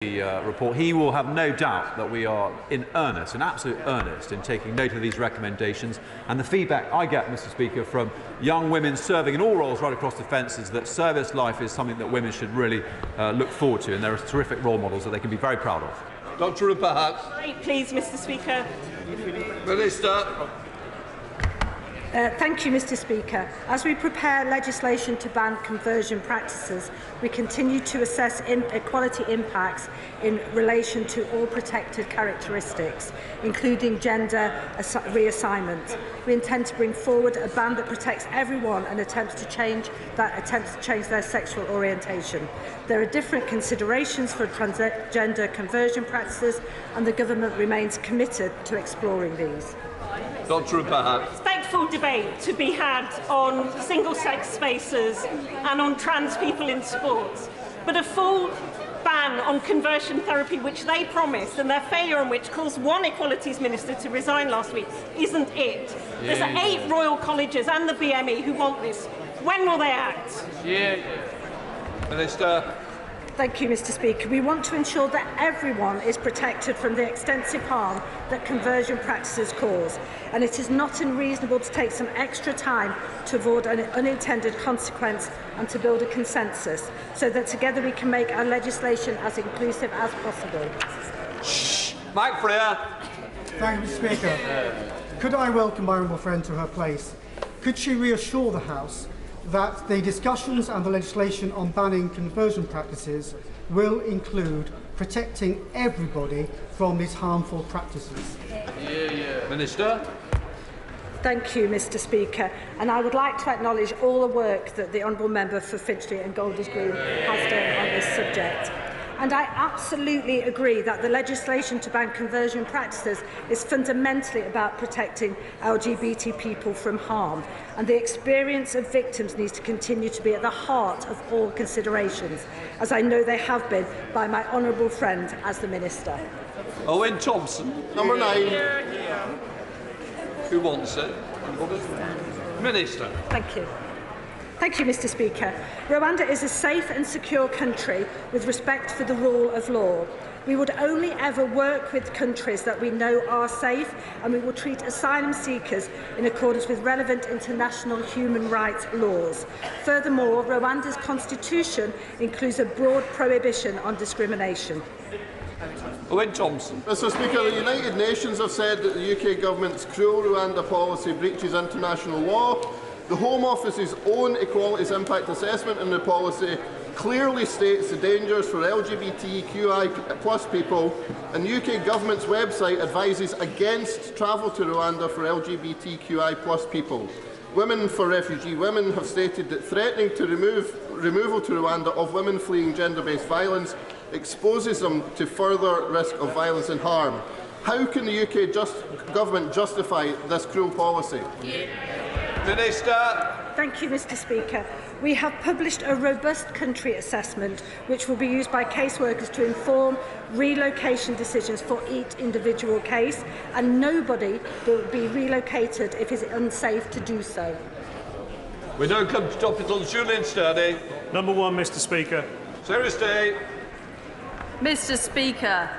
report, he will have no doubt that we are in earnest, in absolute earnest, in taking note of these recommendations. And the feedback I get, Mr. Speaker, from young women serving in all roles right across the fence is that service life is something that women should really look forward to, and there are terrific role models that they can be very proud of. Dr. Rupert. Please, Mr. Speaker. Minister. Thank you, Mr. Speaker. As we prepare legislation to ban conversion practices, we continue to assess equality impacts in relation to all protected characteristics, including gender reassignment. We intend to bring forward a ban that protects everyone and attempts to change their sexual orientation. There are different considerations for transgender conversion practices, and the government remains committed to exploring these. Dr. Rupert. Respectful debate to be had on single-sex spaces and on trans people in sports, but a full ban on conversion therapy, which they promised, and their failure on which caused one Equalities Minister to resign last week, isn't it. There's 8 Royal Colleges and the BME who want this. When will they act? Minister. Thank you, Mr. Speaker. We want to ensure that everyone is protected from the extensive harm that conversion practices cause, and it is not unreasonable to take some extra time to avoid an unintended consequence and to build a consensus, so that together we can make our legislation as inclusive as possible. Mike Freer. Thank you, Mr. Speaker. Could I welcome my honourable friend to her place? Could she reassure the House that the discussions and the legislation on banning conversion practices will include protecting everybody from these harmful practices? Minister. Thank you, Mr. Speaker. And I would like to acknowledge all the work that the Honourable Member for Finchley and Golders Green has done on this subject. And I absolutely agree that the legislation to ban conversion practices is fundamentally about protecting LGBT people from harm, and the experience of victims needs to continue to be at the heart of all considerations, as I know they have been by my honourable friend as the Minister. Owen Thompson. Number 9. Who wants it? Minister. Thank you. Thank you, Mr. Speaker. Rwanda is a safe and secure country with respect for the rule of law. We would only ever work with countries that we know are safe, and we will treat asylum seekers in accordance with relevant international human rights laws. Furthermore, Rwanda's constitution includes a broad prohibition on discrimination. Owen Thompson. Mr. Speaker, the United Nations have said that the UK government's cruel Rwanda policy breaches international law. The Home Office's own equalities impact assessment in the policy clearly states the dangers for LGBTQI+ people, and the UK government's website advises against travel to Rwanda for LGBTQI+ people. Women for Refugee Women have stated that threatening to removal to Rwanda of women fleeing gender-based violence exposes them to further risk of violence and harm. How can the UK government justify this cruel policy? Minister. Thank you, Mr. Speaker. We have published a robust country assessment which will be used by caseworkers to inform relocation decisions for each individual case, and nobody will be relocated if it is unsafe to do so. We now come to topics on Julian Sturdy. Number 1, Mr. Speaker. Sarah Stay. Mr. Speaker,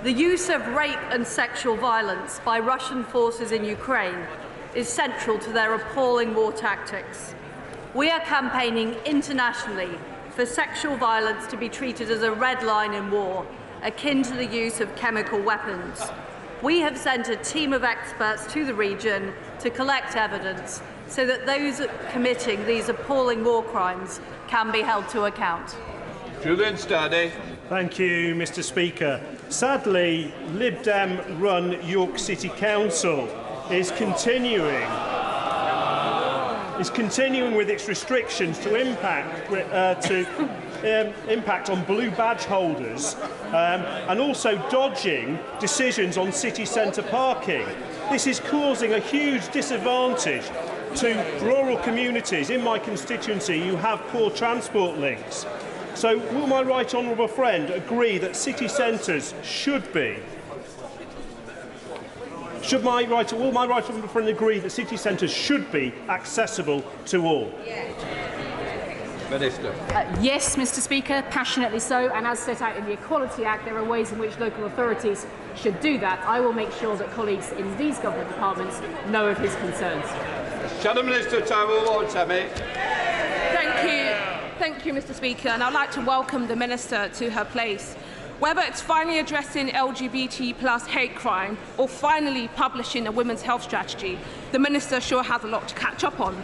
the use of rape and sexual violence by Russian forces in Ukraine is central to their appalling war tactics. We are campaigning internationally for sexual violence to be treated as a red line in war, akin to the use of chemical weapons. We have sent a team of experts to the region to collect evidence so that those committing these appalling war crimes can be held to account. Julian Sturdy. Thank you, Mr. Speaker. Sadly, Lib Dem-run York City Council is continuing with its restrictions to impact on blue badge holders, and also dodging decisions on city centre parking. This is causing a huge disadvantage to rural communities in my constituency who have poor transport links. So will my right honourable friend agree that city centres should be? Will my right honourable friend agree that city centres should be accessible to all? Minister. Yes, Mr Speaker, passionately so, and as set out in the Equality Act, there are ways in which local authorities should do that. I will make sure that colleagues in these government departments know of his concerns. Shadow Minister Tyrrell Tammy. Thank you, Mr Speaker, and I'd like to welcome the Minister to her place. Whether it's finally addressing LGBT+ hate crime or finally publishing a women's health strategy, the Minister sure has a lot to catch up on.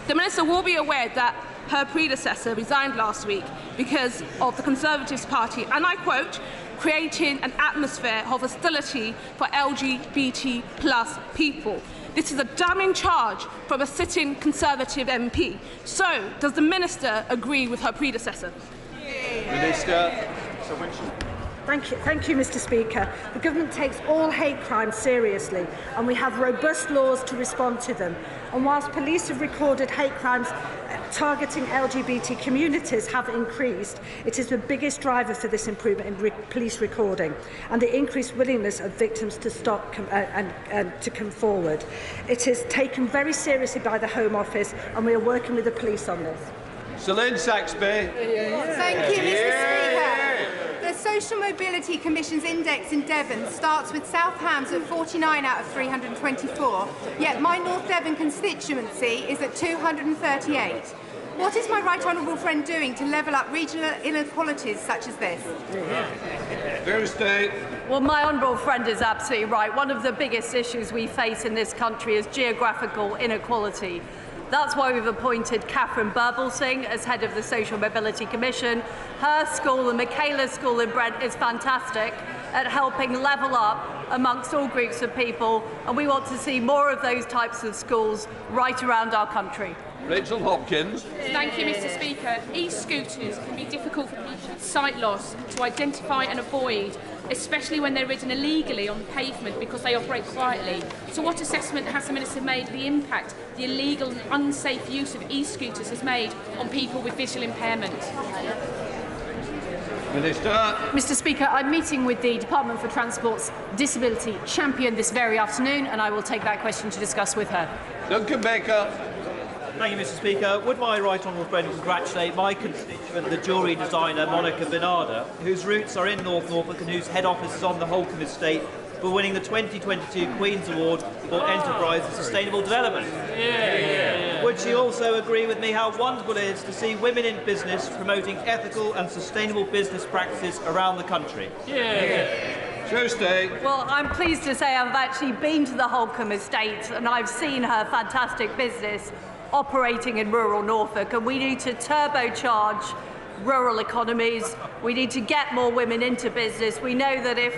The Minister will be aware that her predecessor resigned last week because of the Conservative Party, and I quote, creating an atmosphere of hostility for LGBT+ people. This is a damning charge from a sitting Conservative MP. So, does the Minister agree with her predecessor? Minister. Thank you, Mr Speaker. The Government takes all hate crimes seriously, and we have robust laws to respond to them. And whilst police have recorded hate crimes targeting LGBT communities have increased, it is the biggest driver for this improvement in police recording and the increased willingness of victims to stop and to come forward. It is taken very seriously by the Home Office, and we are working with the police on this. Celine Saxby. Thank you, Mr Speaker. The Social Mobility Commission's index in Devon starts with South Hams at 49 out of 324, yet my North Devon constituency is at 238. What is my right honourable friend doing to level up regional inequalities such as this? Thursday. Well, my honourable friend is absolutely right. One of the biggest issues we face in this country is geographical inequality. That's why we've appointed Catherine Burblesing as head of the Social Mobility Commission. Her school, the Michaela School in Brent, is fantastic at helping level up amongst all groups of people, and we want to see more of those types of schools right around our country. Rachel Hopkins. Thank you, Mr Speaker. E-scooters can be difficult for people with sight loss to identify and avoid, especially when they're ridden illegally on pavement because they operate quietly. So what assessment has the Minister made of the impact the illegal and unsafe use of e-scooters has made on people with visual impairment? Minister. Mr Speaker, I'm meeting with the Department for Transport's Disability Champion this very afternoon, and I will take that question to discuss with her. Duncan Baker. Thank you, Mr Speaker. Would my right honourable friend congratulate my constituent, the jewellery designer Monica Bernarda, whose roots are in North Norfolk and whose head office is on the Holcombe estate, for winning the 2022 Queen's Award for Enterprise and Sustainable Development? Would she also agree with me how wonderful it is to see women in business promoting ethical and sustainable business practices around the country? Tuesday. Well, I'm pleased to say I've actually been to the Holcombe estate and I've seen her fantastic business operating in rural Norfolk, and we need to turbocharge rural economies. We need to get more women into business. We know that if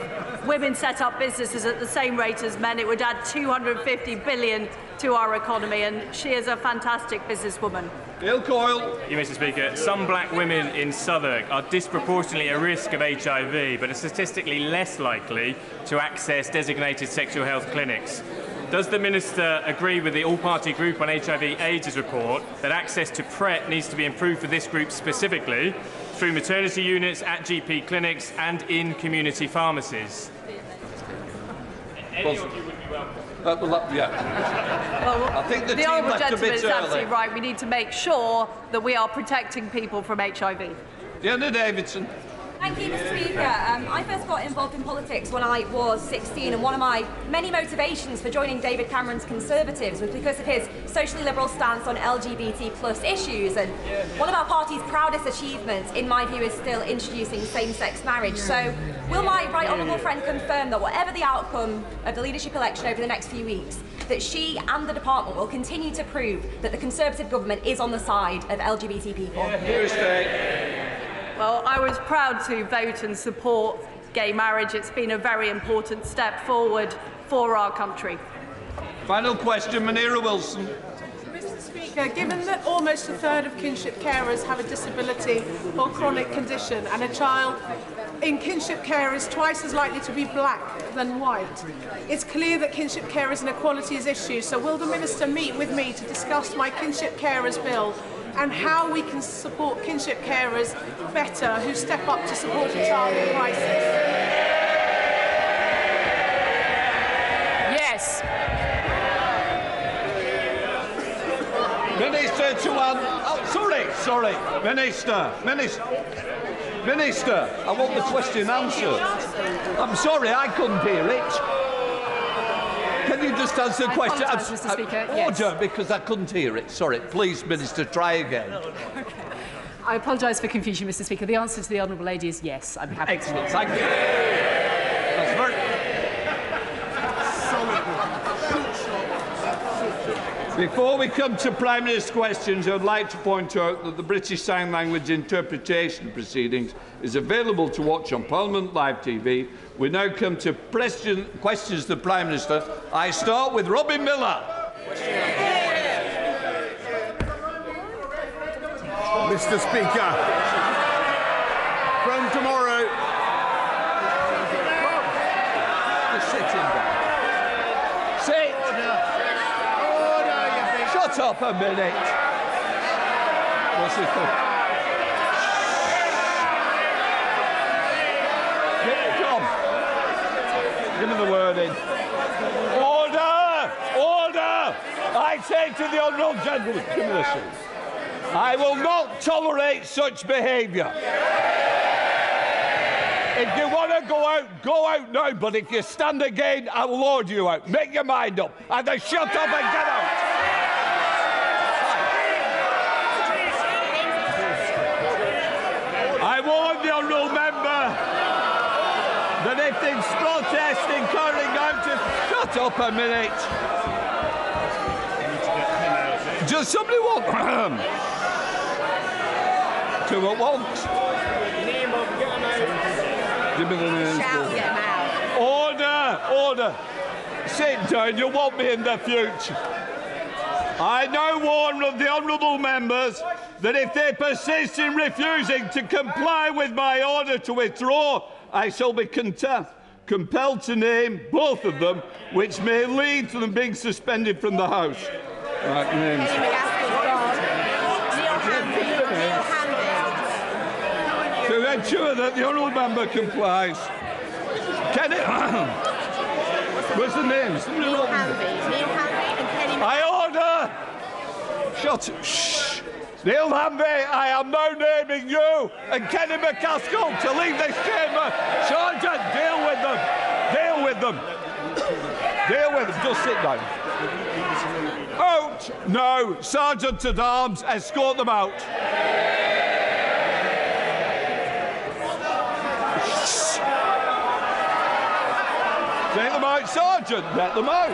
women set up businesses at the same rate as men, it would add 250 billion to our economy, and she is a fantastic businesswoman. Bill Coyle. Thank you, Mr Speaker. Some black women in Southwark are disproportionately at risk of HIV, but are statistically less likely to access designated sexual health clinics. Does the Minister agree with the All-Party Group on HIV/AIDS report that access to PrEP needs to be improved for this group specifically through maternity units, at GP clinics and in community pharmacies? Any of you would be welcome. Well, I think the team honourable left a gentleman bit is early. absolutely right. We need to make sure that we are protecting people from HIV. Diana Davidson. Thank you, Mr Speaker. I first got involved in politics when I was 16, and one of my many motivations for joining David Cameron's Conservatives was because of his socially liberal stance on LGBT+ issues. And one of our party's proudest achievements, in my view, is still introducing same-sex marriage. So will my right honourable friend confirm that whatever the outcome of the leadership election over the next few weeks, that she and the department will continue to prove that the Conservative government is on the side of LGBT people? Well, I was proud to vote and support gay marriage. It's been a very important step forward for our country. Final question, Munira Wilson. Mr Speaker, given that almost a third of kinship carers have a disability or chronic condition, and a child in kinship care is twice as likely to be black than white, it's clear that kinship carers and equality is issues. So will the Minister meet with me to discuss my kinship carers bill and how we can support kinship carers better who step up to support a child in crisis? Yes. Minister to Sorry. Minister, I want the question answered. I'm sorry, I couldn't hear it. Can you just answer the question? Mr. Speaker. Yes. Order, because I couldn't hear it. Sorry, please, Minister, try again. Okay. I apologise for confusion, Mr. Speaker. The answer to the honourable lady is yes. I'm happy. Excellent, thank you. That's very... Before we come to Prime Minister's questions, I would like to point out that the British Sign Language interpretation proceedings is available to watch on Parliament Live TV. We now come to questions to the Prime Minister. I start with Robin Miller. Mr. Speaker, from tomorrow... Just sit him down. Sit! Shut up a minute. What's it called? Come. Give me the word in. Order! Order! I say to the honourable gentleman, give me the seat. I will not tolerate such behaviour. If you want to go out now, but if you stand again, I will order you out. Make your mind up. Either shut up and get out. I warn the honourable member that if there's protesting carrying out to... Shut up a minute. Does somebody want... to at once. Give me the names. Shout, get 'em out. Order! Sit down, you want me in the future. I now warn the honourable members that if they persist in refusing to comply with my order to withdraw, I shall be compelled to name both of them, which may lead to them being suspended from the House. Right, names. To ensure that the honourable member complies. Kenny... Where's the names? Neil Hanvey and Kenny... I order! Shut up. Shh. Neil Hanvey, I am now naming you and Kenny McCaskill to leave this chamber. Sergeant, deal with them. Deal with them. Deal with them. Just sit down. Out! No. Sergeant at Arms, escort them out. Take them out, Sergeant. Let them out.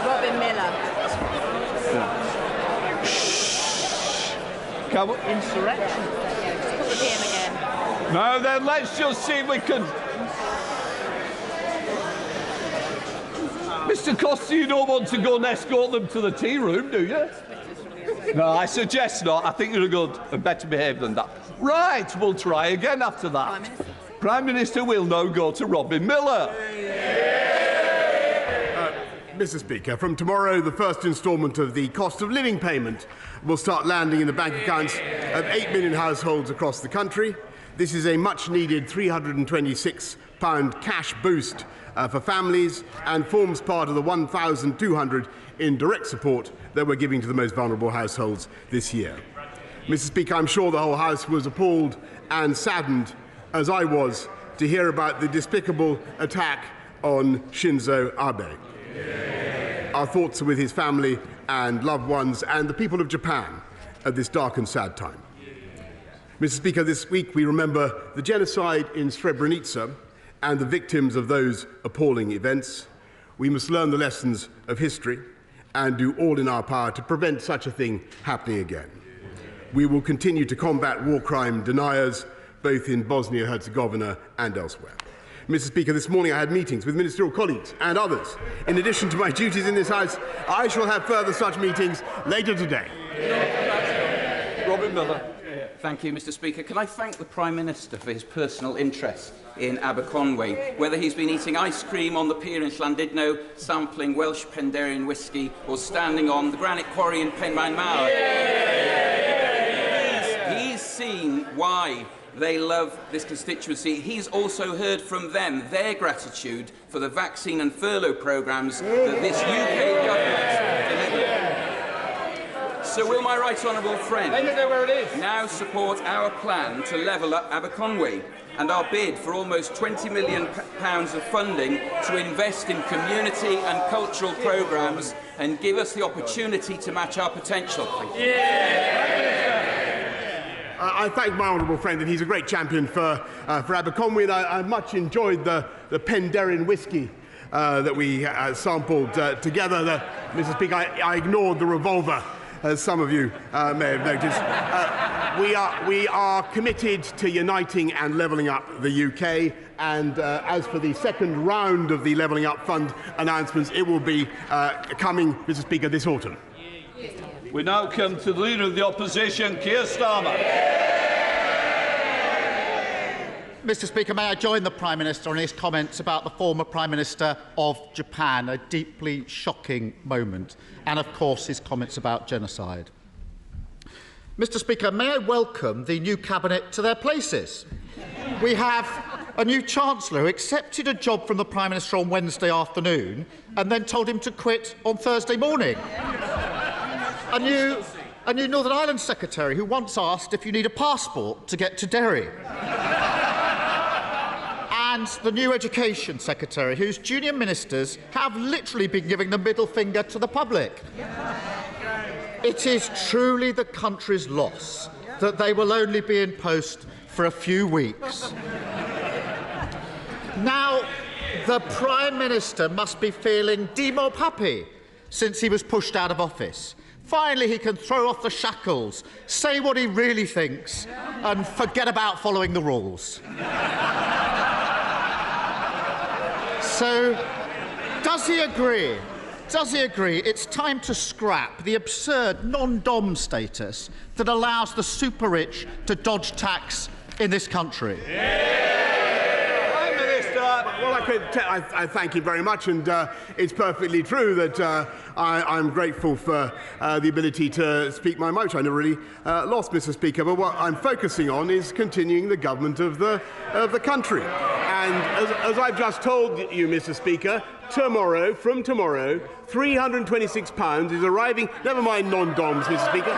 Robin Miller. Shh. Come on. Insurrection. Yeah, just put the PM again. No, then let's just see if we can... Mr. Costa, you don't want to go and escort them to the tea room, do you? No, I suggest not. I think you're good and better behaved than that. Right, we'll try again after that. Prime Minister will now go to Robin Miller. Mr. Speaker, from tomorrow, the first instalment of the cost of living payment will start landing in the bank accounts of 8 million households across the country. This is a much-needed £326 cash boost for families and forms part of the £1,200 in direct support that we're giving to the most vulnerable households this year. Mr. Speaker, I'm sure the whole House was appalled and saddened, as I was, to hear about the despicable attack on Shinzo Abe. Our thoughts are with his family and loved ones and the people of Japan at this dark and sad time. Mr. Speaker, this week we remember the genocide in Srebrenica and the victims of those appalling events. We must learn the lessons of history and do all in our power to prevent such a thing happening again. We will continue to combat war crime deniers, both in Bosnia-Herzegovina and elsewhere. Mr. Speaker, this morning I had meetings with ministerial colleagues and others. In addition to my duties in this House, I shall have further such meetings later today. Robin Miller. Thank you, Mr. Speaker. Can I thank the Prime Minister for his personal interest in Aberconwy, whether he's been eating ice cream on the pier in Llandudno, sampling Welsh Penderian whisky, or standing on the granite quarry in Penmaen Mawr. He's seen why They love this constituency. He's also heard from them their gratitude for the vaccine and furlough programmes that this UK government delivered. So will my right honourable friend now support our plan to level up Aberconwy and our bid for almost £20 million of funding to invest in community and cultural programmes and give us the opportunity to match our potential? I thank my honourable friend, and he's a great champion for Aberconwy, and I much enjoyed the Penderyn whisky that we sampled together. Mr. Speaker, I ignored the revolver, as some of you may have noticed. We are committed to uniting and levelling up the UK, and as for the second round of the Levelling Up Fund announcements, it will be coming, Mr. Speaker, this autumn. We now come to the Leader of the Opposition, Keir Starmer. Mr. Speaker, may I join the Prime Minister on his comments about the former Prime Minister of Japan, a deeply shocking moment, and of course his comments about genocide. Mr. Speaker, may I welcome the new Cabinet to their places. We have a new Chancellor who accepted a job from the Prime Minister on Wednesday afternoon and then told him to quit on Thursday morning. A new Northern Ireland Secretary who once asked if you need a passport to get to Derry. And the new Education Secretary, whose junior ministers have literally been giving the middle finger to the public. It is truly the country's loss that they will only be in post for a few weeks. Now, the Prime Minister must be feeling demo happy since he was pushed out of office. Finally, he can throw off the shackles, say what he really thinks, and forget about following the rules. So, does he agree? Does he agree it's time to scrap the absurd non-dom status that allows the super-rich to dodge tax in this country? Prime Minister, well, I thank you very much, and it's perfectly true that I'm grateful for the ability to speak my mind, which I never really lost, Mr. Speaker. But what I'm focusing on is continuing the government of the country. And as I've just told you, Mr. Speaker, from tomorrow, £326 is arriving. Never mind non-doms, Mr. Speaker.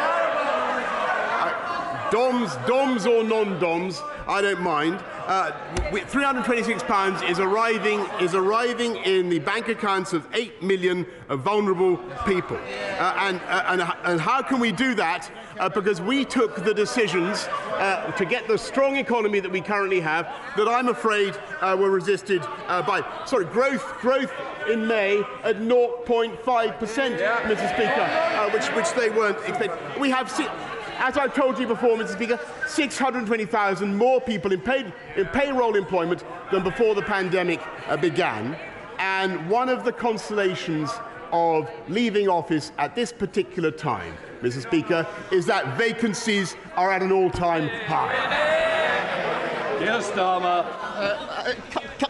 Doms or non-doms, I don't mind. £326 is arriving in the bank accounts of 8 million vulnerable people. And how can we do that? Because we took the decisions to get the strong economy that we currently have that I'm afraid were resisted by growth in May at 0.5%, Mr. Speaker, which they weren't expecting. We have as I've told you before, Mr. Speaker, 620,000 more people in payroll employment than before the pandemic began. And one of the consolations of leaving office at this particular time, Mr. Speaker, is that vacancies are at an all-time high. Keir Starmer.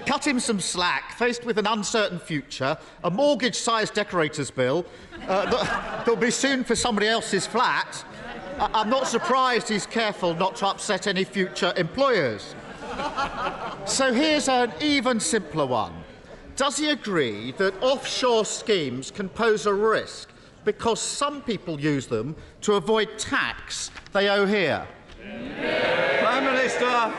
Cut him some slack. Faced with an uncertain future, a mortgage-sized decorator's bill that'll be soon for somebody else's flat, I'm not surprised he's careful not to upset any future employers. So here's an even simpler one. Does he agree that offshore schemes can pose a risk because some people use them to avoid tax they owe here? Prime Minister.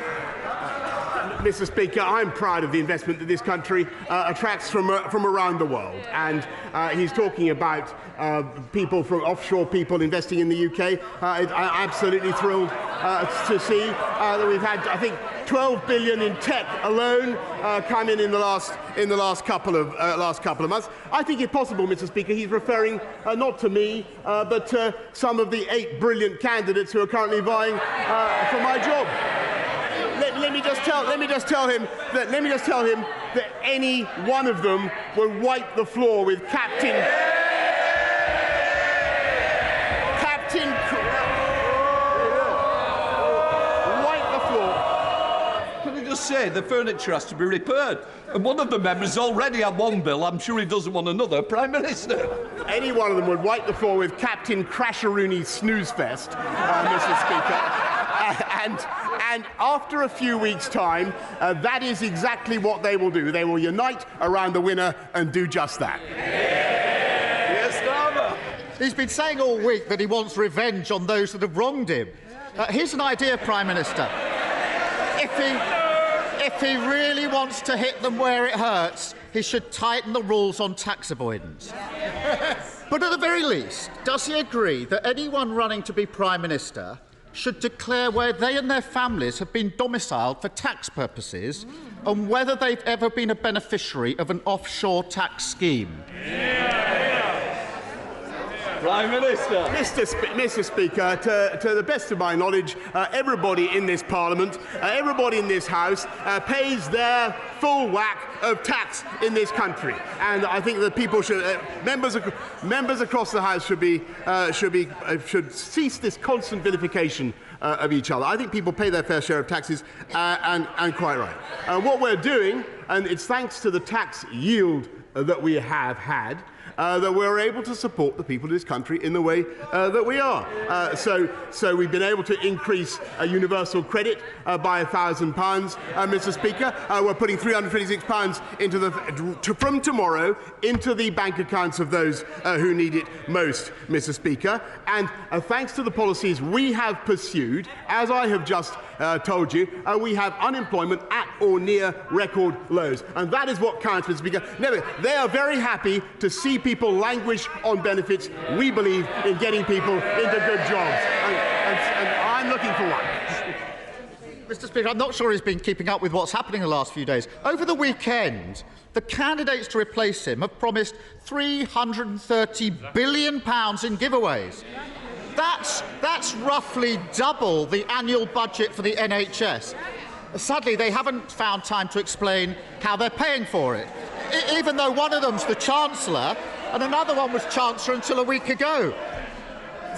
Mr. Speaker, I'm proud of the investment that this country attracts from around the world. And he's talking about offshore people investing in the UK. I'm absolutely thrilled to see that we've had, I think, 12 billion in tech alone come in the last couple of months. I think it's possible, Mr. Speaker, he's referring not to me, but to some of the 8 brilliant candidates who are currently vying for my job. Let me just tell him that any one of them will wipe the floor with Captain. Wipe the floor. Can I just say the furniture has to be repaired? And one of the members already had one bill. I'm sure he doesn't want another. Prime Minister. Any one of them would wipe the floor with Captain Crasharoony Snoozefest, Mr. Speaker. And after a few weeks' time, that is exactly what they will do. They will unite around the winner and do just that. Yes, Starmer. He's been saying all week that he wants revenge on those that have wronged him. Here's an idea, Prime Minister. If he really wants to hit them where it hurts, he should tighten the rules on tax avoidance. But at the very least, does he agree that anyone running to be Prime Minister should declare where they and their families have been domiciled for tax purposes and whether they've ever been a beneficiary of an offshore tax scheme? Prime Minister. Mr. Speaker, to the best of my knowledge, everybody in this Parliament, everybody in this House pays their full whack of tax in this country, and I think that people should, members across the House should cease this constant vilification of each other. I think people pay their fair share of taxes, and quite right. What we're doing, and it's thanks to the tax yield that we have had, that we're able to support the people of this country in the way that we are. So we've been able to increase universal credit by £1,000, Mr. Speaker. We're putting £326 into from tomorrow into the bank accounts of those who need it most, Mr. Speaker. And thanks to the policies we have pursued, as I have just told you, we have unemployment at or near record lows. And that is what counts, Mr. Speaker. No, they are very happy to see people languish on benefits. We believe in getting people into good jobs. And I'm looking for one. Mr. Speaker, I'm not sure he's been keeping up with what's happening the last few days. Over the weekend, the candidates to replace him have promised £330 billion in giveaways. That's roughly double the annual budget for the NHS. Sadly, they haven't found time to explain how they're paying for it, even though one of them's the Chancellor and another one was Chancellor until a week ago.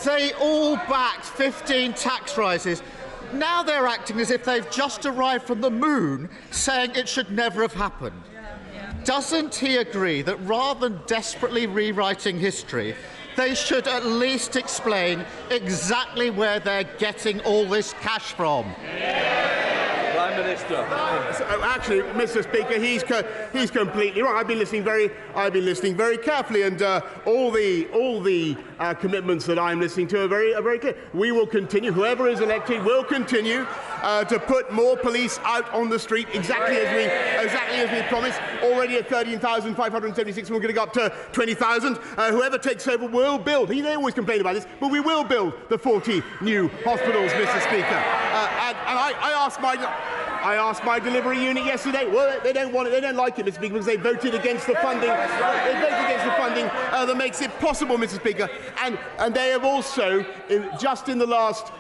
They all backed 15 tax rises. Now they're acting as if they've just arrived from the moon, saying it should never have happened. Doesn't he agree that rather than desperately rewriting history, they should at least explain exactly where they're getting all this cash from? Prime Minister. Actually, Mr. Speaker, he's completely right. I've been listening very carefully, and all the commitments that I'm listening to are very clear. We will continue. Whoever is elected will continue to put more police out on the street, exactly as we promised. Already at 13,576, we're going to go up to 20,000. Whoever takes over will build. They always complain about this, but we will build the 40 new hospitals, Mr. Speaker. And I asked my delivery unit yesterday. Well, they don't want it. They don't like it, Mr. Speaker, because they voted against the funding. They voted against the funding that makes it possible, Mr. Speaker. And they have also, just in the last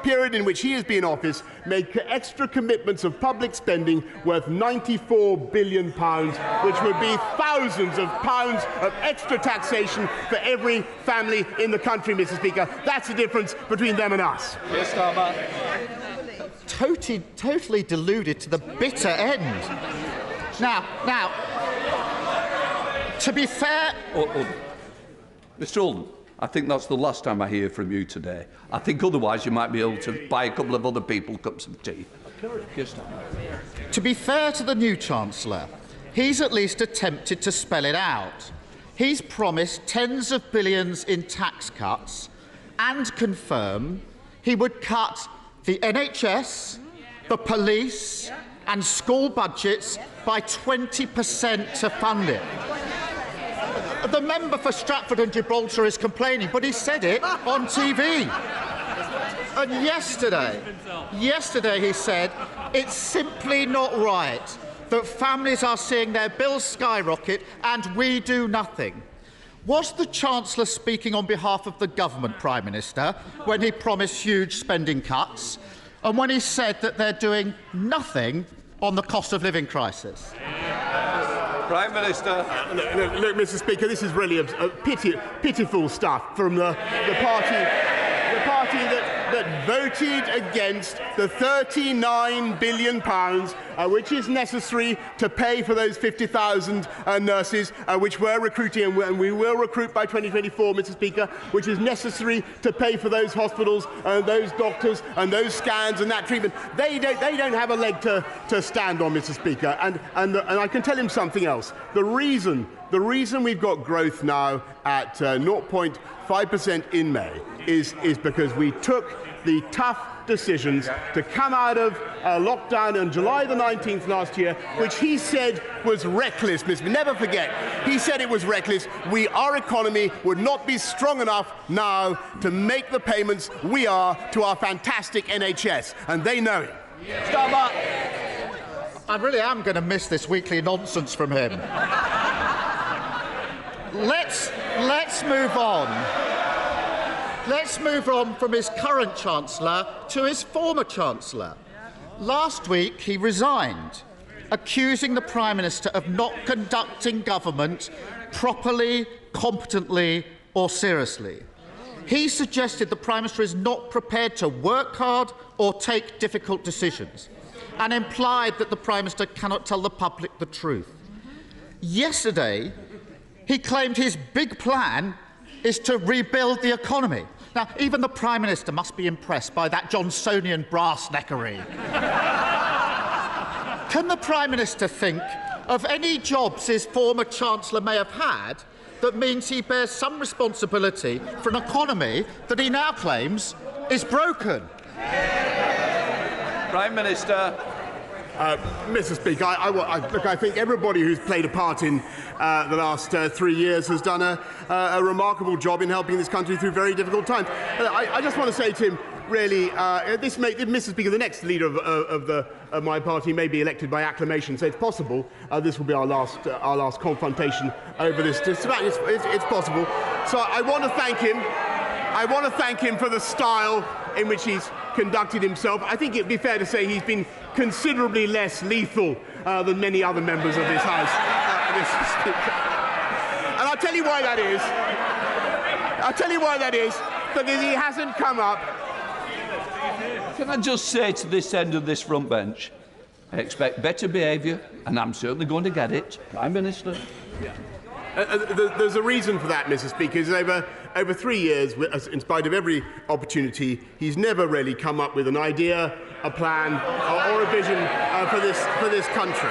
period in which he has been in office, made extra commitments of public spending worth £94 billion, which would be thousands of pounds of extra taxation for every family in the country, Mr. Speaker. That's the difference between them and us. Yes, Starmer. Totally deluded to the bitter end. Now, to be fair... Mr. Alden, I think that's the last time I hear from you today. I think otherwise you might be able to buy a couple of other people cups of tea. Yes, to be fair to the new Chancellor, he's at least attempted to spell it out. He's promised tens of billions in tax cuts and confirmed he would cut the NHS, the police and school budgets by 20% to fund it. The member for Stratford and Gibraltar is complaining, but he said it on TV. And yesterday he said it's simply not right that families are seeing their bills skyrocket and we do nothing. Was the Chancellor speaking on behalf of the government, Prime Minister, when he promised huge spending cuts and when he said that they're doing nothing on the cost of living crisis? Prime Minister. Look, Mr. Speaker, this is really pitiful stuff from the party that voted against the £39 billion which is necessary to pay for those 50,000 nurses which we're recruiting, and we will recruit by 2024, Mr. Speaker, which is necessary to pay for those hospitals and those doctors and those scans and that treatment. They don't have a leg to stand on, Mr. Speaker. And I can tell him something else. The reason we've got growth now at 0.5% in May is because we took the tough decisions to come out of lockdown on July the 19th last year, which he said was reckless. Never forget, he said it was reckless. Our economy would not be strong enough now to make the payments we are to our fantastic NHS, and they know it. Stop up! I really am going to miss this weekly nonsense from him. Let's move on. Let's move on from his current Chancellor to his former Chancellor. Last week he resigned, accusing the Prime Minister of not conducting government properly, competently or seriously. He suggested the Prime Minister is not prepared to work hard or take difficult decisions, and implied that the Prime Minister cannot tell the public the truth. Yesterday, he claimed his big plan is to rebuild the economy. Now, even the Prime Minister must be impressed by that Johnsonian brass-neckery. Can the Prime Minister think of any jobs his former Chancellor may have had that means he bears some responsibility for an economy that he now claims is broken? Prime Minister. Mr. Speaker, I think everybody who's played a part in the last 3 years has done a remarkable job in helping this country through very difficult times. I just want to say to him, really, Mr. Speaker, the next leader of my party may be elected by acclamation, so it's possible this will be our last confrontation over this. It's possible. So I want to thank him. I want to thank him for the style in which he's conducted himself. I think it'd be fair to say he's been considerably less lethal than many other members of this House. And I'll tell you why that is. Because he hasn't come up. Can I just say to this end of this front bench, I expect better behaviour, and I'm certainly going to get it. Prime Minister. There's a reason for that, Mr. Speaker. Over 3 years, in spite of every opportunity, he's never really come up with an idea, a plan, or a vision for this country.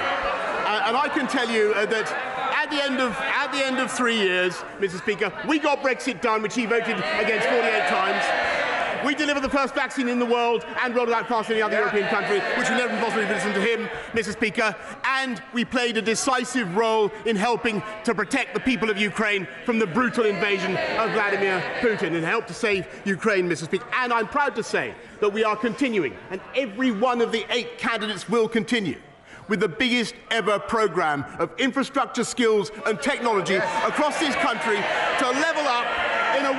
And I can tell you that at the end of 3 years, Mr. Speaker, we got Brexit done, which he voted against 48 times. We delivered the first vaccine in the world and rolled it out faster than any other European country, which would never possibly listen to him, Mr. Speaker. And we played a decisive role in helping to protect the people of Ukraine from the brutal invasion of Vladimir Putin and helped to save Ukraine, Mr. Speaker. And I'm proud to say that we are continuing, and every one of the 8 candidates will continue, with the biggest ever programme of infrastructure, skills and technology across this country to level up in a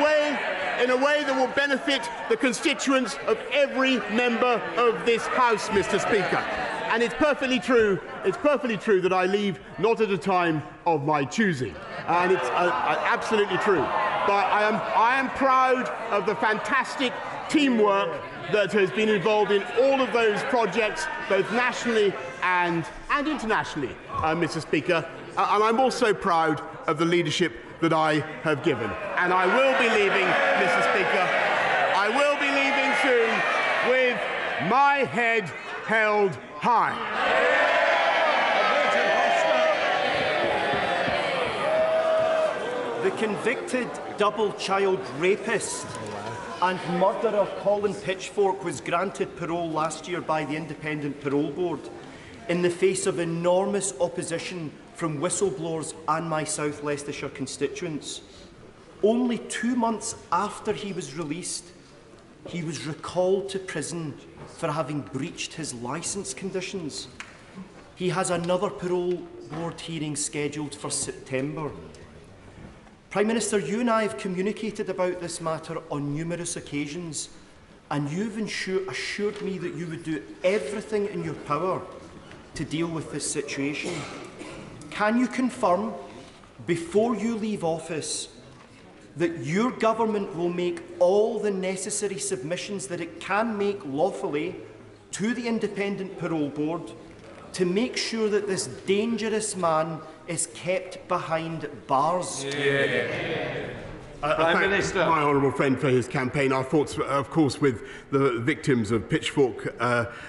way that will benefit the constituents of every member of this House, Mr. Speaker. And it's perfectly true that I leave not at a time of my choosing. And it's absolutely true. But I am proud of the fantastic teamwork that has been involved in all of those projects, both nationally and internationally, Mr. Speaker. And I'm also proud of the leadership that I have given. And I will be leaving, Mr. Speaker. I will be leaving soon with my head held high. The convicted double-child rapist and murderer Colin Pitchfork was granted parole last year by the Independent Parole Board in the face of enormous opposition from whistleblowers and my South Leicestershire constituents. Only 2 months after he was released, he was recalled to prison for having breached his licence conditions. He has another parole board hearing scheduled for September. Prime Minister, you and I have communicated about this matter on numerous occasions, and you've assured me that you would do everything in your power to deal with this situation. Can you confirm, before you leave office, that your government will make all the necessary submissions that it can make lawfully to the Independent Parole Board to make sure that this dangerous man is kept behind bars? Prime Minister. My honourable friend for his campaign. Our thoughts, of course, with the victims of Pitchfork,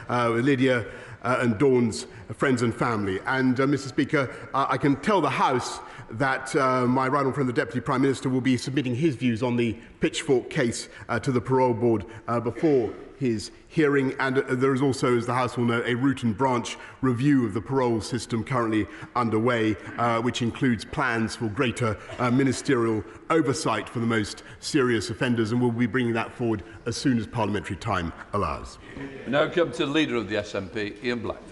Lydia and Dawn's friends and family. And, Mr. Speaker, I can tell the House that my right honourable friend, the Deputy Prime Minister, will be submitting his views on the Pitchfork case to the Parole Board before his hearing, and there is also, as the House will know, a root and branch review of the parole system currently underway, which includes plans for greater ministerial oversight for the most serious offenders, and we'll be bringing that forward as soon as parliamentary time allows. We now come to the Leader of the SNP, Ian Blackford.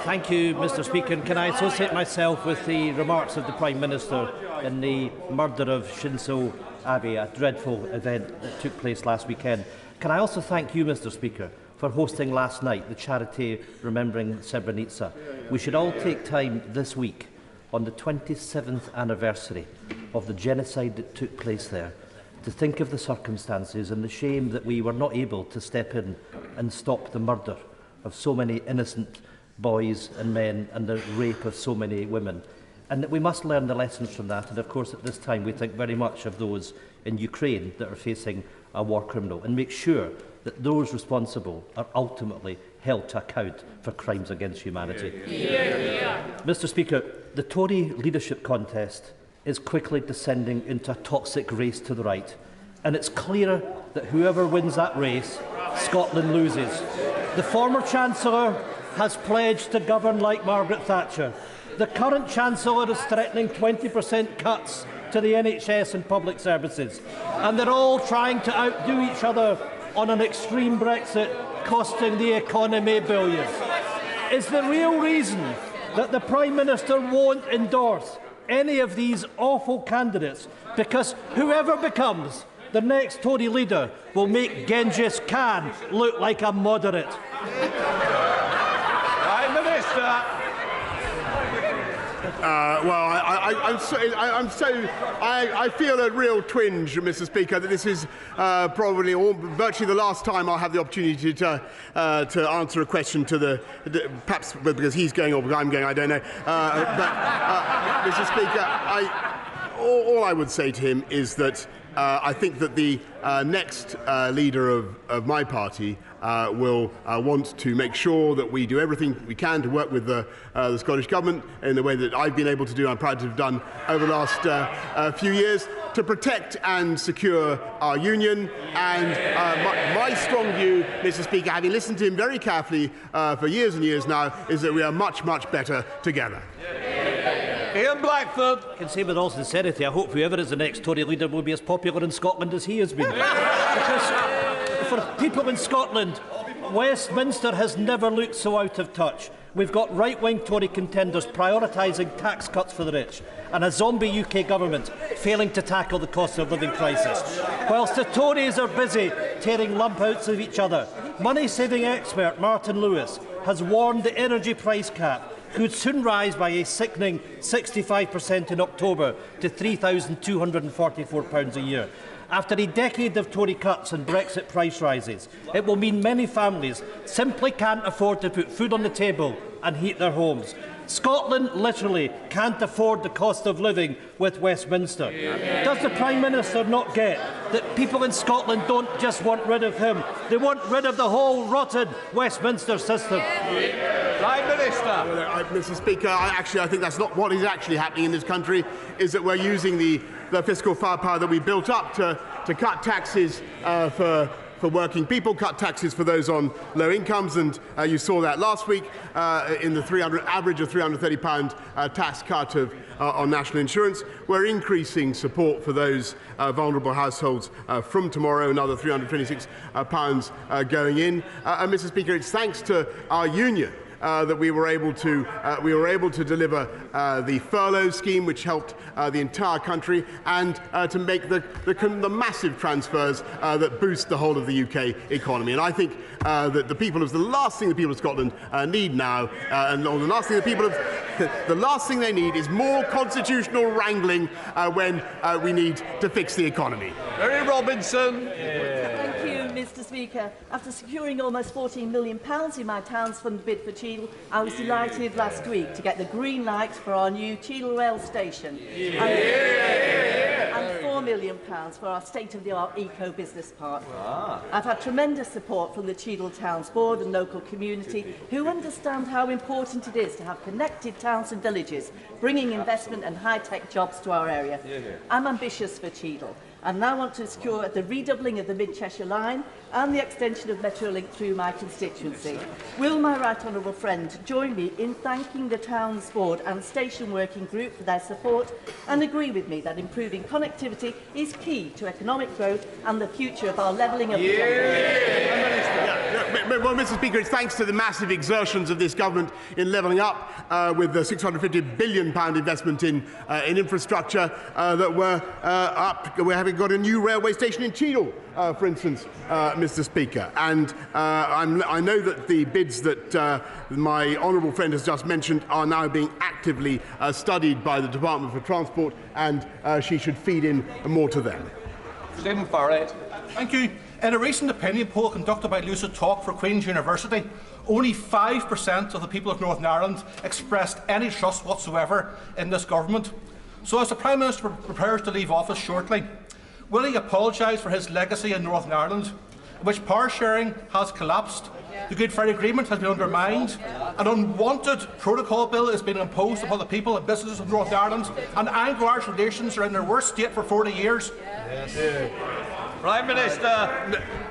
Thank you, Mr. Speaker. Can I associate myself with the remarks of the Prime Minister in the murder of Shinzo Abe, a dreadful event that took place last weekend? Can I also thank you, Mr. Speaker, for hosting last night the charity remembering Srebrenica? We should all take time this week, on the 27th anniversary of the genocide that took place there, to think of the circumstances and the shame that we were not able to step in and stop the murder of so many innocent boys and men and the rape of so many women. And that we must learn the lessons from that. And of course, at this time, we think very much of those in Ukraine that are facing a war criminal, and make sure that those responsible are ultimately held to account for crimes against humanity. Mr. Speaker, the Tory leadership contest is quickly descending into a toxic race to the right, and it's clear that whoever wins that race, Scotland loses. The former Chancellor has pledged to govern like Margaret Thatcher. The current Chancellor is threatening 20% cuts to the NHS and public services, and they're all trying to outdo each other on an extreme Brexit, costing the economy billions. Is the real reason that the Prime Minister won't endorse any of these awful candidates because whoever becomes the next Tory leader will make Genghis Khan look like a moderate? Prime Minister. I feel a real twinge, Mr. Speaker, that this is probably virtually the last time I'll have the opportunity to answer a question to perhaps because he's going or because I'm going, I don't know. Mr. Speaker, all I would say to him is that I think that the next leader of my party will want to make sure that we do everything we can to work with the Scottish Government in the way that I've been able to do, I'm proud to have done over the last few years, to protect and secure our union. And my strong view, Mr. Speaker, having listened to him very carefully for years and years now, is that we are much, much better together. Ian Blackford. I can say with all sincerity, I hope whoever is the next Tory leader will be as popular in Scotland as he has been. Because for people in Scotland, Westminster has never looked so out of touch. We've got right-wing Tory contenders prioritising tax cuts for the rich and a zombie UK government failing to tackle the cost of living crisis. Whilst the Tories are busy tearing lump-outs of each other, money-saving expert Martin Lewis has warned the energy price cap could soon rise by a sickening 65% in October to £3,244 a year. After a decade of Tory cuts and Brexit price rises, it will mean many families simply can't afford to put food on the table and heat their homes. Scotland literally can't afford the cost of living with Westminster. Does the Prime Minister not get that people in Scotland don't just want rid of him, they want rid of the whole rotten Westminster system? Prime Minister. Mr. Speaker, I think that's not what is actually happening in this country, is that we're using the fiscal firepower that we built up to cut taxes for working people, cut taxes for those on low incomes, and you saw that last week in the average of £330 tax cut on national insurance. We're increasing support for those vulnerable households from tomorrow, another £326 going in. And Mr. Speaker, it's thanks to our union that we were able to deliver the furlough scheme, which helped the entire country, and to make the massive transfers that boost the whole of the UK economy. And I think that the last thing the people of Scotland need now, the last thing they need is more constitutional wrangling when we need to fix the economy. Mary Robinson. Thank you, Mr. Speaker. After securing almost £14 million in my Towns Fund bid for Cheadle, I was delighted last week to get the green light for our new Cheadle rail station. And £4 million for our state-of-the-art eco-business park. I've had tremendous support from the Cheadle Towns Board and local community, who understand how important it is to have connected towns and villages, bringing investment and high-tech jobs to our area. I'm ambitious for Cheadle, and now want to secure the redoubling of the Mid-Cheshire Line and the extension of Metrolink through my constituency. Will my right honourable friend join me in thanking the Towns Board and Station Working Group for their support, and agree with me that improving connectivity is key to economic growth and the future of our levelling up the Well, Mr. Speaker, it's thanks to the massive exertions of this government in levelling up, with the £650 billion investment in infrastructure, that we're having got a new railway station in Cheadle, for instance, Mr. Speaker. And I know that the bids that my honourable friend has just mentioned are now being actively studied by the Department for Transport, and she should feed in more to them. Stephen Farrett. Thank you. In a recent opinion poll conducted by Lucid Talk for Queen's University, only 5% of the people of Northern Ireland expressed any trust whatsoever in this government. So as the Prime Minister prepares to leave office shortly, will he apologise for his legacy in Northern Ireland, in which power sharing has collapsed, the Good Friday Agreement has been undermined, an unwanted protocol bill is being imposed upon the people and businesses of Northern Ireland, and Anglo-Irish relations are in their worst state for 40 years? Prime Minister.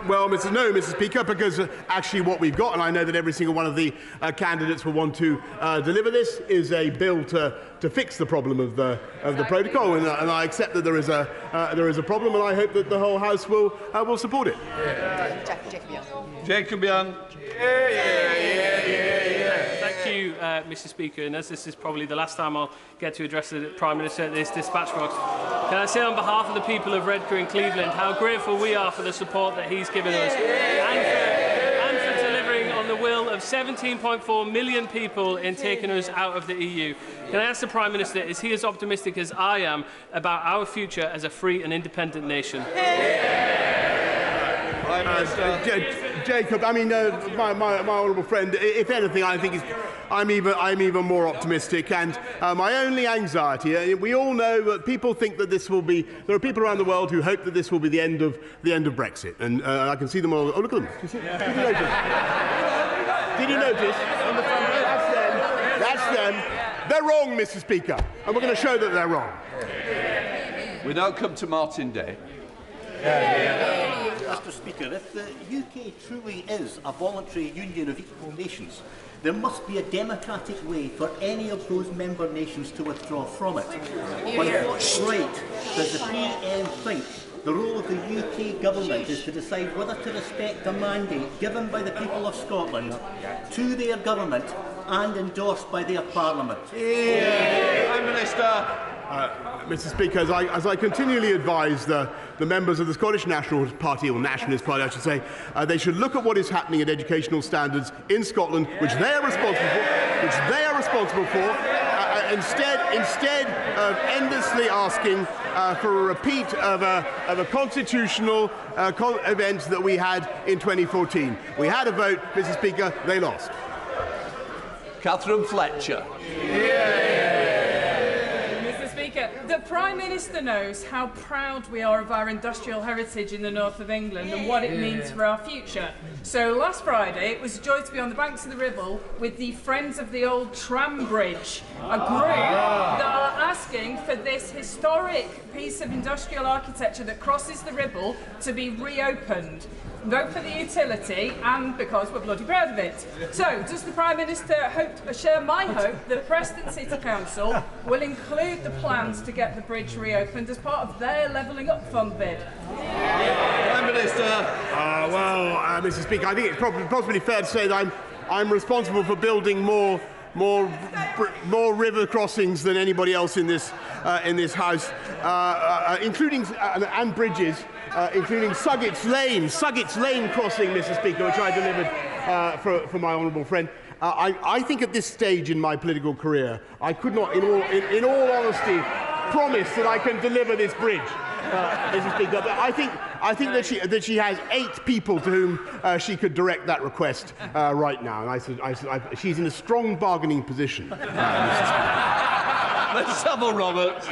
Well, Mr. Speaker, because actually what we've got, and I know that every single one of the candidates will want to deliver this, is a bill to fix the problem of the protocol, and I accept that there is a problem, and I hope that the whole House will support it. Jacob Young. Thank you, Mr. Speaker, and as this is probably the last time I'll get to address the Prime Minister at this dispatch box, can I say on behalf of the people of Redcar and Cleveland how grateful we are for the support that he's given us and for delivering on the will of 17.4 million people in taking us out of the EU. Can I ask the Prime Minister, is he as optimistic as I am about our future as a free and independent nation? Jacob, I mean, my honourable friend, if anything, I think I'm even more optimistic. And my only anxiety, we all know that people think that this will be. There are people around the world who hope that this will be the end of Brexit, and I can see them all. Oh, look at them! Did you notice? On the front row? That's them. That's them. They're wrong, Mr. Speaker, and we're going to show that they're wrong. We now come to Martin Day. Mr. Speaker, if the UK truly is a voluntary union of equal nations, there must be a democratic way for any of those member nations to withdraw from it. By what right does the PM think the role of the UK government is to decide whether to respect the mandate given by the people of Scotland to their government and endorsed by their Parliament? Prime Minister. Mr. Speaker, as I continually advise the members of the Scottish National Party, or Nationalist Party I should say, they should look at what is happening at educational standards in Scotland, which they are responsible for, instead of endlessly asking for a repeat of a constitutional event that we had in 2014. We had a vote, Mr. Speaker, they lost. Catherine Fletcher. The Prime Minister knows how proud we are of our industrial heritage in the north of England and what it means for our future. So last Friday it was a joy to be on the banks of the Ribble with the Friends of the Old Tram Bridge, a group that are asking for this historic piece of industrial architecture that crosses the Ribble to be reopened. Vote for the utility, and because we're bloody proud of it. So, does the Prime Minister share my hope that Preston City Council will include the plans to get the bridge reopened as part of their Levelling Up Fund bid? Prime Minister. Mr. Speaker, I think it's probably fair to say that I'm responsible for building more river crossings than anybody else in this House, including and bridges, including Suggett's Lane crossing, Mr. Speaker, which I delivered for my honourable friend. I think at this stage in my political career, I could not, in all honesty, promise that I can deliver this bridge, Mr. Speaker. But I think that she has 8 people to whom she could direct that request right now, and she's in a strong bargaining position. Mr. Speaker. Let's have a Robert.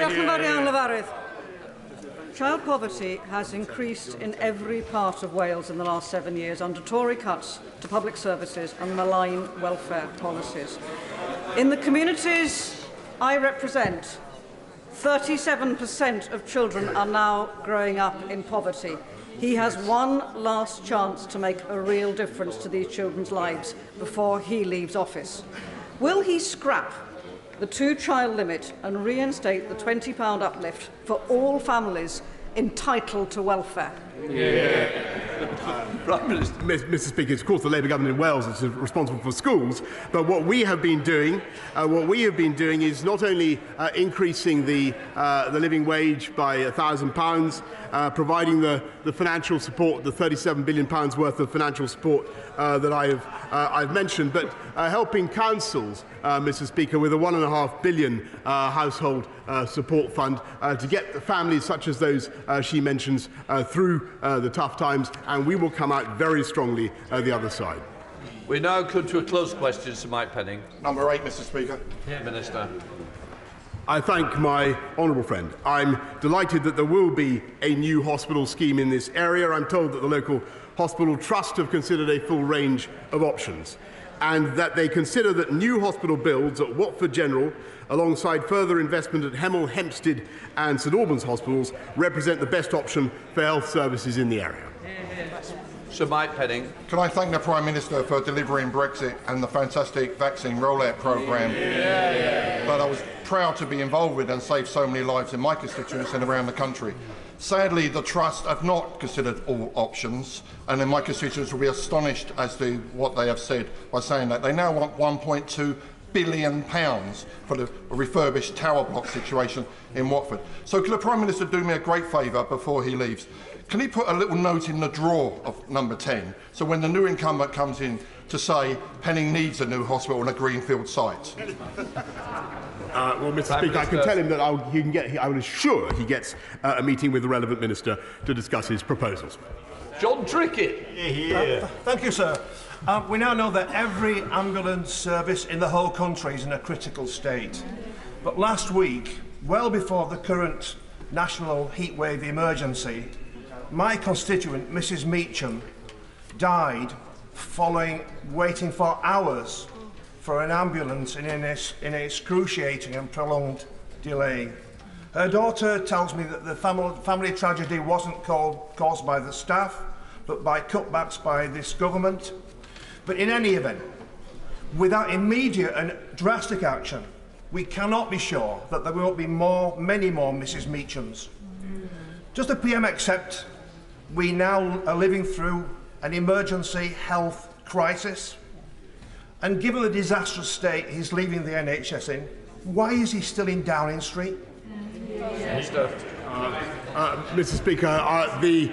Child poverty has increased in every part of Wales in the last 7 years under Tory cuts to public services and malign welfare policies. In the communities I represent, 37% of children are now growing up in poverty. He has one last chance to make a real difference to these children's lives before he leaves office. Will he scrap the 2-child limit and reinstate the £20 uplift for all families entitled to welfare? Mr. Speaker, it's of course the Labour government in Wales that's responsible for schools, but what we have been doing, is not only increasing the living wage by £1,000, providing the financial support, the £37 billion worth of financial support that I've mentioned, but helping councils, Mr. Speaker, with a £1.5 billion household support fund to get the families such as those she mentions through the tough times, and we will come out very strongly the other side. We now come to a close question to Mike Penning. Number 8, Mr. Speaker. Minister. I thank my honourable friend. I'm delighted that there will be a new hospital scheme in this area. I'm told that the local hospital trust have considered a full range of options, and that they consider that new hospital builds at Watford General, alongside further investment at Hemel Hempstead and St Albans hospitals, represent the best option for health services in the area. Sir Mike Penning. Can I thank the Prime Minister for delivering Brexit and the fantastic vaccine rollout programme that I was proud to be involved with and saved so many lives in my constituency and around the country. Sadly, the Trust have not considered all options, and in my constituents will be astonished as to what they have said by saying that they now want £1.2 billion for the refurbished tower block situation in Watford. So can the Prime Minister do me a great favour before he leaves? Can he put a little note in the drawer of number 10, so when the new incumbent comes in to say Penning needs a new hospital on a greenfield site? Well, Mr. Speaker, I can tell him that I will assure he gets a meeting with the relevant minister to discuss his proposals. John Trickett. Thank you, sir. We now know that every ambulance service in the whole country is in a critical state. But last week, well before the current national heatwave emergency, my constituent, Mrs Meacham, died following waiting for hours for an ambulance in an excruciating and prolonged delay. Her daughter tells me that the family tragedy wasn't caused by the staff, but by cutbacks by this government. But in any event, without immediate and drastic action, we cannot be sure that there won't be many more Mrs Meachams. Does the PM accept we now are living through an emergency health crisis? And given the disastrous state he's leaving the NHS in, why is he still in Downing Street? Mr. Speaker, the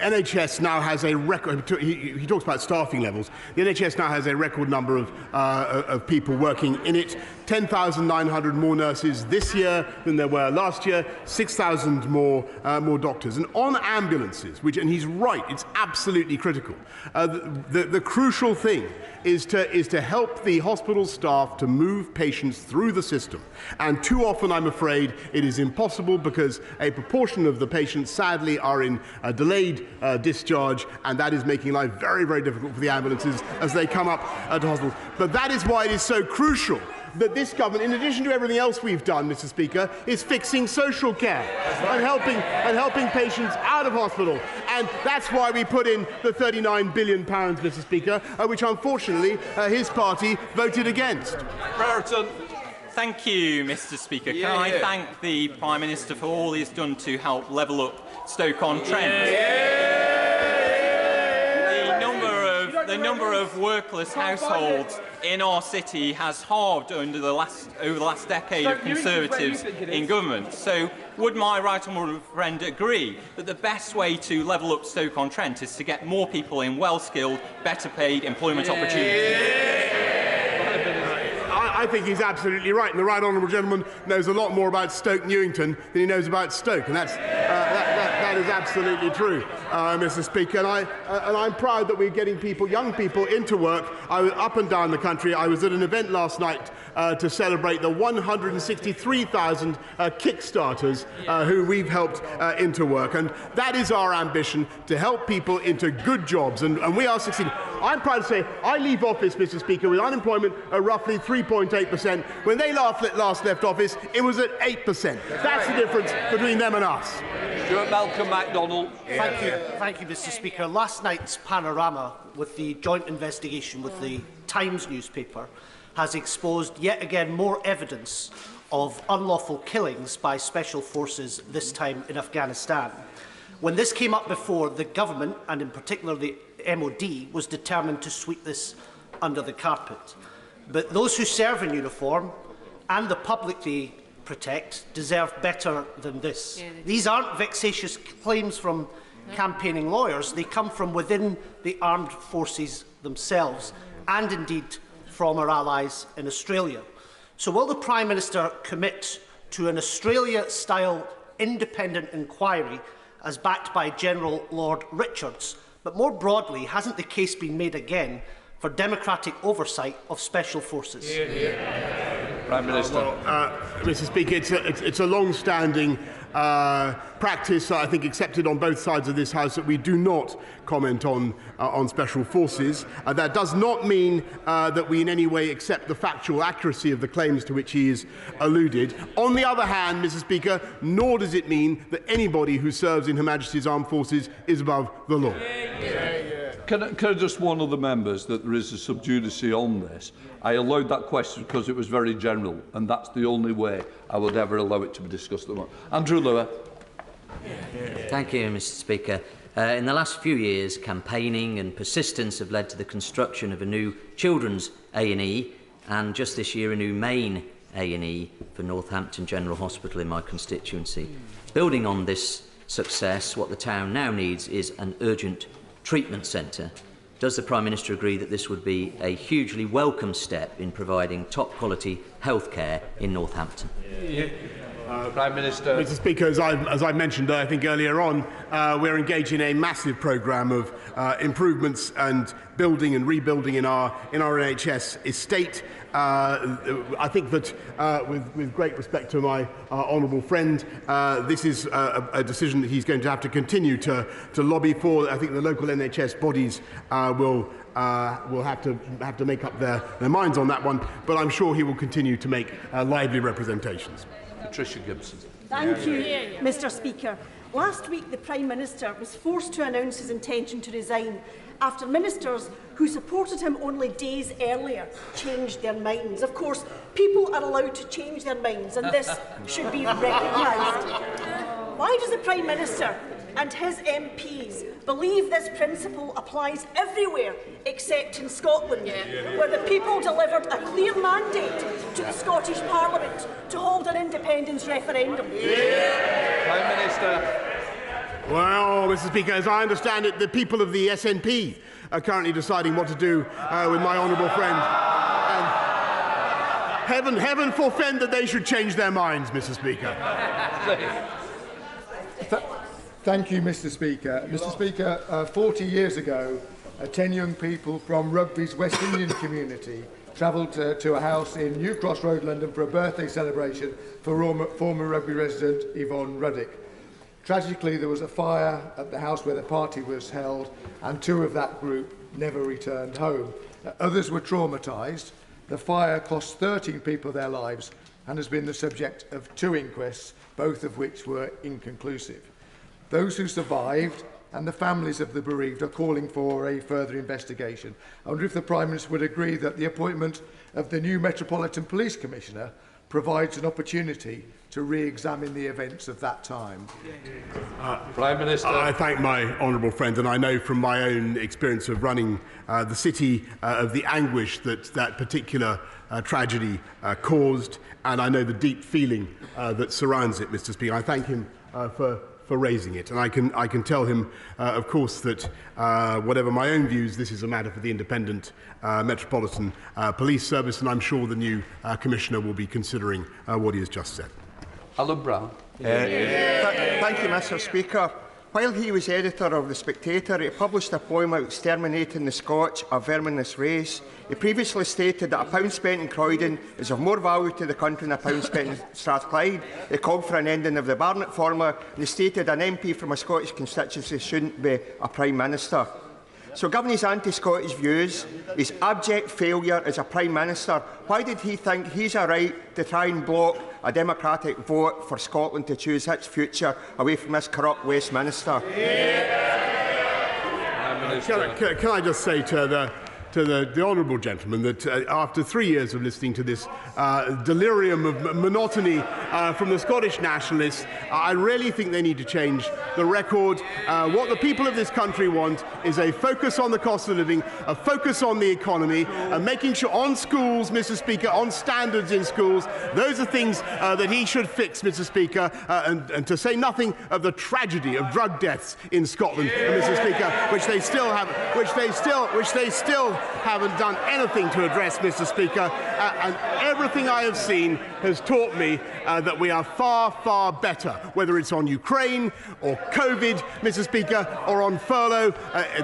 NHS now has a record. He talks about staffing levels. The NHS now has a record number of people working in it. 10,900 more nurses this year than there were last year. 6,000 more doctors. And on ambulances, and he's right, it's absolutely critical. The crucial thing is to help the hospital staff to move patients through the system. And too often, I'm afraid, it is impossible because a proportion of the patients, sadly, are in a delayed discharge, and that is making life very, very difficult for the ambulances as they come up to hospitals. But that is why it is so crucial that this government, in addition to everything else we've done, Mr. Speaker, is fixing social care and helping patients out of hospital. And that's why we put in the £39 billion, Mr. Speaker, which unfortunately his party voted against. Brereton. Thank you, Mr. Speaker. Can I thank the Prime Minister for all he's done to help level up Stoke-on-Trent? The the number of workless households in our city has halved over the last decade of Conservatives in government. So would my right honourable friend agree that the best way to level up Stoke-on-Trent is to get more people in well-skilled, better-paid employment opportunities? I think he's absolutely right, and the right honourable gentleman knows a lot more about Stoke Newington than he knows about Stoke, and that is absolutely true, Mr. Speaker. And I'm proud that we're getting young people into work. I was up and down the country. I was at an event last night to celebrate the 163,000 Kickstarters who we've helped into work, and that is our ambition, to help people into good jobs, and we are succeeding. I'm proud to say I leave office, Mr. Speaker, with unemployment at roughly 3.8%. When they last left office, it was at 8%. That's the difference between them and us. Stuart Malcolm MacDonald. Thank you, Mr. Speaker. Last night's panorama with the joint investigation with the Times newspaper has exposed yet again more evidence of unlawful killings by special forces, this time in Afghanistan. When this came up before, the government, and in particular the MOD, was determined to sweep this under the carpet. But those who serve in uniform and the public they protect deserve better than this. These aren't vexatious claims from campaigning lawyers. They come from within the armed forces themselves, and indeed from our allies in Australia. So will the Prime Minister commit to an Australia-style independent inquiry as backed by General Lord Richards? But more broadly, hasn't the case been made again for democratic oversight of special forces? Prime Minister. Mr. Speaker, it's a long-standing practice, I think, accepted on both sides of this House, that we do not comment on special forces. That does not mean that we in any way accept the factual accuracy of the claims to which he is alluded. On the other hand, Mr. Speaker, nor does it mean that anybody who serves in Her Majesty's Armed Forces is above the law. Can I just warn other members that there is a sub judice on this? I allowed that question because it was very general, and that's the only way I would ever allow it to be discussed at the moment. Andrew Lower. Thank you, Mr. Speaker. In the last few years, campaigning and persistence have led to the construction of a new children's A&E, and just this year a new main A&E for Northampton General Hospital in my constituency. Building on this success, what the town now needs is an urgent treatment centre. Does the Prime Minister agree that this would be a hugely welcome step in providing top-quality healthcare in Northampton? Prime Minister. Mr. Speaker, as I mentioned, I think earlier on, we're engaged in a massive programme of improvements and building and rebuilding in our NHS estate. I think that, with great respect to my honourable friend, this is a decision that he's going to have to continue to lobby for. I think the local NHS bodies will have to make up their minds on that one, but I'm sure he will continue to make lively representations. Patricia Gibson. Thank you, Mr. Speaker. Last week, the Prime Minister was forced to announce his intention to resign after ministers who supported him only days earlier changed their minds. Of course, people are allowed to change their minds, and this should be recognised. Why does the Prime Minister and his MPs believe this principle applies everywhere except in Scotland, where the people delivered a clear mandate to the Scottish Parliament to hold an independence referendum? Prime Minister. Well, Mr. Speaker, as I understand it, the people of the SNP are currently deciding what to do with my honourable friend. And heaven forfend that they should change their minds, Mr. Speaker. Thank you, Mr. Speaker. Mr. Speaker, 40 years ago, 10 young people from Rugby's West Indian community travelled to a house in New Cross Road, London, for a birthday celebration for former Rugby resident Yvonne Ruddick. Tragically, there was a fire at the house where the party was held, and 2 of that group never returned home. Others were traumatised. The fire cost 13 people their lives and has been the subject of 2 inquests, both of which were inconclusive. Those who survived and the families of the bereaved are calling for a further investigation. I wonder if the Prime Minister would agree that the appointment of the new Metropolitan Police Commissioner provides an opportunity to re-examine the events of that time. Prime Minister. I thank my honourable friend, and I know from my own experience of running the city of the anguish that that particular tragedy caused, and I know the deep feeling that surrounds it, Mr. Speaker. I thank him for raising it, and I can tell him, of course, that whatever my own views, this is a matter for the Independent Metropolitan Police Service, and I'm sure the new Commissioner will be considering what he has just said. Alan Brown. Thank you, Mr. Speaker. While he was editor of The Spectator, he published a poem about exterminating the Scotch, a verminous race. He previously stated that a pound spent in Croydon is of more value to the country than a pound spent in Strathclyde. He called for an ending of the Barnett formula, and he stated an MP from a Scottish constituency shouldn't be a Prime Minister. So given his anti-Scottish views, his abject failure as a Prime Minister, why did he think he's a right to try and block a democratic vote for Scotland to choose its future away from this corrupt Westminster? Can I just say to the honourable gentleman that after 3 years of listening to this delirium of monotony from the Scottish nationalists, I really think they need to change the record. What the people of this country want is a focus on the cost of living, a focus on the economy, making sure on schools, Mr. Speaker, on standards in schools. Those are things that he should fix, Mr. Speaker, and to say nothing of the tragedy of drug deaths in Scotland, Mr. Speaker, which they still haven't done anything to address, Mr. Speaker, and everything I have seen has taught me that we are far, far better, whether it's on Ukraine or COVID, Mr. Speaker, or on furlough.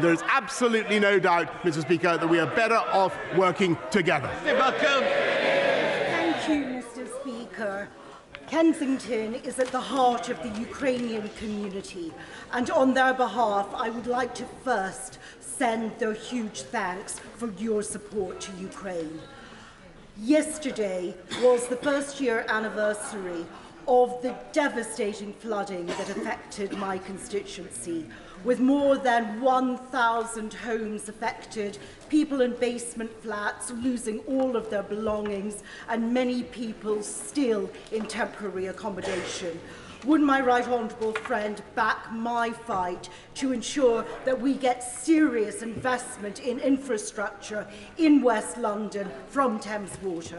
There is absolutely no doubt, Mr. Speaker, that we are better off working together. Thank you, Mr. Speaker. Kensington is at the heart of the Ukrainian community, and on their behalf, I would like to first send their huge thanks for your support to Ukraine. Yesterday was the first-year anniversary of the devastating flooding that affected my constituency, with more than 1,000 homes affected, people in basement flats losing all of their belongings, and many people still in temporary accommodation. Would my right honourable friend back my fight to ensure that we get serious investment in infrastructure in West London from Thames Water?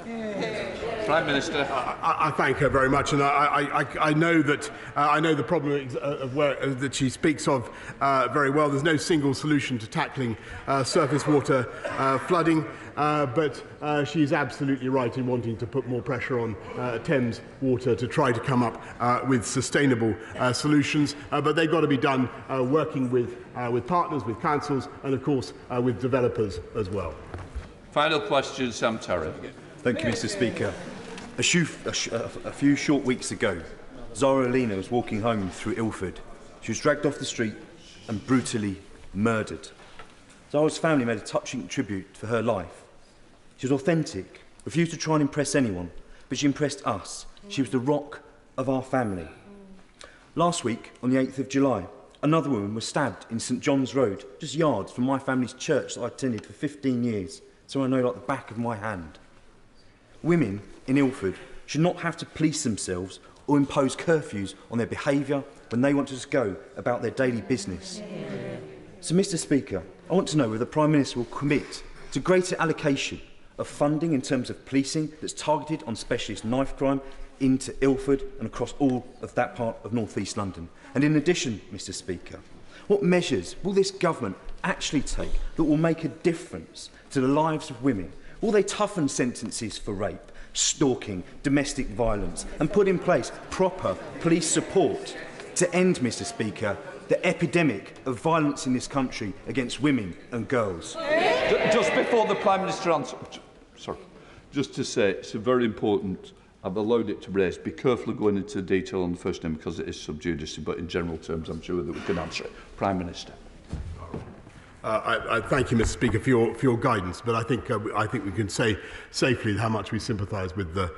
Prime Minister. I thank her very much, and I know that I know the problem of that she speaks of very well. There's no single solution to tackling surface water flooding. But she's absolutely right in wanting to put more pressure on Thames Water to try to come up with sustainable solutions. But they've got to be done working with partners, with councils, and of course with developers as well. Final question, Sam Terry. Thank you, Mr. Speaker. A few short weeks ago, Zara Alina was walking home through Ilford. She was dragged off the street and brutally murdered. Zara's family made a touching tribute for her life. She was authentic, refused to try and impress anyone, but she impressed us. She was the rock of our family. Last week, on the 8th of July, another woman was stabbed in St John's Road, just yards from my family's church that I attended for 15 years, so I know like the back of my hand. Women in Ilford should not have to police themselves or impose curfews on their behaviour when they want to just go about their daily business. So, Mr. Speaker, I want to know whether the Prime Minister will commit to greater allocation of funding in terms of policing that's targeted on specialist knife crime into Ilford and across all of that part of North East London. And in addition, Mr. Speaker, what measures will this government actually take that will make a difference to the lives of women? Will they toughen sentences for rape, stalking, domestic violence, and put in place proper police support to end, Mr. Speaker, the epidemic of violence in this country against women and girls? Just before the Prime Minister answers, just to say it's very important. I've allowed it to raise. Be careful of going into detail on the first name because it is sub judice, but in general terms, I'm sure that we can answer it. Prime Minister. I thank you, Mr. Speaker, for your guidance, but I think we can say safely how much we sympathise with the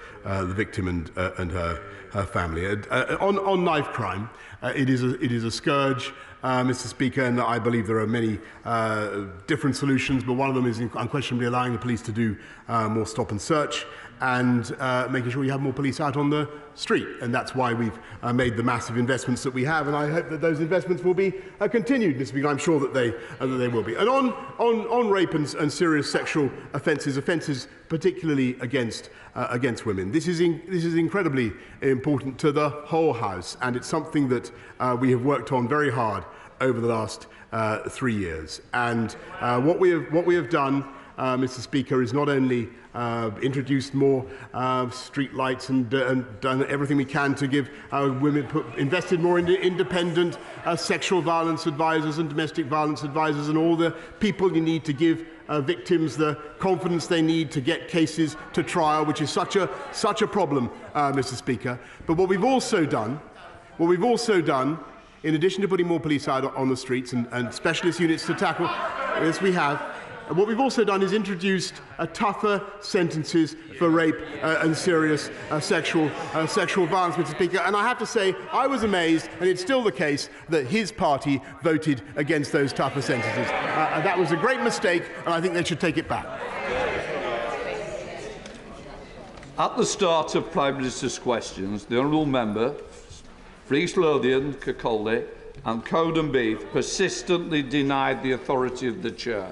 victim and her family. On knife crime, it is a scourge, Mr. Speaker, and I believe there are many different solutions, but one of them is unquestionably allowing the police to do more stop and search. and making sure you have more police out on the street. And that's why we've made the massive investments that we have, and I hope that those investments will be continued, Mr. Speaker. I'm sure that they will be. And on rape and serious sexual offences particularly against women, this is incredibly important to the whole House, and it's something that we have worked on very hard over the last 3 years. And what we have done, Mr. Speaker, is not only introduced more street lights and done everything we can to give women, invested more into independent sexual violence advisors and domestic violence advisors and all the people you need to give victims the confidence they need to get cases to trial, which is such a problem, Mr. Speaker. But what we've also done, in addition to putting more police out on the streets and specialist units to tackle this, what we've also done is introduced tougher sentences for rape and serious sexual violence, Mr. Speaker. And I have to say, I was amazed, and it's still the case, that his party voted against those tougher sentences. That was a great mistake, and I think they should take it back. At the start of Prime Minister's questions, the honourable member, for East Lothian, Kirkcaldy and Codenbeath persistently denied the authority of the chair.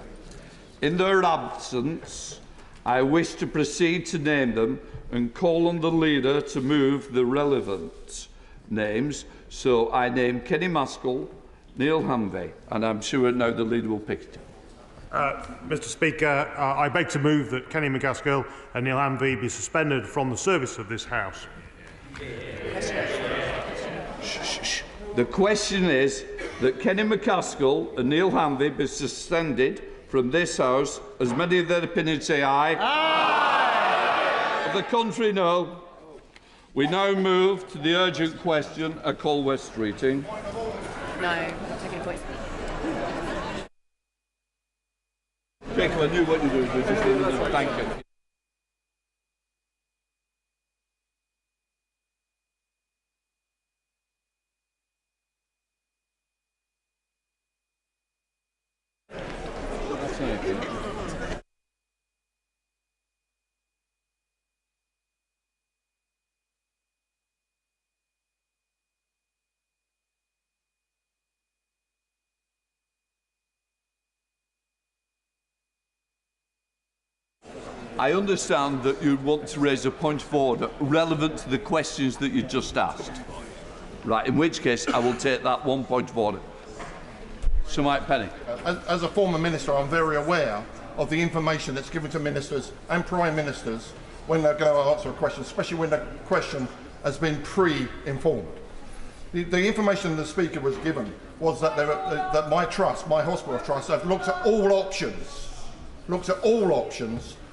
In their absence, I wish to proceed to name them and call on the leader to move the relevant names. So I name Kenny Maskell, Neil Hanvey, and I'm sure now the leader will pick it. Mr. Speaker, I beg to move that Kenny McCaskill and Neil Hanvey be suspended from the service of this House. The question is that Kenny McCaskill and Neil Hanvey be suspended from this House. As many of their opinions say aye. Aye. Of the contrary, no. We now move to the urgent question at Colwell Streeting. No, taking a point. Jacob, I knew what you were doing. Thank you. I understand that you want to raise a point of order relevant to the questions that you just asked. Right, in which case I will take that one point of order. Sir Mike Penny. As a former minister, I'm very aware of the information that's given to ministers and prime ministers when they're going to answer a question, especially when the question has been pre-informed. The information the Speaker was given was that, that my trust, my hospital trust, have looked at all options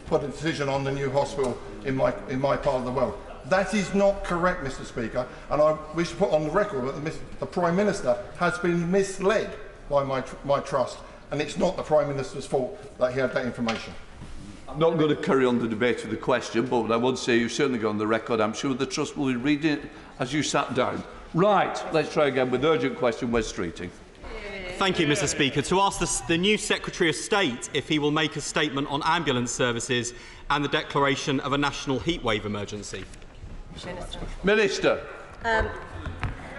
for the decision on the new hospital in my part of the world. That is not correct, Mr. Speaker, and I wish to put on the record that the Prime Minister has been misled by my trust, and it's not the Prime Minister's fault that he had that information. I'm not going to carry on the debate with the question, but I would say you've certainly got on the record. I'm sure the Trust will be reading it as you sat down. Right, let's try again with the urgent question, West Streeting. Thank you, Mr. Speaker. To ask the new Secretary of State if he will make a statement on ambulance services and the declaration of a national heatwave emergency. Minister.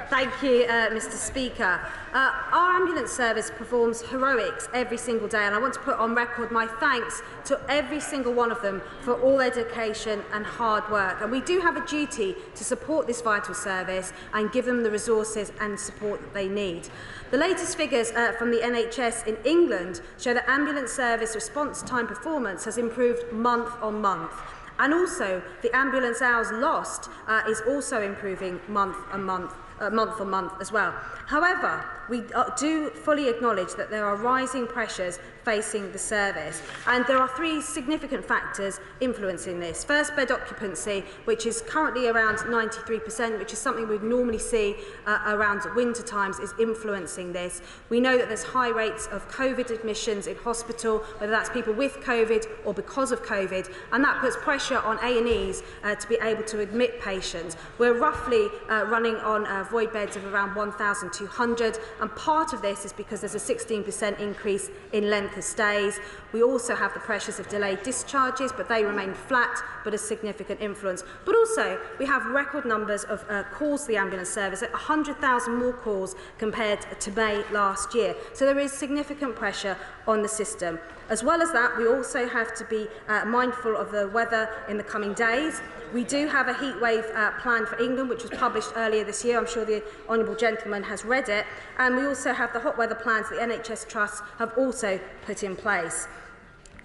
Thank you, Mr. Speaker. Our ambulance service performs heroics every single day, and I want to put on record my thanks to every single one of them for all their dedication and hard work. And we do have a duty to support this vital service and give them the resources and support that they need. The latest figures from the NHS in England show that ambulance service response time performance has improved month on month. And also, the ambulance hours lost is also improving month on month as well. However, we do fully acknowledge that there are rising pressures facing the service, and there are three significant factors influencing this. First, bed occupancy, which is currently around 93%, which is something we'd normally see around winter times, is influencing this. We know that there's high rates of COVID admissions in hospital, whether that's people with COVID or because of COVID, and that puts pressure on A&Es to be able to admit patients. We're roughly running on void beds of around 1,200, and part of this is because there's a 16% increase in length of stays. We also have the pressures of delayed discharges, but they remain flat, but a significant influence. But also, we have record numbers of calls to the ambulance service, at 100,000 more calls compared to May last year. So there is significant pressure on the system. As well as that, we also have to be mindful of the weather in the coming days. We do have a heatwave plan for England, which was published earlier this year. I'm sure the honourable gentleman has read it. And we also have the hot weather plans that the NHS Trusts have also put in place.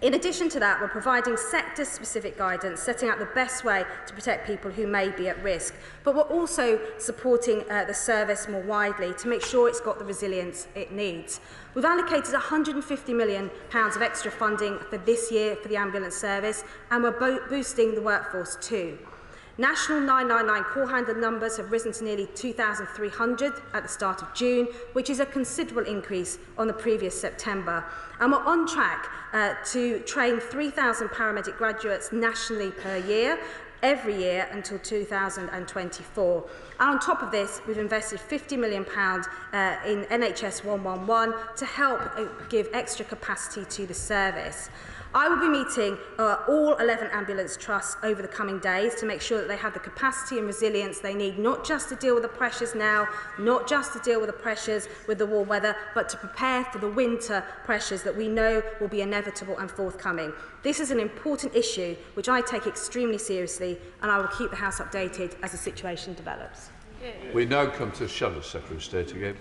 In addition to that, we're providing sector-specific guidance, setting out the best way to protect people who may be at risk. But we're also supporting the service more widely to make sure it's got the resilience it needs. We've allocated £150 million of extra funding for this year for the ambulance service, and we're boosting the workforce too. National 999 call handler numbers have risen to nearly 2,300 at the start of June, which is a considerable increase on the previous September. And we're on track to train 3,000 paramedic graduates nationally per year, every year until 2024. And on top of this, we've invested £50 million in NHS 111 to help give extra capacity to the service. I will be meeting all 11 ambulance trusts over the coming days to make sure that they have the capacity and resilience they need, not just to deal with the pressures now, not just to deal with the pressures with the warm weather, but to prepare for the winter pressures that we know will be inevitable and forthcoming. This is an important issue which I take extremely seriously, and I will keep the House updated as the situation develops. We now come to Shadow Secretary of State again.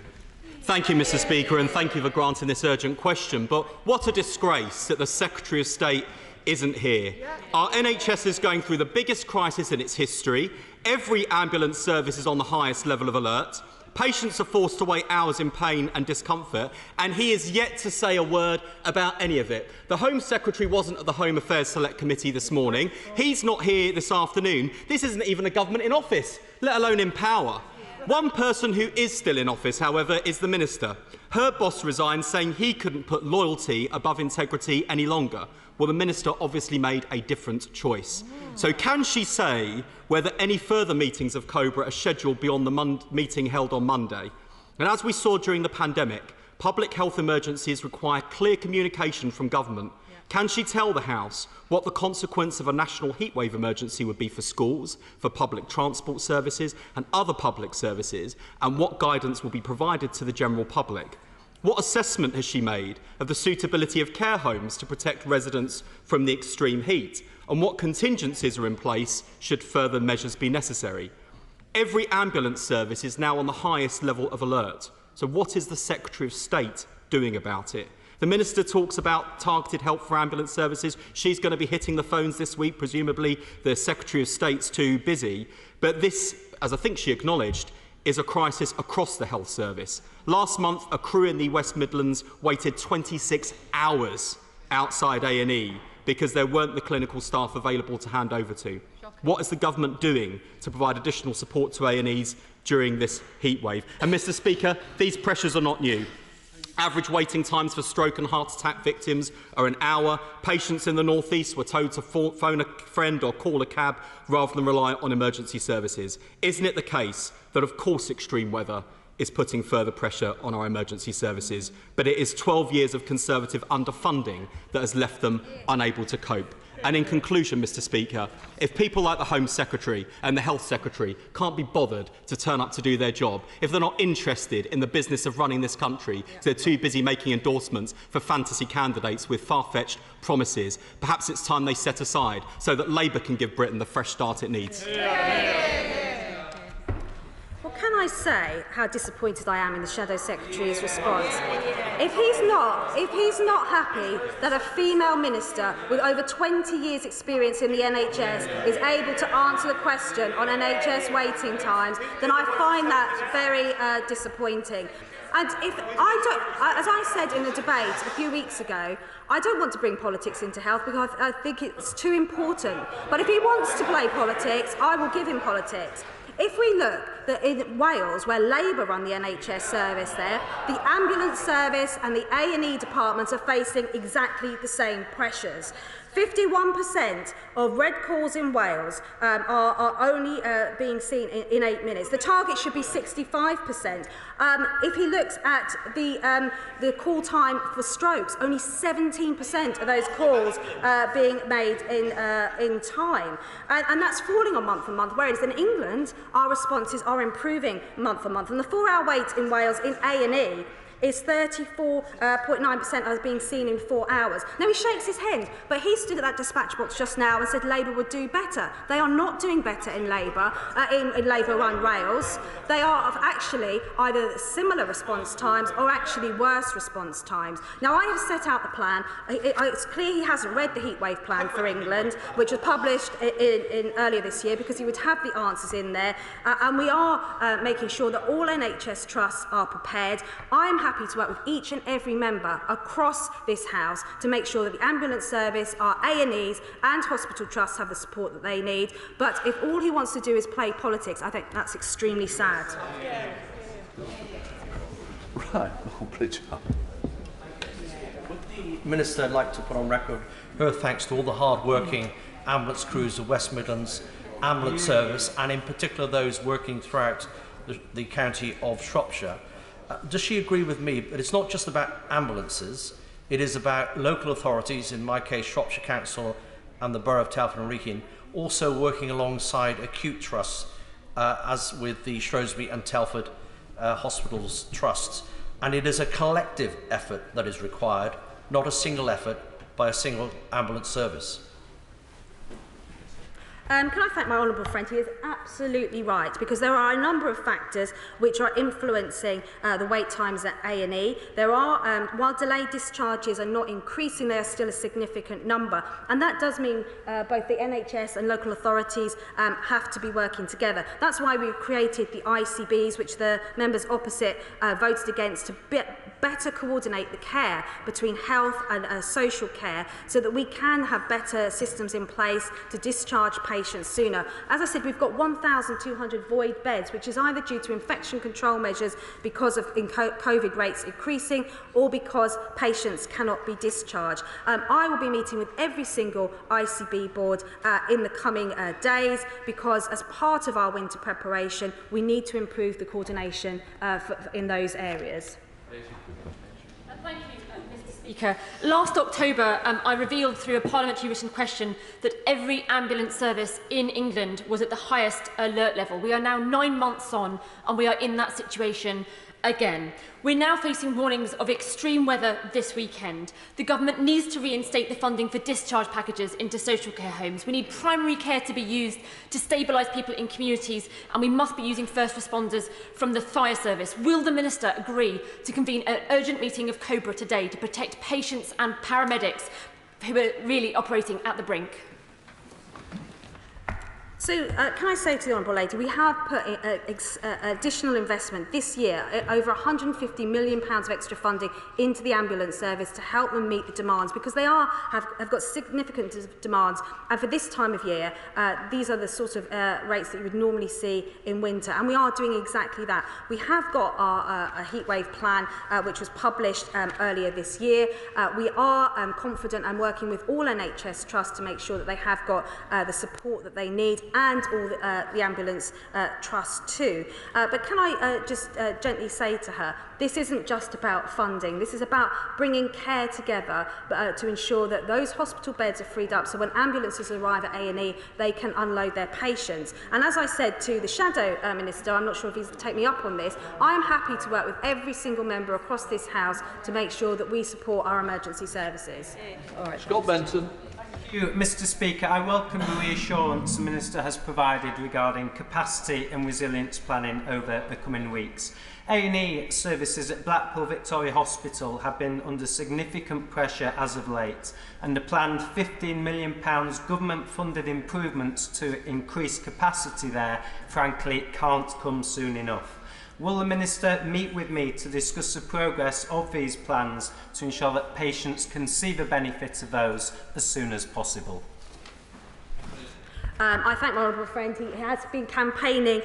Thank you, Mr. Speaker, and thank you for granting this urgent question. But what a disgrace that the Secretary of State isn't here. Our NHS is going through the biggest crisis in its history. Every ambulance service is on the highest level of alert. Patients are forced to wait hours in pain and discomfort, and he is yet to say a word about any of it. The Home Secretary wasn't at the Home Affairs Select Committee this morning. He's not here this afternoon. This isn't even a government in office, let alone in power. One person who is still in office, however, is the Minister. Her boss resigned, saying he couldn't put loyalty above integrity any longer. Well, the Minister obviously made a different choice. So can she say whether any further meetings of COBRA are scheduled beyond the meeting held on Monday? And as we saw during the pandemic, public health emergencies require clear communication from government. Can she tell the House what the consequence of a national heatwave emergency would be for schools, for public transport services and other public services, and what guidance will be provided to the general public? What assessment has she made of the suitability of care homes to protect residents from the extreme heat? And what contingencies are in place should further measures be necessary? Every ambulance service is now on the highest level of alert. So what is the Secretary of State doing about it? The Minister talks about targeted help for ambulance services. She's going to be hitting the phones this week. Presumably the Secretary of State's too busy. But this, as I think she acknowledged, is a crisis across the health service. Last month, a crew in the West Midlands waited 26 hours outside A&E because there weren't the clinical staff available to hand over to. What is the government doing to provide additional support to A&Es during this heatwave? And, Mr. Speaker, these pressures are not new. Average waiting times for stroke and heart attack victims are an hour. Patients in the North East were told to phone a friend or call a cab rather than rely on emergency services. Isn't it the case that, of course, extreme weather is putting further pressure on our emergency services, but it is 12 years of Conservative underfunding that has left them unable to cope? And in conclusion, Mr. Speaker, if people like the Home Secretary and the Health Secretary can't be bothered to turn up to do their job, if they're not interested in the business of running this country, they're too busy making endorsements for fantasy candidates with far-fetched promises, perhaps it's time they set aside so that Labour can give Britain the fresh start it needs. Well, can I say how disappointed I am in the Shadow Secretary's response? If he's not happy that a female minister with over 20 years' experience in the NHS is able to answer the question on NHS waiting times, then I find that very disappointing. And if as I said in a debate a few weeks ago, I don't want to bring politics into health because I think it's too important. But if he wants to play politics, I will give him politics. If we look that in Wales, where Labour run the NHS service there, the ambulance service and the A&E departments are facing exactly the same pressures. 51% of red calls in Wales are only being seen in 8 minutes. The target should be 65%. If he looks at the call time for strokes, only 17% of those calls being made in time. And that's falling on month on month, whereas in England, our responses are improving month on month. And the 4-hour wait in Wales in A&E is 34.9% as being seen in 4 hours. Now, he shakes his head, but he stood at that dispatch box just now and said Labour would do better. They are not doing better in Labour, in Labour-run Wales. They are actually either similar response times or actually worse response times. Now, I have set out the plan. It's clear he hasn't read the heatwave plan for England, which was published earlier this year, because he would have the answers in there. And we are making sure that all NHS trusts are prepared. I am happy to work with each and every member across this House to make sure that the ambulance service, our A&Es and hospital trusts have the support that they need. But if all he wants to do is play politics, I think that's extremely sad. Right, I'll bridge up. Minister, I'd like to put on record her thanks to all the hard-working ambulance crews of West Midlands Ambulance Service, and in particular those working throughout the county of Shropshire. Does she agree with me that it's not just about ambulances, it is about local authorities, in my case Shropshire Council and the Borough of Telford and Wrekin, also working alongside acute trusts, as with the Shrewsbury and Telford Hospitals Trusts. And it is a collective effort that is required, not a single effort by a single ambulance service. Can I thank my honourable friend? He is absolutely right, because there are a number of factors which are influencing the wait times at A&E. There are, while delayed discharges are not increasing, they are still a significant number. And that does mean both the NHS and local authorities have to be working together. That's why we created the ICBs, which the members opposite voted against, to better coordinate the care between health and social care, so that we can have better systems in place to discharge patients sooner. As I said, we've got 1,200 void beds, which is either due to infection control measures because of COVID rates increasing, or because patients cannot be discharged. I will be meeting with every single ICB board in the coming days, because as part of our winter preparation, we need to improve the coordination in those areas. Thank you, Mr. Speaker. Last October, I revealed through a parliamentary written question that every ambulance service in England was at the highest alert level. We are now 9 months on, and we are in that situation again. We're now facing warnings of extreme weather this weekend. The government needs to reinstate the funding for discharge packages into social care homes. We need primary care to be used to stabilise people in communities, and we must be using first responders from the fire service. Will the Minister agree to convene an urgent meeting of COBRA today to protect patients and paramedics who are really operating at the brink? So, can I say to the Honourable Lady, we have put additional investment this year, over £150 million of extra funding into the ambulance service to help them meet the demands, because they have got significant demands. And for this time of year, these are the sort of rates that you would normally see in winter. And we are doing exactly that. We have got our heatwave plan, which was published earlier this year. We are confident and working with all NHS trusts to make sure that they have got the support that they need, and all the ambulance trusts too. But can I just gently say to her, this isn't just about funding. This is about bringing care together to ensure that those hospital beds are freed up, so when ambulances arrive at A&E, they can unload their patients. And as I said to the Shadow Minister, I'm not sure if he's take me up on this, I am happy to work with every single member across this House to make sure that we support our emergency services. All right. Scott Benson. Thank you, Mr. Speaker. I welcome the reassurance the Minister has provided regarding capacity and resilience planning over the coming weeks. A&E services at Blackpool Victoria Hospital have been under significant pressure as of late, and the planned £15 million government-funded improvements to increase capacity there, frankly, can't come soon enough. Will the Minister meet with me to discuss the progress of these plans to ensure that patients can see the benefits of those as soon as possible? I thank my honourable friend. He has been campaigning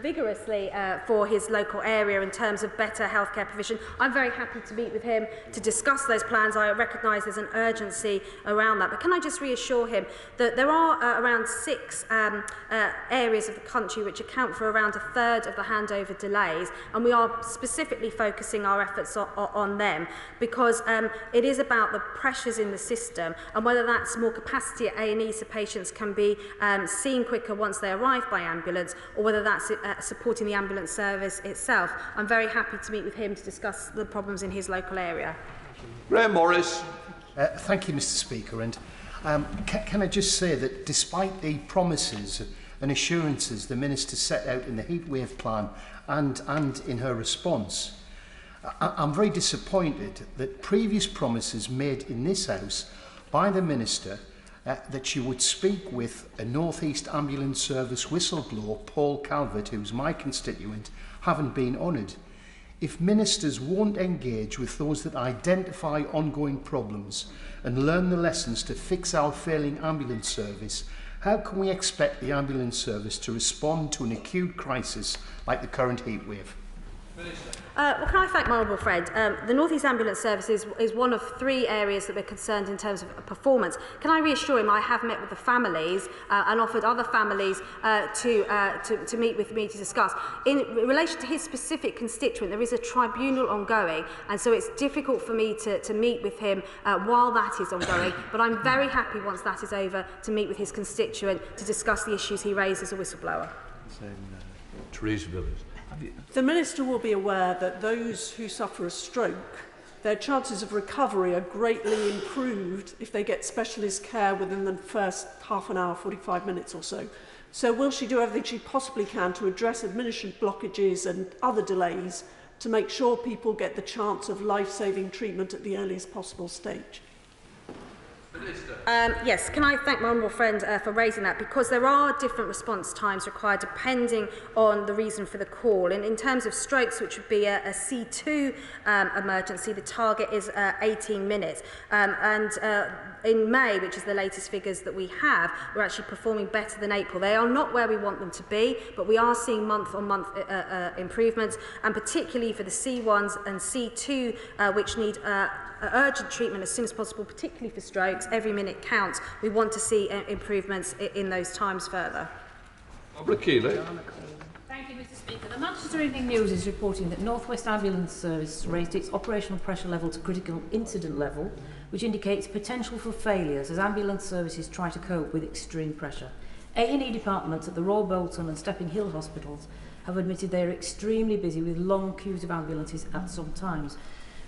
vigorously for his local area in terms of better healthcare provision. I'm very happy to meet with him to discuss those plans. I recognise there's an urgency around that. But can I just reassure him that there are around 6 areas of the country which account for around a third of the handover delays, and we are specifically focusing our efforts on them because it is about the pressures in the system and whether that's more capacity at A&E so patients can be seen quicker once they arrive by ambulance, or whether that's supporting the ambulance service itself. I'm very happy to meet with him to discuss the problems in his local area. Graham Morris. Thank you, Mr. Speaker. And can I just say that despite the promises and assurances the Minister set out in the heatwave plan and in her response, I'm very disappointed that previous promises made in this House by the Minister that she would speak with a North East Ambulance Service whistleblower, Paul Calvert, who's my constituent, haven't been honoured. If ministers won't engage with those that identify ongoing problems and learn the lessons to fix our failing ambulance service, how can we expect the ambulance service to respond to an acute crisis like the current heatwave? Well, can I thank my honourable friend? The North East Ambulance Service is one of 3 areas that we're concerned in terms of performance. Can I reassure him I have met with the families and offered other families to meet with me to discuss. In relation to his specific constituent, there is a tribunal ongoing, and so it's difficult for me to meet with him while that is ongoing, but I'm very happy once that is over to meet with his constituent to discuss the issues he raised as a whistleblower. Theresa Villiers. The Minister will be aware that those who suffer a stroke, their chances of recovery are greatly improved if they get specialist care within the first half an hour, 45 minutes or so. So will she do everything she possibly can to address administrative blockages and other delays to make sure people get the chance of life-saving treatment at the earliest possible stage? Yes, can I thank my honourable friend for raising that, because there are different response times required depending on the reason for the call. And in terms of strokes, which would be a C2 emergency, the target is 18 minutes. In May, which is the latest figures that we have, we're actually performing better than April. They are not where we want them to be, but we are seeing month-on-month improvements, and particularly for the C1s and C2, which need urgent treatment as soon as possible, particularly for strokes. Every minute counts. We want to see improvements in those times further. Thank you, Mr. Speaker. The Manchester Evening News is reporting that North West Ambulance Service raised its operational pressure level to critical incident level, which indicates potential for failures as ambulance services try to cope with extreme pressure. A&E departments at the Royal Bolton and Stepping Hill hospitals have admitted they are extremely busy with long queues of ambulances at some times.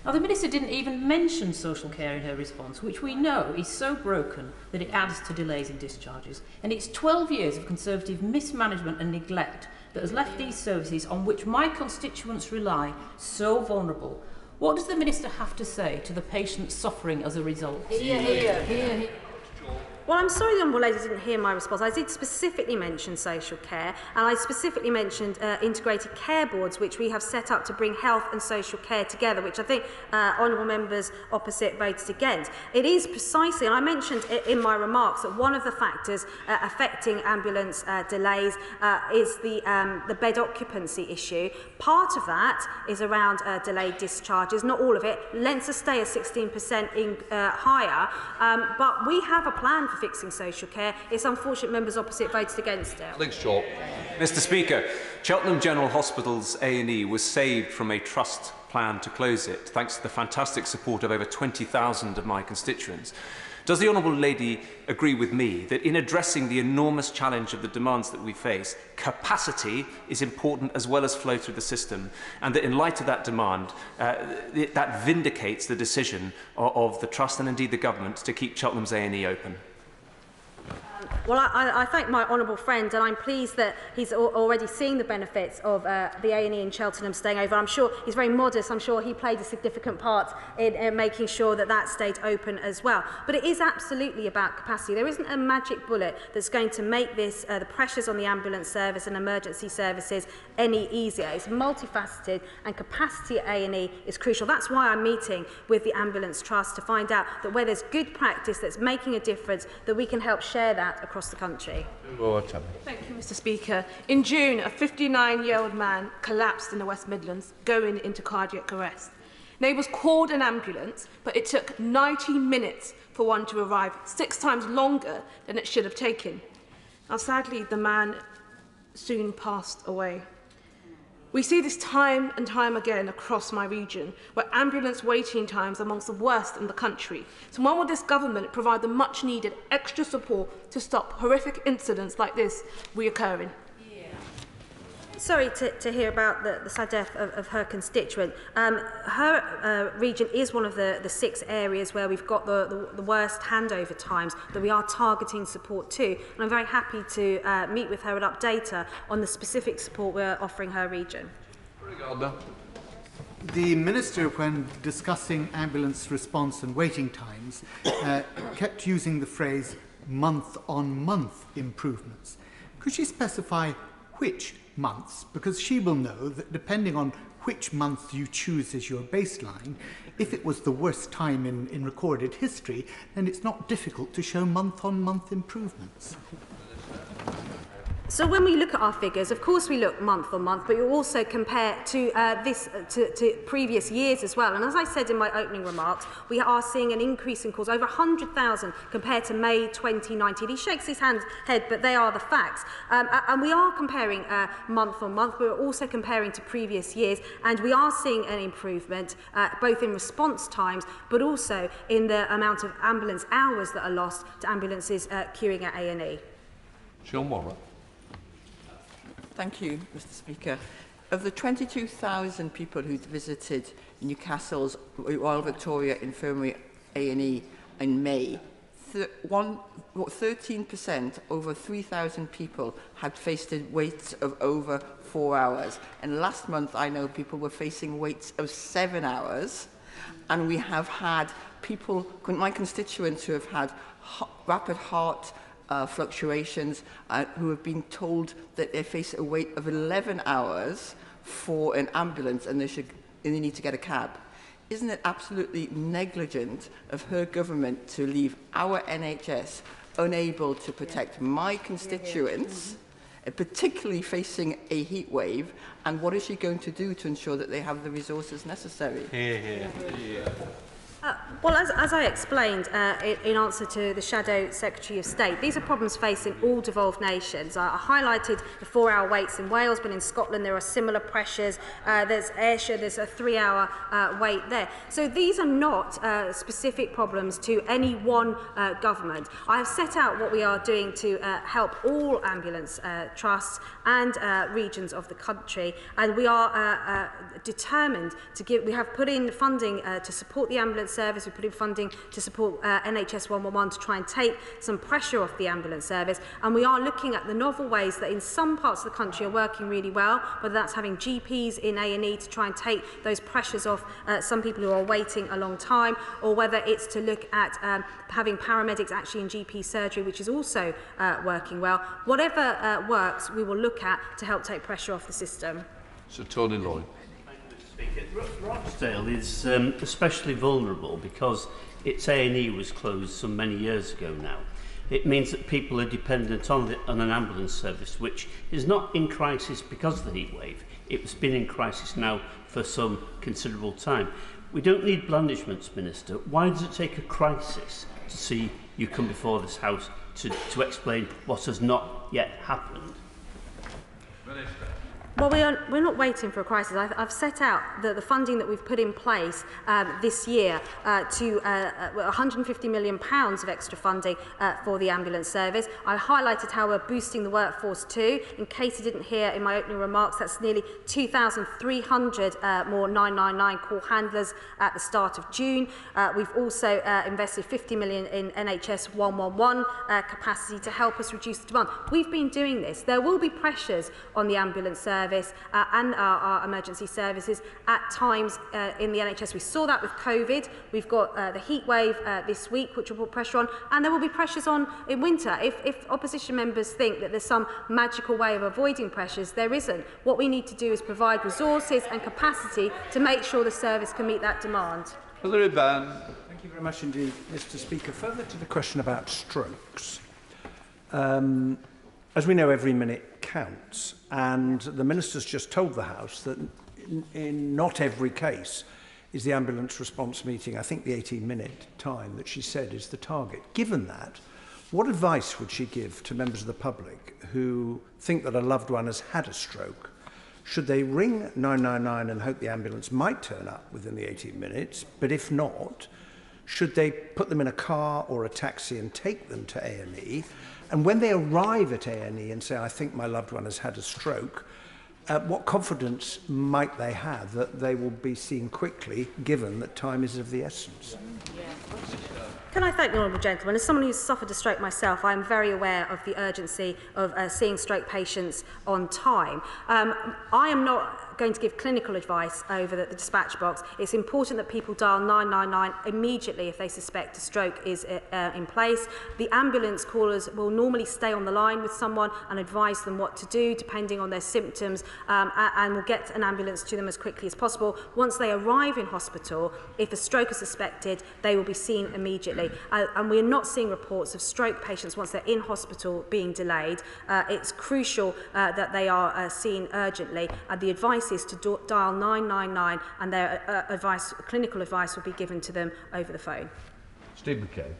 Now, the Minister didn't even mention social care in her response, which we know is so broken that it adds to delays in discharges. And it's 12 years of Conservative mismanagement and neglect that has left these services on which my constituents rely so vulnerable. What does the Minister have to say to the patients suffering as a result? Hear. Well, I'm sorry the Honourable Lady didn't hear my response. I did specifically mention social care, and I specifically mentioned integrated care boards, which we have set up to bring health and social care together, which I think honourable members opposite voted against. It is precisely, and I mentioned in my remarks, that one of the factors affecting ambulance delays is the bed occupancy issue. Part of that is around delayed discharges, not all of it. Lengths of stay are 16% higher, but we have a plan for fixing social care. It's unfortunate members opposite voted against it. Mr. Speaker, Cheltenham General Hospital's A&E was saved from a trust plan to close it, thanks to the fantastic support of over 20,000 of my constituents. Does the Honourable Lady agree with me that in addressing the enormous challenge of the demands that we face, capacity is important as well as flow through the system, and that in light of that demand, that vindicates the decision of the Trust and indeed the Government to keep Cheltenham's A&E open? Well, I thank my honourable friend, and I'm pleased that he's already seeing the benefits of the A&E in Cheltenham staying over. I'm sure he's very modest. I'm sure he played a significant part in making sure that that stayed open as well. But it is absolutely about capacity. There isn't a magic bullet that's going to make this the pressures on the ambulance service and emergency services any easier. It's multifaceted, and capacity at A&E is crucial. That's why I'm meeting with the Ambulance Trust to find out that where there's good practice that's making a difference, that we can help share that across across the country. Thank you, Mr. Speaker. In June, a 59-year-old man collapsed in the West Midlands, going into cardiac arrest. Neighbours called an ambulance, but it took 90 minutes for one to arrive, 6 times longer than it should have taken. Now, sadly, the man soon passed away. We see this time and time again across my region, where ambulance waiting times are amongst the worst in the country. So when will this government provide the much-needed extra support to stop horrific incidents like this reoccurring? Sorry to hear about the sad death of her constituent. Her region is one of the 6 areas where we've got the worst handover times that we are targeting support to. And I'm very happy to meet with her and update her on the specific support we're offering her region. The Minister, when discussing ambulance response and waiting times, kept using the phrase month-on-month improvements. Could she specify which months? Because she will know that depending on which month you choose as your baseline, if it was the worst time in recorded history, then it's not difficult to show month-on-month improvements. So when we look at our figures, of course we look month on month, but you also compare to to previous years as well. And as I said in my opening remarks, we are seeing an increase in calls, over 100,000 compared to May 2019. He shakes his head, but they are the facts. And we are comparing month on month, but we're also comparing to previous years, and we are seeing an improvement both in response times, but also in the amount of ambulance hours that are lost to ambulances queuing at A&E. Sean Warren. Thank you, Mr. Speaker. Of the 22,000 people who visited Newcastle's Royal Victoria Infirmary A&E in May, 13%, over 3,000 people, had faced waits of over 4 hours. And last month, I know people were facing waits of 7 hours. And we have had people, my constituents, who have had rapid heart fluctuations, who have been told that they face a wait of 11 hours for an ambulance and they need to get a cab. Isn't it absolutely negligent of her government to leave our NHS unable to protect my constituents, particularly facing a heat wave, and what is she going to do to ensure that they have the resources necessary? Well, as I explained in answer to the Shadow Secretary of State, these are problems facing all devolved nations. I highlighted the 4-hour waits in Wales, but in Scotland there are similar pressures. There's Ayrshire, there's a 3-hour wait there. So these are not specific problems to any one government. I have set out what we are doing to help all ambulance trusts and regions of the country, and we are determined to give. We have put in funding to support the ambulance service. We put in funding to support NHS 111 to try and take some pressure off the ambulance service, and we are looking at the novel ways that in some parts of the country are working really well, whether that's having GPs in A&E to try and take those pressures off some people who are waiting a long time, or whether it's to look at having paramedics actually in GP surgery, which is also working well. Whatever works, we will look at to help take pressure off the system. Sir Tony Lloyd. Rochdale is especially vulnerable because its A&E was closed so many years ago now. It means that people are dependent on an ambulance service which is not in crisis because of the heat wave. It's been in crisis now for some considerable time. We don't need blandishments, Minister. Why does it take a crisis to see you come before this House to explain what has not yet happened? Minister. Well, we're not waiting for a crisis. I've set out the funding that we've put in place this year to £150 million of extra funding for the ambulance service. I highlighted how we're boosting the workforce too. In case you didn't hear in my opening remarks, that's nearly 2,300 more 999 call handlers at the start of June. We've also invested £50 million in NHS 111 capacity to help us reduce the demand. We've been doing this. There will be pressures on the ambulance service and our emergency services at times in the NHS. We saw that with COVID. We've got the heat wave this week, which will put pressure on, and there will be pressures on in winter. If opposition members think that there's some magical way of avoiding pressures, there isn't. What we need to do is provide resources and capacity to make sure the service can meet that demand. Thank you very much indeed, Mr. Speaker. Further to the question about strokes. As we know, every minute counts, and the Minister's just told the House that in not every case is the ambulance response meeting, I think the 18-minute time that she said is the target. Given that, what advice would she give to members of the public who think that a loved one has had a stroke? Should they ring 999 and hope the ambulance might turn up within the 18 minutes, but if not, should they put them in a car or a taxi and take them to A&E? And when they arrive at A&E and say, I think my loved one has had a stroke, what confidence might they have that they will be seen quickly, given that time is of the essence? Can I thank the Honourable Gentleman? As someone who's suffered a stroke myself, I am very aware of the urgency of seeing stroke patients on time. I am not going to give clinical advice over the dispatch box. It's important that people dial 999 immediately if they suspect a stroke is in place. The ambulance callers will normally stay on the line with someone and advise them what to do depending on their symptoms, and will get an ambulance to them as quickly as possible. Once they arrive in hospital, if a stroke is suspected, they will be seen immediately. And we're not seeing reports of stroke patients once they're in hospital being delayed. It's crucial that they are seen urgently. The advice is to dial 999, and their clinical advice will be given to them over the phone. Steve McKay.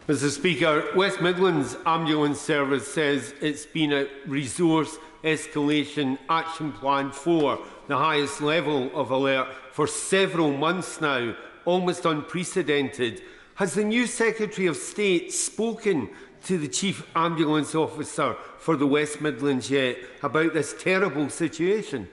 Mr Speaker, West Midlands Ambulance Service says it's been a resource escalation action plan 4, the highest level of alert for several months now, almost unprecedented. Has the new Secretary of State spoken to the Chief Ambulance Officer for the West Midlands yet about this terrible situation?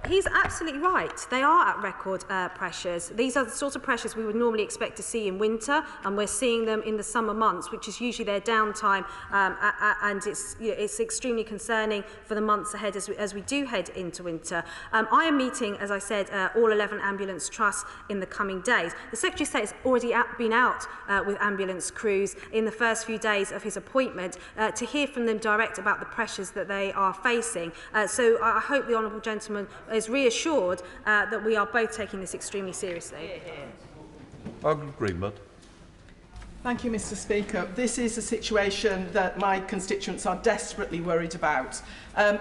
He's absolutely right. They are at record pressures. These are the sort of pressures we would normally expect to see in winter, and we're seeing them in the summer months, which is usually their downtime, and it's extremely concerning for the months ahead as we do head into winter. I am meeting, as I said, all 11 ambulance trusts in the coming days. The Secretary of State has already been out with ambulance crews in the first few days of his appointment to hear from them direct about the pressures that they are facing. So I hope the Honourable Gentleman is reassured that we are both taking this extremely seriously. Greenwood. Thank you, Mr Speaker. This is a situation that my constituents are desperately worried about.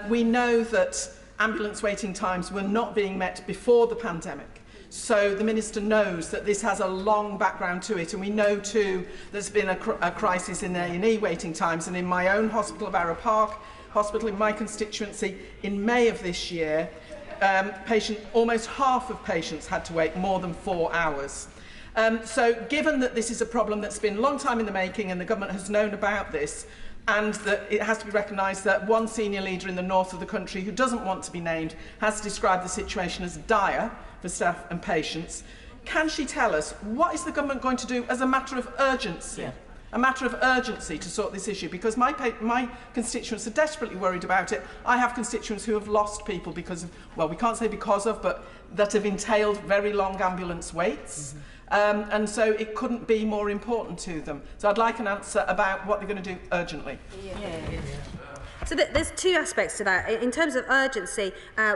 We know that ambulance waiting times were not being met before the pandemic. So the Minister knows that this has a long background to it, and we know too there's been a crisis in A&E waiting times, and in my own hospital of Arrow Park Hospital in my constituency in May of this year, almost half of patients had to wait more than 4 hours. So given that this is a problem that's been a long time in the making and the government has known about this, and that it has to be recognised that one senior leader in the north of the country, who doesn't want to be named, has described the situation as dire for staff and patients, can she tell us what is the government going to do as a matter of urgency? Yeah. A matter of urgency to sort this issue, because my constituents are desperately worried about it. I have constituents who have lost people because of, well, we can't say because of, but that have entailed very long ambulance waits. And so it couldn't be more important to them. So I'd like an answer about what they're going to do urgently. So there's two aspects to that. In terms of urgency,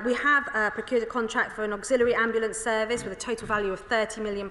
we have procured a contract for an auxiliary ambulance service with a total value of £30 million,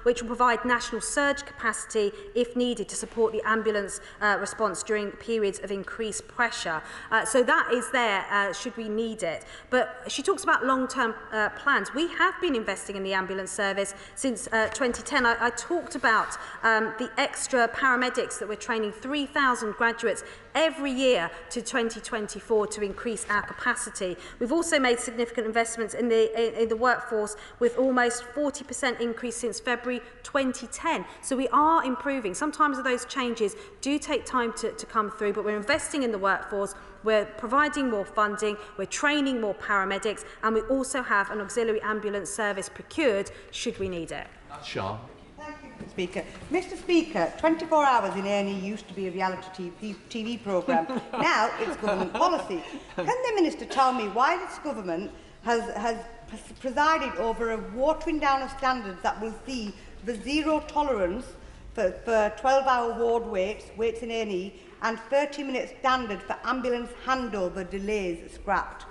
which will provide national surge capacity if needed to support the ambulance response during periods of increased pressure. So that is there should we need it. But she talks about long-term plans. We have been investing in the ambulance service since 2010. I talked about the extra paramedics that we're training, 3,000 graduates every year to 2024 to increase our capacity. We've also made significant investments in the workforce, with almost 40% increase since February 2010. So we are improving. Sometimes those changes do take time to come through, but we're investing in the workforce, we're providing more funding, we're training more paramedics, and we also have an auxiliary ambulance service procured should we need it. Sean. Speaker. Mr Speaker, 24 Hours in A&E used to be a reality TV programme. Now it's government policy. Can the Minister tell me why this government has presided over a watering down of standards that will see the zero tolerance for 12-hour ward waits in A&E, and 30-minute standard for ambulance handover delays scrapped?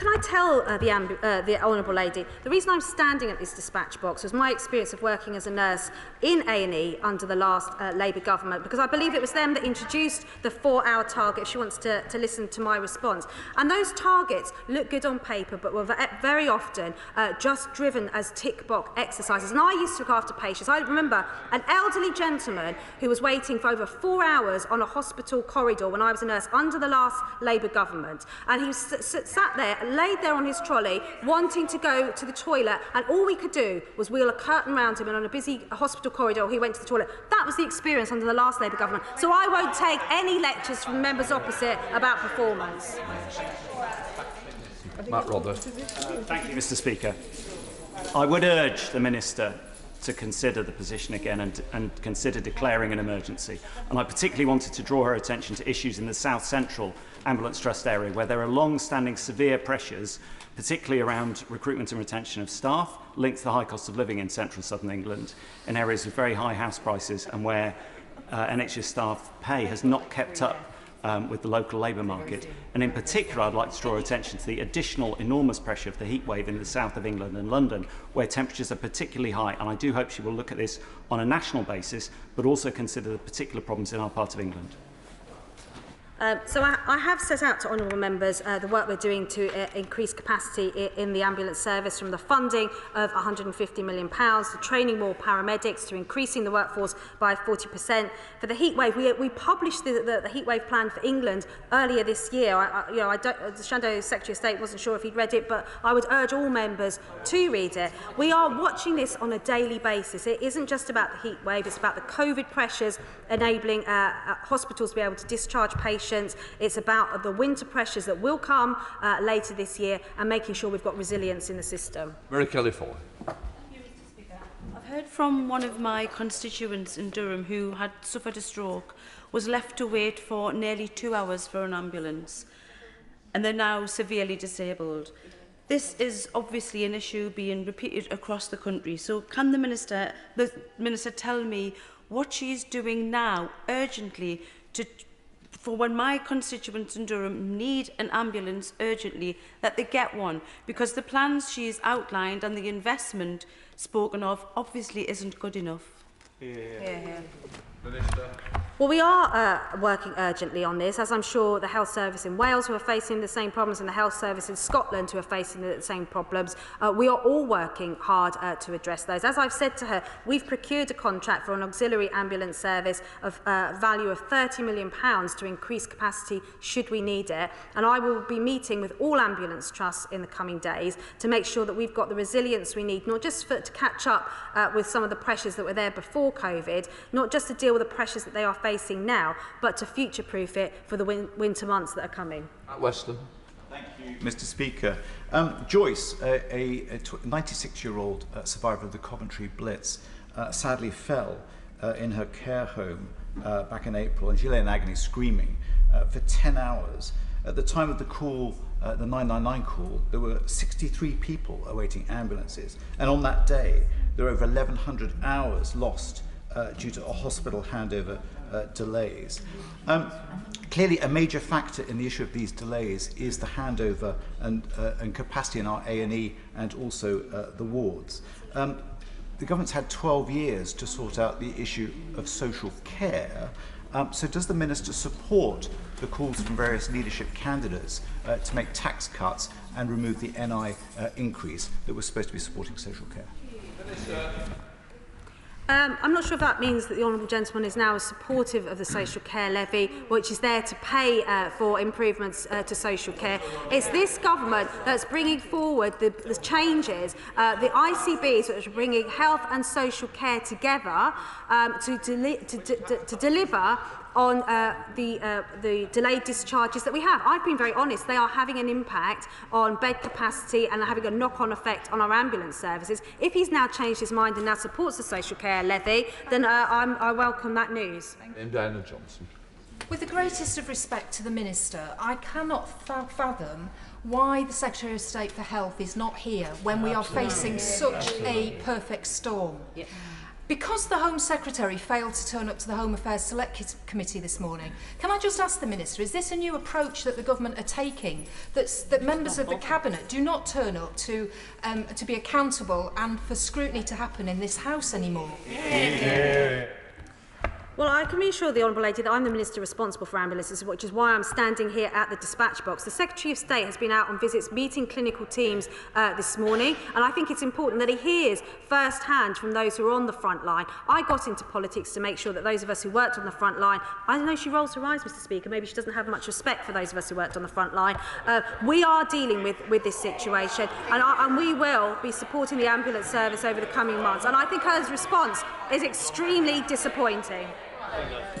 Can I tell the Honourable Lady, the reason I'm standing at this dispatch box was my experience of working as a nurse in A&E under the last Labour government, because I believe it was them that introduced the 4-hour target, if she wants to listen to my response. And those targets look good on paper, but were very often just driven as tick-box exercises. And I used to look after patients. I remember an elderly gentleman who was waiting for over 4 hours on a hospital corridor when I was a nurse under the last Labour government. And he was sat there, laid there on his trolley, wanting to go to the toilet, and all we could do was wheel a curtain around him, and on a busy hospital corridor he went to the toilet. That was the experience under the last Labour government. So I won't take any lectures from members opposite about performance. Matt Roberts. Thank you, Mr. Speaker. I would urge the Minister to consider the position again and consider declaring an emergency. And I particularly wanted to draw her attention to issues in the South Central Ambulance Trust area, where there are long-standing severe pressures, particularly around recruitment and retention of staff, linked to the high cost of living in central and southern England, in areas with very high house prices and where NHS staff pay has not kept up with the local labour market. And in particular, I'd like to draw attention to the additional enormous pressure of the heat wave in the south of England and London, where temperatures are particularly high. And I do hope she will look at this on a national basis, but also consider the particular problems in our part of England. So I have set out to honourable members the work we're doing to increase capacity in the ambulance service, from the funding of £150 million to training more paramedics to increasing the workforce by 40%. For the heatwave, we published the heatwave plan for England earlier this year. The Shadow Secretary of State wasn't sure if he'd read it, but I would urge all members to read it. We are watching this on a daily basis. It isn't just about the heatwave, it's about the COVID pressures enabling hospitals to be able to discharge patients. It's about the winter pressures that will come later this year, and making sure we've got resilience in the system. Mary Kelly-Ford. I've heard from one of my constituents in Durham who had suffered a stroke, was left to wait for nearly 2 hours for an ambulance, and they're now severely disabled. This is obviously an issue being repeated across the country. So can the Minister tell me what she's doing now urgently for when my constituents in Durham need an ambulance urgently, that they get one? Because the plans she's outlined and the investment spoken of obviously isn't good enough. Minister. Well, we are working urgently on this, as I'm sure the health service in Wales, who are facing the same problems, and the health service in Scotland, who are facing the same problems. We are all working hard to address those. As I've said to her, we've procured a contract for an auxiliary ambulance service of value of £30 million to increase capacity should we need it. And I will be meeting with all ambulance trusts in the coming days to make sure that we've got the resilience we need, not just to catch up with some of the pressures that were there before COVID, not just to deal with the pressures that they are facing now, but to future-proof it for the winter months that are coming. Weston. Thank you, Mr. Speaker. Joyce, a 96-year-old survivor of the Coventry Blitz, sadly fell in her care home back in April, and she lay in agony screaming for 10 hours. At the time of the call, the 999 call, there were 63 people awaiting ambulances, and on that day there were over 1,100 hours lost due to a hospital handover delays. Clearly, a major factor in the issue of these delays is the handover and capacity in our A&E and also the wards. The government's had 12 years to sort out the issue of social care. So does the Minister support the calls from various leadership candidates to make tax cuts and remove the NI increase that was supposed to be supporting social care? Minister. I'm not sure if that means that the Honourable Gentleman is now supportive of the social care levy, which is there to pay for improvements to social care. It's this government that's bringing forward the changes, the ICBs, which are bringing health and social care together to deliver on the delayed discharges that we have. I've been very honest, they are having an impact on bed capacity and having a knock-on effect on our ambulance services. If he's now changed his mind and now supports the social care levy, then I welcome that news. Diana Johnson. With the greatest of respect to the Minister, I cannot fathom why the Secretary of State for Health is not here when we are facing such a perfect storm. Because the Home Secretary failed to turn up to the Home Affairs Select Committee this morning, can I just ask the Minister, is this a new approach that the Government are taking, that members of the Cabinet do not turn up to be accountable and for scrutiny to happen in this House anymore? Yeah. Well, I can reassure the Honourable Lady that I'm the Minister responsible for ambulances, which is why I'm standing here at the dispatch box. The Secretary of State has been out on visits meeting clinical teams this morning, and I think it's important that he hears first-hand from those who are on the front line. I got into politics to make sure that those of us who worked on the front line, I know she rolls her eyes, Mr Speaker, maybe she doesn't have much respect for those of us who worked on the front line. We are dealing with this situation, and we will be supporting the ambulance service over the coming months. And I think her response is extremely disappointing.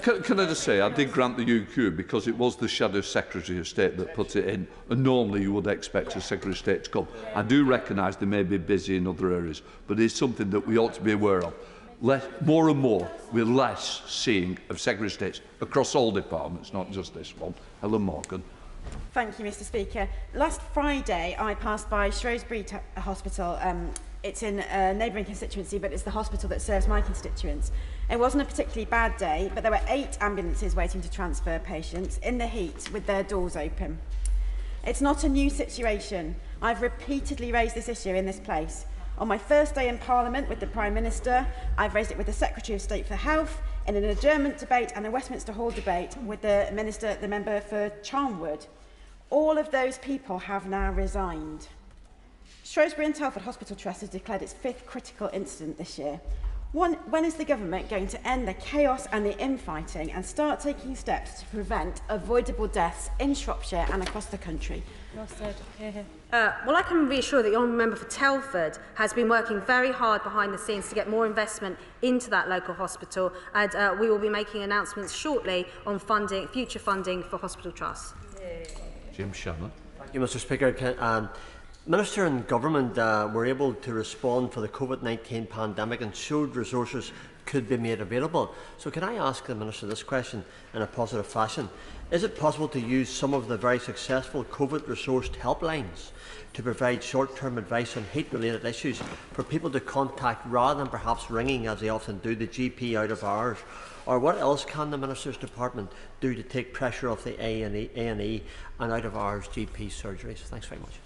Can I just say, I did grant the UQ because it was the Shadow Secretary of State that put it in, and normally you would expect a Secretary of State to come. I do recognise they may be busy in other areas, but it's something that we ought to be aware of. More and more, we're less seeing of Secretary of States across all departments, not just this one. Helen Morgan. Thank you, Mr Speaker. Last Friday, I passed by Shrewsbury Hospital. It's in a neighbouring constituency, but it's the hospital that serves my constituents. It wasn't a particularly bad day, but there were 8 ambulances waiting to transfer patients in the heat with their doors open. It's not a new situation. I've repeatedly raised this issue in this place. On my first day in Parliament with the Prime Minister, I've raised it with the Secretary of State for Health, in an adjournment debate and a Westminster Hall debate with the member for Charnwood. All of those people have now resigned. Shrewsbury and Telford Hospital Trust has declared its 5th critical incident this year. When is the government going to end the chaos and the infighting and start taking steps to prevent avoidable deaths in Shropshire and across the country? Well said. Well, I can reassure that the Honourable Member for Telford has been working very hard behind the scenes to get more investment into that local hospital, and we will be making announcements shortly on future funding for hospital trusts. Jim Shannon. Thank you, Mr Speaker. Minister and Government were able to respond for the COVID-19 pandemic and showed resources could be made available. So can I ask the Minister this question in a positive fashion? Is it possible to use some of the very successful COVID-resourced helplines to provide short-term advice on heat-related issues for people to contact rather than perhaps ringing, as they often do, the GP out of hours? Or what else can the Minister's Department do to take pressure off the A&E and out-of-hours GP surgeries? Thanks very much.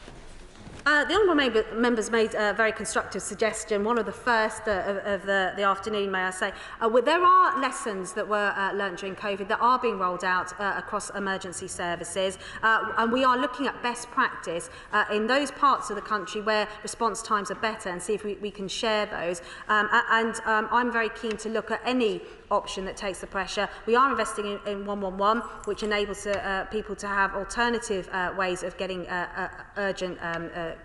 The Honourable Members made a very constructive suggestion, one of the first of the afternoon, may I say. There are lessons that were learnt during COVID that are being rolled out across emergency services, and we are looking at best practice in those parts of the country where response times are better and see if we can share those. I'm very keen to look at any option that takes the pressure. We are investing in 111, which enables people to have alternative ways of getting urgent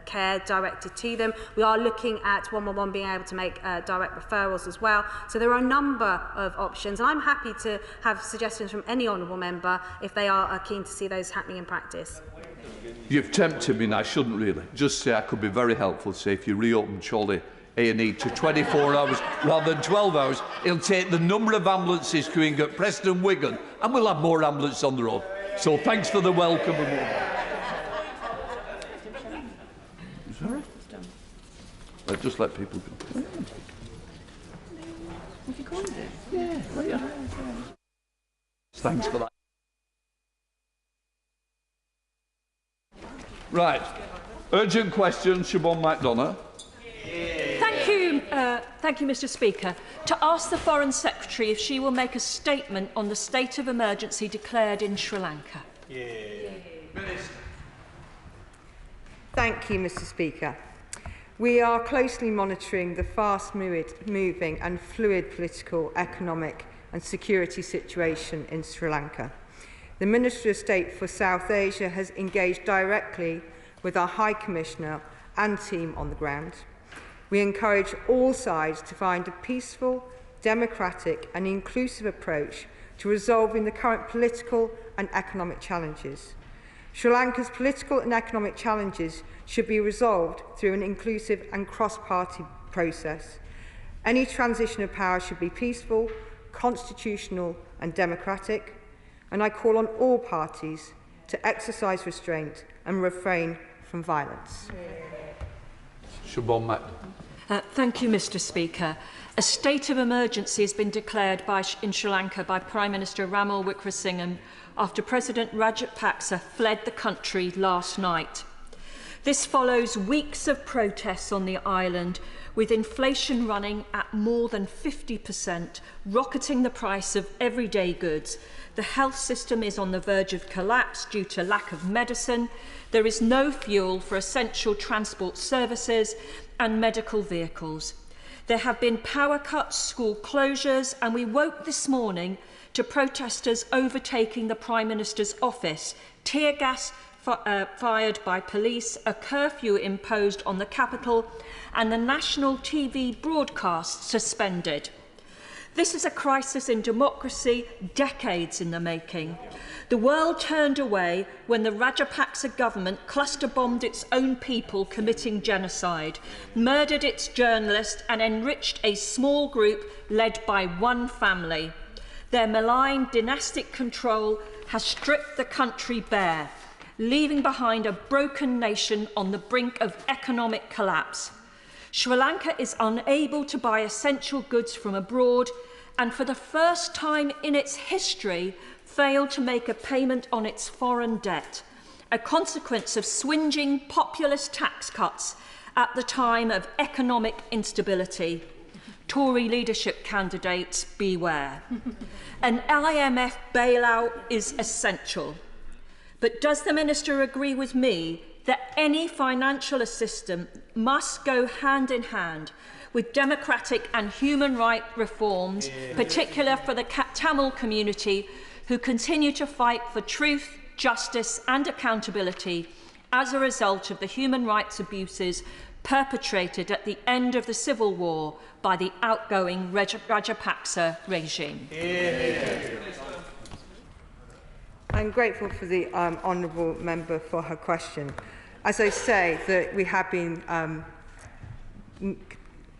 care directed to them. We are looking at 111 being able to make direct referrals as well. So there are a number of options, and I'm happy to have suggestions from any honourable member if they are keen to see those happening in practice. You've tempted me, and I shouldn't really. Just say I could be very helpful. Say if you reopen Chorley A&E to 24 hours rather than 12 hours, it'll take the number of ambulances queuing at Preston and Wigan, and we'll have more ambulances on the road. So thanks for the welcome. Just let people go. Thanks for that. Right. Urgent question, Siobhan McDonough. Thank you, Mr Speaker. To ask the Foreign Secretary if she will make a statement on the state of emergency declared in Sri Lanka. Thank you, Mr Speaker. We are closely monitoring the fast-moving and fluid political, economic and security situation in Sri Lanka. The Minister of State for South Asia has engaged directly with our High Commissioner and team on the ground. We encourage all sides to find a peaceful, democratic and inclusive approach to resolving the current political and economic challenges. Sri Lanka's political and economic challenges should be resolved through an inclusive and cross-party process. Any transition of power should be peaceful, constitutional and democratic, and I call on all parties to exercise restraint and refrain from violence. Siobhan McDonough. Thank you, Mr. Speaker. A state of emergency has been declared in Sri Lanka by Prime Minister Ranil Wickremesinghe after President Rajapaksa fled the country last night. This follows weeks of protests on the island, with inflation running at more than 50%, rocketing the price of everyday goods. The health system is on the verge of collapse due to lack of medicine. There is no fuel for essential transport services and medical vehicles. There have been power cuts, school closures, and we woke this morning to protesters overtaking the Prime Minister's office, tear gas fired by police, a curfew imposed on the capital, and the national TV broadcast suspended. This is a crisis in democracy, decades in the making. The world turned away when the Rajapaksa government cluster-bombed its own people committing genocide, murdered its journalists and enriched a small group led by one family. Their malign dynastic control has stripped the country bare, leaving behind a broken nation on the brink of economic collapse. Sri Lanka is unable to buy essential goods from abroad and for the first time in its history failed to make a payment on its foreign debt, a consequence of swinging populist tax cuts at the time of economic instability. Tory leadership candidates, beware. An IMF bailout is essential. But does the Minister agree with me that any financial assistance must go hand in hand with democratic and human rights reforms, particularly for the Tamil community, who continue to fight for truth, justice and accountability as a result of the human rights abuses perpetrated at the end of the civil war by the outgoing Rajapaksa regime? I'm grateful for the honourable member for her question. As I say, that we have been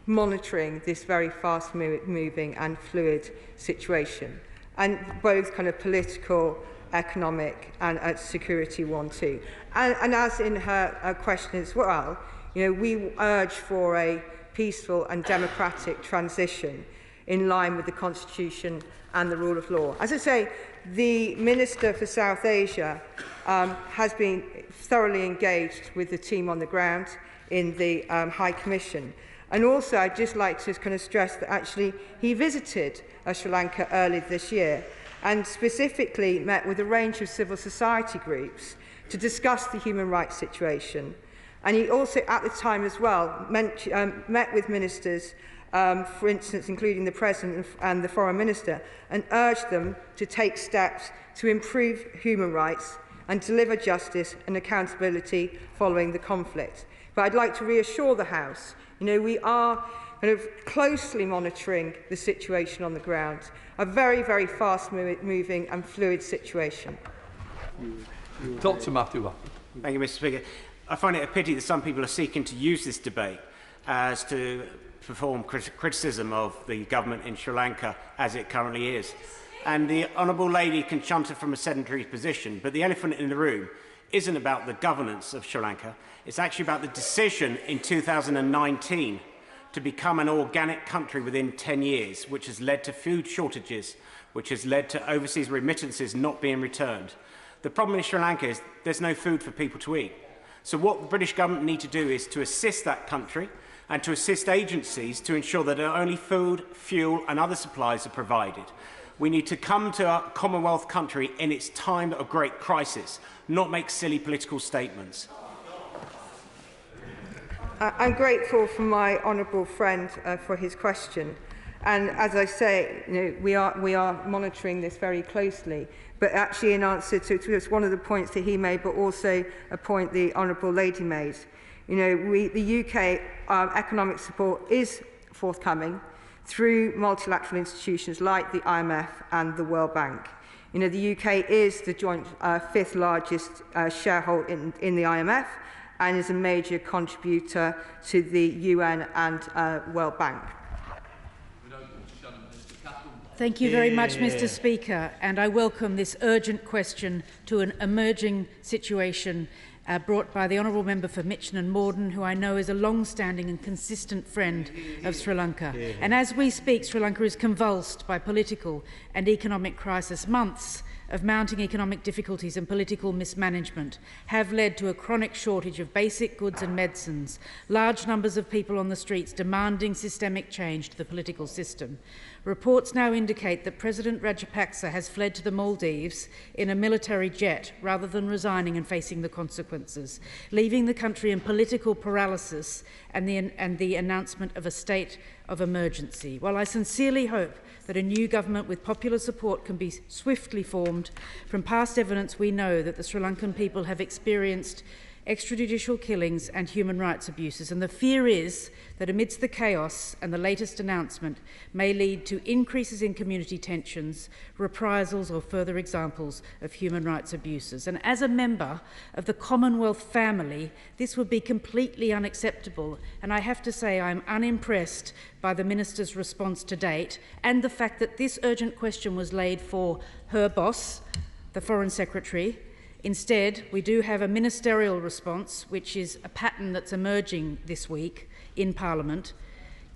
monitoring this very fast-moving and fluid situation, and both kind of political, economic, and security one too. And as in her question as well, you know, we urge for a peaceful and democratic transition in line with the Constitution and the rule of law. As I say, the Minister for South Asia has been thoroughly engaged with the team on the ground in the High Commission. And also, I'd just like to kind of stress that actually he visited Sri Lanka earlier this year and specifically met with a range of civil society groups to discuss the human rights situation. And he also, at the time as well, met with ministers, for instance, including the President and the Foreign Minister, and urged them to take steps to improve human rights and deliver justice and accountability following the conflict. But I'd like to reassure the House, you know, we are kind of closely monitoring the situation on the ground, a very, very fast-moving and fluid situation. Dr. Matthew. Thank you, Mr. Speaker. I find it a pity that some people are seeking to use this debate as to perform criticism of the government in Sri Lanka as it currently is. And the Honourable Lady can chunt it from a sedentary position, but the elephant in the room isn't about the governance of Sri Lanka. It's actually about the decision in 2019 to become an organic country within 10 years, which has led to food shortages, which has led to overseas remittances not being returned. The problem in Sri Lanka is there's no food for people to eat. So what the British government need to do is to assist that country and to assist agencies to ensure that only food, fuel and other supplies are provided. We need to come to a Commonwealth country in its time of great crisis, not make silly political statements. I'm grateful for my honourable friend for his question. And as I say, you know, we are monitoring this very closely. But actually, in answer to one of the points that he made, but also a point the honourable lady made, you know, the UK economic support is forthcoming through multilateral institutions like the IMF and the World Bank. You know, the UK is the joint fifth largest shareholder in the IMF and is a major contributor to the UN and World Bank. Thank you very much, Mr. Speaker, and I welcome this urgent question to an emerging situation brought by the Honourable Member for Mitchin and Morden, who I know is a long-standing and consistent friend of Sri Lanka. And as we speak, Sri Lanka is convulsed by political and economic crisis. Months of mounting economic difficulties and political mismanagement have led to a chronic shortage of basic goods and medicines, large numbers of people on the streets demanding systemic change to the political system. Reports now indicate that President Rajapaksa has fled to the Maldives in a military jet rather than resigning and facing the consequences, leaving the country in political paralysis and the announcement of a state of emergency. While I sincerely hope that a new government with popular support can be swiftly formed, from past evidence we know that the Sri Lankan people have experienced extrajudicial killings and human rights abuses, and the fear is that amidst the chaos and the latest announcement may lead to increases in community tensions, reprisals or further examples of human rights abuses. And as a member of the Commonwealth family, this would be completely unacceptable, and I have to say I'm unimpressed by the Minister's response to date and the fact that this urgent question was laid for her boss, the Foreign Secretary. Instead, we do have a ministerial response, which is a pattern that's emerging this week in Parliament.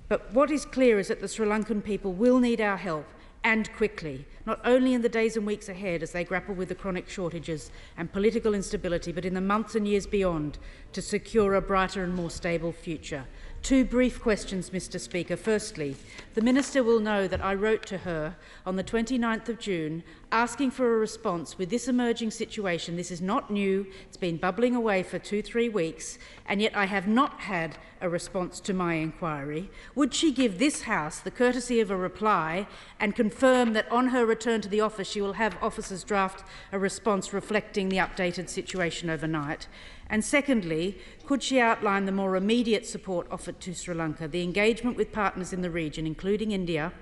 But what is clear is that the Sri Lankan people will need our help, and quickly, not only in the days and weeks ahead as they grapple with the chronic shortages and political instability, but in the months and years beyond to secure a brighter and more stable future. Two brief questions, Mr. Speaker. Firstly, the Minister will know that I wrote to her on the 29th of June asking for a response with this emerging situation. This is not new. It's been bubbling away for 2-3 weeks, and yet I have not had a response to my inquiry. Would she give this House the courtesy of a reply and confirm that on her return to the office she will have officers draft a response reflecting the updated situation overnight? And secondly, could she outline the more immediate support offered to Sri Lanka, the engagement with partners in the region, including India,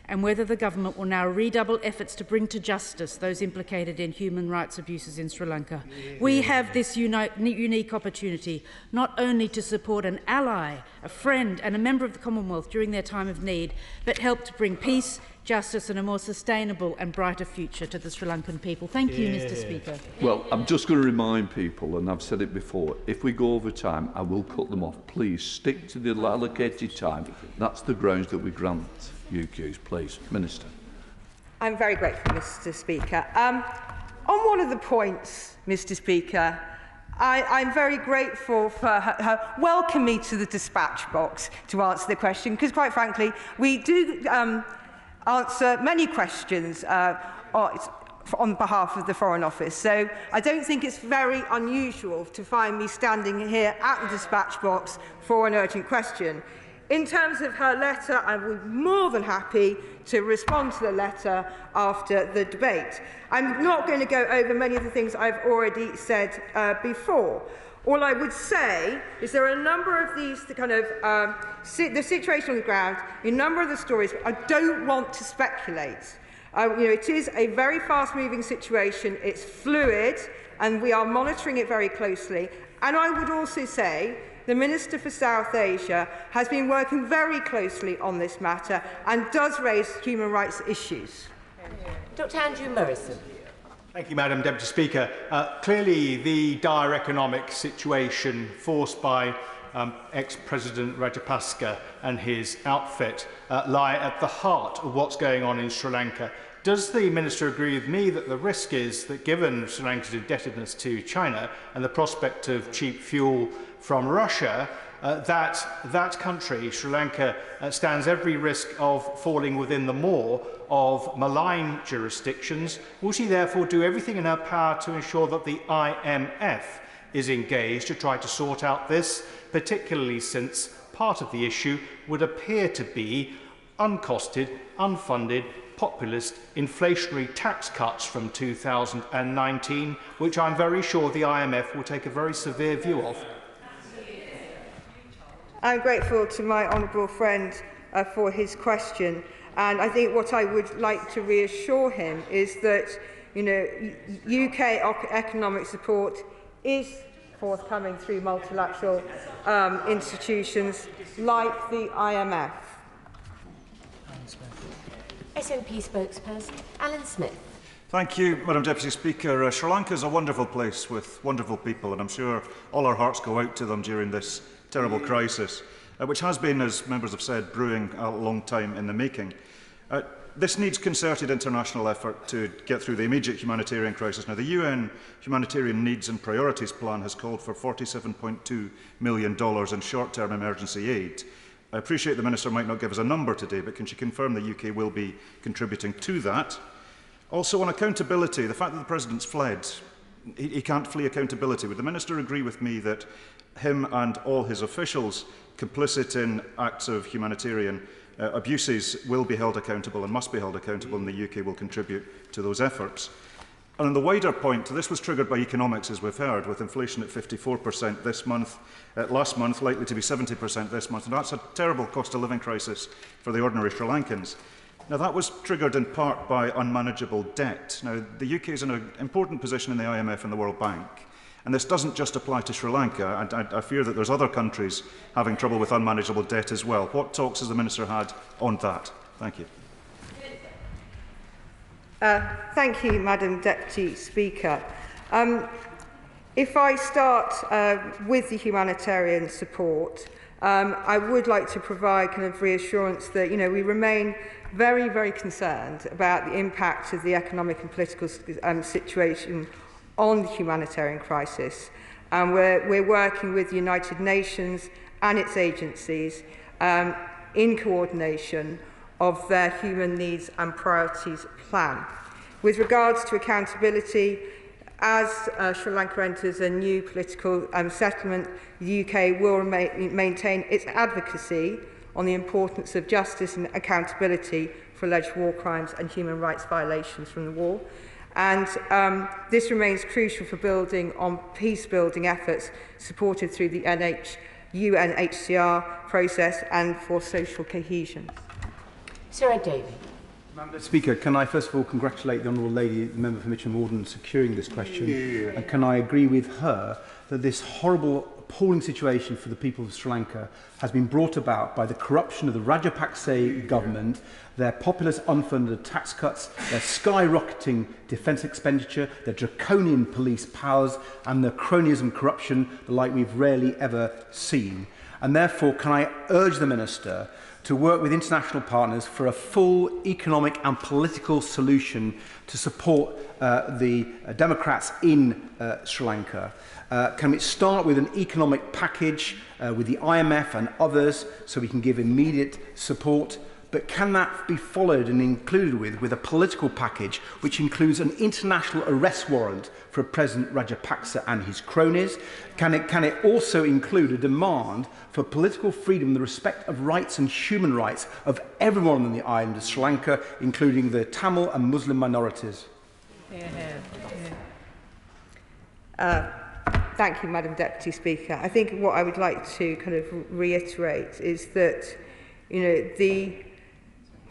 and whether the government will now redouble efforts to bring to justice those implicated in human rights abuses in Sri Lanka? We have this unique opportunity not only to support an ally, a friend and a member of the Commonwealth during their time of need, but help to bring peace, justice and a more sustainable and brighter future to the Sri Lankan people. Thank you, Mr. Speaker. Well, I'm just going to remind people, and I've said it before, if we go over time, I will cut them off. Please stick to the allocated time. That's the grounds that we grant PMQs, please. Minister. I'm very grateful, Mr. Speaker. On one of the points, Mr. Speaker, I'm very grateful for her welcoming me to the dispatch box to answer the question, because quite frankly, we do answer many questions on behalf of the Foreign Office. So I don't think it's very unusual to find me standing here at the dispatch box for an urgent question. In terms of her letter, I would be more than happy to respond to the letter after the debate. I'm not going to go over many of the things I've already said before. All I would say is there are a number of these kind of the situation on the ground, a number of the stories. I don't want to speculate. It is a very fast-moving situation. It's fluid, and we are monitoring it very closely. And I would also say the Minister for South Asia has been working very closely on this matter and does raise human rights issues. Dr. Andrew Morrison. Thank you, Madam Deputy Speaker. Clearly, the dire economic situation forced by ex-President Rajapaksa and his outfit lie at the heart of what's going on in Sri Lanka. Does the Minister agree with me that the risk is that, given Sri Lanka's indebtedness to China and the prospect of cheap fuel from Russia, that country, Sri Lanka, stands every risk of falling within the maw of malign jurisdictions? Will she therefore do everything in her power to ensure that the IMF is engaged to try to sort out this, particularly since part of the issue would appear to be uncosted, unfunded, populist inflationary tax cuts from 2019, which I'm very sure the IMF will take a very severe view of? I'm grateful to my honourable friend for his question, and I think what I would like to reassure him is that UK economic support is forthcoming through multilateral institutions like the IMF. SNP spokesperson Alan Smith. Thank you, Madam Deputy Speaker. Sri Lanka is a wonderful place with wonderful people, and I'm sure all our hearts go out to them during this terrible crisis, which has been, as members have said, brewing a long time in the making. This needs concerted international effort to get through the immediate humanitarian crisis. Now, the UN Humanitarian Needs and Priorities Plan has called for $47.2 million in short-term emergency aid. I appreciate the Minister might not give us a number today, but can she confirm the UK will be contributing to that? Also, on accountability, the fact that the President's fled, he can't flee accountability. Would the Minister agree with me that him and all his officials complicit in acts of humanitarian abuses will be held accountable and must be held accountable, and the UK will contribute to those efforts? And on the wider point, this was triggered by economics, as we've heard, with inflation at 54% this month, last month likely to be 70% this month, and that's a terrible cost of living crisis for the ordinary Sri Lankans. Now, that was triggered in part by unmanageable debt. Now, the UK is in an important position in the IMF and the World Bank, and this doesn't just apply to Sri Lanka. I fear that there's other countries having trouble with unmanageable debt as well. What talks has the Minister had on that? Thank you. Thank you, Madam Deputy Speaker. If I start with the humanitarian support, I would like to provide kind of reassurance that we remain very, very concerned about the impact of the economic and political situation on the humanitarian crisis. And we're working with the United Nations and its agencies in coordination of their Human Needs and Priorities Plan. With regards to accountability, as Sri Lanka enters a new political settlement, the UK will maintain its advocacy on the importance of justice and accountability for alleged war crimes and human rights violations from the war. And this remains crucial for building on peace-building efforts supported through the UNHCR process and for social cohesion. Sir David. Madam Speaker, can I first of all congratulate the Honourable Lady, the Member for Mitcham Warden, on securing this question? And can I agree with her that this horrible, appalling situation for the people of Sri Lanka has been brought about by the corruption of the Rajapaksa government, their populist unfunded tax cuts, their skyrocketing defence expenditure, their draconian police powers, and the cronyism corruption the like we've rarely ever seen. And therefore, can I urge the Minister to work with international partners for a full economic and political solution to support the Democrats in Sri Lanka. Can we start with an economic package with the IMF and others so we can give immediate support? But can that be followed and included with a political package which includes an international arrest warrant for President Rajapaksa and his cronies? Can it also include a demand for political freedom, the respect of rights and human rights of everyone on the island of Sri Lanka, including the Tamil and Muslim minorities? Thank you, Madam Deputy Speaker. I think what I would like to kind of reiterate is that, the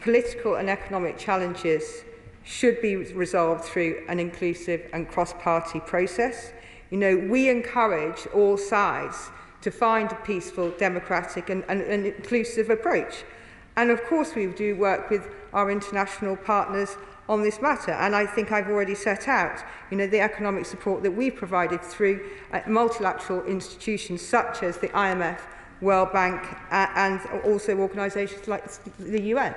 political and economic challenges should be resolved through an inclusive and cross-party process. We encourage all sides to find a peaceful, democratic and inclusive approach. And of course we do work with our international partners on this matter, and I think I've already set out the economic support that we've provided through multilateral institutions such as the IMF, World Bank and also organisations like the UN.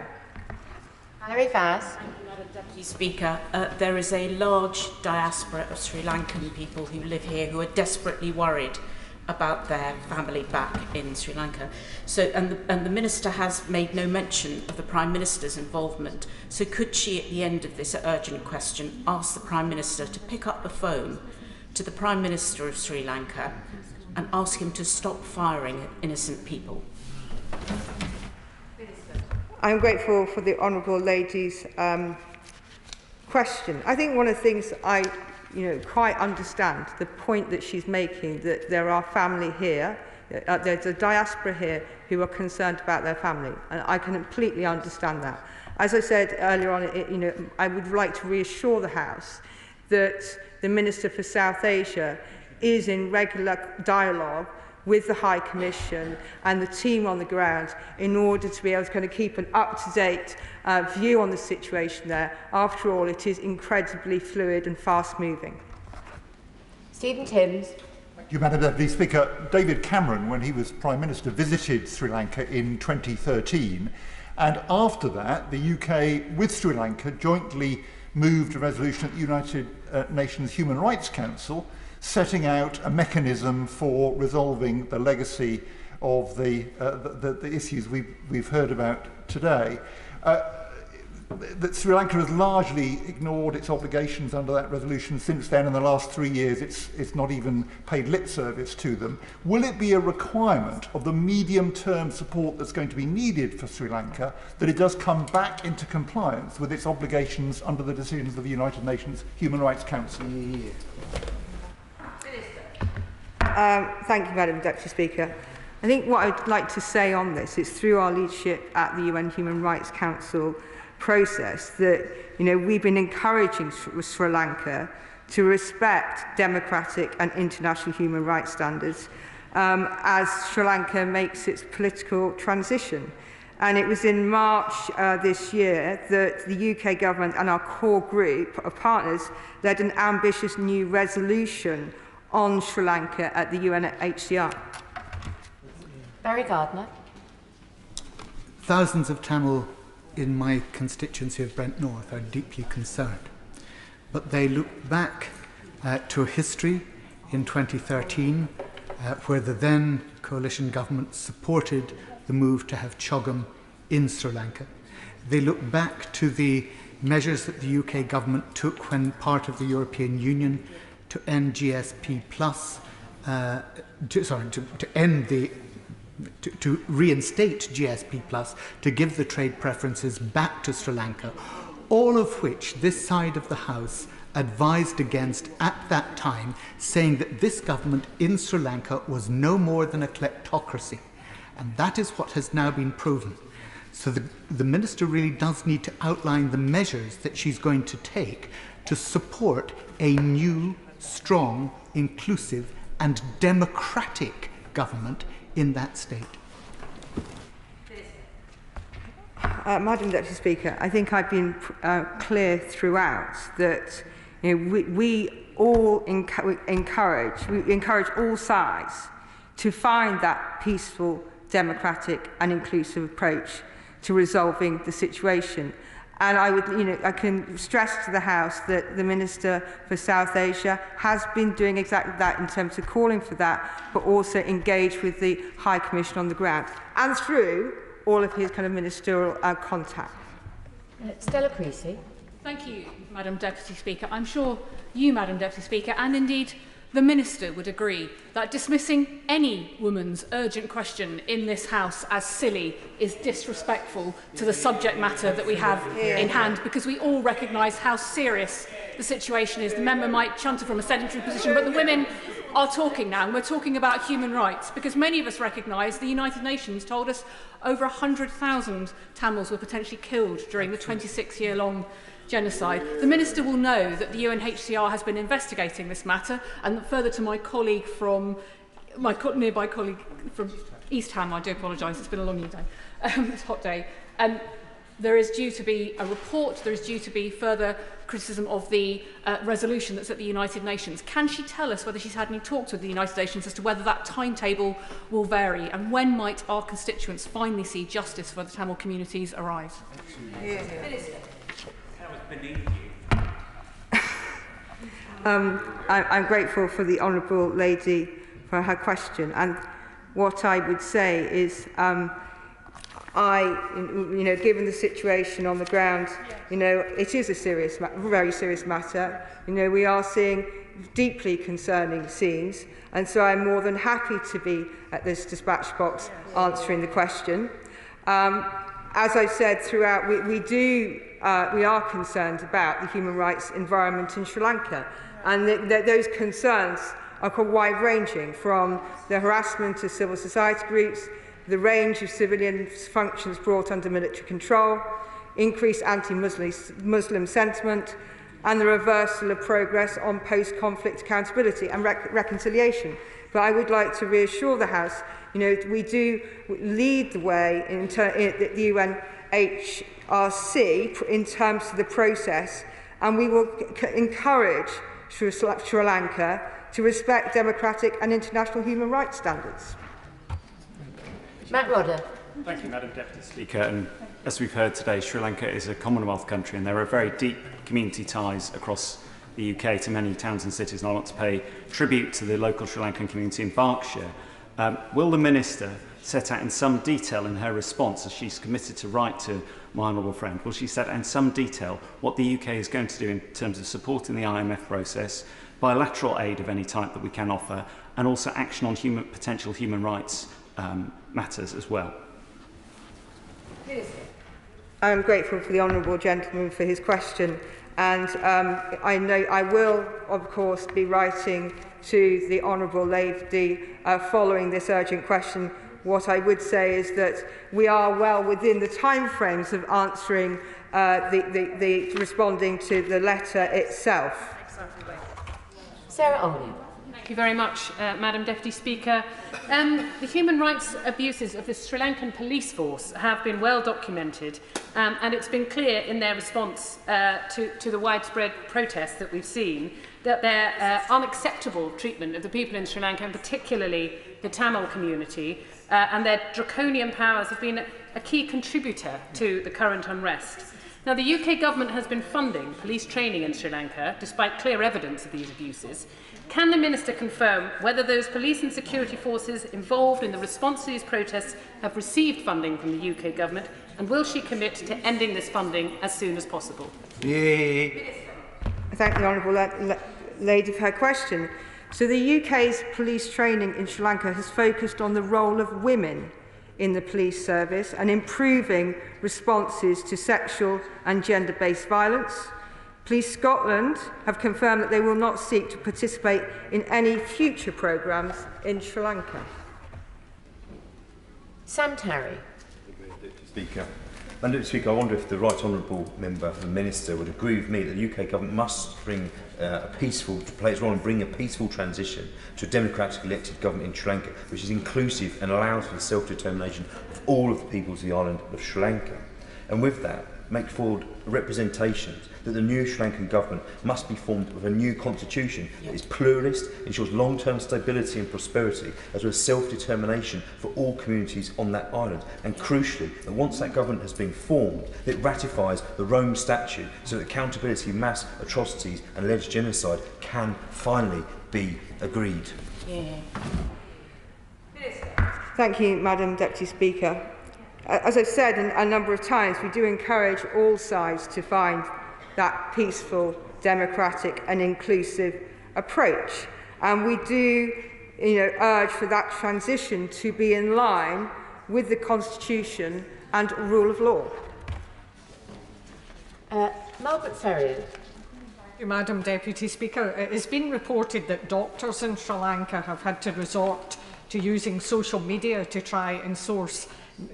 Madam Deputy Speaker, there is a large diaspora of Sri Lankan people who live here who are desperately worried about their family back in Sri Lanka. So, and the Minister has made no mention of the Prime Minister's involvement. So could she, at the end of this urgent question, ask the Prime Minister to pick up the phone to the Prime Minister of Sri Lanka and ask him to stop firing at innocent people? I'm grateful for the Honourable Lady's question. I think one of the things I quite understand, the point that she's making, that there are family here, there's a diaspora here who are concerned about their family, and I can completely understand that. As I said earlier on, I would like to reassure the House that the Minister for South Asia is in regular dialogue with the High Commission and the team on the ground in order to be able to kind of keep an up-to-date view on the situation there. After all, it is incredibly fluid and fast-moving. Stephen Timms. Thank you, Madam Deputy Speaker. David Cameron, when he was Prime Minister, visited Sri Lanka in 2013, and after that, the UK with Sri Lanka jointly moved a resolution at the United Nations Human Rights Council setting out a mechanism for resolving the legacy of the issues we've heard about today. That Sri Lanka has largely ignored its obligations under that resolution since then. In the last 3 years, it's not even paid lip service to them. Will it be a requirement of the medium-term support that's going to be needed for Sri Lanka that it does come back into compliance with its obligations under the decisions of the United Nations Human Rights Council? Thank you, Madam Deputy Speaker. I think what I'd like to say on this is through our leadership at the UN Human Rights Council process that we've been encouraging Sri Lanka to respect democratic and international human rights standards as Sri Lanka makes its political transition. And it was in March this year that the UK government and our core group of partners led an ambitious new resolution on Sri Lanka at the UNHCR. Barry Gardner. Thousands of Tamil in my constituency of Brent North are deeply concerned, but they look back to a history in 2013 where the then coalition government supported the move to have Chogam in Sri Lanka. They look back to the measures that the UK government took when part of the European Union to end GSP Plus, to reinstate GSP Plus, to give the trade preferences back to Sri Lanka, all of which this side of the House advised against at that time, saying that this government in Sri Lanka was no more than a kleptocracy. And that is what has now been proven. So the Minister really does need to outline the measures that she's going to take to support a new, strong, inclusive and democratic government in that state. Madam Deputy Speaker, I think I've been clear throughout that we all encourage all sides to find that peaceful, democratic and inclusive approach to resolving the situation. And I can stress to the House that the Minister for South Asia has been doing exactly that in terms of calling for that, but also engaged with the High Commission on the ground and through all of his kind of ministerial contact. Stella Creasy. Thank you, Madam Deputy Speaker. I'm sure you, Madam Deputy Speaker, and indeed the Minister would agree that dismissing any woman's urgent question in this House as silly is disrespectful to the subject matter that we have in hand, because we all recognise how serious the situation is. The member might chunter from a sedentary position, but the women are talking now, and we're talking about human rights, because many of us recognise the United Nations told us over 100,000 Tamils were potentially killed during the 26-year-long genocide. The Minister will know that the UNHCR has been investigating this matter, and further to my colleague from my nearby colleague from East Ham, I do apologise, it's been a long day, it's a hot day. There is due to be a report, there is due to be further criticism of the resolution that's at the United Nations. Can she tell us whether she's had any talks with the United Nations as to whether that timetable will vary, and when might our constituents finally see justice for the Tamil communities arise? I'm grateful for the Honourable Lady for her question, and what I would say is given the situation on the ground, it is a very serious matter. We are seeing deeply concerning scenes, and so I'm more than happy to be at this dispatch box answering the question. As I've said throughout, we are concerned about the human rights environment in Sri Lanka, and those concerns are quite wide-ranging, from the harassment of civil society groups, the range of civilian functions brought under military control, increased anti-Muslim sentiment, and the reversal of progress on post-conflict accountability and reconciliation. But I would like to reassure the House, we do lead the way in the UNHRC in terms of the process, and we will encourage Sri Lanka to respect democratic and international human rights standards. Matt Rodder. Thank you, Madam Deputy Speaker. And as we've heard today, Sri Lanka is a Commonwealth country, and there are very deep community ties across the UK to many towns and cities, and I want to pay tribute to the local Sri Lankan community in Berkshire. Will the Minister set out in some detail in her response, as she's committed to write to my honourable friend, will she set out in some detail what the UK is going to do in terms of supporting the IMF process, bilateral aid of any type that we can offer, and also action on potential human rights matters as well? I am grateful for the honourable gentleman for his question, and I know I will, of course, be writing to the honourable lady following this urgent question. What I would say is that we are well within the timeframes of answering responding to the letter itself. Sarah Olney. Thank you very much, Madam Deputy Speaker. The human rights abuses of the Sri Lankan police force have been well documented, and it's been clear in their response to the widespread protests that we've seen that their unacceptable treatment of the people in Sri Lanka, and particularly the Tamil community, and their draconian powers have been a key contributor to the current unrest. Now, the UK government has been funding police training in Sri Lanka, despite clear evidence of these abuses. Can the Minister confirm whether those police and security forces involved in the response to these protests have received funding from the UK government, and will she commit to ending this funding as soon as possible? I thank the honourable lady for her question. So the UK's police training in Sri Lanka has focused on the role of women in the police service and improving responses to sexual and gender-based violence. Police Scotland have confirmed that they will not seek to participate in any future programmes in Sri Lanka. Sam Tarry. Speaker. Madam Deputy Speaker, I wonder if the Right Honourable Member, the Minister, would agree with me that the UK Government must bring play its role in bringing a peaceful transition to a democratically elected government in Sri Lanka, which is inclusive and allows for the self-determination of all of the peoples of the island of Sri Lanka. And with that, make forward representations that the new Sri Lankan government must be formed with a new constitution that is pluralist, ensures long-term stability and prosperity, as well as self-determination for all communities on that island. And crucially, that once that government has been formed, it ratifies the Rome Statute so that accountability of mass atrocities and alleged genocide can finally be agreed. Thank you, Madam Deputy Speaker. As I've said a number of times, we do encourage all sides to find that peaceful, democratic and inclusive approach. And we do urge for that transition to be in line with the Constitution and rule of law. Margaret Ferrier. Thank you, Madam Deputy Speaker. It has been reported that doctors in Sri Lanka have had to resort to using social media to try and source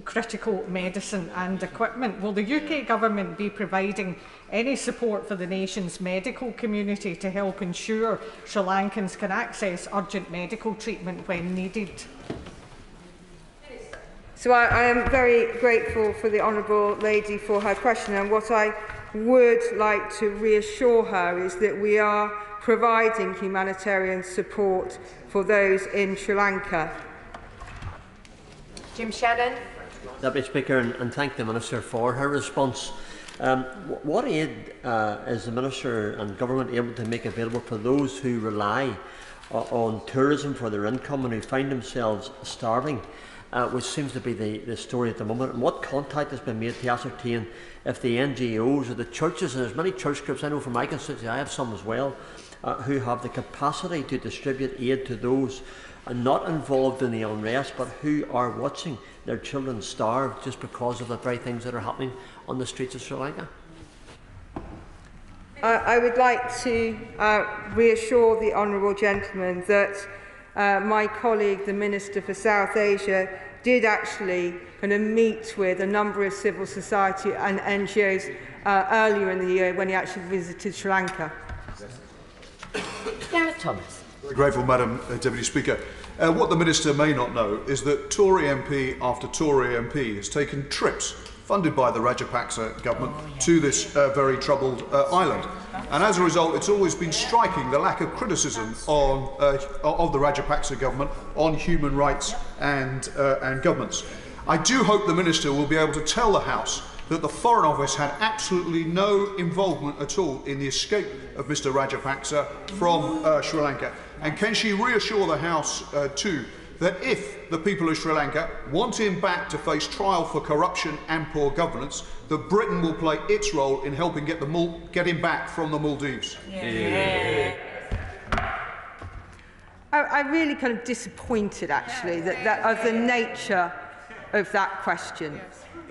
critical medicine and equipment. Will the UK government be providing any support for the nation's medical community to help ensure Sri Lankans can access urgent medical treatment when needed? So I am very grateful for the honourable lady for her question, and what I would like to reassure her is that we are providing humanitarian support for those in Sri Lanka. Jim Shannon. Deputy Speaker, and thank the Minister for her response. What aid is the Minister and Government able to make available for those who rely on tourism for their income and who find themselves starving, which seems to be the story at the moment? And what contact has been made to ascertain if the NGOs or the churches, and there's many church groups, I know from my constituency, I have some as well, who have the capacity to distribute aid to those not involved in the unrest, but who are watching their children starve just because of the very things that are happening on the streets of Sri Lanka? I would like to reassure the honourable gentleman that my colleague, the Minister for South Asia, did actually meet with a number of civil society and NGOs earlier in the year when he actually visited Sri Lanka. Gareth Thomas. Very grateful, Madam Deputy Speaker. What the Minister may not know is that Tory MP after Tory MP has taken trips funded by the Rajapaksa government to this very troubled island. And as a result, it's always been striking the lack of criticism of the Rajapaksa government on human rights and governments. I do hope the Minister will be able to tell the House that the Foreign Office had absolutely no involvement at all in the escape of Mr Rajapaksa from Sri Lanka. And can she reassure the House too that if the people of Sri Lanka want him back to face trial for corruption and poor governance, that Britain will play its role in helping get him back from the Maldives? Yeah. I'm really kind of disappointed, actually, that of the nature of that question.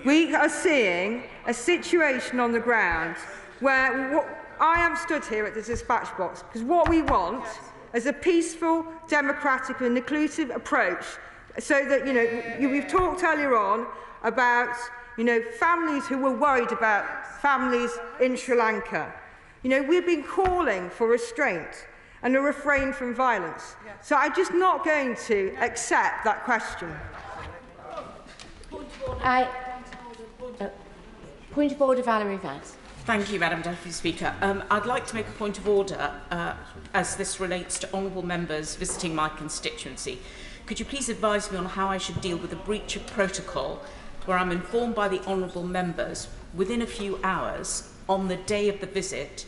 We are seeing a situation on the ground where I am stood here at the dispatch box because what we want is a peaceful, democratic and inclusive approach so that, we've talked earlier on about, families who were worried about families in Sri Lanka. We've been calling for restraint and a refrain from violence. So I'm just not going to accept that question. Point of order, Valerie Vaz. Thank you, Madam Deputy Speaker. I'd like to make a point of order as this relates to honourable members visiting my constituency. Could you please advise me on how I should deal with a breach of protocol where I'm informed by the honourable members within a few hours on the day of the visit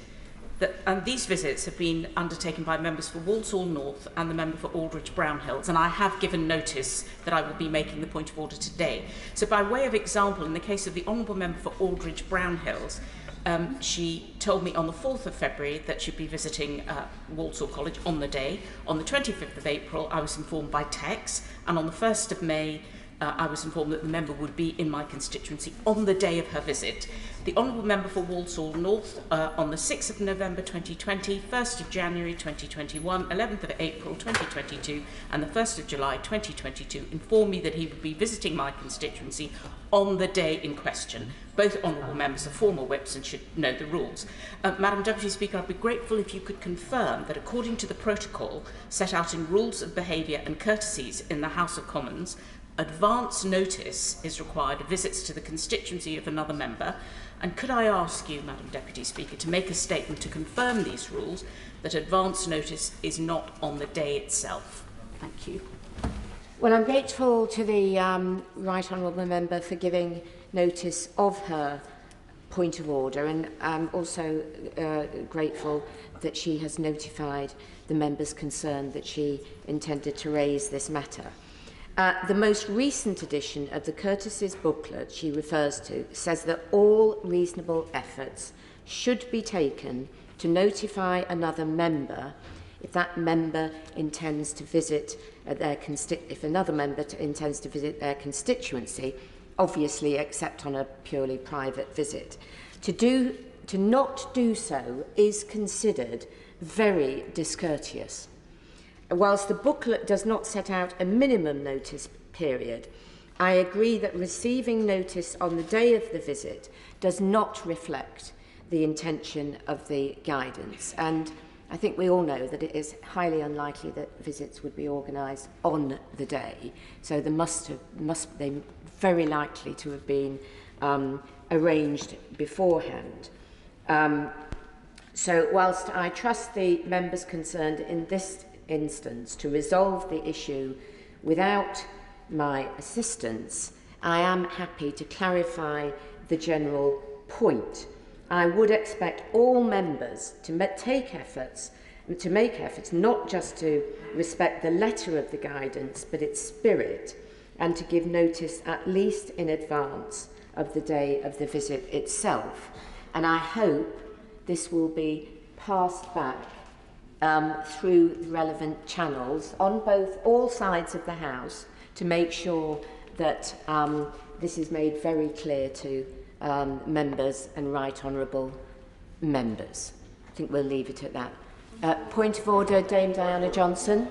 and these visits have been undertaken by members for Walsall North and the member for Aldridge Brownhills, and I have given notice that I will be making the point of order today. So by way of example, in the case of the honourable member for Aldridge Brownhills, she told me on the 4th of February that she'd be visiting Walsall College on the day. On the 25th of April, I was informed by text, and on the 1st of May, I was informed that the member would be in my constituency on the day of her visit. The honourable member for Walsall North on the 6th of November 2020, 1st of January 2021, 11th of April 2022 and the 1st of July 2022 informed me that he would be visiting my constituency on the day in question. Both honourable members are former whips and should know the rules. Madam Deputy Speaker, I'd be grateful if you could confirm that according to the protocol set out in Rules of Behaviour and Courtesies in the House of Commons, advance notice is required of visits to the constituency of another member. And could I ask you, Madam Deputy Speaker, to make a statement to confirm these rules, that advance notice is not on the day itself? Thank you. Well, I'm grateful to the Right Honourable Member for giving notice of her point of order, and I'm also grateful that she has notified the members concerned that she intended to raise this matter. The most recent edition of the Courtesies booklet she refers to says that all reasonable efforts should be taken to notify another member if that member intends to visit if another member intends to visit their constituency, obviously except on a purely private visit. To not do so is considered very discourteous. Whilst the booklet does not set out a minimum notice period, I agree that receiving notice on the day of the visit does not reflect the intention of the guidance. And I think we all know that it is highly unlikely that visits would be organised on the day. So they very likely to have been arranged beforehand. So whilst I trust the members concerned in this instance to resolve the issue without my assistance, I am happy to clarify the general point. I would expect all members to make efforts not just to respect the letter of the guidance but its spirit, and to give notice at least in advance of the day of the visit itself. And I hope this will be passed back through the relevant channels on all sides of the House to make sure that this is made very clear to members and right honourable members. I think we'll leave it at that. Point of order, Dame Diana Johnson.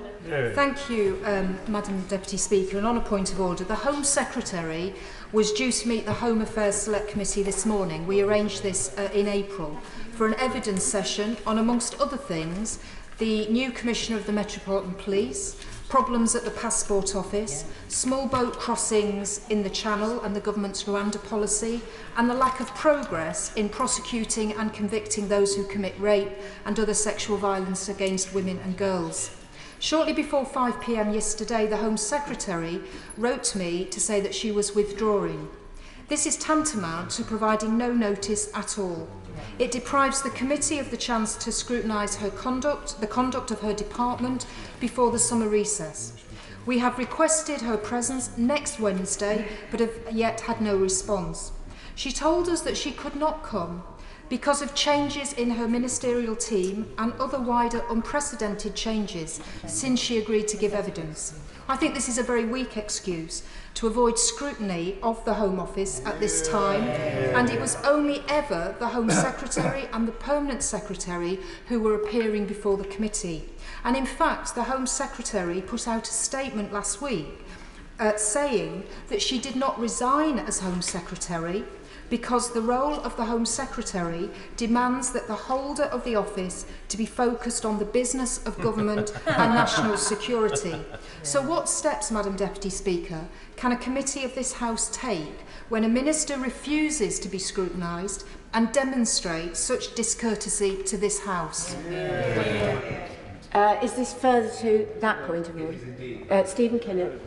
Thank you, Madam Deputy Speaker. And on a point of order, the Home Secretary was due to meet the Home Affairs Select Committee this morning. We arranged this in April for an evidence session on, amongst other things, the new Commissioner of the Metropolitan Police, problems at the passport office, small boat crossings in the Channel and the government's Rwanda policy, and the lack of progress in prosecuting and convicting those who commit rape and other sexual violence against women and girls. Shortly before 5 p.m. yesterday, the Home Secretary wrote to me to say that she was withdrawing. This is tantamount to providing no notice at all. It deprives the committee of the chance to scrutinise her conduct, the conduct of her department, before the summer recess. We have requested her presence next Wednesday, but have yet had no response. She told us that she could not come because of changes in her ministerial team and other wider unprecedented changes since she agreed to give evidence. I think this is a very weak excuse to avoid scrutiny of the Home Office at this time, and it was only ever the Home Secretary and the Permanent Secretary who were appearing before the committee. And in fact, the Home Secretary put out a statement last week saying that she did not resign as Home Secretary because the role of the Home Secretary demands that the holder of the office to be focused on the business of government and national security. So what steps, Madam Deputy Speaker, can a committee of this House take when a minister refuses to be scrutinised and demonstrates such discourtesy to this House? Is this further to that point of order? Stephen Kinnock.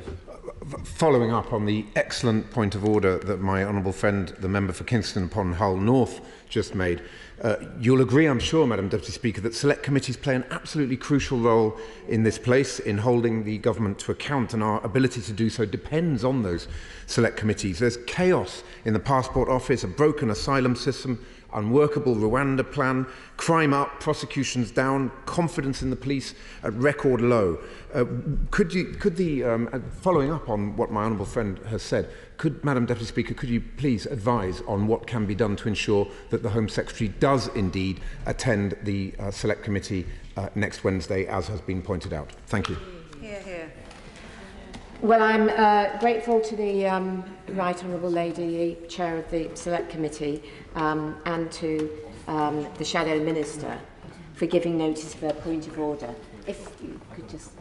Following up on the excellent point of order that my honourable friend, the member for Kingston upon Hull North, just made, you'll agree, I'm sure, Madam Deputy Speaker, that select committees play an absolutely crucial role in this place in holding the government to account, and our ability to do so depends on those select committees. There's chaos in the passport office, a broken asylum system, unworkable Rwanda plan, crime up, prosecutions down, confidence in the police at record low. Following up on what my honourable friend has said, Madam Deputy Speaker, could you please advise on what can be done to ensure that the Home Secretary does indeed attend the Select Committee next Wednesday, as has been pointed out? Thank you. Hear, hear. Well, I'm grateful to the Right Honourable Lady, the Chair of the Select Committee, and to the Shadow Minister for giving notice of her point of order. If you could just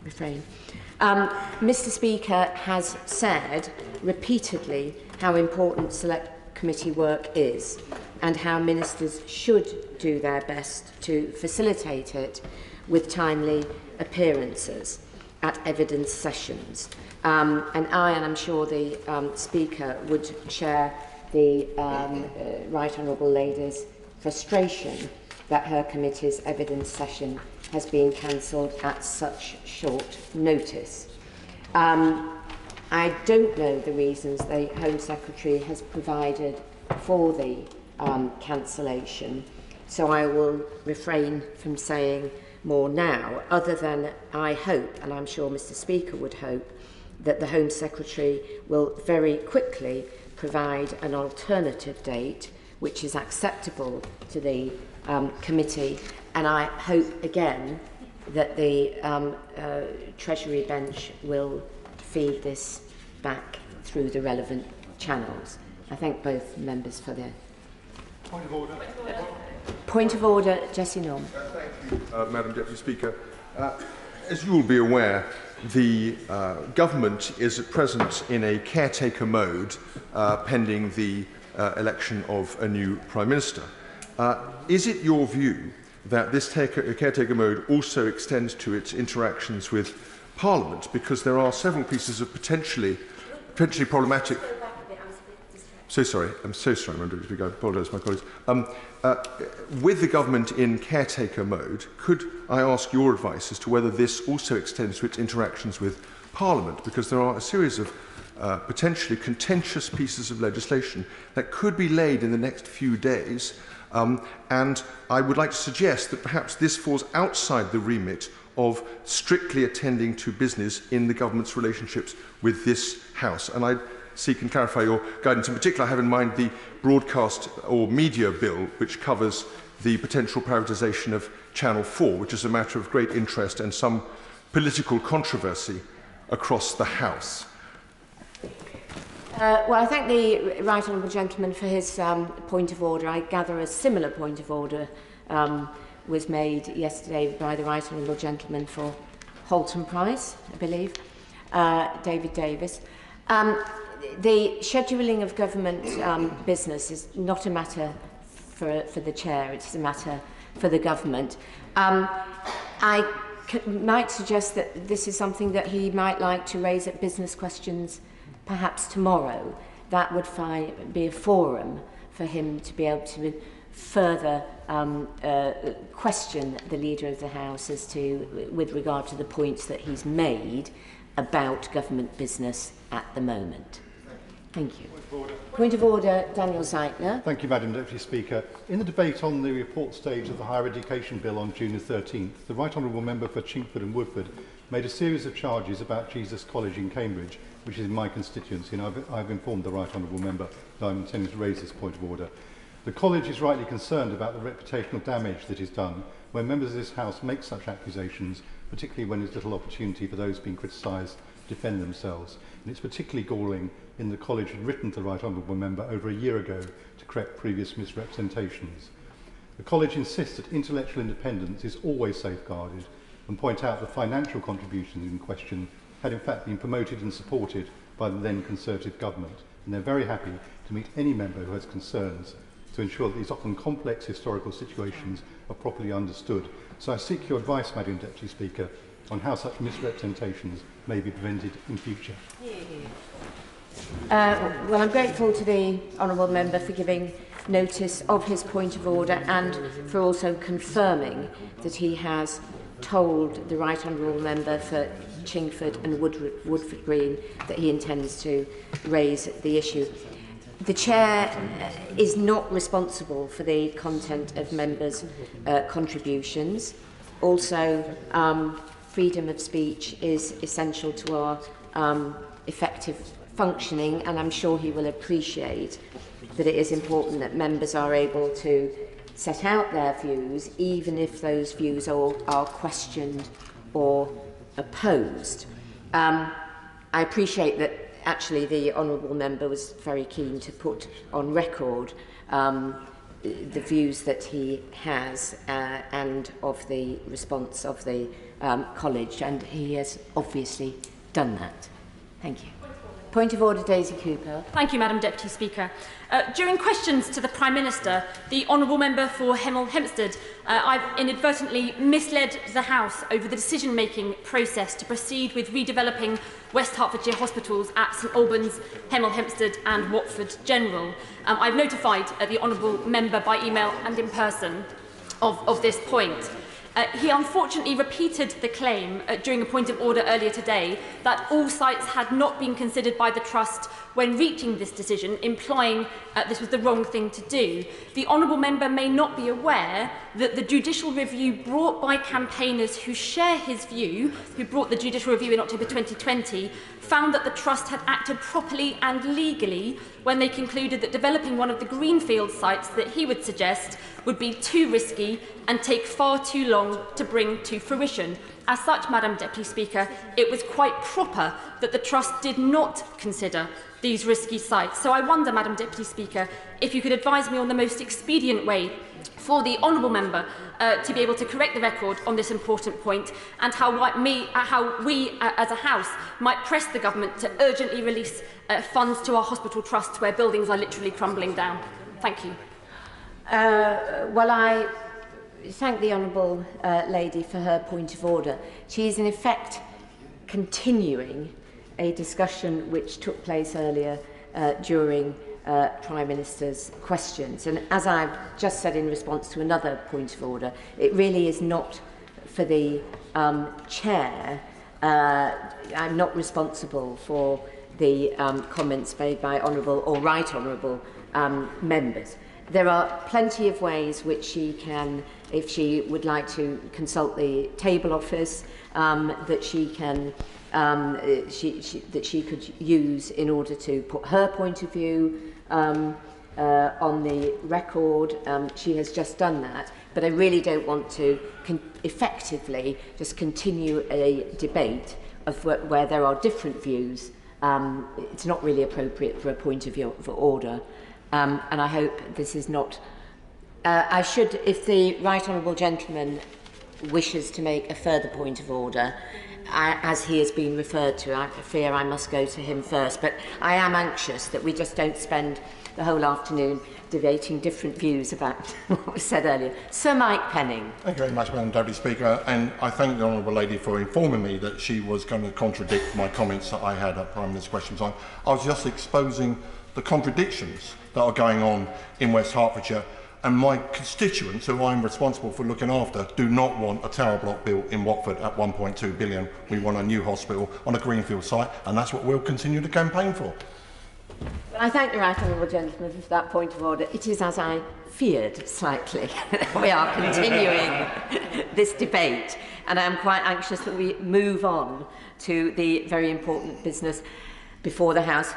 refrain. Mr. Speaker has said repeatedly how important Select Committee work is and how ministers should do their best to facilitate it with timely appearances at evidence sessions. And I'm sure the Speaker would share the Right Honourable Lady's frustration that her committee's evidence session has been cancelled at such short notice. I don't know the reasons the Home Secretary has provided for the cancellation, so I will refrain from saying more now, other than I hope, and I'm sure Mr. Speaker would hope, that the Home Secretary will very quickly provide an alternative date which is acceptable to the committee, and I hope again that the Treasury bench will feed this back through the relevant channels. I thank both members for their point of order. Point of order, Jessie Norm. Thank you, Madam Deputy Speaker. As you will be aware, the government is at present in a caretaker mode pending the election of a new Prime Minister. Is it your view that this caretaker mode also extends to its interactions with Parliament? Because there are several pieces of potentially problematic... I'm so sorry, Madam Deputy Speaker. I apologise to my colleagues. With the government in caretaker mode, could I ask your advice as to whether this also extends to its interactions with Parliament? Because there are a series of potentially contentious pieces of legislation that could be laid in the next few days, and I would like to suggest that perhaps this falls outside the remit of strictly attending to business in the government's relationships with this House. And I seek and clarify your guidance. In particular, I have in mind the broadcast or media bill, which covers the potential privatisation of Channel 4, which is a matter of great interest and some political controversy across the House. Well, I thank the Right Honourable Gentleman for his point of order. I gather a similar point of order was made yesterday by the Right Honourable Gentleman for Halton Price, I believe, David Davis. The scheduling of government business is not a matter for the chair, it's a matter for the government. I might suggest that this is something that he might like to raise at business questions perhaps tomorrow. That would be a forum for him to be able to further question the Leader of the House with regard to the points that he's made about government business at the moment. Thank you. Point of order, Daniel Zeitner. Thank you, Madam Deputy Speaker. In the debate on the report stage of the Higher Education Bill on June the 13th, the Right Honourable Member for Chingford and Woodford made a series of charges about Jesus College in Cambridge, which is in my constituency, and I've informed the Right Honourable Member that I'm intending to raise this point of order. The college is rightly concerned about the reputational damage that is done when members of this House make such accusations, particularly when there's little opportunity for those being criticised to defend themselves. And it's particularly galling in the college had written to the Right Honourable Member over a year ago to correct previous misrepresentations. The college insists that intellectual independence is always safeguarded and point out the financial contributions in question had in fact been promoted and supported by the then Conservative government, and they're very happy to meet any member who has concerns to ensure that these often complex historical situations are properly understood. So I seek your advice, Madam Deputy Speaker, on how such misrepresentations may be prevented in future. Well, I'm grateful to the Honourable Member for giving notice of his point of order and for also confirming that he has told the Right Honourable Member for Chingford and Woodford Green that he intends to raise the issue. The Chair is not responsible for the content of members' contributions. Also, freedom of speech is essential to our effective functioning, and I'm sure he will appreciate that it is important that members are able to set out their views, even if those views are questioned or opposed. I appreciate that actually the Honourable Member was very keen to put on record the views that he has and of the response of the college, and he has obviously done that. Thank you. Point of order, Daisy Cooper. Thank you, Madam Deputy Speaker. During questions to the Prime Minister, the Honourable Member for Hemel Hempstead, I've inadvertently misled the House over the decision-making process to proceed with redeveloping West Hertfordshire hospitals at St Albans, Hemel Hempstead and Watford General. I've notified the Honourable Member by email and in person of this point. He unfortunately repeated the claim during a point of order earlier today that all sites had not been considered by the Trust when reaching this decision, implying this was the wrong thing to do. The Honourable Member may not be aware that the judicial review brought by campaigners who share his view, who brought the judicial review in October 2020, found that the Trust had acted properly and legally when they concluded that developing one of the greenfield sites that he would suggest would be too risky and take far too long to bring to fruition. As such, Madam Deputy Speaker, it was quite proper that the Trust did not consider these risky sites. So I wonder, Madam Deputy Speaker, if you could advise me on the most expedient way for the Honourable Member to be able to correct the record on this important point, and how we as a House might press the Government to urgently release funds to our hospital trusts where buildings are literally crumbling down. Thank you. Well, I thank the Honourable Lady for her point of order. She is in effect continuing a discussion which took place earlier during Prime Minister's questions. And as I've just said in response to another point of order, it really is not for the Chair. I'm not responsible for the comments made by Honourable or Right Honourable members. There are plenty of ways which she can, if she would like to consult the table office, that she can that she could use in order to put her point of view on the record. She has just done that, but I really don't want to effectively just continue a debate of where there are different views. It's not really appropriate for a point of order. And I hope this is not... I should, if the Right Honourable Gentleman wishes to make a further point of order, as he has been referred to. I fear I must go to him first, but I am anxious that we just don't spend the whole afternoon debating different views about what was said earlier. Sir Mike Penning. Thank you very much, Madam Deputy Speaker, and I thank the Honourable Lady for informing me that she was going to contradict my comments that I had at Prime Minister's Question Time. I was just exposing the contradictions that are going on in West Hertfordshire, and my constituents, who I'm responsible for looking after, do not want a tower block built in Watford at 1.2 billion. We want a new hospital on a greenfield site, and that's what we'll continue to campaign for. I thank the right honourable gentleman for that point of order. It is as I feared slightly. We are continuing this debate, and I am quite anxious that we move on to the very important business before the House.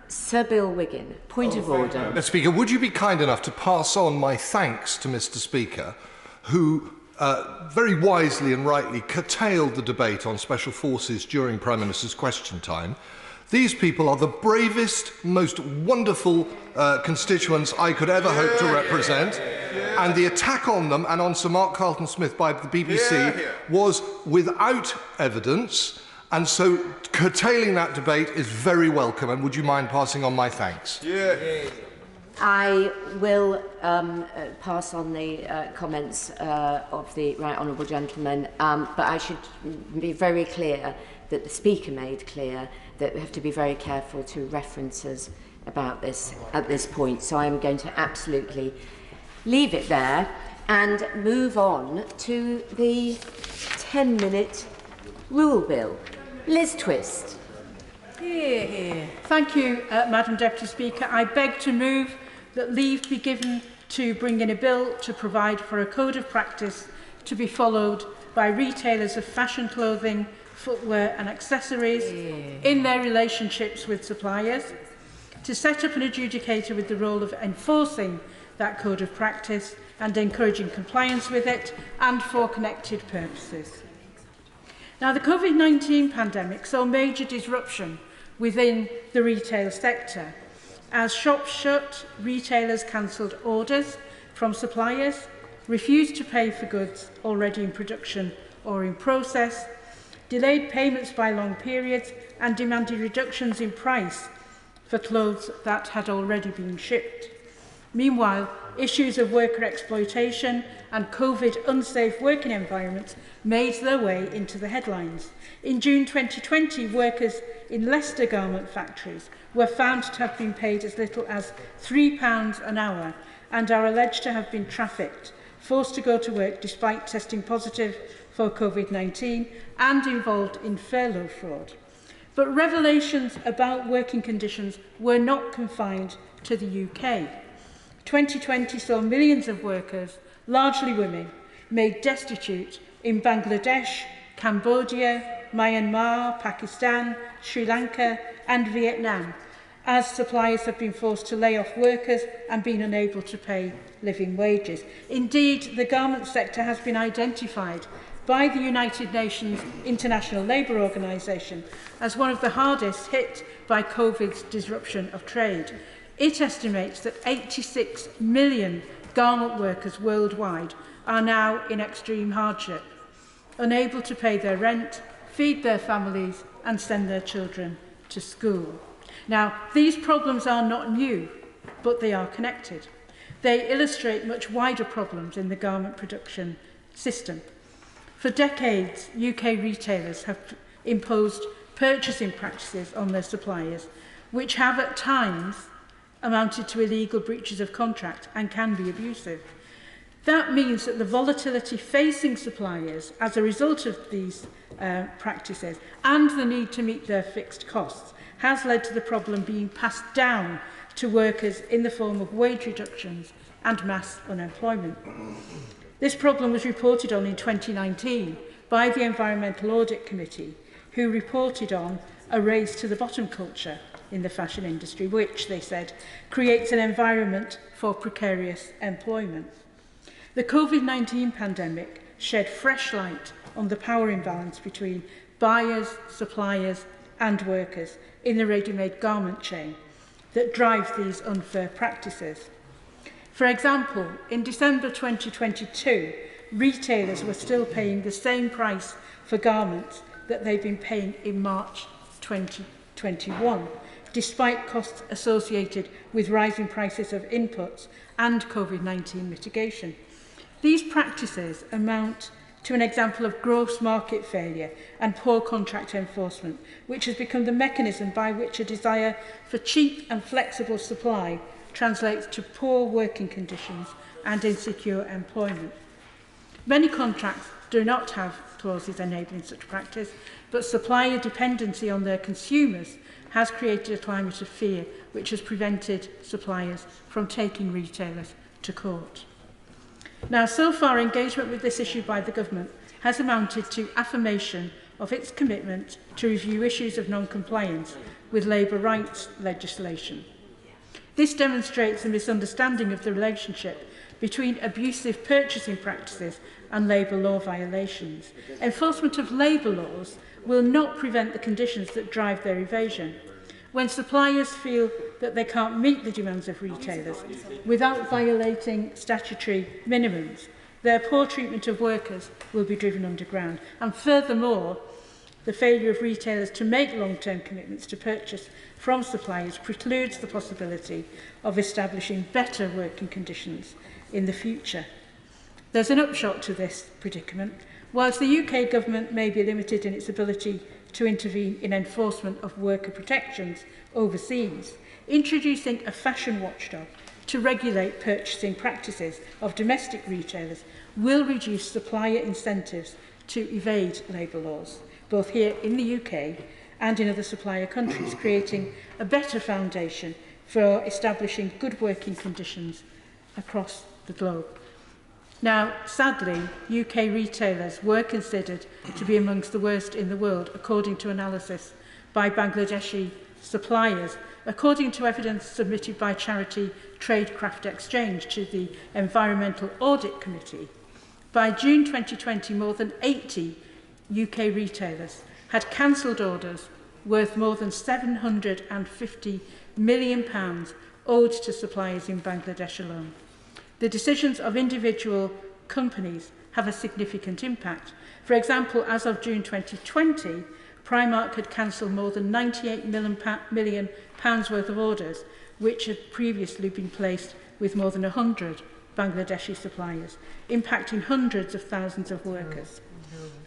Sir Bill Wiggin, point of order. Mr. Speaker, would you be kind enough to pass on my thanks to Mr. Speaker, who very wisely and rightly curtailed the debate on special forces during Prime Minister's Question Time. These people are the bravest, most wonderful constituents I could ever hope to represent. And the attack on them and on Sir Mark Carlton-Smith by the BBC was without evidence. And so curtailing that debate is very welcome. And would you mind passing on my thanks? I will pass on the comments of the right honourable gentleman, but I should be very clear that the Speaker made clear that we have to be very careful to references about this at this point. So I'm going to absolutely leave it there and move on to the 10-minute rule bill. Liz Twist. Hear, hear. Thank you, Madam Deputy Speaker. I beg to move that leave be given to bring in a bill to provide for a code of practice to be followed by retailers of fashion clothing, footwear and accessories in their relationships with suppliers, to set up an adjudicator with the role of enforcing that code of practice and encouraging compliance with it, and for connected purposes. Now, the COVID-19 pandemic saw major disruption within the retail sector. As shops shut, retailers cancelled orders from suppliers, refused to pay for goods already in production or in process, delayed payments by long periods, and demanded reductions in price for clothes that had already been shipped. Meanwhile, issues of worker exploitation and COVID unsafe working environments made their way into the headlines. In June 2020, workers in Leicester garment factories were found to have been paid as little as £3 an hour and are alleged to have been trafficked, forced to go to work despite testing positive for COVID-19 and involved in furlough fraud. But revelations about working conditions were not confined to the UK. 2020 saw millions of workers, largely women, made destitute in Bangladesh, Cambodia, Myanmar, Pakistan, Sri Lanka and Vietnam, as suppliers have been forced to lay off workers and been unable to pay living wages. Indeed, the garment sector has been identified by the United Nations International Labour Organization as one of the hardest hit by COVID's disruption of trade. It estimates that 86 million garment workers worldwide are now in extreme hardship, unable to pay their rent, feed their families and send their children to school. Now, these problems are not new, but they are connected. They illustrate much wider problems in the garment production system. For decades, UK retailers have imposed purchasing practices on their suppliers, which have at times amounted to illegal breaches of contract and can be abusive. That means that the volatility facing suppliers as a result of these practices and the need to meet their fixed costs has led to the problem being passed down to workers in the form of wage reductions and mass unemployment. This problem was reported on in 2019 by the Environmental Audit Committee, who reported on a race to the bottom culture in the fashion industry, which, they said, creates an environment for precarious employment. The COVID-19 pandemic shed fresh light on the power imbalance between buyers, suppliers and workers in the ready-made garment chain that drives these unfair practices. For example, in December 2022, retailers were still paying the same price for garments that they've been paying in March 2021, despite costs associated with rising prices of inputs and COVID-19 mitigation. These practices amount to an example of gross market failure and poor contract enforcement, which has become the mechanism by which a desire for cheap and flexible supply translates to poor working conditions and insecure employment. Many contracts do not have clauses enabling such practice, but supplier dependency on their consumers has created a climate of fear which has prevented suppliers from taking retailers to court. Now, so far, engagement with this issue by the government has amounted to affirmation of its commitment to review issues of non-compliance with labour rights legislation. This demonstrates a misunderstanding of the relationship between abusive purchasing practices and labour law violations. Enforcement of labour laws will not prevent the conditions that drive their evasion. When suppliers feel that they can't meet the demands of retailers without violating statutory minimums, their poor treatment of workers will be driven underground. And furthermore, the failure of retailers to make long-term commitments to purchase from suppliers precludes the possibility of establishing better working conditions in the future. There's an upshot to this predicament. Whilst the UK government may be limited in its ability to intervene in enforcement of worker protections overseas, introducing a fashion watchdog to regulate purchasing practices of domestic retailers will reduce supplier incentives to evade labour laws, both here in the UK and in other supplier countries, creating a better foundation for establishing good working conditions across the globe. Now, sadly, UK retailers were considered to be amongst the worst in the world, according to analysis by Bangladeshi suppliers, according to evidence submitted by charity Tradecraft Exchange to the Environmental Audit Committee. By June 2020, more than 80 UK retailers had cancelled orders worth more than £750 million owed to suppliers in Bangladesh alone. The decisions of individual companies have a significant impact. For example, as of June 2020, Primark had cancelled more than £98 million worth of orders, which had previously been placed with more than 100 Bangladeshi suppliers, impacting hundreds of thousands of workers.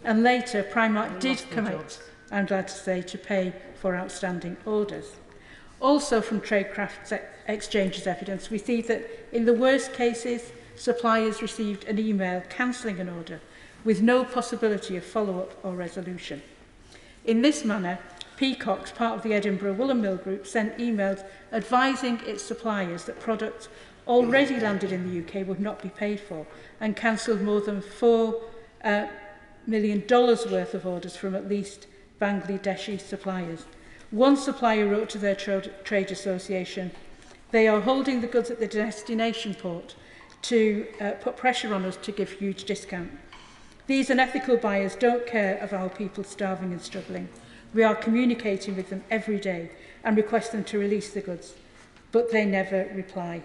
And later, Primark did commit, I'm glad to say, to pay for outstanding orders. Also from Tradecraft Exchange's evidence, we see that in the worst cases, suppliers received an email cancelling an order with no possibility of follow-up or resolution. In this manner, Peacocks, part of the Edinburgh Woolen Mill Group, sent emails advising its suppliers that products already landed in the UK would not be paid for, and cancelled more than $4 million worth of orders from at least Bangladeshi suppliers. One supplier wrote to their trade association, "They are holding the goods at the destination port to put pressure on us to give huge discount. These unethical buyers don't care of our people starving and struggling. We are communicating with them every day and request them to release the goods, but they never reply."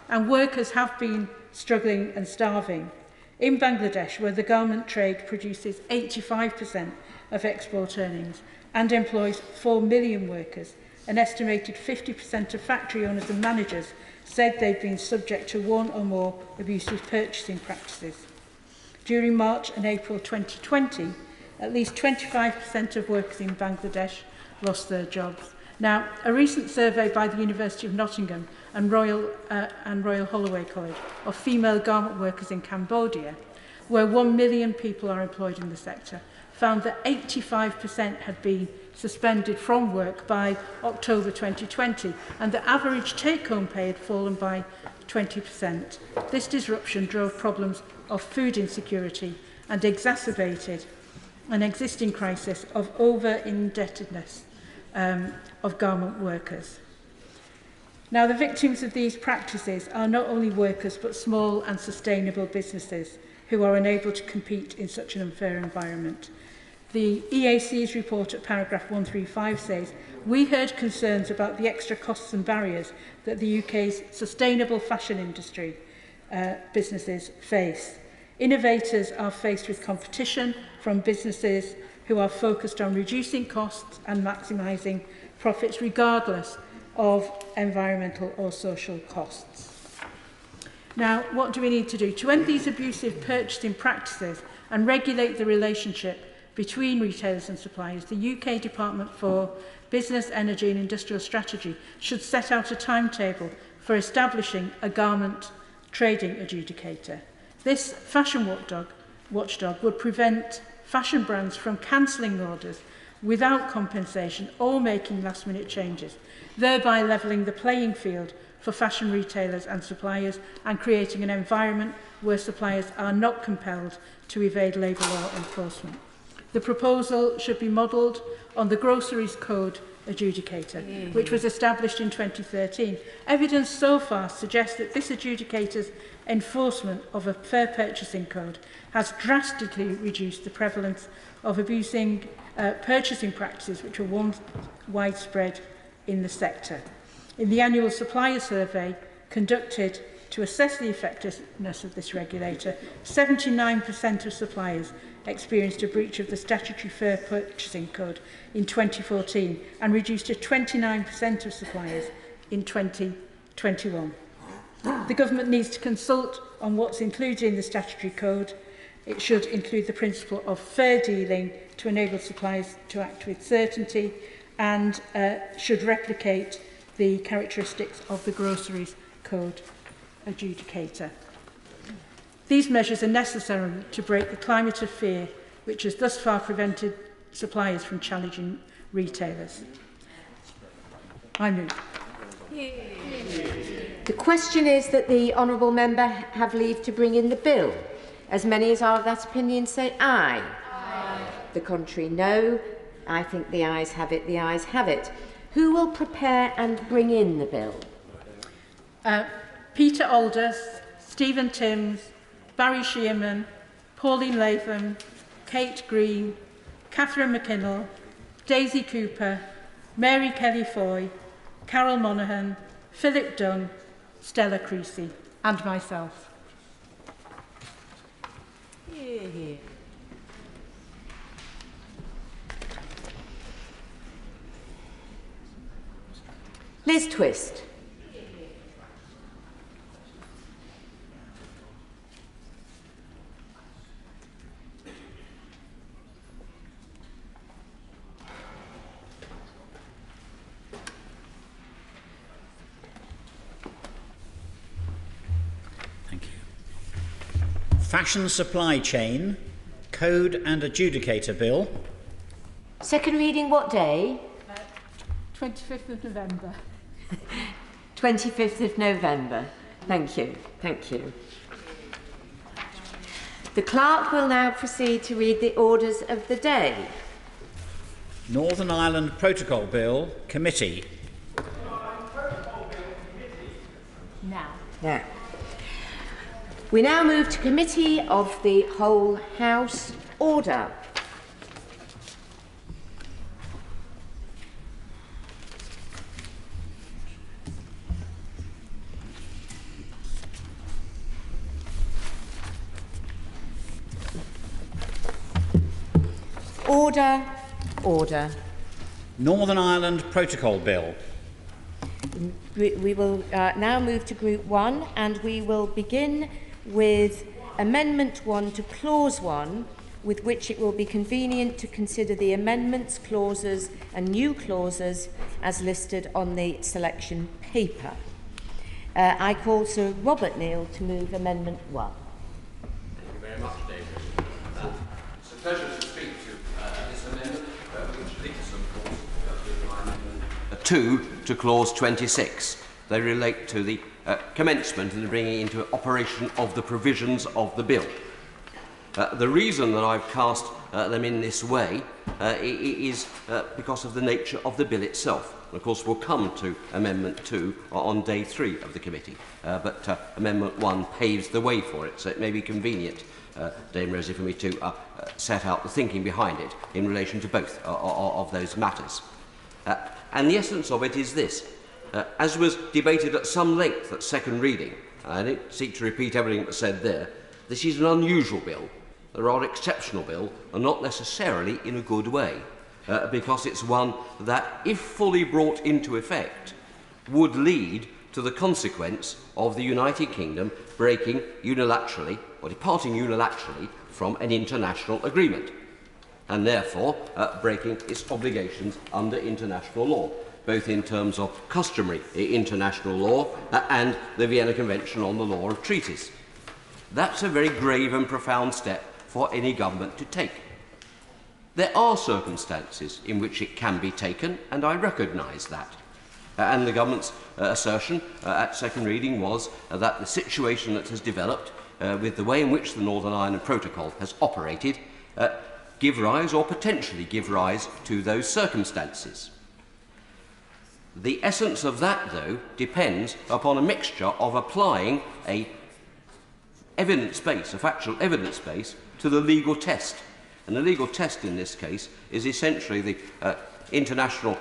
And workers have been struggling and starving. In Bangladesh, where the garment trade produces 85% of export earnings and employs 4 million workers, an estimated 50% of factory owners and managers said they'd been subject to one or more abusive purchasing practices. During March and April 2020, at least 25% of workers in Bangladesh lost their jobs. Now, a recent survey by the University of Nottingham and Royal Holloway College of female garment workers in Cambodia, where 1 million people are employed in the sector, found that 85% had been suspended from work by October 2020, and the average take-home pay had fallen by 20%. This disruption drove problems of food insecurity and exacerbated an existing crisis of over-indebtedness of garment workers. Now, the victims of these practices are not only workers but small and sustainable businesses who are unable to compete in such an unfair environment. The EAC's report at paragraph 135 says, "We heard concerns about the extra costs and barriers that the UK's sustainable fashion industry businesses face. Innovators are faced with competition from businesses who are focused on reducing costs and maximising profits regardless of environmental or social costs. Now, what do we need to do? To end these abusive purchasing practices and regulate the relationship between retailers and suppliers, the UK Department for Business, Energy and Industrial Strategy should set out a timetable for establishing a garment trading adjudicator. This fashion watchdog would prevent fashion brands from cancelling orders without compensation or making last-minute changes, thereby levelling the playing field for fashion retailers and suppliers and creating an environment where suppliers are not compelled to evade labour law enforcement. The proposal should be modelled on the Groceries Code adjudicator, which was established in 2013. Evidence so far suggests that this adjudicator's enforcement of a fair purchasing code has drastically reduced the prevalence of abusing purchasing practices which were once widespread in the sector. In the annual supplier survey conducted to assess the effectiveness of this regulator, 79% of suppliers experienced a breach of the statutory fair purchasing code in 2014 and reduced to 29% of suppliers in 2021. The government needs to consult on what's included in the statutory code. It should include the principle of fair dealing to enable suppliers to act with certainty and should replicate the characteristics of the Groceries Code adjudicator. These measures are necessary to break the climate of fear which has thus far prevented suppliers from challenging retailers. I move. The question is that the honourable member have leave to bring in the bill. As many as are of that opinion say aye. Aye. The contrary, no. I think the ayes have it. The ayes have it. Who will prepare and bring in the bill? Peter Aldous, Stephen Timms, Barry Shearman, Pauline Latham, Kate Green, Catherine McKinnell, Daisy Cooper, Mary Kelly-Foy, Carol Monaghan, Philip Dunn, Stella Creasy, and myself. Liz Twist. Thank you. Fashion Supply Chain Code and Adjudicator Bill. Second reading what day? 25th of November. 25th of November. Thank you. Thank you. The clerk will now proceed to read the orders of the day. Northern Ireland Protocol Bill, Committee. Now. We now move to Committee of the Whole House. Order. Order. Order. Northern Ireland Protocol Bill. We will now move to Group 1 and we will begin with Amendment 1 to Clause 1, with which it will be convenient to consider the amendments, clauses and new clauses as listed on the selection paper. I call Sir Robert Neal to move Amendment 1. Thank you very much, David. It's a pleasure to speak to this amendment, which links, of course, with my amendment 2 to Clause 26. They relate to the commencement and the bringing into operation of the provisions of the bill. The reason that I've cast them in this way is because of the nature of the bill itself. Of course, we'll come to Amendment 2 on day 3 of the committee, but Amendment 1 paves the way for it, so it may be convenient, Dame Rosie, for me to set out the thinking behind it in relation to both of those matters. And the essence of it is this. As was debated at some length at second reading, I don't seek to repeat everything that was said there, this is an unusual bill. the rather exceptional bill, and not necessarily in a good way, because it's one that, if fully brought into effect, would lead to the consequence of the United Kingdom breaking unilaterally, or departing unilaterally, from an international agreement, and therefore breaking its obligations under international law, both in terms of customary international law and the Vienna Convention on the Law of Treaties. That's a very grave and profound step for any government to take. There are circumstances in which it can be taken, and I recognise that. And the government's assertion at second reading was that the situation that has developed with the way in which the Northern Ireland Protocol has operated give rise, or potentially give rise, to those circumstances. The essence of that, though, depends upon a mixture of applying a factual evidence base, to the legal test. And the legal test in this case is essentially the International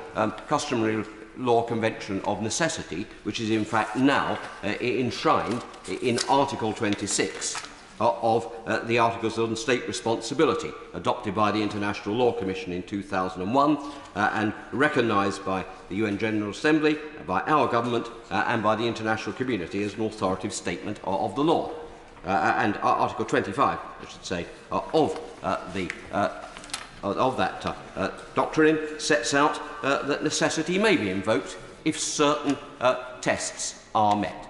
Customary Law Convention of Necessity, which is in fact now enshrined in Article 26 of the Articles on State Responsibility, adopted by the International Law Commission in 2001 and recognised by the UN General Assembly, by our government and by the international community as an authoritative statement of the law. And Article 25, I should say, of that doctrine sets out that necessity may be invoked if certain tests are met.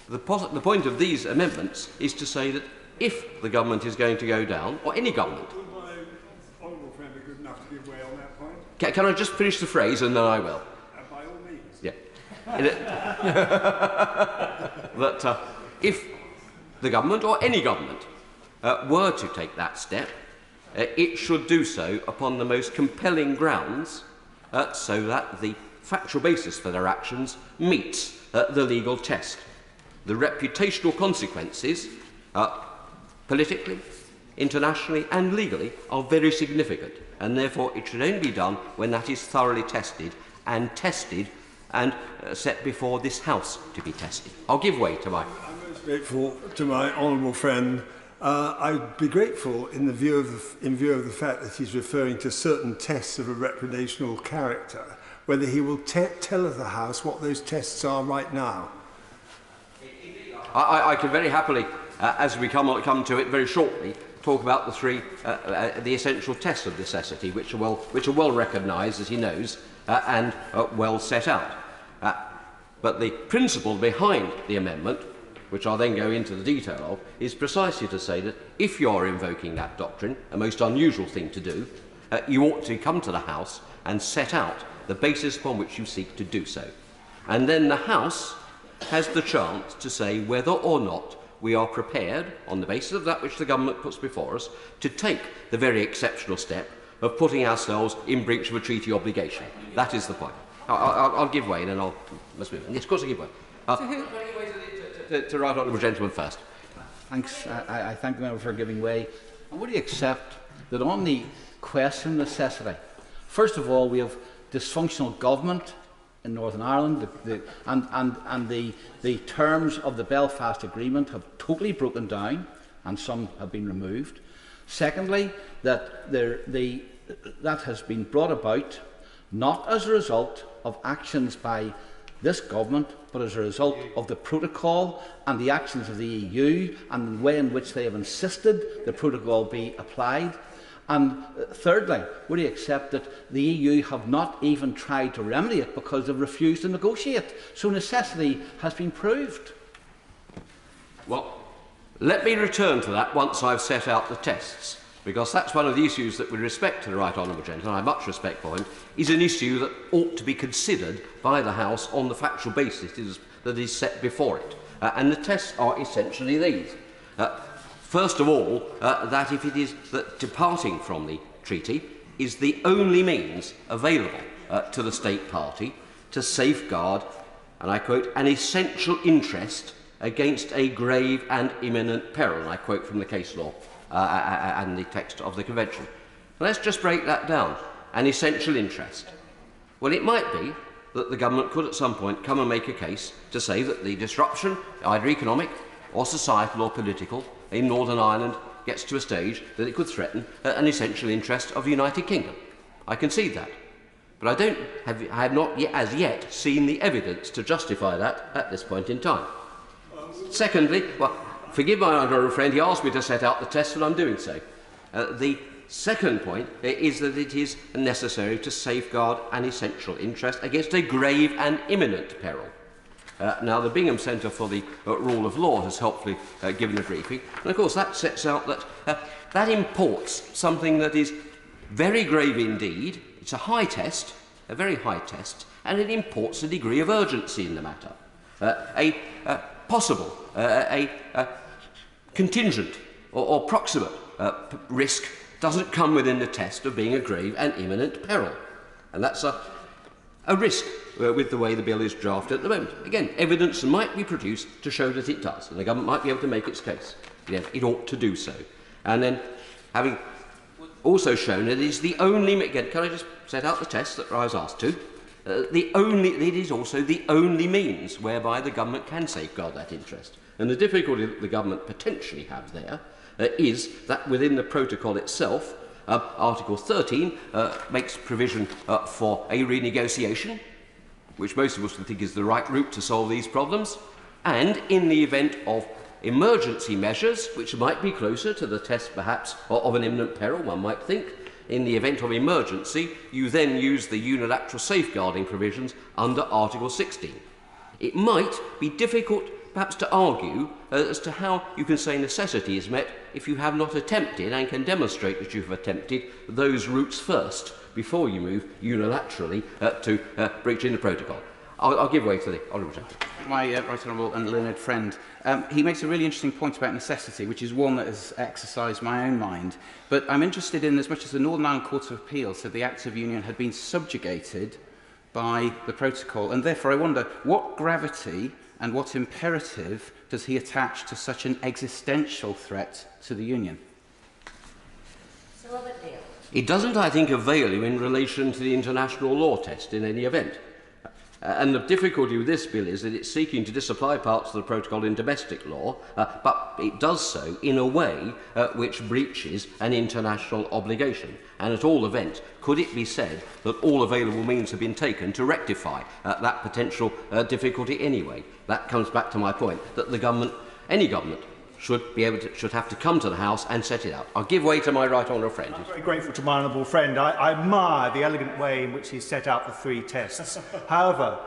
The point of these amendments is to say that if the government is going to go down, or any government... Would my honourable friend be good enough to give way on that point? Can I just finish the phrase and then I will? By all means. Yeah. That if the government, or any government, were to take that step, it should do so upon the most compelling grounds so that the factual basis for their actions meets the legal test. The reputational consequences, politically, internationally and legally, are very significant, and therefore it should only be done when that is thoroughly tested and set before this House to be tested. I'll give way to my... I'm most grateful to my honourable friend. I'd be grateful in view of the fact that he's referring to certain tests of a reputational character, whether he will tell the House what those tests are right now. I can very happily, as we come to it very shortly, talk about the three, the essential tests of necessity, which are well recognised, as he knows, and well set out. But the principle behind the amendment, which I'll then go into the detail of, is precisely to say that if you're invoking that doctrine, a most unusual thing to do, you ought to come to the House and set out the basis upon which you seek to do so. And then the House has the chance to say whether or not we are prepared, on the basis of that which the government puts before us, to take the very exceptional step of putting ourselves in breach of a treaty obligation. That is the point. I'll give way, and then I'll must move. Yes, of course I give way. To right honourable gentleman first. Thanks. I thank the member for giving way. And would you accept that on the question of necessity, first of all, we have dysfunctional government in Northern Ireland, and the terms of the Belfast Agreement have totally broken down, and some have been removed. Secondly, that that has been brought about not as a result of actions by this government, but as a result of the protocol and the actions of the EU and the way in which they have insisted the protocol be applied. And thirdly, would he accept that the EU have not even tried to remedy it because they've refused to negotiate? So necessity has been proved. Well, let me return to that once I've set out the tests, because that's one of the issues that, with respect to the right honourable gentleman, I have much respect for him, is an issue that ought to be considered by the House on the factual basis that is set before it. And the tests are essentially these. First of all, that if it is that departing from the treaty is the only means available to the state party to safeguard, and I quote, an essential interest against a grave and imminent peril, and I quote from the case law and the text of the Convention. Let's just break that down. An essential interest. Well, it might be that the government could at some point come and make a case to say that the disruption, either economic or societal or political, in Northern Ireland gets to a stage that it could threaten an essential interest of the United Kingdom. I concede that. But I have not yet, as yet seen the evidence to justify that at this point in time. Secondly, well, forgive my honourable friend, he asked me to set out the test, and I'm doing so. The second point is that it is necessary to safeguard an essential interest against a grave and imminent peril. Now, the Bingham Centre for the Rule of Law has helpfully given a briefing, and of course that sets out that that imports something that is very grave indeed. It's a high test, a very high test, and it imports a degree of urgency in the matter. A possible, contingent or proximate risk doesn't come within the test of being a grave and imminent peril. And that's a risk with the way the bill is drafted at the moment. Again, evidence might be produced to show that it does, and the government might be able to make its case. Yes, it ought to do so. And then, having also shown it is the only, again, can I just set out the test that I was asked to? It is also the only means whereby the government can safeguard that interest. And the difficulty that the government potentially have there is that within the protocol itself, Article 13 makes provision for a renegotiation, which most of us would think is the right route to solve these problems, and in the event of emergency measures, which might be closer to the test perhaps of an imminent peril, one might think. In the event of emergency, you then use the unilateral safeguarding provisions under Article 16. It might be difficult perhaps to argue as to how you can say necessity is met if you have not attempted and can demonstrate that you have attempted those routes first before you move unilaterally to breaching the protocol. I'll give way to the Honourable Gentleman. My right honourable and learned friend, he makes a really interesting point about necessity, which is one that has exercised my own mind. But I'm interested in, as much as the Northern Ireland Court of Appeal said the Acts of Union had been subjugated by the protocol, and therefore I wonder what gravity and what imperative does he attach to such an existential threat to the Union? Sir Robert Neal. It doesn't, I think, avail you in relation to the international law test in any event. And the difficulty with this bill is that it's seeking to disapply parts of the protocol in domestic law, but it does so in a way which breaches an international obligation. And at all events, could it be said that all available means have been taken to rectify that potential difficulty anyway? That comes back to my point that the government, any government, should have to come to the House and set it out. I'll give way to my right honourable friend. I'm very grateful to my honourable friend. I admire the elegant way in which he set out the three tests. However,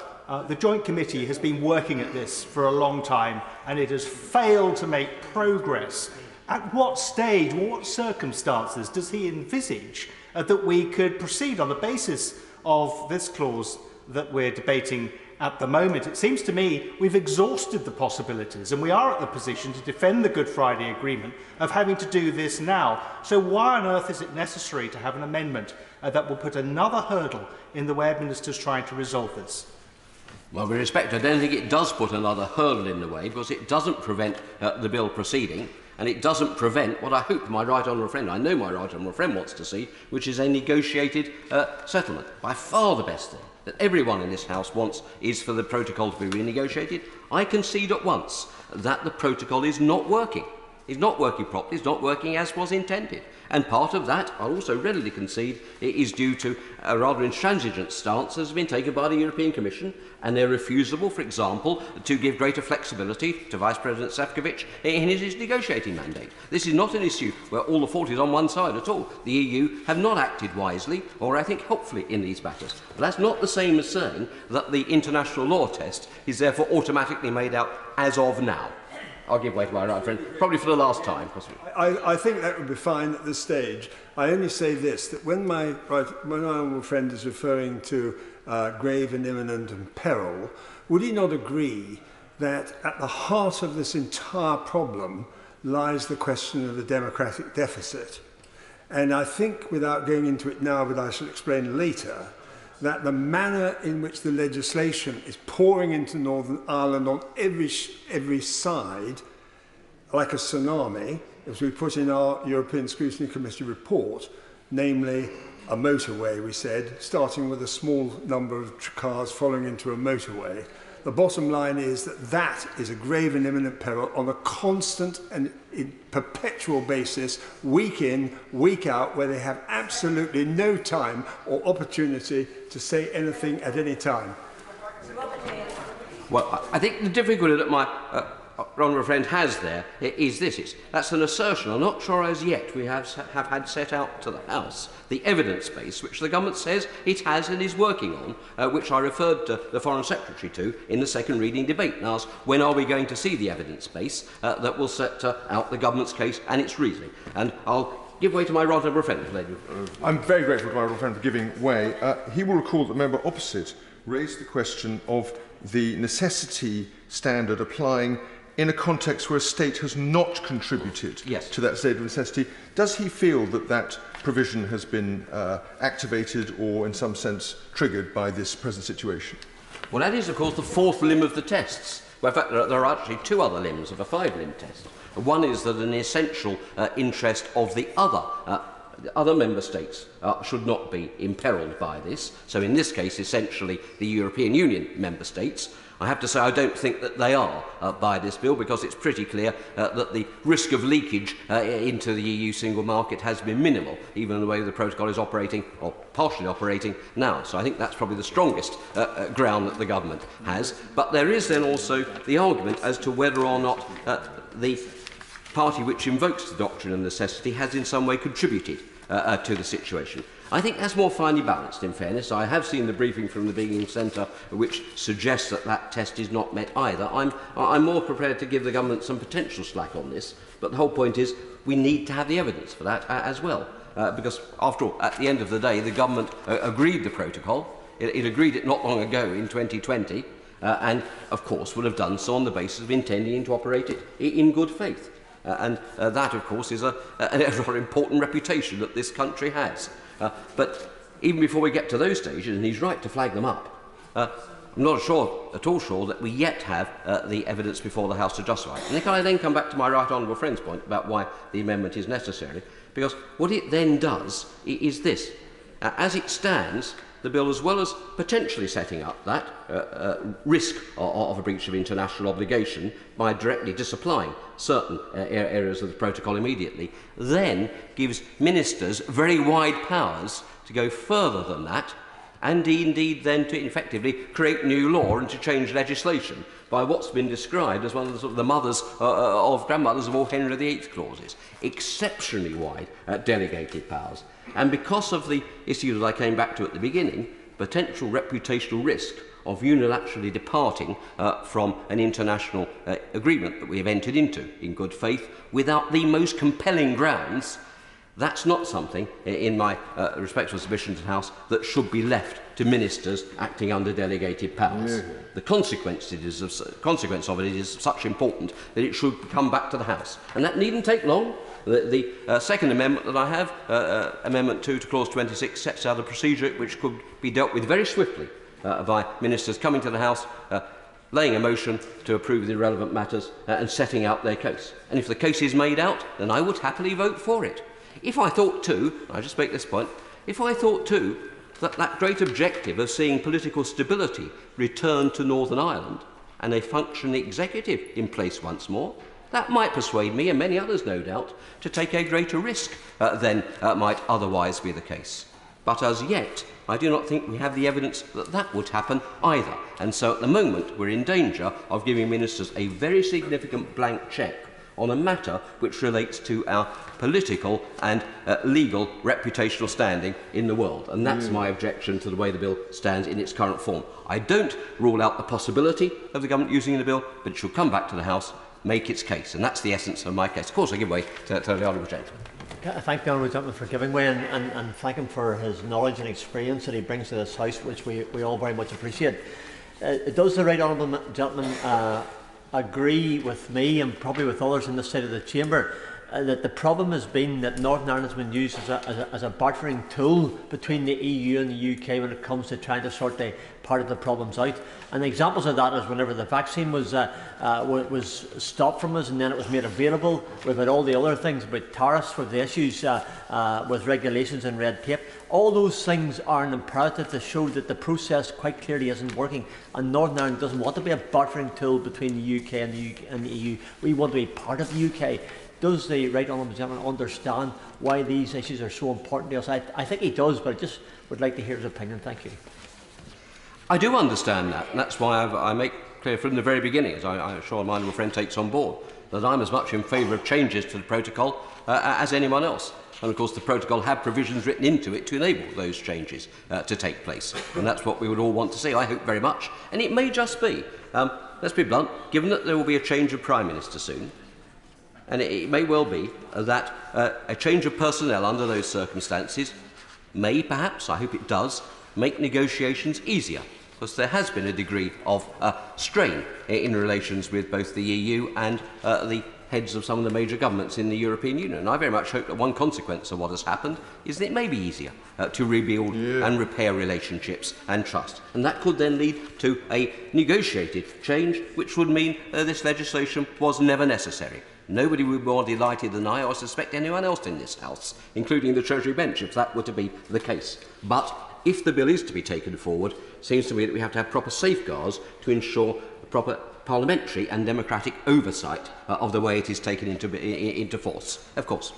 the Joint Committee has been working at this for a long time and it has failed to make progress. At what stage, or what circumstances does he envisage that we could proceed on the basis of this clause that we're debating at the moment? It seems to me we've exhausted the possibilities and we are at the position to defend the Good Friday Agreement of having to do this now. So why on earth is it necessary to have an amendment that will put another hurdle in the way of ministers trying to resolve this? Well, with respect, I don't think it does put another hurdle in the way because it doesn't prevent the bill proceeding, and it doesn't prevent what I hope my right honourable friend, I know my right honourable friend wants to see, which is a negotiated settlement. By far the best thing that everyone in this House wants is for the protocol to be renegotiated. I concede at once that the protocol is not working. It's not working properly, it's not working as was intended. And part of that, I'll also readily concede, is due to a rather intransigent stance that has been taken by the European Commission and their refusal, for example, to give greater flexibility to Vice President Šefčovič in his negotiating mandate. This is not an issue where all the fault is on one side at all. The EU have not acted wisely or, I think, helpfully in these matters. But that's not the same as saying that the international law test is therefore automatically made out as of now. I'll give way to my right friend, probably for the last time. I think that would be fine at this stage. I only say this, that when my honourable friend is referring to grave and imminent and peril, would he not agree that at the heart of this entire problem lies the question of the democratic deficit? And I think, without going into it now, but I shall explain later, that the manner in which the legislation is pouring into Northern Ireland on every side, like a tsunami, as we put in our European Scrutiny Committee report, namely a motorway, we said, starting with a small number of cars following into a motorway. The bottom line is that that is a grave and imminent peril on a constant and perpetual basis, week in, week out, where they have absolutely no time or opportunity to say anything at any time. Well, I think the difficulty that my honourable friend has there is this. That's an assertion. I'm not sure as yet we have had set out to the House the evidence base which the government says it has and is working on, which I referred to the Foreign Secretary to in the second reading debate and asked when are we going to see the evidence base that will set out the government's case and its reasoning. And I'll give way to my right honourable friend. I'm very grateful to my honourable friend for giving way. He will recall that the member opposite raised the question of the necessity standard applying in a context where a state has not contributed to that state of necessity. Does he feel that that provision has been activated or in some sense triggered by this present situation? Well, that is, of course, the fourth limb of the tests. Well, in fact, there are actually two other limbs of a five-limb test. One is that an essential interest of the other member states should not be imperilled by this. So in this case, essentially, the European Union member states. I have to say I don't think that they are by this bill, because it's pretty clear that the risk of leakage into the EU single market has been minimal, even in the way the protocol is operating, or partially operating now. So I think that's probably the strongest ground that the government has. But there is then also the argument as to whether or not the party which invokes the doctrine of necessity has in some way contributed to the situation. I think that's more finely balanced, in fairness. I have seen the briefing from the Beijing Centre which suggests that that test is not met either. I'm more prepared to give the government some potential slack on this, but the whole point is we need to have the evidence for that as well. Because, after all, at the end of the day, the government agreed the protocol. It agreed it not long ago in 2020, and, of course, would have done so on the basis of intending to operate it in good faith. And that, of course, is an rather important reputation that this country has. But even before we get to those stages, and he's right to flag them up, I'm not at all sure that we yet have the evidence before the House to justify it. And can I then come back to my right honourable friend's point about why the amendment is necessary? Because what it then does is this. As it stands, the bill, as well as potentially setting up that risk of a breach of international obligation by directly disapplying certain areas of the protocol immediately, then gives ministers very wide powers to go further than that, and indeed then to effectively create new law and to change legislation by what's been described as one of the, sort of the grandmothers of all Henry VIII clauses. Exceptionally wide delegated powers. And because of the issue that I came back to at the beginning, potential reputational risk of unilaterally departing from an international agreement that we have entered into in good faith without the most compelling grounds, that's not something, in my respectful submission to the House, that should be left to ministers acting under delegated powers. Yeah. The consequence of it is such important that it should come back to the House. And that needn't take long. The second amendment that I have, Amendment 2 to Clause 26, sets out a procedure which could be dealt with very swiftly by ministers coming to the House, laying a motion to approve the relevant matters and setting out their case. And if the case is made out, then I would happily vote for it. If I thought too, I just make this point, if I thought too that that great objective of seeing political stability return to Northern Ireland and a functioning executive in place once more, that might persuade me, and many others no doubt, to take a greater risk than might otherwise be the case. But as yet, I do not think we have the evidence that that would happen either. And so at the moment, we're in danger of giving ministers a very significant blank cheque on a matter which relates to our political and legal reputational standing in the world. And that's my objection to the way the bill stands in its current form. I don't rule out the possibility of the government using the bill, but it should come back to the House, make its case. And that's the essence of my case. Of course, I give way to the honourable gentleman. I thank the honourable gentleman for giving way and thank him for his knowledge and experience that he brings to this House, which we all very much appreciate. Does the right honourable gentleman agree with me and probably with others in this side of the chamber that the problem has been that Northern Ireland has been used as a bartering tool between the EU and the UK when it comes to trying to sort the part of the problems out. And the examples of that is whenever the vaccine was stopped from us and then it was made available. We've had all the other things about tariffs, with the issues with regulations and red tape. All those things are an imperative to show that the process quite clearly isn't working. And Northern Ireland doesn't want to be a bartering tool between the UK and the EU. We want to be part of the UK. Does the Right Honourable Gentleman understand why these issues are so important to us? I think he does, but I just would like to hear his opinion. Thank you. I do understand that, and that's why I make clear from the very beginning, as I'm sure my honourable friend takes on board, that I'm as much in favour of changes to the protocol as anyone else. And of course the protocol had provisions written into it to enable those changes to take place. And that's what we would all want to see, I hope very much. And it may just be, let's be blunt, given that there will be a change of Prime Minister soon, and it may well be that a change of personnel under those circumstances may perhaps, I hope it does, make negotiations easier. Because there has been a degree of strain in relations with both the EU and the heads of some of the major governments in the European Union. And I very much hope that one consequence of what has happened is that it may be easier to rebuild and repair relationships and trust. And that could then lead to a negotiated change, which would mean this legislation was never necessary. Nobody would be more delighted than I suspect anyone else in this House, including the Treasury bench, if that were to be the case. But if the bill is to be taken forward, it seems to me that we have to have proper safeguards to ensure proper parliamentary and democratic oversight of the way it is taken into force. Of course.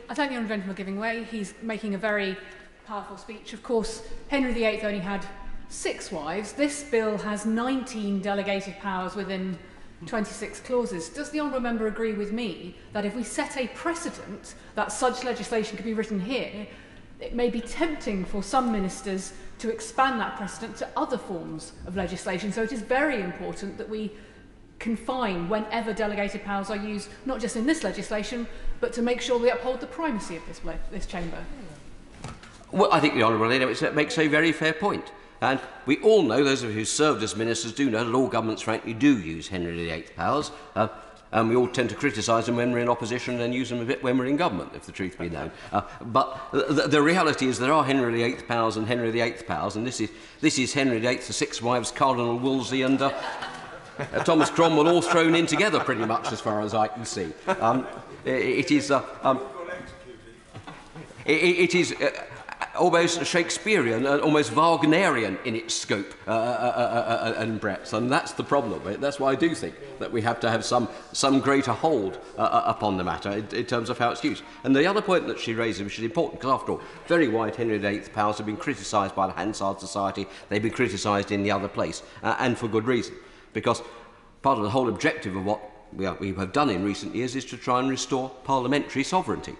I thank the honourable gentleman for giving way. He's making a very powerful speech. Of course, Henry VIII only had 6 wives. This bill has 19 delegated powers within 26 clauses. Does the honourable member agree with me that if we set a precedent that such legislation could be written here, it may be tempting for some ministers to expand that precedent to other forms of legislation? So it is very important that we confine whenever delegated powers are used, not just in this legislation, but to make sure we uphold the primacy of this chamber. Well, I think the honourable lady makes a very fair point. And we all know, those of us who served as ministers do know, that all governments frankly do use Henry VIII powers. And we all tend to criticise them when we're in opposition and use them a bit when we're in government, if the truth be known. But the reality is there are Henry VIII powers and Henry VIII powers, and this is Henry VIII, the 6 wives, Cardinal Wolsey and Thomas Cromwell all thrown in together pretty much as far as I can see. It is almost Shakespearean and almost Wagnerian in its scope and breadth, and that's the problem. That's why I do think that we have to have some greater hold upon the matter in terms of how it's used. And the other point that she raises, which is important, because after all, very wide Henry VIII powers have been criticised by the Hansard Society, they've been criticised in the other place, and for good reason, because part of the whole objective of what we have done in recent years is to try and restore parliamentary sovereignty.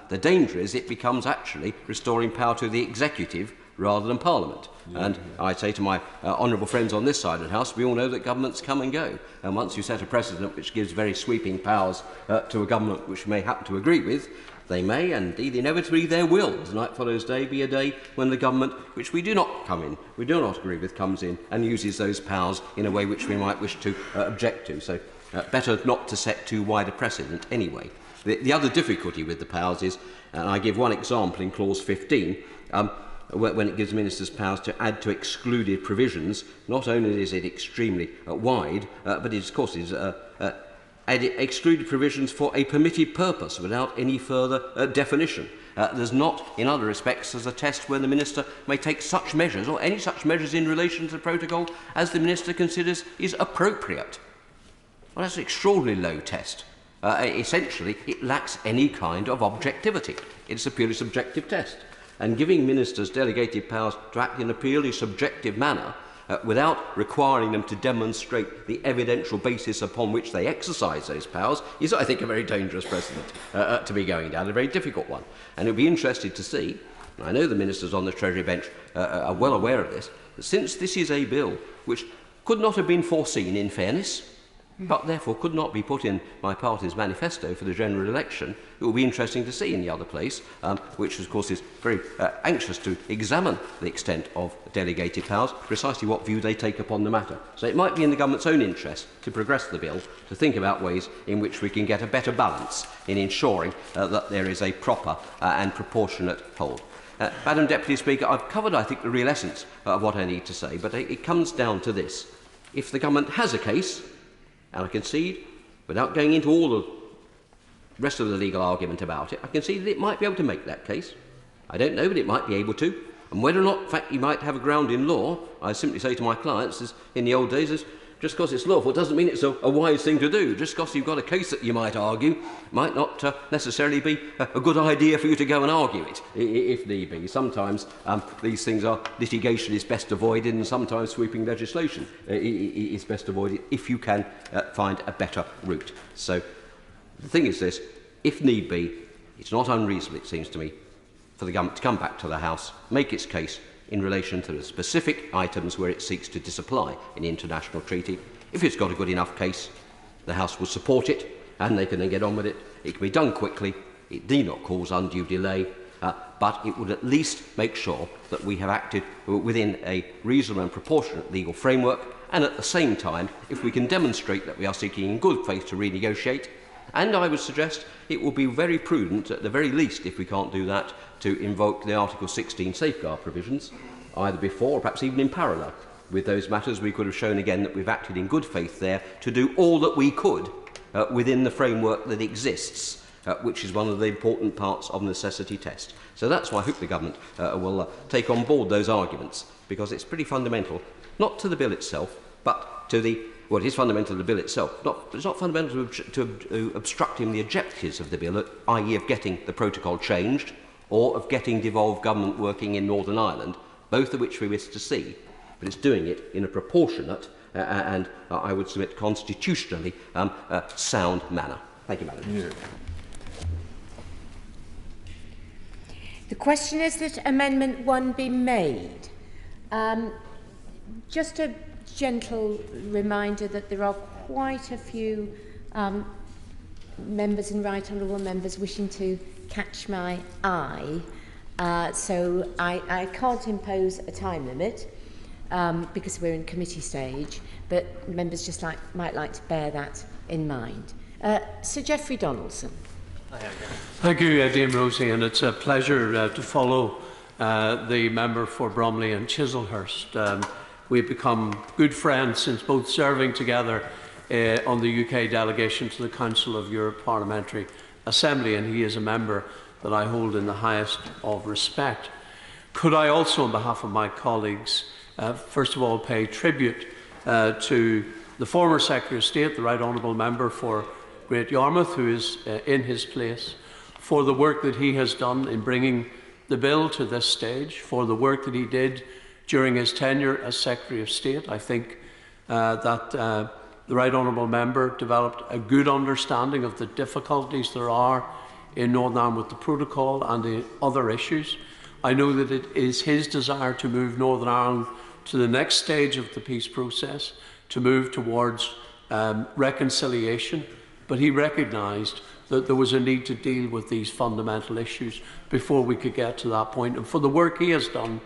The danger is it becomes actually restoring power to the executive rather than Parliament. And I say to my honourable friends on this side of the House, we all know that governments come and go. And once you set a precedent which gives very sweeping powers to a government which may happen to agree with, they may, and indeed inevitably there will, as Night Follows Day, be a day when the government, which we do not agree with, comes in and uses those powers in a way which we might wish to object to. So better not to set too wide a precedent anyway. The other difficulty with the powers is, and I give one example in clause 15, when it gives ministers powers to add to excluded provisions, not only is it extremely wide, but it, of course, is excluded provisions for a permitted purpose without any further definition. There's not, in other respects, as a test where the minister may take such measures, or any such measures in relation to the protocol, as the minister considers is appropriate. Well, that's an extraordinarily low test. Essentially, it lacks any kind of objectivity. It's a purely subjective test. And giving ministers delegated powers to act in a purely subjective manner, without requiring them to demonstrate the evidential basis upon which they exercise those powers, is, I think, a very dangerous precedent to be going down, a very difficult one. And it will be interesting to see, and I know the ministers on the Treasury bench are well aware of this, that since this is a bill which could not have been foreseen, in fairness, but therefore could not be put in my party's manifesto for the general election. It will be interesting to see in the other place, which of course is very anxious to examine the extent of delegated powers, precisely what view they take upon the matter. So it might be in the government's own interest to progress the bill, to think about ways in which we can get a better balance in ensuring that there is a proper and proportionate hold. Madam Deputy Speaker, I've covered, I think, the real essence of what I need to say, but it comes down to this. If the government has a case, and I concede, without going into all the rest of the legal argument about it, I concede that it might be able to make that case. I don't know, but it might be able to. And whether or not, in fact, you might have a ground in law, I simply say to my clients, as in the old days, as just because it's lawful doesn't mean it's a wise thing to do. Just because you've got a case that you might argue might not necessarily be a good idea for you to go and argue it, if need be. Sometimes these things are litigation is best avoided, and sometimes sweeping legislation is best avoided if you can find a better route. So the thing is this, if need be, it's not unreasonable, it seems to me, for the government to come back to the House, make its case in relation to the specific items where it seeks to disapply an international treaty. If it's got a good enough case, the House will support it, and they can then get on with it. It can be done quickly, it need not cause undue delay, but it would at least make sure that we have acted within a reasonable and proportionate legal framework, and at the same time, if we can demonstrate that we are seeking in good faith to renegotiate, and I would suggest it will be very prudent, at the very least, if we can't do that, to invoke the Article 16 safeguard provisions, either before or perhaps even in parallel with those matters. We could have shown again that we've acted in good faith there to do all that we could within the framework that exists, which is one of the important parts of the necessity test. So that's why I hope the government will take on board those arguments, because it's pretty fundamental, not to the bill itself, but to the well, it is fundamental to the bill itself. It's not fundamental to obstructing the objectives of the bill, i.e. of getting the protocol changed or of getting devolved government working in Northern Ireland, both of which we wish to see. But it's doing it in a proportionate and, I would submit, constitutionally sound manner. Thank you, Madam. Yeah. The question is that Amendment 1 be made. Just a gentle reminder that there are quite a few members and right honourable members wishing to catch my eye, so I can't impose a time limit because we're in committee stage, but members just might like to bear that in mind. Sir Geoffrey Donaldson. Thank you, Dame Rosie, and it's a pleasure to follow the member for Bromley and Chislehurst. We've become good friends since both serving together on the UK delegation to the Council of Europe Parliamentary Assembly, and he is a member that I hold in the highest of respect. Could I also, on behalf of my colleagues, first of all pay tribute to the former Secretary of State, the Right Honourable Member for Great Yarmouth, who is in his place, for the work that he has done in bringing the bill to this stage, for the work that he did during his tenure as Secretary of State. I think that the Right Honourable Member developed a good understanding of the difficulties there are in Northern Ireland with the protocol and the other issues. I know that it is his desire to move Northern Ireland to the next stage of the peace process, to move towards reconciliation, but he recognised that there was a need to deal with these fundamental issues before we could get to that point. And for the work he has done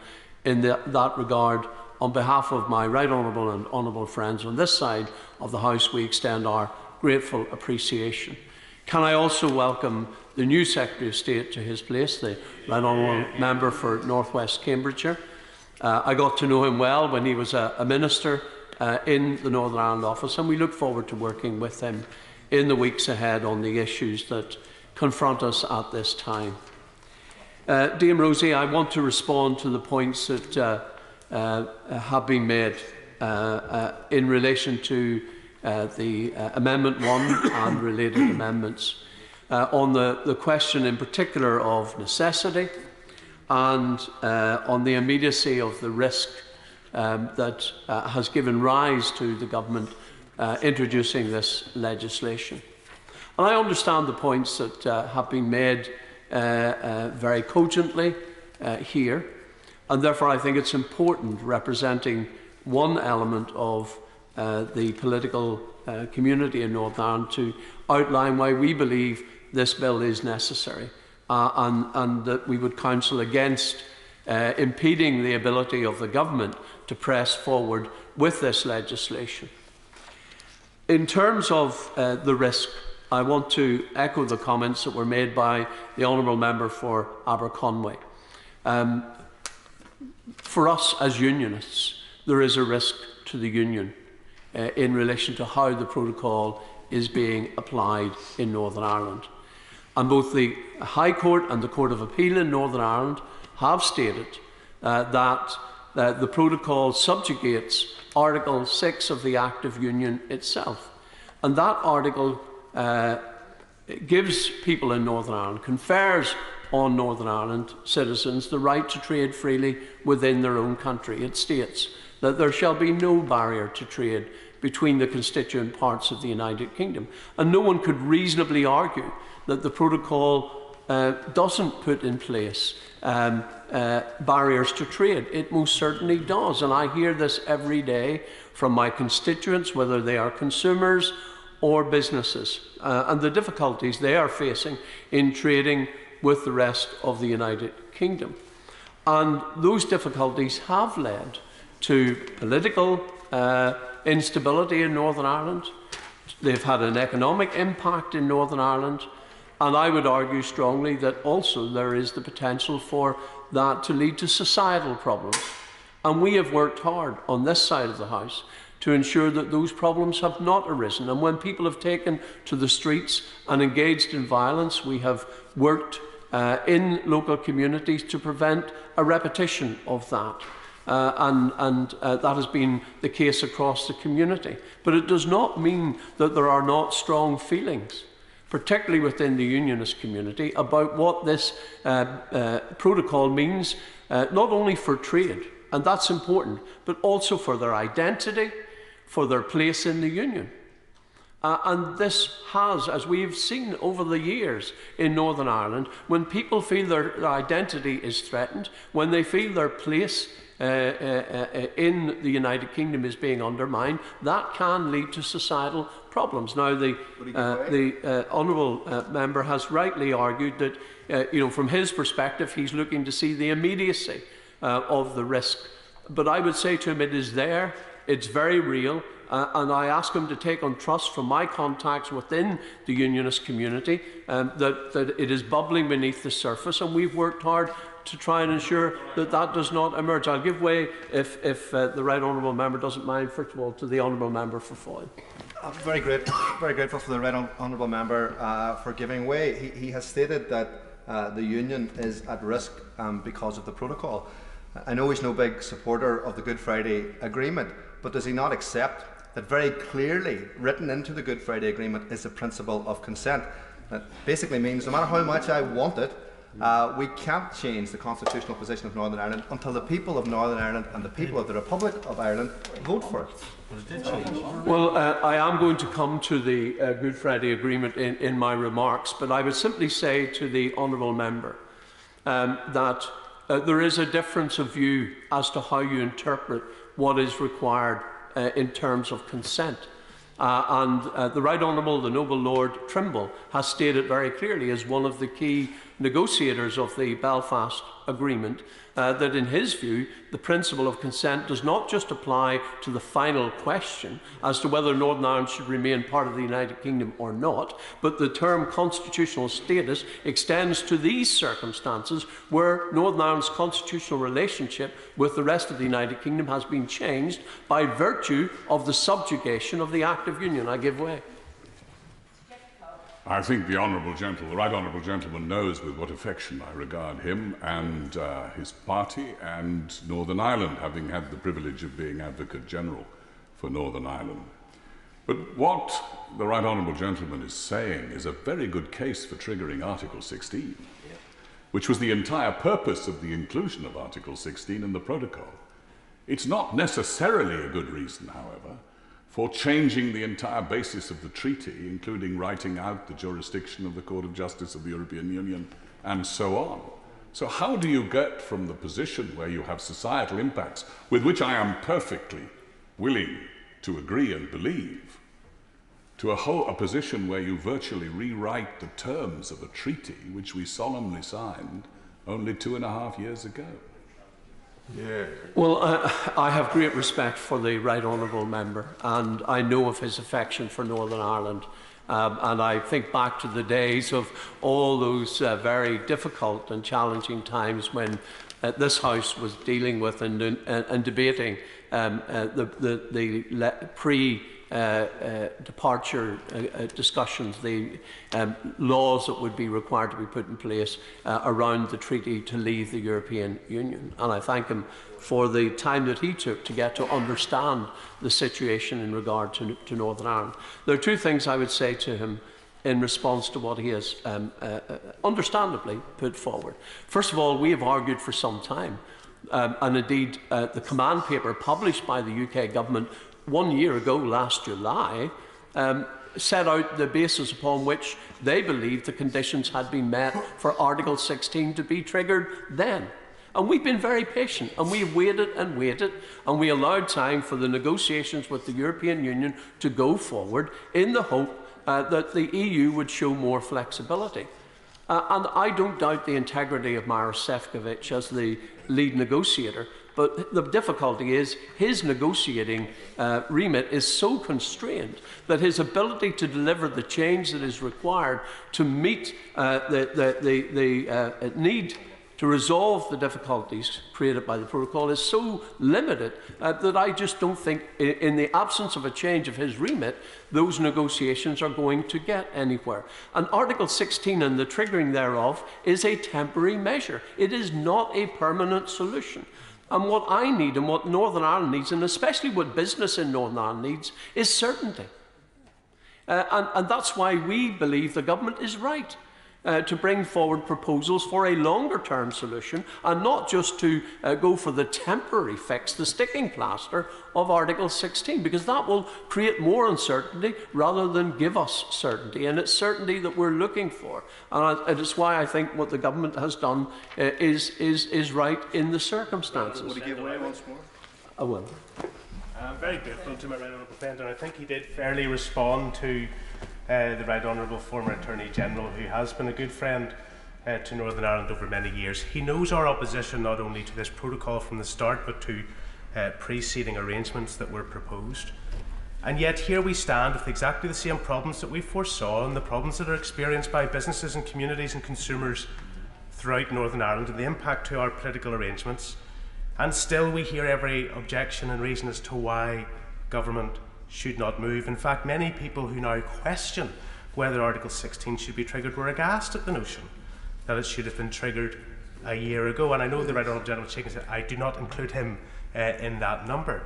in that regard, on behalf of my right honourable and honourable friends on this side of the House, we extend our grateful appreciation. Can I also welcome the new Secretary of State to his place, the Right Honourable Member for North West Cambridgeshire. I got to know him well when he was a Minister in the Northern Ireland office, and we look forward to working with him in the weeks ahead on the issues that confront us at this time. Dame Rosie, I want to respond to the points that have been made in relation to the Amendment 1 and related amendments. On the question in particular of necessity and on the immediacy of the risk that has given rise to the government introducing this legislation. And I understand the points that have been made very cogently here, and therefore I think it's important, representing one element of the political community in Northern Ireland to outline why we believe this bill is necessary and that we would counsel against impeding the ability of the government to press forward with this legislation. In terms of the risk, I want to echo the comments that were made by the Honourable Member for Aberconwy. For us as unionists, there is a risk to the union in relation to how the protocol is being applied in Northern Ireland. And both the High Court and the Court of Appeal in Northern Ireland have stated that the protocol subjugates Article 6 of the Act of Union itself. And that article gives people in Northern Ireland, confers on Northern Ireland citizens the right to trade freely within their own country. It states that there shall be no barrier to trade between the constituent parts of the United Kingdom. And no one could reasonably argue that the protocol doesn't put in place barriers to trade. It most certainly does. And I hear this every day from my constituents, whether they are consumers or businesses, and the difficulties they are facing in trading with the rest of the United Kingdom. And those difficulties have led to political instability in Northern Ireland. They've had an economic impact in Northern Ireland, and I would argue strongly that also there is the potential for that to lead to societal problems. And we have worked hard on this side of the House to ensure that those problems have not arisen. And when people have taken to the streets and engaged in violence, we have worked in local communities to prevent a repetition of that. That has been the case across the community. But it does not mean that there are not strong feelings, particularly within the unionist community, about what this protocol means, not only for trade, and that's important, but also for their identity, for their place in the union. And this has, as we've seen over the years in Northern Ireland, when people feel their identity is threatened, when they feel their place in the United Kingdom is being undermined, that can lead to societal problems. Now, the Honourable Member has rightly argued that, from his perspective, he's looking to see the immediacy of the risk. But I would say to him, it is there, it's very real, and I ask him to take on trust from my contacts within the unionist community that it is bubbling beneath the surface, and we've worked hard to try and ensure that that does not emerge. I'll give way, if the Right Honourable Member doesn't mind, first of all, to the Honourable Member for Foyle. I'm very grateful for the Right Honourable Member for giving way. He has stated that the union is at risk because of the protocol. I know he's no big supporter of the Good Friday Agreement, but does he not accept that very clearly written into the Good Friday Agreement is the principle of consent? That basically means no matter how much I want it, we can't change the constitutional position of Northern Ireland until the people of Northern Ireland and the people of the Republic of Ireland vote for it. Well, I am going to come to the Good Friday Agreement in my remarks, but I would simply say to the Honourable Member that there is a difference of view as to how you interpret what is required in terms of consent. The Right Honourable, the Noble Lord Trimble, has stated very clearly as one of the key negotiators of the Belfast Agreement that in his view the principle of consent does not just apply to the final question as to whether Northern Ireland should remain part of the United Kingdom or not, but the term constitutional status extends to these circumstances where Northern Ireland's constitutional relationship with the rest of the United Kingdom has been changed by virtue of the subjugation of the Act of Union. I give way. I think the Right Honourable Gentleman knows with what affection I regard him and his party and Northern Ireland, having had the privilege of being Advocate General for Northern Ireland. But what the Right Honourable Gentleman is saying is a very good case for triggering Article 16, which was the entire purpose of the inclusion of Article 16 in the protocol. It's not necessarily a good reason, however, for changing the entire basis of the treaty, including writing out the jurisdiction of the Court of Justice of the European Union, and so on. So how do you get from the position where you have societal impacts, with which I am perfectly willing to agree and believe, to a position where you virtually rewrite the terms of a treaty which we solemnly signed only 2.5 years ago. Yeah. Well, I have great respect for the Right Honourable Member, and I know of his affection for Northern Ireland. And I think back to the days of all those very difficult and challenging times when this House was dealing with and debating the pre-departure discussions, the laws that would be required to be put in place around the treaty to leave the European Union. And I thank him for the time that he took to get to understand the situation in regard to Northern Ireland. There are two things I would say to him in response to what he has understandably put forward. First of all, we have argued for some time, and indeed the command paper published by the UK government 1 year ago, last July, set out the basis upon which they believed the conditions had been met for Article 16 to be triggered then. And we've been very patient, and we've waited, and we allowed time for the negotiations with the European Union to go forward in the hope that the EU would show more flexibility. And I don't doubt the integrity of Maros Šefčovič as the lead negotiator, but the difficulty is his negotiating remit is so constrained that his ability to deliver the change that is required to meet the need to resolve the difficulties created by the protocol is so limited that I just don't think, in the absence of a change of his remit, those negotiations are going to get anywhere. And Article 16 and the triggering thereof is a temporary measure. It is not a permanent solution. And what I need and what Northern Ireland needs, and especially what business in Northern Ireland needs, is certainty. And that's why we believe the government is right to bring forward proposals for a longer-term solution, and not just to go for the temporary fix, the sticking plaster of Article 16, because that will create more uncertainty rather than give us certainty, and it's certainty that we're looking for. And it's why I think what the government has done is right in the circumstances. Would he give way once more? I will. I'm very grateful to my Right Honourable friend, and I think he did fairly respond to the Right Honourable former Attorney General, who has been a good friend to Northern Ireland over many years. He knows our opposition not only to this protocol from the start, but to preceding arrangements that were proposed. And yet here we stand with exactly the same problems that we foresaw, and the problems that are experienced by businesses and communities and consumers throughout Northern Ireland, and the impact to our political arrangements. And still we hear every objection and reason as to why government should not move. In fact, many people who now question whether Article 16 should be triggered were aghast at the notion that it should have been triggered a year ago. And I know the Right Honourable Gentleman shaking said I do not include him in that number.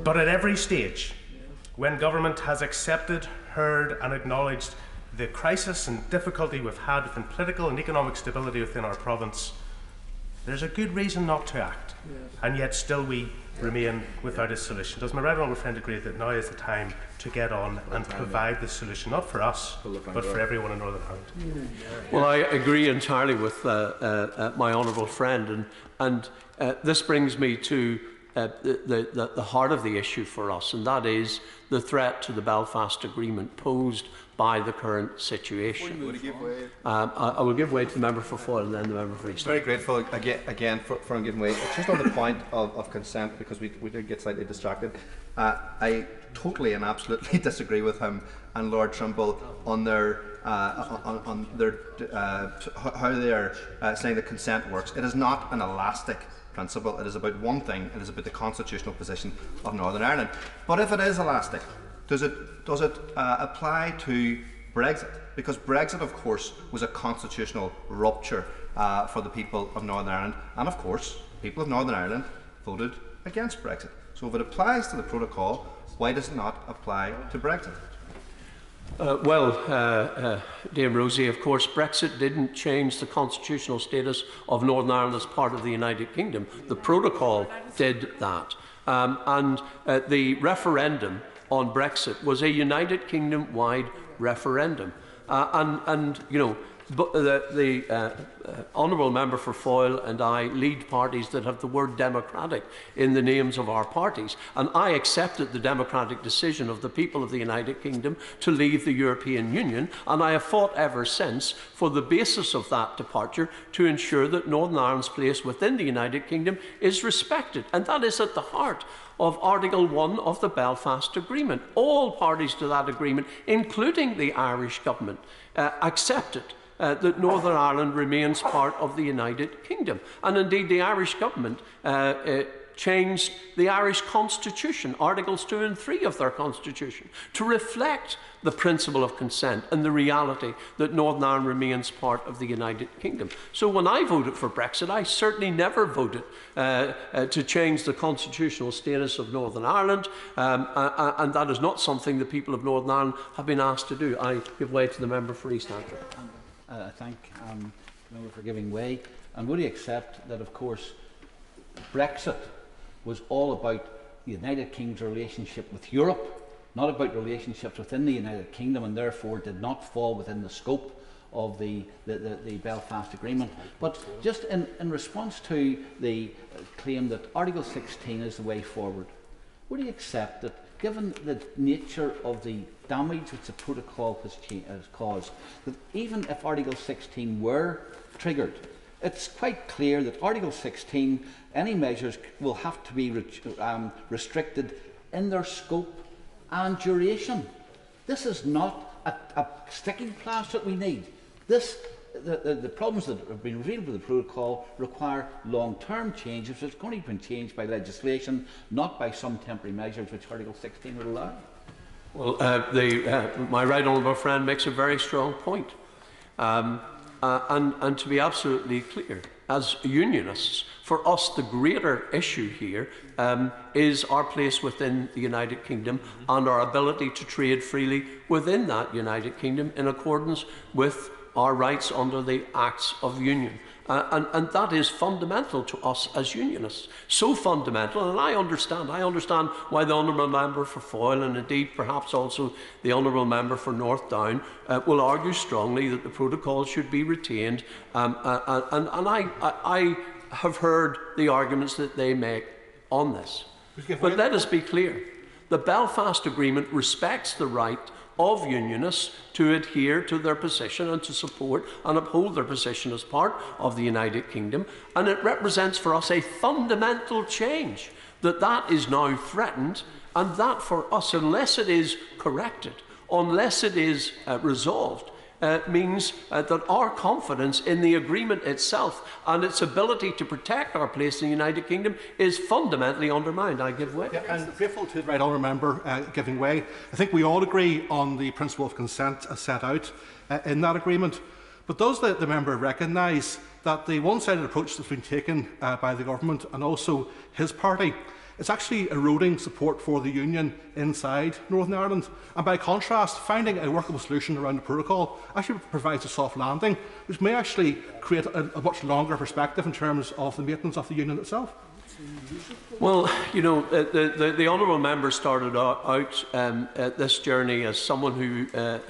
But at every stage, when government has accepted, heard and acknowledged the crisis and difficulty we've had within political and economic stability within our province, there's a good reason not to act. And yet still we remain without a solution. Does my Right Honourable friend agree that now is the time to get on and provide the solution, not for us, but for everyone in Northern Ireland? Well, I agree entirely with my honourable friend, and this brings me to the heart of the issue for us, and that is the threat to the Belfast Agreement posed by the current situation. I will give way to the member for Foyle and then the member for East. Very grateful again for giving way. Just on the point of consent, because we did get slightly distracted. I totally and absolutely disagree with him and Lord Trimble on their how they are saying that consent works. It is not an elastic principle. It is about one thing. It is about the constitutional position of Northern Ireland. But if it is elastic, does it apply to Brexit? Because Brexit, of course, was a constitutional rupture for the people of Northern Ireland, and of course, people of Northern Ireland voted against Brexit. So if it applies to the protocol, why does it not apply to Brexit? Dame Rosie, of course, Brexit didn't change the constitutional status of Northern Ireland as part of the United Kingdom. The protocol did that. And the referendum on Brexit was a United Kingdom-wide referendum. And you know, the honourable member for Foyle and I lead parties that have the word democratic in the names of our parties, and I accepted the democratic decision of the people of the United Kingdom to leave the European Union, and I have fought ever since for the basis of that departure to ensure that Northern Ireland's place within the United Kingdom is respected, and that is at the heart of Article 1 of the Belfast Agreement. All parties to that agreement, including the Irish government, accepted that Northern Ireland remains part of the United Kingdom. And indeed, the Irish government changed the Irish Constitution, Articles 2 and 3 of their Constitution, to reflect the principle of consent and the reality that Northern Ireland remains part of the United Kingdom. So when I voted for Brexit, I certainly never voted to change the constitutional status of Northern Ireland, and that is not something the people of Northern Ireland have been asked to do. I give way to the member for East Antrim. I thank the member for giving way. And would he accept that, of course, Brexit was all about the United Kingdom's relationship with Europe, not about relationships within the United Kingdom, and therefore did not fall within the scope of the Belfast Agreement? But just in response to the claim that Article 16 is the way forward, would he accept that, given the nature of the damage which the protocol has caused, that even if Article 16 were triggered, it's quite clear that Article 16, any measures will have to be restricted in their scope and duration. This is not a sticking plaster that we need. The problems that have been revealed with the protocol require long-term changes, which can only be changed by legislation, not by some temporary measures which Article 16 would allow. Well, my right honourable friend makes a very strong point. And to be absolutely clear, as unionists, for us the greater issue here is our place within the United Kingdom and our ability to trade freely within that United Kingdom in accordance with our rights under the Acts of Union. And that is fundamental to us as unionists. So fundamental, and I understand why the honourable member for Foyle, and indeed perhaps also the honourable member for North Down, will argue strongly that the protocol should be retained. And I have heard the arguments that they make on this. But let us be clear. The Belfast Agreement respects the right of unionists to adhere to their position and to support and uphold their position as part of the United Kingdom, and it represents for us a fundamental change that is now threatened, and that for us, unless it is corrected, unless it is resolved, means that our confidence in the agreement itself and its ability to protect our place in the United Kingdom is fundamentally undermined. I give way. Yeah, and grateful to the right honourable member giving way. I think we all agree on the principle of consent as set out in that agreement. But does the member recognise that the one-sided approach that's been taken by the government and also his party, it's actually eroding support for the union inside Northern Ireland, and by contrast, finding a workable solution around the protocol actually provides a soft landing, which may actually create a much longer perspective in terms of the maintenance of the union itself? Well, you know, the honourable member started out this journey as someone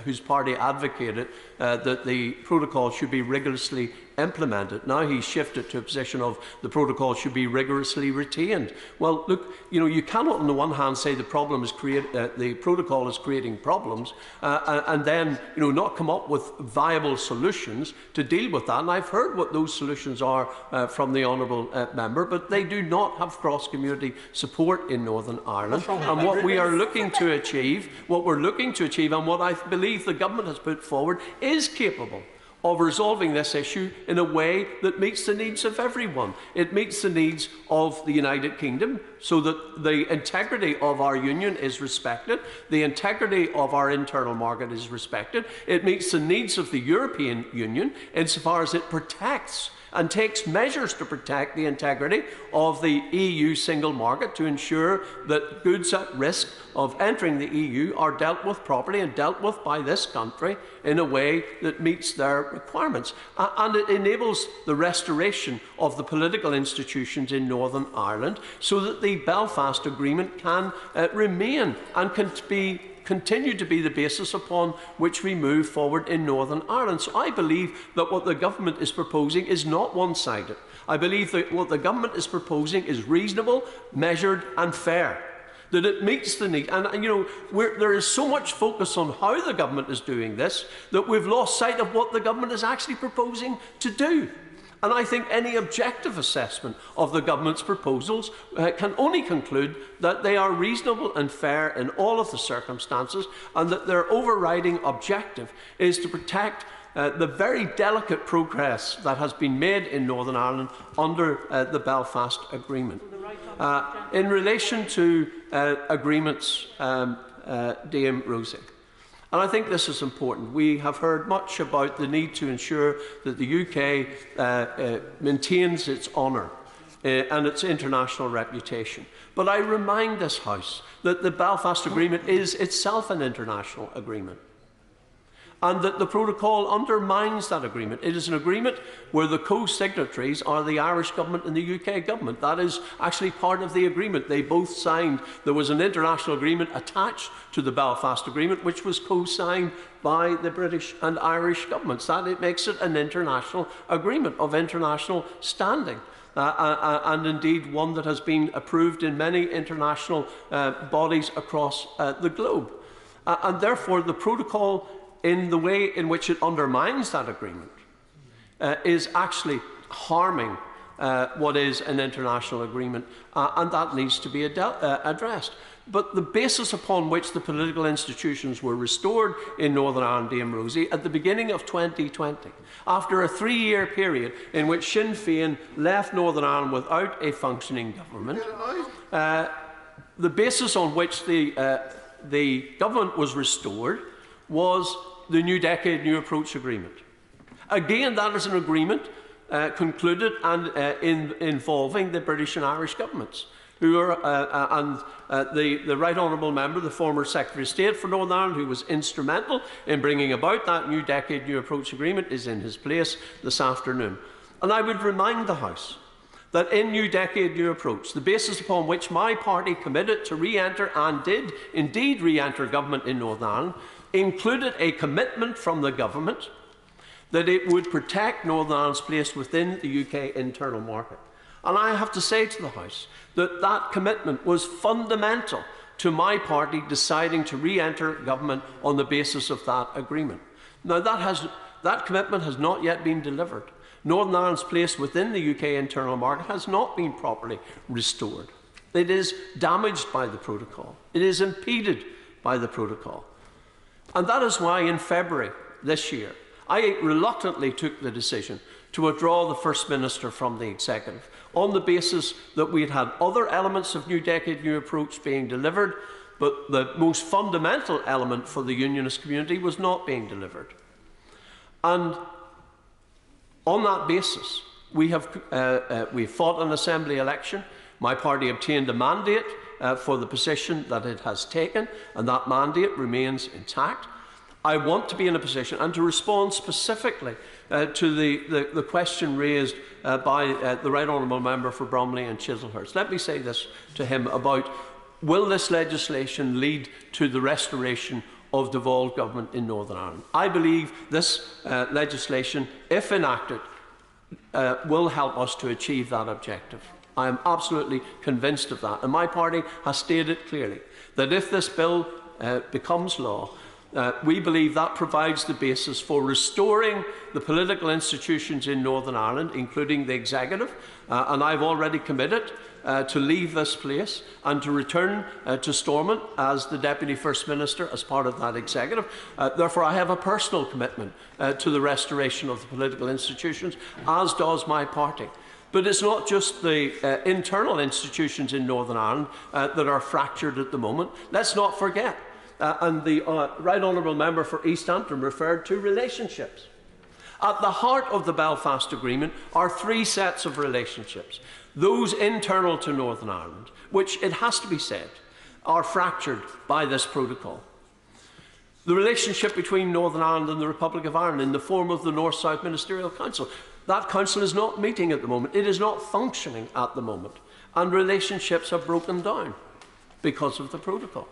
whose party advocated that the protocol should be rigorously implemented. Now he's shifted to a position of the protocol should be rigorously retained. Well, look, you know, you cannot on the one hand say the protocol is creating problems and then, you know, not come up with viable solutions to deal with that. And I've heard what those solutions are from the honourable member, but they do not have cross-community support in Northern Ireland. And what we are looking to achieve, and what I believe the government has put forward, is capable of resolving this issue in a way that meets the needs of everyone. It meets the needs of the United Kingdom so that the integrity of our union is respected, the integrity of our internal market is respected. It meets the needs of the European Union insofar as it protects and takes measures to protect the integrity of the EU single market to ensure that goods at risk of entering the EU are dealt with properly and dealt with by this country in a way that meets their requirements. And it enables the restoration of the political institutions in Northern Ireland so that the Belfast Agreement can remain and can be continue to be the basis upon which we move forward in Northern Ireland. So I believe that what the government is proposing is not one-sided. I believe that what the government is proposing is reasonable, measured and fair, that it meets the need. And there is so much focus on how the government is doing this that we've lost sight of what the government is actually proposing to do. And I think any objective assessment of the government's proposals can only conclude that they are reasonable and fair in all of the circumstances, and that their overriding objective is to protect the very delicate progress that has been made in Northern Ireland under the Belfast Agreement. In relation to agreements, Dame Rosie, and I think this is important. We have heard much about the need to ensure that the UK maintains its honour and its international reputation. But I remind this House that the Belfast Agreement is itself an international agreement, and that the protocol undermines that agreement. It is an agreement where the co-signatories are the Irish government and the UK government. That is actually part of the agreement. They both signed. There was an international agreement attached to the Belfast Agreement, which was co-signed by the British and Irish governments. That it makes it an international agreement of international standing. And indeed one that has been approved in many international bodies across the globe. And therefore the protocol, in the way in which it undermines that agreement, is actually harming what is an international agreement, and that needs to be addressed. But the basis upon which the political institutions were restored in Northern Ireland, Dame Rosie, at the beginning of 2020, after a 3-year period in which Sinn Féin left Northern Ireland without a functioning government, the basis on which the government was restored was the New Decade, New Approach Agreement. Again, that is an agreement concluded and involving the British and Irish governments, who are, the Right Honourable Member, the former Secretary of State for Northern Ireland, who was instrumental in bringing about that New Decade, New Approach Agreement, is in his place this afternoon. And I would remind the House that in New Decade, New Approach, the basis upon which my party committed to re-enter and did indeed re-enter government in Northern Ireland, included a commitment from the government that it would protect Northern Ireland's place within the UK internal market. And I have to say to the House that that commitment was fundamental to my party deciding to re-enter government on the basis of that agreement. Now, that commitment has not yet been delivered. Northern Ireland's place within the UK internal market has not been properly restored. It is damaged by the protocol. It is impeded by the protocol. And that is why in February this year, I reluctantly took the decision to withdraw the First Minister from the Executive on the basis that we had had other elements of New Decade, New Approach being delivered, but the most fundamental element for the Unionist community was not being delivered. And on that basis, we fought an Assembly election. My party obtained a mandate for the position that it has taken, and that mandate remains intact. I want to be in a position, and to respond specifically to the question raised by the Right Honourable Member for Bromley and Chislehurst. Let me say this to him about, will this legislation lead to the restoration of devolved government in Northern Ireland? I believe this legislation, if enacted, will help us to achieve that objective. I am absolutely convinced of that, and my party has stated clearly that if this bill becomes law, we believe that provides the basis for restoring the political institutions in Northern Ireland, including the Executive, and I've already committed to leave this place and to return to Stormont as the Deputy First Minister as part of that Executive. Therefore, I have a personal commitment to the restoration of the political institutions, as does my party. But it's not just the internal institutions in Northern Ireland that are fractured at the moment. Let's not forget, and the Right Honourable Member for East Antrim referred to relationships. At the heart of the Belfast Agreement are 3 sets of relationships. Those internal to Northern Ireland, which, it has to be said, are fractured by this protocol. The relationship between Northern Ireland and the Republic of Ireland in the form of the North-South Ministerial Council. That council is not meeting at the moment. It is not functioning at the moment. And relationships are broken down because of the protocol.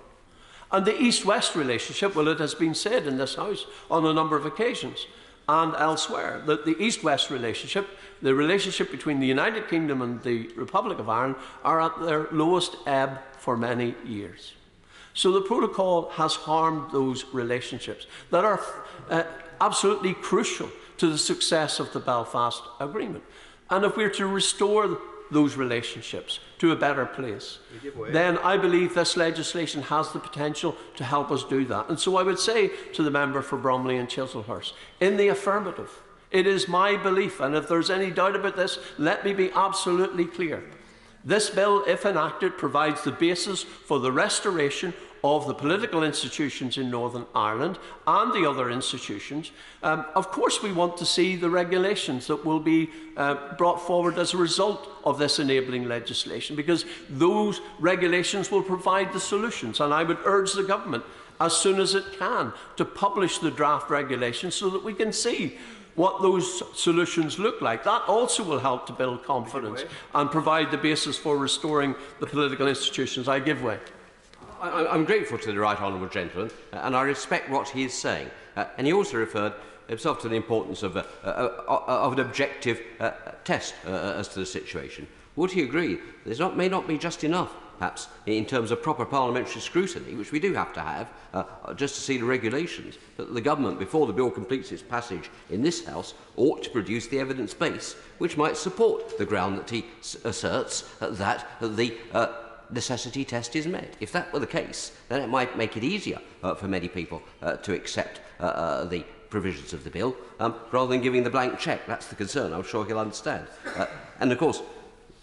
And the East-West relationship, well, it has been said in this House on a number of occasions and elsewhere that the East-West relationship, the relationship between the United Kingdom and the Republic of Ireland, are at their lowest ebb for many years. So the protocol has harmed those relationships that are absolutely crucial to the success of the Belfast Agreement. And if we're to restore those relationships to a better place, then I believe this legislation has the potential to help us do that. And so I would say to the member for Bromley and Chislehurst, in the affirmative, it is my belief, and if there's any doubt about this, let me be absolutely clear. This bill, if enacted, provides the basis for the restoration of the political institutions in Northern Ireland and the other institutions. Of course, we want to see the regulations that will be brought forward as a result of this enabling legislation, because those regulations will provide the solutions. And I would urge the government, as soon as it can, to publish the draft regulations so that we can see what those solutions look like. That also will help to build confidence and provide the basis for restoring the political institutions. I give way. I'm grateful to the right honourable gentleman, and I respect what he is saying. And he also referred himself to the importance of an objective test as to the situation. Would he agree there may not be just enough, perhaps, in terms of proper parliamentary scrutiny, which we do have to have, just to see the regulations, that the government, before the bill completes its passage in this House, ought to produce the evidence base which might support the ground that he asserts that the necessity test is met. If that were the case, then it might make it easier for many people to accept the provisions of the bill, rather than giving the blank cheque. That's the concern. I'm sure he'll understand. And of course,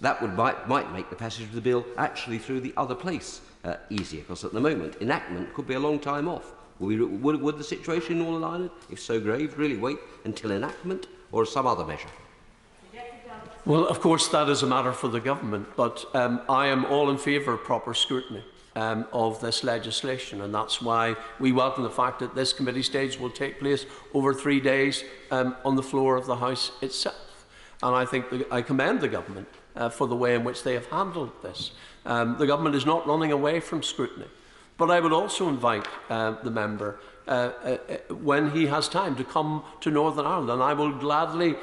that might make the passage of the bill actually through the other place easier, because at the moment enactment could be a long time off. Would the situation in Northern Ireland, if so grave, really wait until enactment, or some other measure? Well, of course, that is a matter for the government, but I am all in favour of proper scrutiny of this legislation, and that's why we welcome the fact that this committee stage will take place over 3 days on the floor of the House itself. And I think I commend the government for the way in which they have handled this. The government is not running away from scrutiny, but I would also invite the member when he has time to come to Northern Ireland, and I will gladly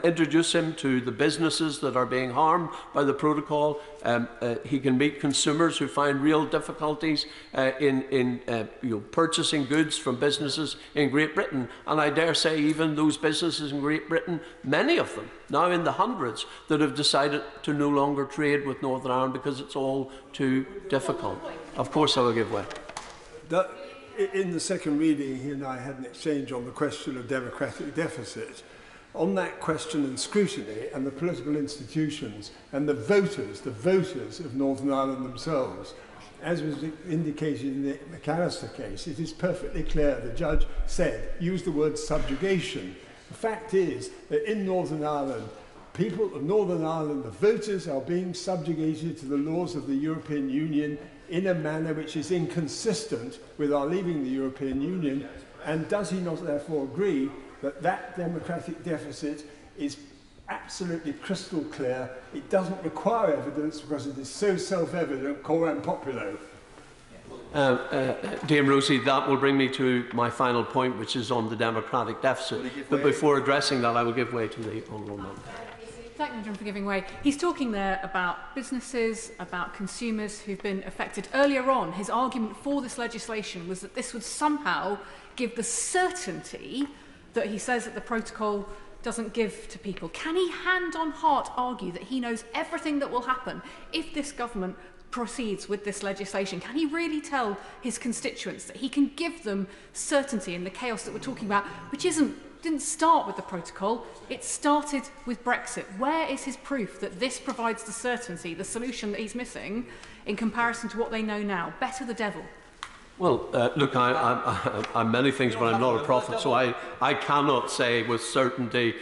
introduce him to the businesses that are being harmed by the protocol. He can meet consumers who find real difficulties in purchasing goods from businesses in Great Britain, and I dare say even those businesses in Great Britain, many of them, now in the hundreds, that have decided to no longer trade with Northern Ireland because it's all too difficult. Of course I will give way. In the second reading, he and I had an exchange on the question of democratic deficit. On that question and scrutiny and the political institutions and the voters of Northern Ireland themselves, as was indicated in the McAllister case, it is perfectly clear. The judge said, used the word subjugation. The fact is that in Northern Ireland, people of Northern Ireland, the voters, are being subjugated to the laws of the European Union in a manner which is inconsistent with our leaving the European Union. And does he not therefore agree that that democratic deficit is absolutely crystal clear? It doesn't require evidence because it is so self-evident, coram populo. Dame Rosie, that will bring me to my final point, which is on the democratic deficit. But before addressing that, I will give way to the honourable member. Thank you, John, for giving way. He's talking there about businesses, about consumers who've been affected. Earlier on, his argument for this legislation was that this would somehow give the certainty that he says that the protocol doesn't give to people. Can he hand on heart argue that he knows everything that will happen if this government proceeds with this legislation? Can he really tell his constituents that he can give them certainty in the chaos that we're talking about, which didn't start with the protocol, it started with Brexit? Where is his proof that this provides the certainty, the solution that he's missing, in comparison to what they know now? Better the devil. Well, look, I'm many things, but I'm not a prophet, so I cannot say with certainty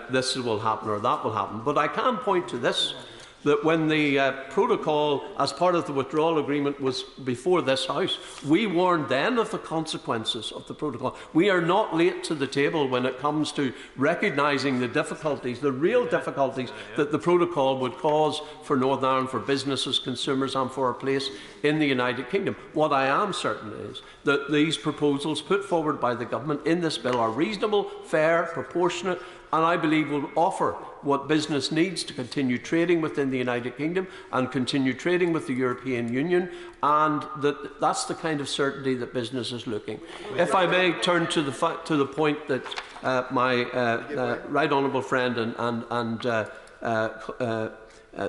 this will happen or that will happen. But I can point to this, that when the protocol, as part of the withdrawal agreement, was before this House, we warned then of the consequences of the protocol. We are not late to the table when it comes to recognising the difficulties, the real difficulties that the protocol would cause for Northern Ireland, for businesses, consumers and for our place in the United Kingdom. What I am certain is that these proposals put forward by the government in this bill are reasonable, fair, proportionate, and I believe will offer what business needs to continue trading within the United Kingdom and continue trading with the European Union, and that's the kind of certainty that business is looking. If I may turn to the point that my right honourable friend and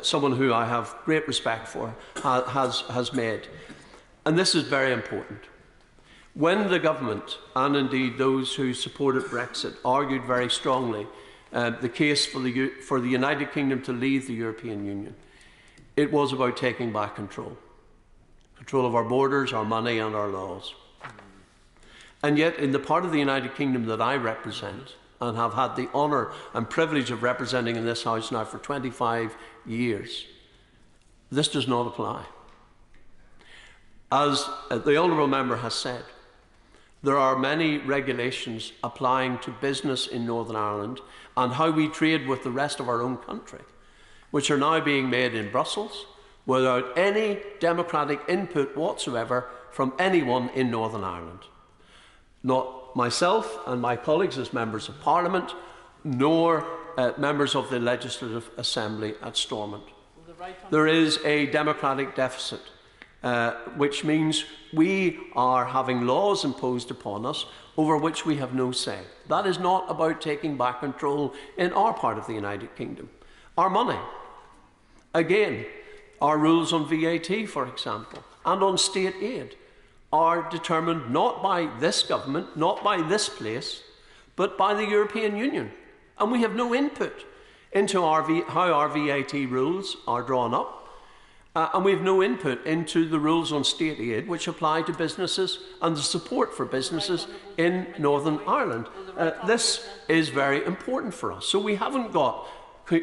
someone who I have great respect for has made, and this is very important. When the government, and indeed those who supported Brexit, argued very strongly the case for the United Kingdom to leave the European Union, it was about taking back control of our borders, our money and our laws. And yet, in the part of the United Kingdom that I represent, and have had the honour and privilege of representing in this House now for 25 years, this does not apply. As the honourable member has said, there are many regulations applying to business in Northern Ireland and how we trade with the rest of our own country, which are now being made in Brussels without any democratic input whatsoever from anyone in Northern Ireland. Not myself and my colleagues as members of Parliament, nor members of the Legislative Assembly at Stormont. There is a democratic deficit, which means we are having laws imposed upon us over which we have no say. That is not about taking back control in our part of the United Kingdom. Our money, again, our rules on VAT, for example, and on state aid are determined not by this government, not by this place, but by the European Union. And we have no input into how our VAT rules are drawn up. And we have no input into the rules on state aid which apply to businesses and the support for businesses in Northern Ireland. This is very important for us. So we haven't got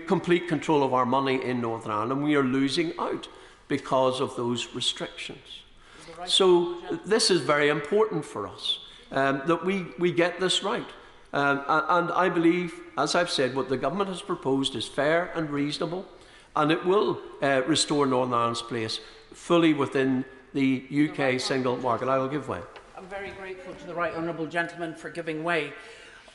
complete control of our money in Northern Ireland, and we are losing out because of those restrictions. So this is very important for us, that we get this right. And I believe, as I've said, what the government has proposed is fair and reasonable, and it will restore Northern Ireland's place fully within the UK single market. I will give way. I'm very grateful to the right honourable gentleman for giving way.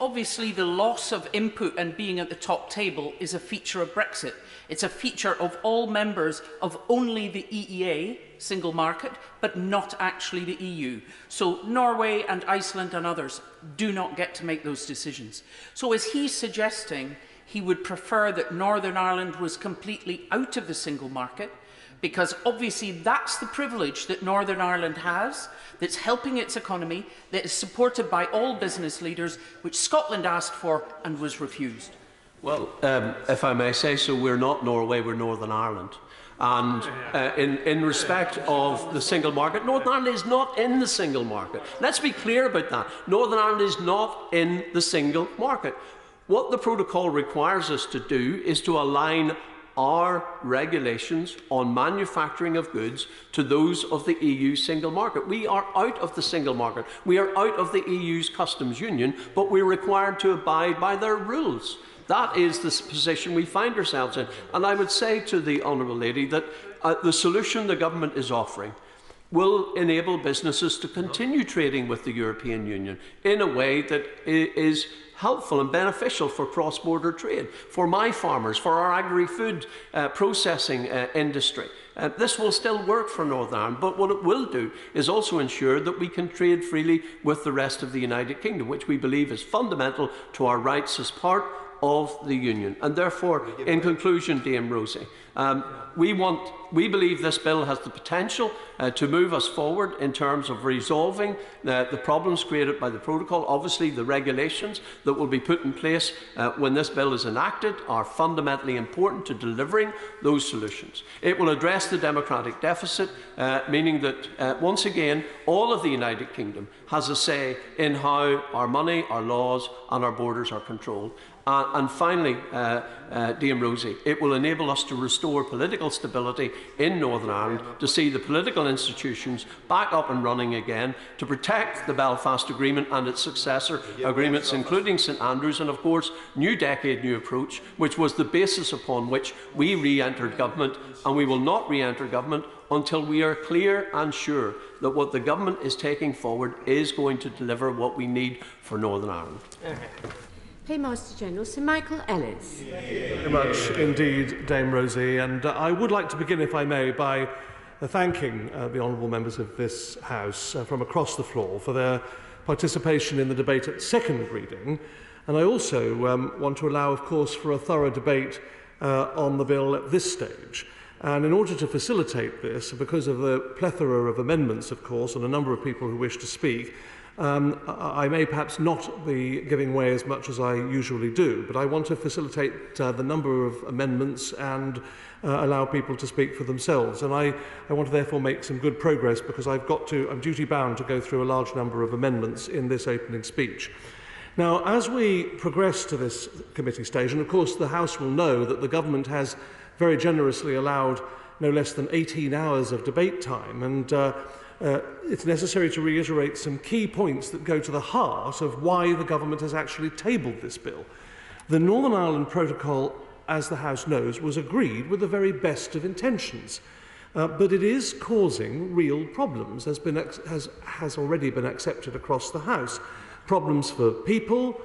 Obviously, the loss of input and being at the top table is a feature of Brexit. It's a feature of all members of only the EEA, single market, but not actually the EU. So Norway and Iceland and others do not get to make those decisions. So is he suggesting he would prefer that Northern Ireland was completely out of the single market? Because obviously that's the privilege that Northern Ireland has, that's helping its economy, that is supported by all business leaders, which Scotland asked for and was refused. Well, if I may say so, we're not Norway, we're Northern Ireland. And in respect of the single market, Northern Ireland is not in the single market. Let's be clear about that. Northern Ireland is not in the single market. What the protocol requires us to do is to align our regulations on manufacturing of goods to those of the EU single market. We are out of the single market. We are out of the EU's customs union, but we're required to abide by their rules. That is the position we find ourselves in. And I would say to the Honourable Lady that the solution the government is offering will enable businesses to continue trading with the European Union in a way that is helpful and beneficial for cross-border trade, for my farmers, for our agri-food processing industry. This will still work for Northern Ireland, but what it will do is also ensure that we can trade freely with the rest of the United Kingdom, which we believe is fundamental to our rights as part of the Union. And therefore, in conclusion, Dame Rosie, we want We believe this bill has the potential to move us forward in terms of resolving the problems created by the protocol. Obviously, the regulations that will be put in place when this bill is enacted are fundamentally important to delivering those solutions. It will address the democratic deficit, meaning that, once again, all of the United Kingdom has a say in how our money, our laws and our borders are controlled. And finally, Dame Rosie, it will enable us to restore political stability in Northern Ireland, to see the political institutions back up and running again, to protect the Belfast Agreement and its successor agreements, including St Andrews, and of course, New Decade, New Approach, which was the basis upon which we re-entered government, and we will not re-enter government until we are clear and sure that what the government is taking forward is going to deliver what we need for Northern Ireland. Paymaster General Sir Michael Ellis. Very much indeed, Dame Rosie, and I would like to begin, if I may, by thanking the honourable members of this House from across the floor for their participation in the debate at second reading, and I also want to allow, of course, for a thorough debate on the bill at this stage. And in order to facilitate this, because of the plethora of amendments, of course, and a number of people who wish to speak, I may perhaps not be giving way as much as I usually do, but I want to facilitate the number of amendments and allow people to speak for themselves. And I want to therefore make some good progress, because I'm duty bound to go through a large number of amendments in this opening speech. Now, as we progress to this committee stage, and of course the House will know that the government has very generously allowed no less than 18 hours of debate time, and it's necessary to reiterate some key points that go to the heart of why the government has actually tabled this bill. The Northern Ireland Protocol, as the House knows, was agreed with the very best of intentions, but it is causing real problems, as has already been accepted across the House. Problems for people,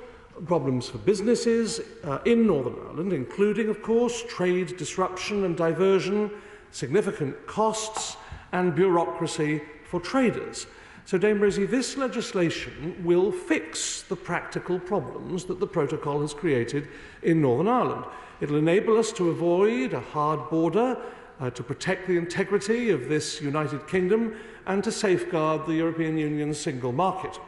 problems for businesses in Northern Ireland, including, of course, trade disruption and diversion, significant costs and bureaucracy for traders. So, Dame Rosie, this legislation will fix the practical problems that the protocol has created in Northern Ireland. It will enable us to avoid a hard border, to protect the integrity of this United Kingdom, and to safeguard the European Union's single market.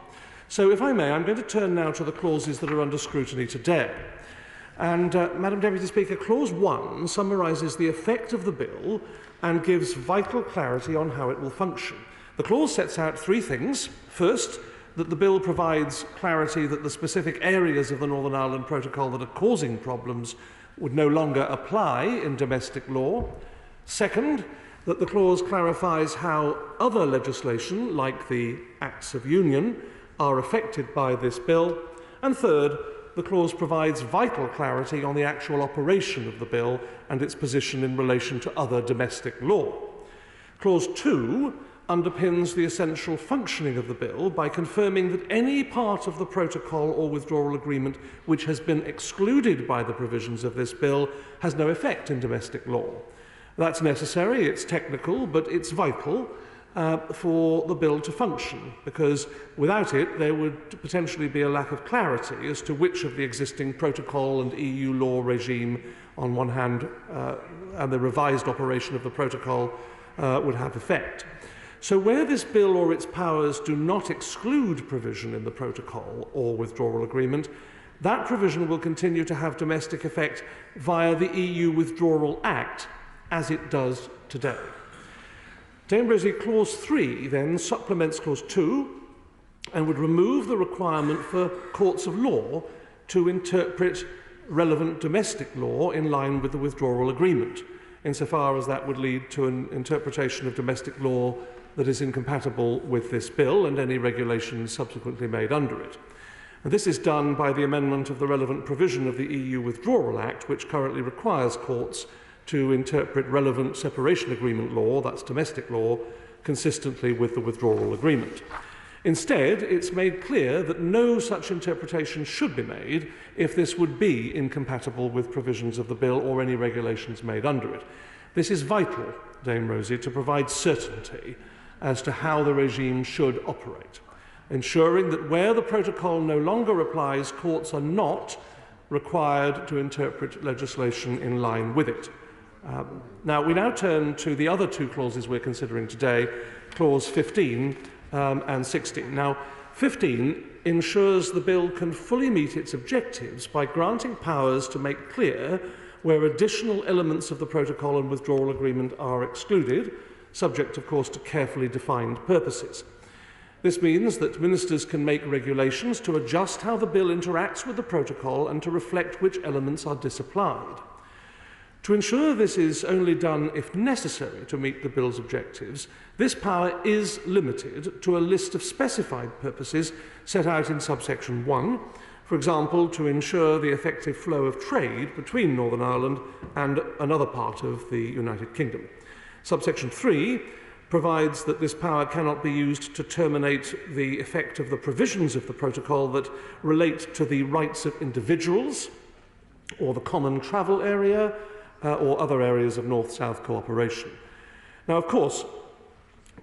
So, if I may, I'm going to turn now to the clauses that are under scrutiny today. And, Madam Deputy Speaker, Clause 1 summarises the effect of the bill and gives vital clarity on how it will function. The clause sets out three things. First, that the bill provides clarity that the specific areas of the Northern Ireland Protocol that are causing problems would no longer apply in domestic law. Second, that the clause clarifies how other legislation, like the Acts of Union, are affected by this bill. And third, the clause provides vital clarity on the actual operation of the bill and its position in relation to other domestic law. Clause 2 underpins the essential functioning of the bill by confirming that any part of the protocol or withdrawal agreement which has been excluded by the provisions of this bill has no effect in domestic law. That's necessary, it's technical, but it's vital for the bill to function, because without it there would potentially be a lack of clarity as to which of the existing protocol and EU law regime on one hand and the revised operation of the protocol would have effect. So where this bill or its powers do not exclude provision in the protocol or withdrawal agreement, that provision will continue to have domestic effect via the EU Withdrawal Act, as it does today. Dame Rosie, Clause 3 then supplements Clause 2 and would remove the requirement for courts of law to interpret relevant domestic law in line with the withdrawal agreement, insofar as that would lead to an interpretation of domestic law that is incompatible with this bill and any regulations subsequently made under it. And this is done by the amendment of the relevant provision of the EU Withdrawal Act, which currently requires courts to interpret relevant separation agreement law, that's domestic law, consistently with the withdrawal agreement. Instead, it's made clear that no such interpretation should be made if this would be incompatible with provisions of the bill or any regulations made under it. This is vital, Dame Rosie, to provide certainty as to how the regime should operate, ensuring that where the protocol no longer applies, courts are not required to interpret legislation in line with it. Now, we now turn to the other two clauses we're considering today, Clause 15 and 16. Now, 15 ensures the bill can fully meet its objectives by granting powers to make clear where additional elements of the protocol and withdrawal agreement are excluded, subject, of course, to carefully defined purposes. This means that ministers can make regulations to adjust how the bill interacts with the protocol and to reflect which elements are disapplied. To ensure this is only done if necessary to meet the bill's objectives, this power is limited to a list of specified purposes set out in subsection 1, for example, to ensure the effective flow of trade between Northern Ireland and another part of the United Kingdom. Subsection 3 provides that this power cannot be used to terminate the effect of the provisions of the protocol that relate to the rights of individuals or the common travel area or other areas of North-South cooperation. Now, of course,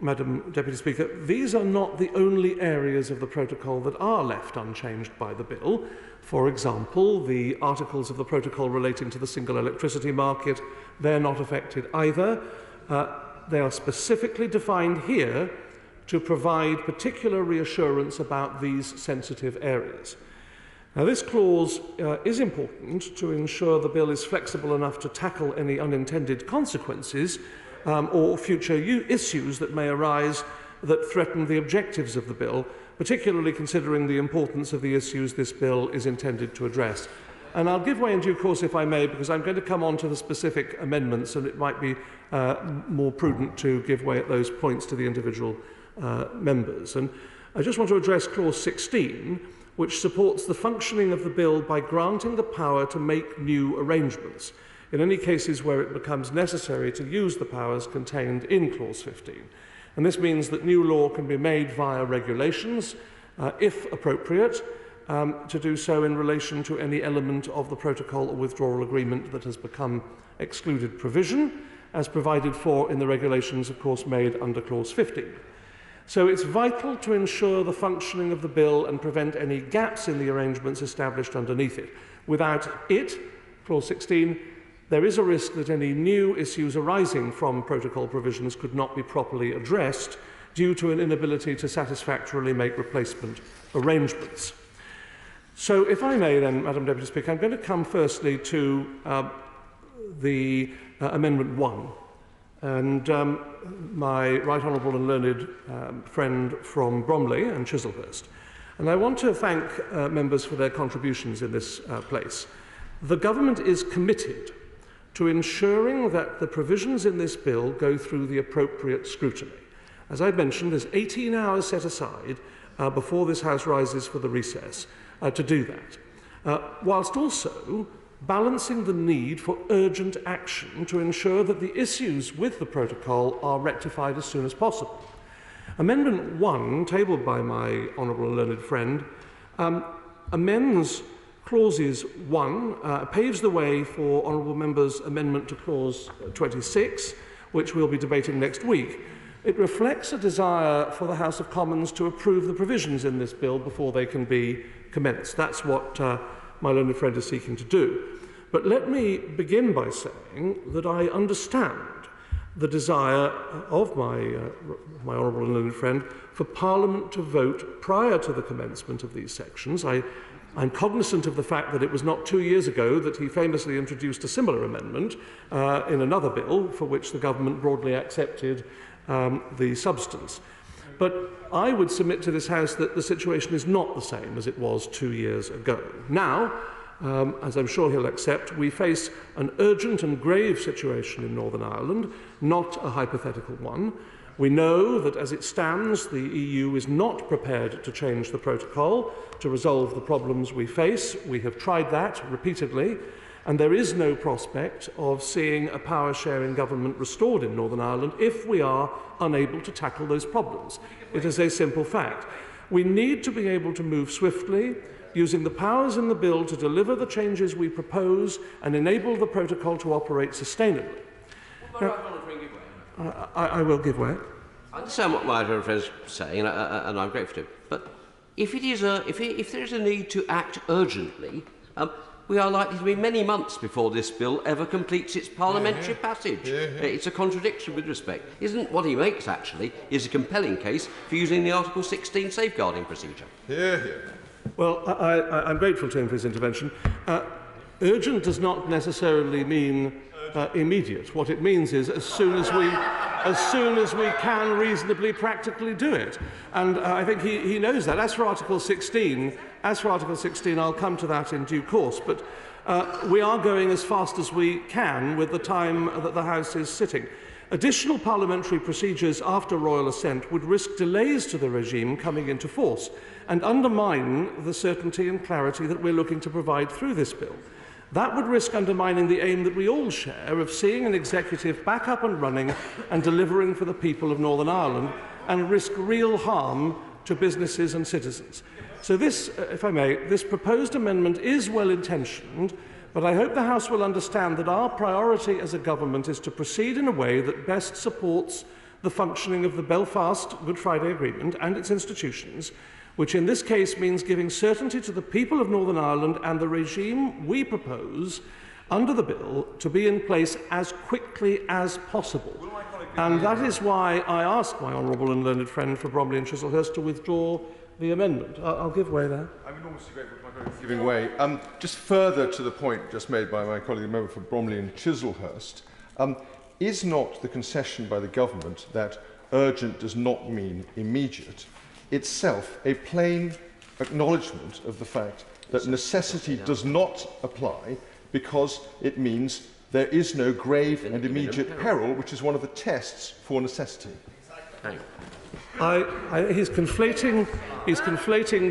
Madam Deputy Speaker, these are not the only areas of the protocol that are left unchanged by the bill. For example, the articles of the protocol relating to the single electricity market, they're not affected either. They are specifically defined here to provide particular reassurance about these sensitive areas. Now, this clause is important to ensure the bill is flexible enough to tackle any unintended consequences or future issues that may arise that threaten the objectives of the bill, particularly considering the importance of the issues this bill is intended to address. And I'll give way in due course, if I may, because I'm going to come on to the specific amendments, and it might be more prudent to give way at those points to the individual members. And I just want to address Clause 16, which supports the functioning of the bill by granting the power to make new arrangements in any cases where it becomes necessary to use the powers contained in Clause 15. And this means that new law can be made via regulations, if appropriate, to do so in relation to any element of the protocol or withdrawal agreement that has become excluded provision, as provided for in the regulations, of course, made under Clause 15. So it's vital to ensure the functioning of the bill and prevent any gaps in the arrangements established underneath it. Without it, Clause 16, there is a risk that any new issues arising from protocol provisions could not be properly addressed due to an inability to satisfactorily make replacement arrangements. So, if I may then, Madam Deputy Speaker, I'm going to come firstly to the Amendment 1. And my right honourable and learned friend from Bromley and Chislehurst. And I want to thank members for their contributions in this place. The government is committed to ensuring that the provisions in this bill go through the appropriate scrutiny. As I mentioned, there's 18 hours set aside before this House rises for the recess to do that, whilst also balancing the need for urgent action to ensure that the issues with the protocol are rectified as soon as possible. Amendment 1, tabled by my honourable and learned friend, amends Clauses 1, paves the way for honourable members' amendment to Clause 26, which we'll be debating next week. It reflects a desire for the House of Commons to approve the provisions in this bill before they can be commenced. That's what my learned friend is seeking to do. But let me begin by saying that I understand the desire of my honourable and learned friend for Parliament to vote prior to the commencement of these sections. I'm cognizant of the fact that it was not 2 years ago that he famously introduced a similar amendment in another bill for which the government broadly accepted the substance. But I would submit to this House that the situation is not the same as it was 2 years ago. Now, as I'm sure he'll accept, we face an urgent and grave situation in Northern Ireland, not a hypothetical one. We know that as it stands, the EU is not prepared to change the protocol to resolve the problems we face. We have tried that repeatedly, and there is no prospect of seeing a power-sharing government restored in Northern Ireland if we are unable to tackle those problems. It is a simple fact. We need to be able to move swiftly, using the powers in the bill to deliver the changes we propose and enable the protocol to operate sustainably. Now, I will give way. I understand what my friend is saying, and I'm grateful to him. But if there is a need to act urgently, we are likely to be many months before this bill ever completes its parliamentary passage. It's a contradiction with respect. Isn't what he makes, actually, is a compelling case for using the Article 16 safeguarding procedure? Well, I'm grateful to him for his intervention. Urgent does not necessarily mean immediate. What it means is as soon as we can reasonably practically do it. And I think he knows that. As for Article 16, I'll come to that in due course. But we are going as fast as we can with the time that the House is sitting. Additional parliamentary procedures after royal assent would risk delays to the regime coming into force and undermine the certainty and clarity that we're looking to provide through this bill. That would risk undermining the aim that we all share of seeing an executive back up and running and delivering for the people of Northern Ireland, and risk real harm to businesses and citizens. So this, if I may, this proposed amendment is well-intentioned, but I hope the House will understand that our priority as a government is to proceed in a way that best supports the functioning of the Belfast Good Friday Agreement and its institutions, which in this case means giving certainty to the people of Northern Ireland and the regime we propose under the bill to be in place as quickly as possible. And that is why I ask my honourable and learned friend for Bromley and Chislehurst to withdraw the amendment. I'll give way there. I'm enormously grateful to my colleague for giving way. Just further to the point just made by my colleague, the member for Bromley and Chislehurst, is not the concession by the government that urgent does not mean immediate itself a plain acknowledgement of the fact that necessity does not apply because it means there is no grave and immediate peril, which is one of the tests for necessity? He's conflating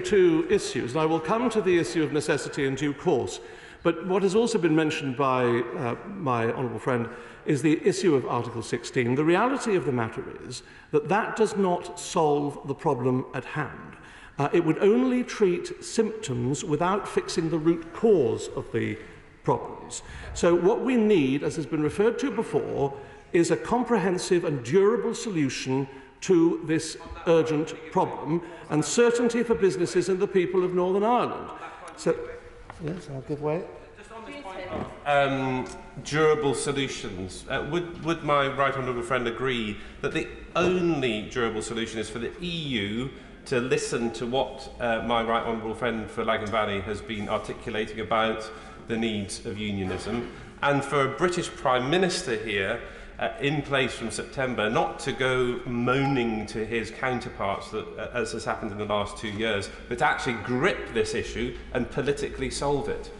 two issues, and I will come to the issue of necessity in due course. But what has also been mentioned by my honourable friend is the issue of Article 16. The reality of the matter is that that does not solve the problem at hand. It would only treat symptoms without fixing the root cause of the problems. So what we need, as has been referred to before, is a comprehensive and durable solution to this urgent problem and certainty for businesses and the people of Northern Ireland. So, yes, I'll give way. Durable solutions. Would my right honourable friend agree that the only durable solution is for the EU to listen to what my right honourable friend for Lagan Valley has been articulating about the needs of unionism, and for a British Prime Minister here in place from September not to go moaning to his counterparts, that, as has happened in the last 2 years, but to actually grip this issue and politically solve it?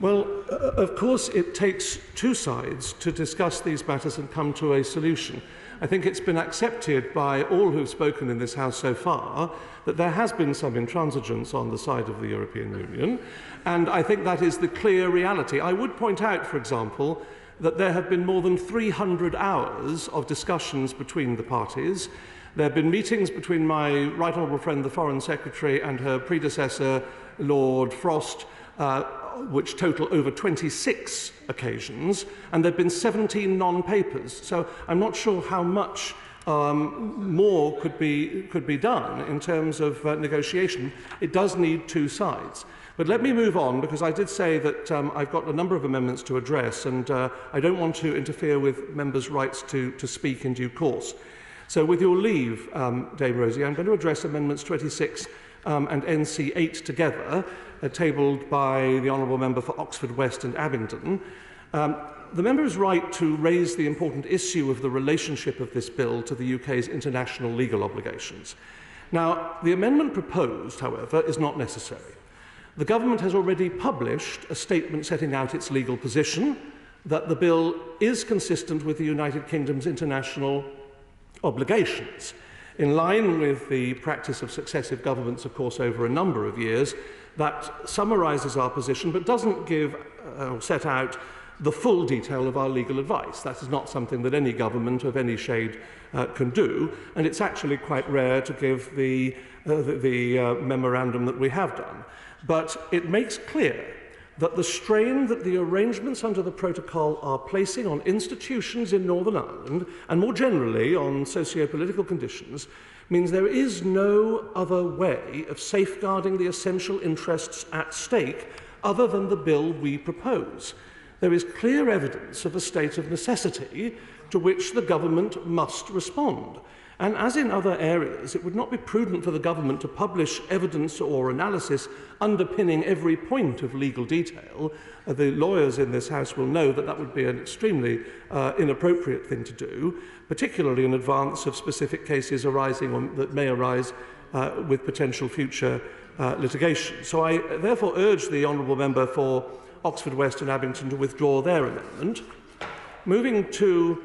Well, of course, it takes two sides to discuss these matters and come to a solution. I think it's been accepted by all who've spoken in this House so far that there has been some intransigence on the side of the European Union, and I think that is the clear reality. I would point out, for example, that there have been more than 300 hours of discussions between the parties. There have been meetings between my right honourable friend, the Foreign Secretary, and her predecessor, Lord Frost, which total over 26 occasions, and there have been 17 non-papers. So I'm not sure how much more could be done in terms of negotiation. It does need two sides. But let me move on, because I did say that I've got a number of amendments to address, and I don't want to interfere with members' rights to speak in due course. So with your leave, Dame Rosie, I'm going to address Amendments 26 and NC 8 together, tabled by the Honourable Member for Oxford West and Abingdon. The member is right to raise the important issue of the relationship of this bill to the UK's international legal obligations. Now, the amendment proposed, however, is not necessary. The government has already published a statement setting out its legal position that the bill is consistent with the United Kingdom's international obligations. In line with the practice of successive governments, of course, over a number of years, that summarises our position but doesn't give or set out the full detail of our legal advice. That is not something that any government of any shade can do, and it's actually quite rare to give the memorandum that we have done. But it makes clear that the strain that the arrangements under the protocol are placing on institutions in Northern Ireland, and more generally on socio-political conditions, means there is no other way of safeguarding the essential interests at stake other than the bill we propose. There is clear evidence of a state of necessity to which the government must respond. And as in other areas, it would not be prudent for the government to publish evidence or analysis underpinning every point of legal detail. The lawyers in this House will know that that would be an extremely inappropriate thing to do, particularly in advance of specific cases arising that may arise with potential future litigation. So I therefore urge the honourable member for Oxford West and Abington to withdraw their amendment. Moving to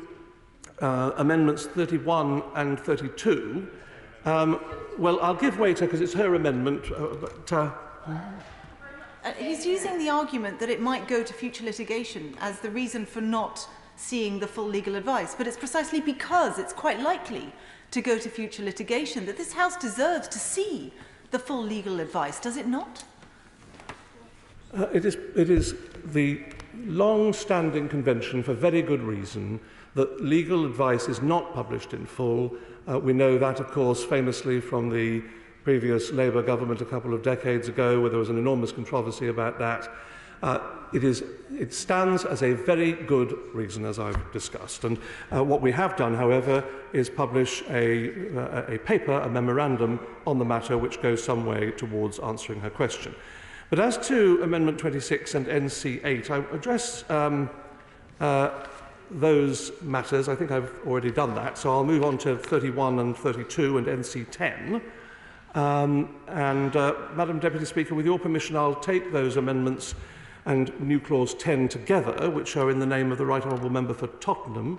amendments 31 and 32. Well, I'll give way to her because it's her amendment. He's using the argument that it might go to future litigation as the reason for not seeing the full legal advice. But it's precisely because it's quite likely to go to future litigation that this House deserves to see the full legal advice, does it not? It is the long-standing convention, for very good reason, that legal advice is not published in full. We know that, of course, famously from the previous Labour government a couple of decades ago, where there was an enormous controversy about that. It stands as a very good reason, as I've discussed. And what we have done, however, is publish a paper, a memorandum on the matter, which goes some way towards answering her question. But as to Amendment 26 and NC8, I address those matters. I think I've already done that, so I'll move on to 31 and 32 and NC10. Madam Deputy Speaker, with your permission, I'll take those amendments and new clause 10 together, which are in the name of the Right Honourable Member for Tottenham.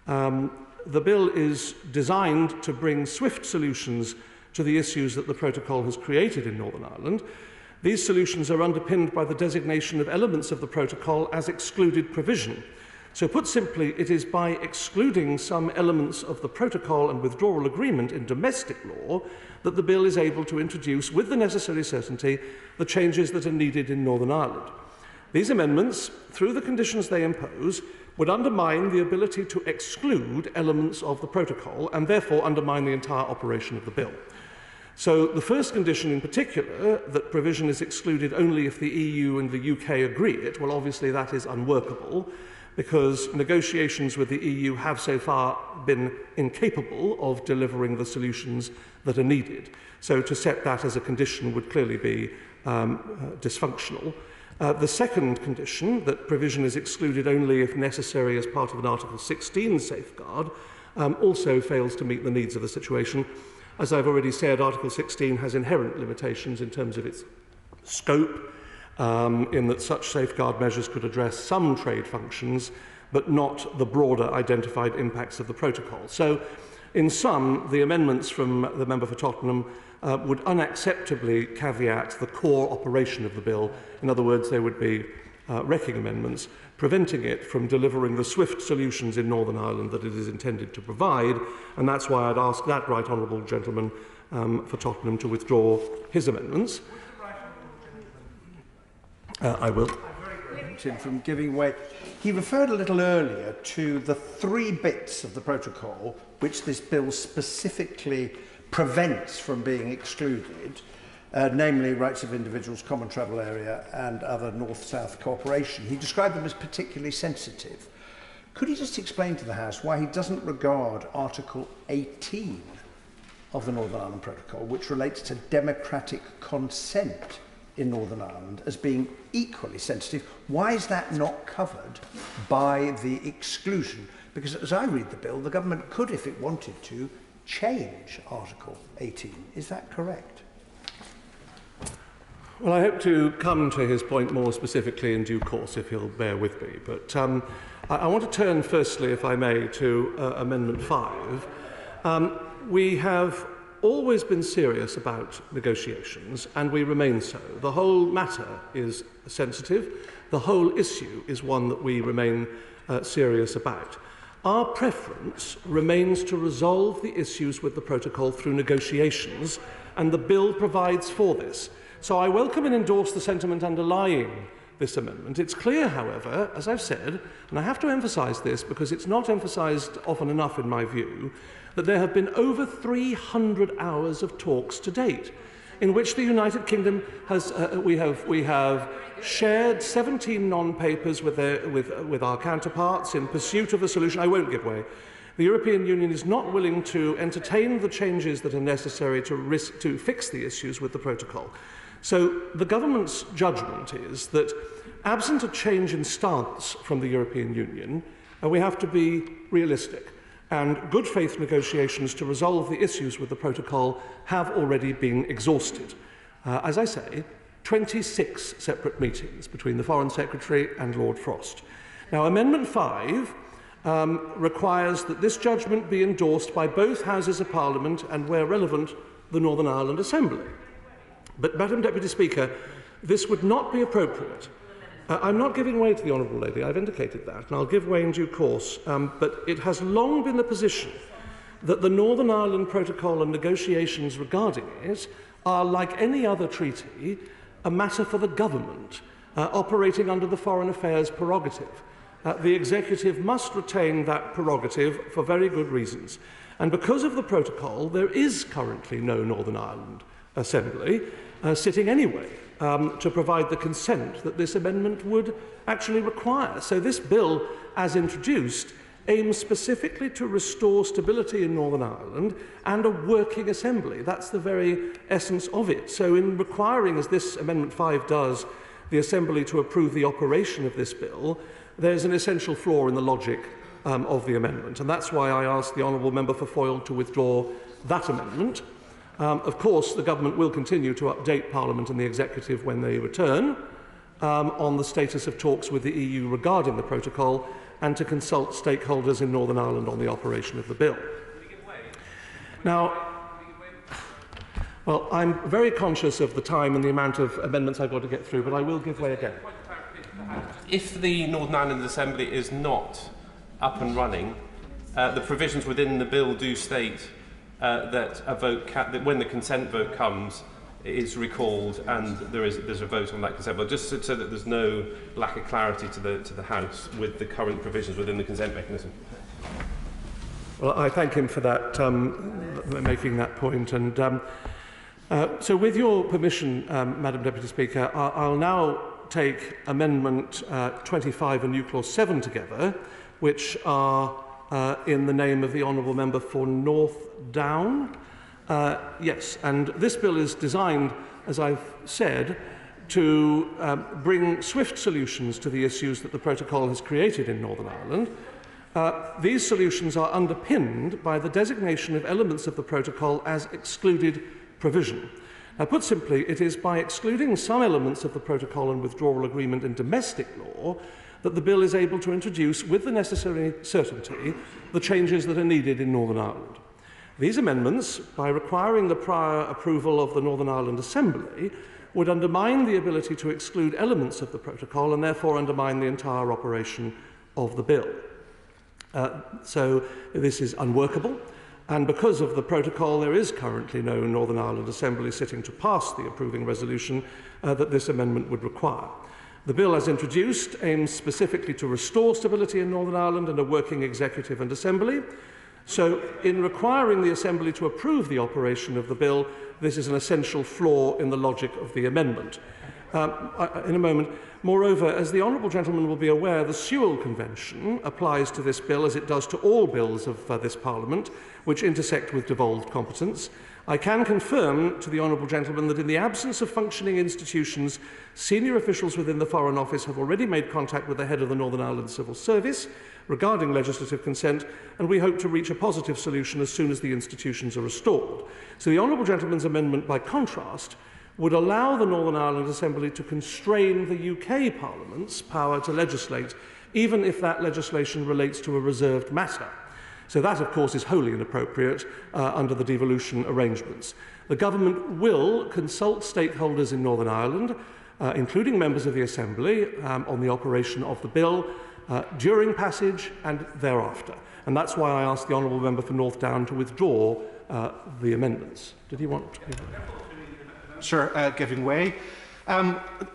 The bill is designed to bring swift solutions to the issues that the protocol has created in Northern Ireland. These solutions are underpinned by the designation of elements of the protocol as excluded provision. So put simply, it is by excluding some elements of the protocol and withdrawal agreement in domestic law that the bill is able to introduce, with the necessary certainty, the changes that are needed in Northern Ireland. These amendments, through the conditions they impose, would undermine the ability to exclude elements of the protocol and therefore undermine the entire operation of the bill. So the first condition in particular, that provision is excluded only if the EU and the UK agree it, well, obviously that is unworkable, because negotiations with the EU have so far been incapable of delivering the solutions that are needed. So to set that as a condition would clearly be dysfunctional. The second condition, that provision is excluded only if necessary as part of an Article 16 safeguard, also fails to meet the needs of the situation. As I've already said, Article 16 has inherent limitations in terms of its scope, in that such safeguard measures could address some trade functions, but not the broader identified impacts of the protocol. So, in sum, the amendments from the member for Tottenham would unacceptably caveat the core operation of the bill. In other words, they would be wrecking amendments, preventing it from delivering the swift solutions in Northern Ireland that it is intended to provide, and that's why I'd ask that right honourable gentleman for Tottenham to withdraw his amendments. I will. Him from giving way. He referred a little earlier to the three bits of the protocol which this bill specifically prevents from being excluded, namely rights of individuals, common travel area and other north-south cooperation. He described them as particularly sensitive. Could he just explain to the House why he doesn't regard Article 18 of the Northern Ireland Protocol, which relates to democratic consent in Northern Ireland, as being equally sensitive? Why is that not covered by the exclusion? Because as I read the bill, the government could, if it wanted to, change Article 18. Is that correct? Well, I hope to come to his point more specifically in due course, if he'll bear with me. But I want to turn firstly, if I may, to Amendment 5. We have always been serious about negotiations, and we remain so. The whole matter is sensitive. The whole issue is one that we remain serious about. Our preference remains to resolve the issues with the protocol through negotiations, and the bill provides for this. So I welcome and endorse the sentiment underlying this amendment. It's clear, however, as I've said, and I have to emphasise this because it's not emphasised often enough in my view, that there have been over 300 hours of talks to date, in which the United Kingdom has, we have shared 17 non-papers with our counterparts in pursuit of a solution. I won't give way. The European Union is not willing to entertain the changes that are necessary to fix the issues with the protocol. So the government's judgment is that, absent a change in stance from the European Union, we have to be realistic. And good faith negotiations to resolve the issues with the protocol have already been exhausted. As I say, 26 separate meetings between the Foreign Secretary and Lord Frost. Now, Amendment 5 requires that this judgment be endorsed by both Houses of Parliament and, where relevant, the Northern Ireland Assembly. But, Madam Deputy Speaker, this would not be appropriate. I'm not giving way to the Honourable Lady, I've indicated that, and I'll give way in due course, but it has long been the position that the Northern Ireland Protocol and negotiations regarding it are, like any other treaty, a matter for the government, operating under the Foreign Affairs prerogative. The Executive must retain that prerogative for very good reasons. And because of the protocol, there is currently no Northern Ireland Assembly sitting anyway to provide the consent that this amendment would actually require. So this bill, as introduced, aims specifically to restore stability in Northern Ireland and a working assembly. That's the very essence of it. So in requiring, as this Amendment 5 does, the Assembly to approve the operation of this bill, there's an essential flaw in the logic of the amendment. And that's why I asked the Honourable Member for Foyle to withdraw that amendment. Of course, the Government will continue to update Parliament and the Executive when they return on the status of talks with the EU regarding the protocol and to consult stakeholders in Northern Ireland on the operation of the bill. Now, well, I'm very conscious of the time and the amount of amendments I've got to get through, but I will give way again. If the Northern Ireland Assembly is not up and running, the provisions within the bill do state that a vote that when the consent vote comes, it is recalled and there's a vote on that consent vote, just so that there's no lack of clarity to the House with the current provisions within the consent mechanism. Well, I thank him for that, making that point. And so, with your permission, Madam Deputy Speaker, I'll now take Amendment 25 and New Clause 7 together, which are in the name of the Honourable Member for North Down. Yes, and this bill is designed, as I've said, to bring swift solutions to the issues that the protocol has created in Northern Ireland. These solutions are underpinned by the designation of elements of the protocol as excluded provision. Now, put simply, it is by excluding some elements of the protocol and withdrawal agreement in domestic law that the bill is able to introduce, with the necessary certainty, the changes that are needed in Northern Ireland. These amendments, by requiring the prior approval of the Northern Ireland Assembly, would undermine the ability to exclude elements of the protocol and therefore undermine the entire operation of the bill. So this is unworkable, and because of the protocol, there is currently no Northern Ireland Assembly sitting to pass the approving resolution that this amendment would require. The bill, as introduced, aims specifically to restore stability in Northern Ireland and a working executive and assembly. So, in requiring the Assembly to approve the operation of the bill, this is an essential flaw in the logic of the amendment. In a moment. Moreover, as the Honourable Gentleman will be aware, the Sewell Convention applies to this bill as it does to all bills of this Parliament, which intersect with devolved competence. I can confirm to the Honourable Gentleman that in the absence of functioning institutions, senior officials within the Foreign Office have already made contact with the head of the Northern Ireland Civil Service regarding legislative consent, and we hope to reach a positive solution as soon as the institutions are restored. So the Honourable Gentleman's amendment, by contrast, would allow the Northern Ireland Assembly to constrain the UK Parliament's power to legislate, even if that legislation relates to a reserved matter. So that, of course, is wholly inappropriate under the devolution arrangements. The Government will consult stakeholders in Northern Ireland, including members of the Assembly, on the operation of the bill during passage and thereafter. And that's why I asked the Honourable Member for North Down to withdraw the amendments. Did he want to? Sir, giving way.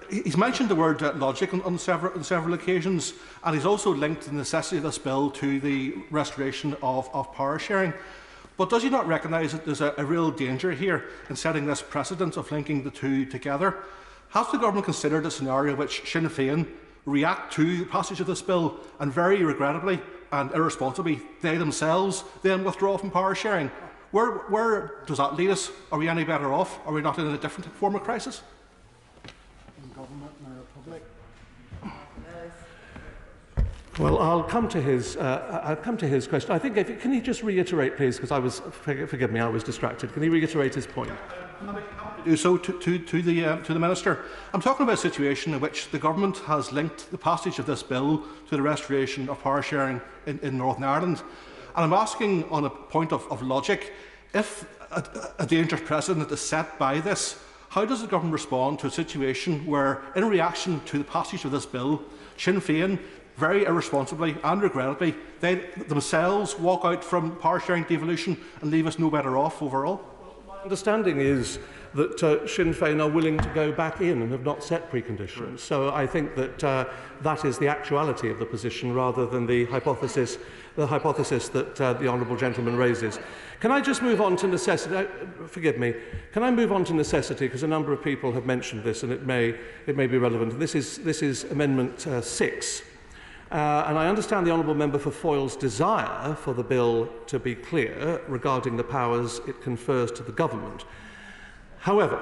He's mentioned the word logic on several occasions, and he's also linked the necessity of this bill to the restoration of power sharing. But does he not recognise that there's a real danger here in setting this precedent of linking the two together? Has the government considered a scenario in which Sinn Féin react to the passage of this bill and very regrettably and irresponsibly they themselves then withdraw from power sharing? Where does that lead us? Are we any better off? Are we not in a different form of crisis? Well, I'll come to his question. I think, can he just reiterate, please, because forgive me, I was distracted. Can he reiterate his point? Do so to the Minister. I'm talking about a situation in which the government has linked the passage of this bill to the restoration of power sharing in Northern Ireland. And I'm asking on a point of logic, if a dangerous precedent is set by this, how does the government respond to a situation where, in reaction to the passage of this bill, Sinn Féin, very irresponsibly and regrettably, they themselves walk out from power sharing devolution and leave us no better off overall? My understanding is that Sinn Féin are willing to go back in and have not set preconditions. Right. So I think that that is the actuality of the position rather than the hypothesis that the honourable gentleman raises. Can I just move on to necessity? Forgive me. Can I move on to necessity, because a number of people have mentioned this and it may be relevant. This is Amendment 6. And I understand the honourable member for Foyle's desire for the bill to be clear regarding the powers it confers to the government. However,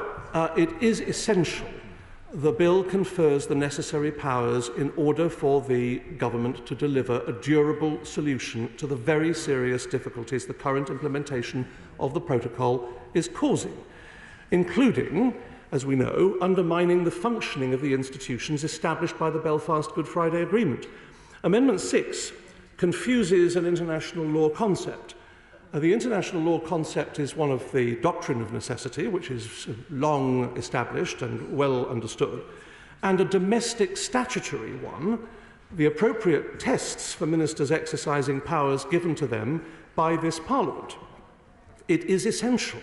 it is essential the bill confers the necessary powers in order for the government to deliver a durable solution to the very serious difficulties the current implementation of the protocol is causing, including, as we know, undermining the functioning of the institutions established by the Belfast Good Friday Agreement. Amendment 6 confuses an international law concept. The international law concept is one of the doctrine of necessity, which is long established and well understood, and a domestic statutory one, the appropriate tests for ministers exercising powers given to them by this Parliament. It is essential.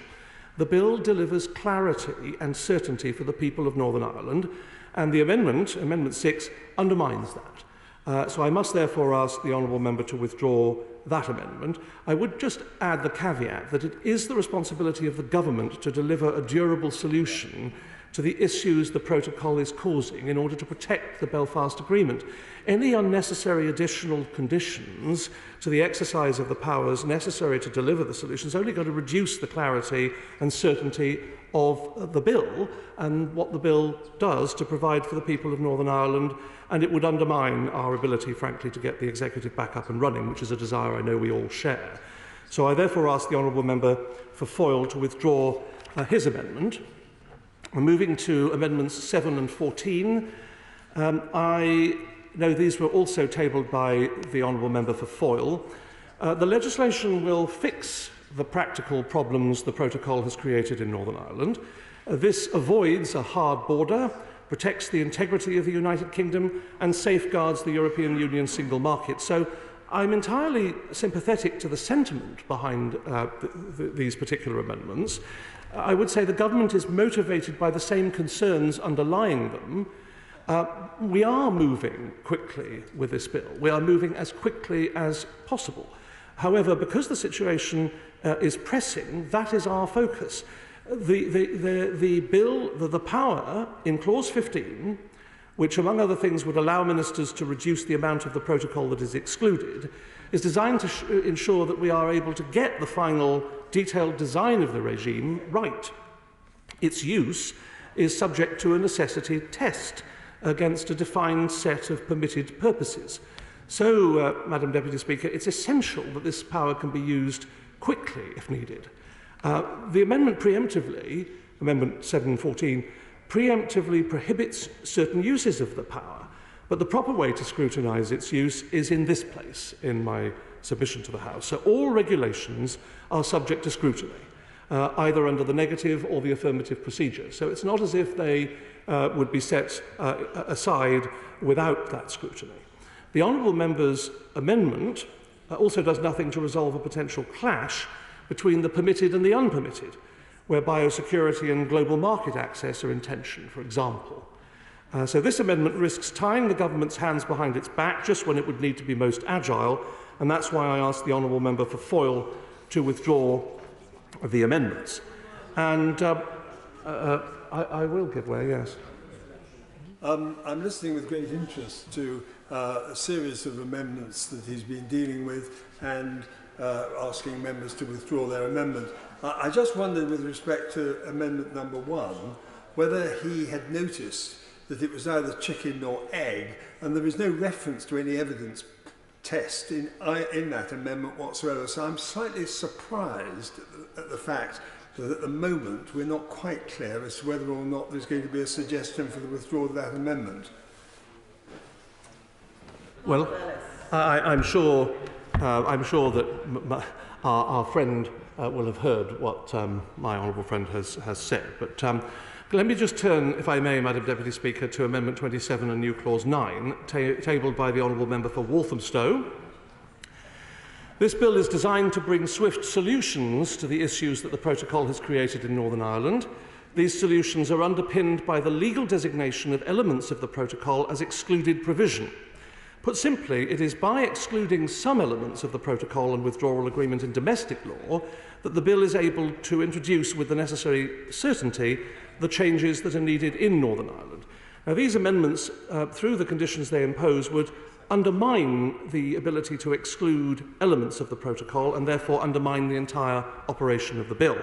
The bill delivers clarity and certainty for the people of Northern Ireland, and the Amendment 6, undermines that. So I must therefore ask the honourable member to withdraw that amendment. I would just add the caveat that it is the responsibility of the government to deliver a durable solution to the issues the protocol is causing in order to protect the Belfast Agreement. Any unnecessary additional conditions to the exercise of the powers necessary to deliver the solution is only going to reduce the clarity and certainty of the bill and what the bill does to provide for the people of Northern Ireland, and it would undermine our ability, frankly, to get the executive back up and running, which is a desire I know we all share. So I therefore ask the honourable member for Foyle to withdraw his amendment. We're moving to Amendments 7 and 14. I know these were also tabled by the honourable member for Foyle. The legislation will fix the practical problems the protocol has created in Northern Ireland. This avoids a hard border, protects the integrity of the United Kingdom, and safeguards the European Union single market. So I'm entirely sympathetic to the sentiment behind these particular amendments. I would say the government is motivated by the same concerns underlying them. We are moving quickly with this bill. We are moving as quickly as possible. However, because the situation is pressing, that is our focus. The power in Clause 15, which among other things would allow ministers to reduce the amount of the protocol that is excluded, is designed to ensure that we are able to get the final detailed design of the regime right. Its use is subject to a necessity test against a defined set of permitted purposes. So, Madam Deputy Speaker, it's essential that this power can be used quickly if needed. The amendment preemptively, Amendment 714, preemptively prohibits certain uses of the power, but the proper way to scrutinise its use is in this place, in my submission to the House. So all regulations are subject to scrutiny, either under the negative or the affirmative procedure. So it's not as if they would be set aside without that scrutiny. The honourable member's amendment also does nothing to resolve a potential clash between the permitted and the unpermitted. where biosecurity and global market access are in tension, for example. So this amendment risks tying the government's hands behind its back just when it would need to be most agile, and that's why I asked the honourable member for Foyle to withdraw the amendments. And I will give way, yes. I'm listening with great interest to a series of amendments that he's been dealing with and asking members to withdraw their amendment. I just wondered, with respect to amendment number 1, whether he had noticed that it was neither chicken nor egg, and there is no reference to any evidence test in that amendment whatsoever. So I'm slightly surprised at the fact that at the moment we're not quite clear as to whether or not there's going to be a suggestion for the withdrawal of that amendment. Well, I'm sure that our friend will have heard what my honourable friend has said. But let me just turn, if I may, Madam Deputy Speaker, to Amendment 27 and new clause 9, tabled by the honourable member for Walthamstow. This bill is designed to bring swift solutions to the issues that the protocol has created in Northern Ireland. These solutions are underpinned by the legal designation of elements of the protocol as excluded provision. Put simply, it is by excluding some elements of the protocol and withdrawal agreement in domestic law that the bill is able to introduce with the necessary certainty the changes that are needed in Northern Ireland. Now, these amendments, through the conditions they impose, would undermine the ability to exclude elements of the protocol and therefore undermine the entire operation of the bill.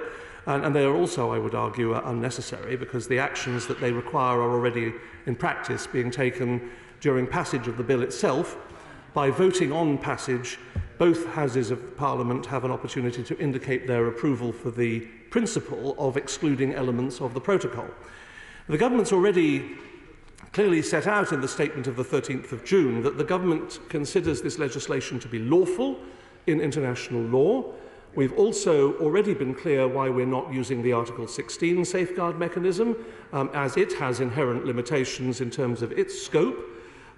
And they are also, I would argue, unnecessary because the actions that they require are already in practice being taken during passage of the bill itself. By voting on passage, both Houses of Parliament have an opportunity to indicate their approval for the principle of excluding elements of the protocol. The government's already clearly set out in the statement of the 13th of June that the government considers this legislation to be lawful in international law. We've also already been clear why we're not using the Article 16 safeguard mechanism, as it has inherent limitations in terms of its scope,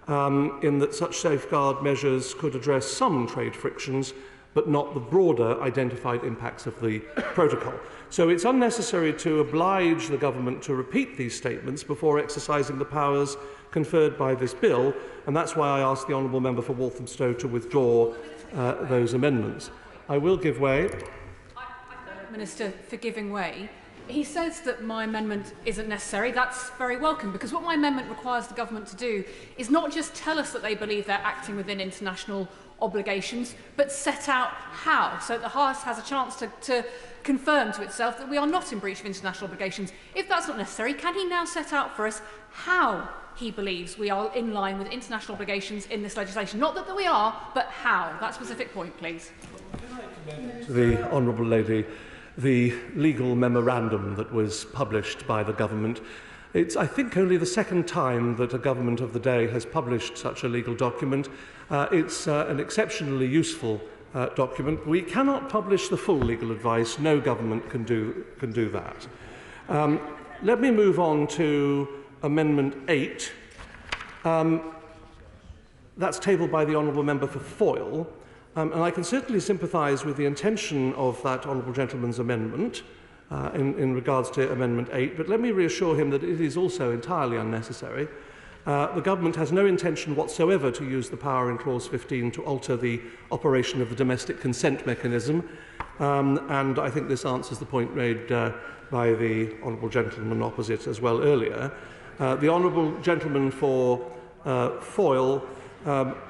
in that such safeguard measures could address some trade frictions, but not the broader identified impacts of the protocol. So it's unnecessary to oblige the government to repeat these statements before exercising the powers conferred by this bill, and that's why I asked the honourable member for Walthamstow to withdraw those amendments. I will give way. I thank the Minister for giving way. He says that my amendment isn't necessary. That's very welcome, because what my amendment requires the government to do is not just tell us that they believe they're acting within international obligations, but set out how, so that the House has a chance to confirm to itself that we are not in breach of international obligations. If that's not necessary, can he now set out for us how he believes we are in line with international obligations in this legislation? Not that we are, but how. That specific point, please. To the honourable lady, the legal memorandum that was published by the government. It's, I think, only the second time that a government of the day has published such a legal document. It's an exceptionally useful document. We cannot publish the full legal advice. No government can do that. Let me move on to Amendment 8. That's tabled by the honourable member for Foyle. And I can certainly sympathise with the intention of that honourable gentleman's amendment in regards to Amendment 8, but let me reassure him that it is also entirely unnecessary. The government has no intention whatsoever to use the power in Clause 15 to alter the operation of the domestic consent mechanism, and I think this answers the point made by the honourable gentleman opposite as well earlier. The honourable gentleman for Foyle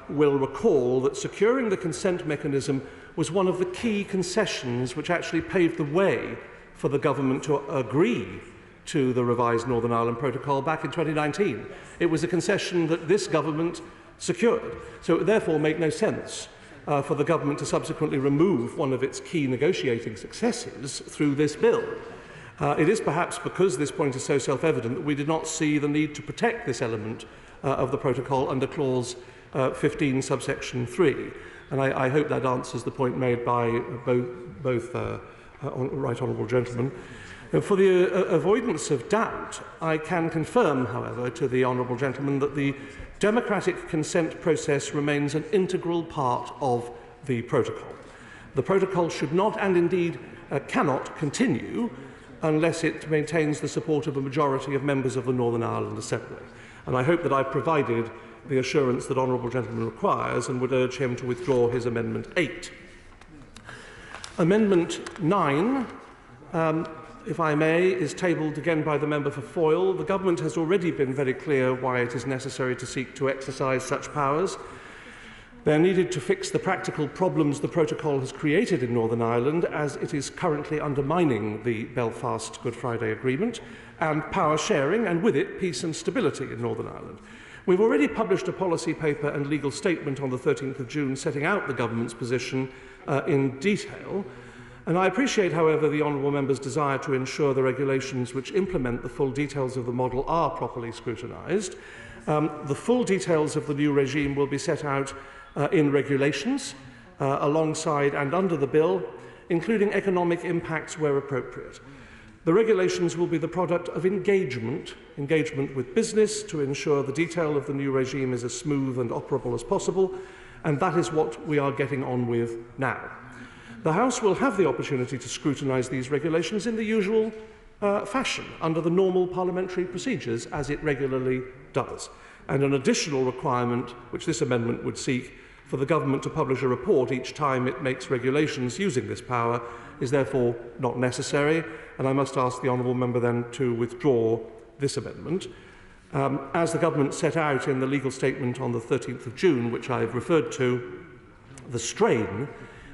will recall that securing the consent mechanism was one of the key concessions which actually paved the way for the government to agree to the revised Northern Ireland Protocol back in 2019. It was a concession that this government secured. So it would therefore make no sense for the government to subsequently remove one of its key negotiating successes through this bill. It is perhaps because this point is so self-evident that we did not see the need to protect this element of the protocol under Clause 15, subsection 3. And I hope that answers the point made by both right honourable gentlemen. For the avoidance of doubt, I can confirm, however, to the honourable gentleman that the democratic consent process remains an integral part of the protocol. The protocol should not, and indeed cannot, continue unless it maintains the support of a majority of members of the Northern Ireland Assembly. And I hope that I've provided the assurance that honourable gentleman requires, and would urge him to withdraw his Amendment 8. Amendment 9, if I may, is tabled again by the member for Foyle. The Government has already been very clear why it is necessary to seek to exercise such powers. They are needed to fix the practical problems the protocol has created in Northern Ireland, as it is currently undermining the Belfast Good Friday Agreement and power sharing, and with it peace and stability in Northern Ireland. We've already published a policy paper and legal statement on the 13th of June setting out the Government's position in detail. And I appreciate, however, the honourable member's desire to ensure the regulations which implement the full details of the model are properly scrutinised. The full details of the new regime will be set out in regulations alongside and under the bill, including economic impacts where appropriate. The regulations will be the product of engagement with business to ensure the detail of the new regime is as smooth and operable as possible, and that is what we are getting on with now. The House will have the opportunity to scrutinise these regulations in the usual fashion, under the normal parliamentary procedures, as it regularly does. And an additional requirement, which this amendment would seek, for the Government to publish a report each time it makes regulations using this power, is therefore not necessary, and I must ask the honourable member then to withdraw this amendment. As the Government set out in the legal statement on the 13th of June, which I have referred to, the strain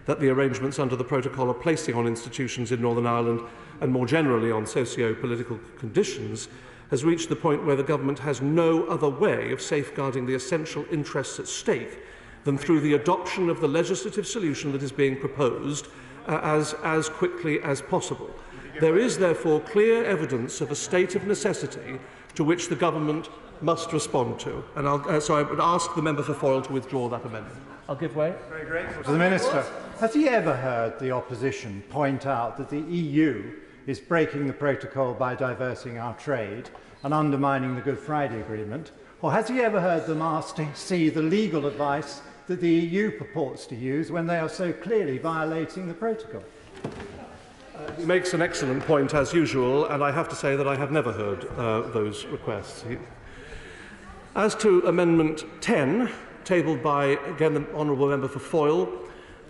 that the arrangements under the protocol are placing on institutions in Northern Ireland, and more generally on socio-political conditions, has reached the point where the Government has no other way of safeguarding the essential interests at stake than through the adoption of the legislative solution that is being proposed as quickly as possible. There is therefore clear evidence of a state of necessity to which the Government must respond to. And so I would ask the member for Foyle to withdraw that amendment. I'll give way. Very grateful to the Minister. Has he ever heard the opposition point out that the EU is breaking the protocol by diverting our trade and undermining the Good Friday Agreement? Or has he ever heard them ask to see the legal advice that the EU purports to use when they are so clearly violating the protocol? He makes an excellent point, as usual, and I have to say that I have never heard those requests. As to Amendment 10, tabled by, again, the honourable member for Foyle,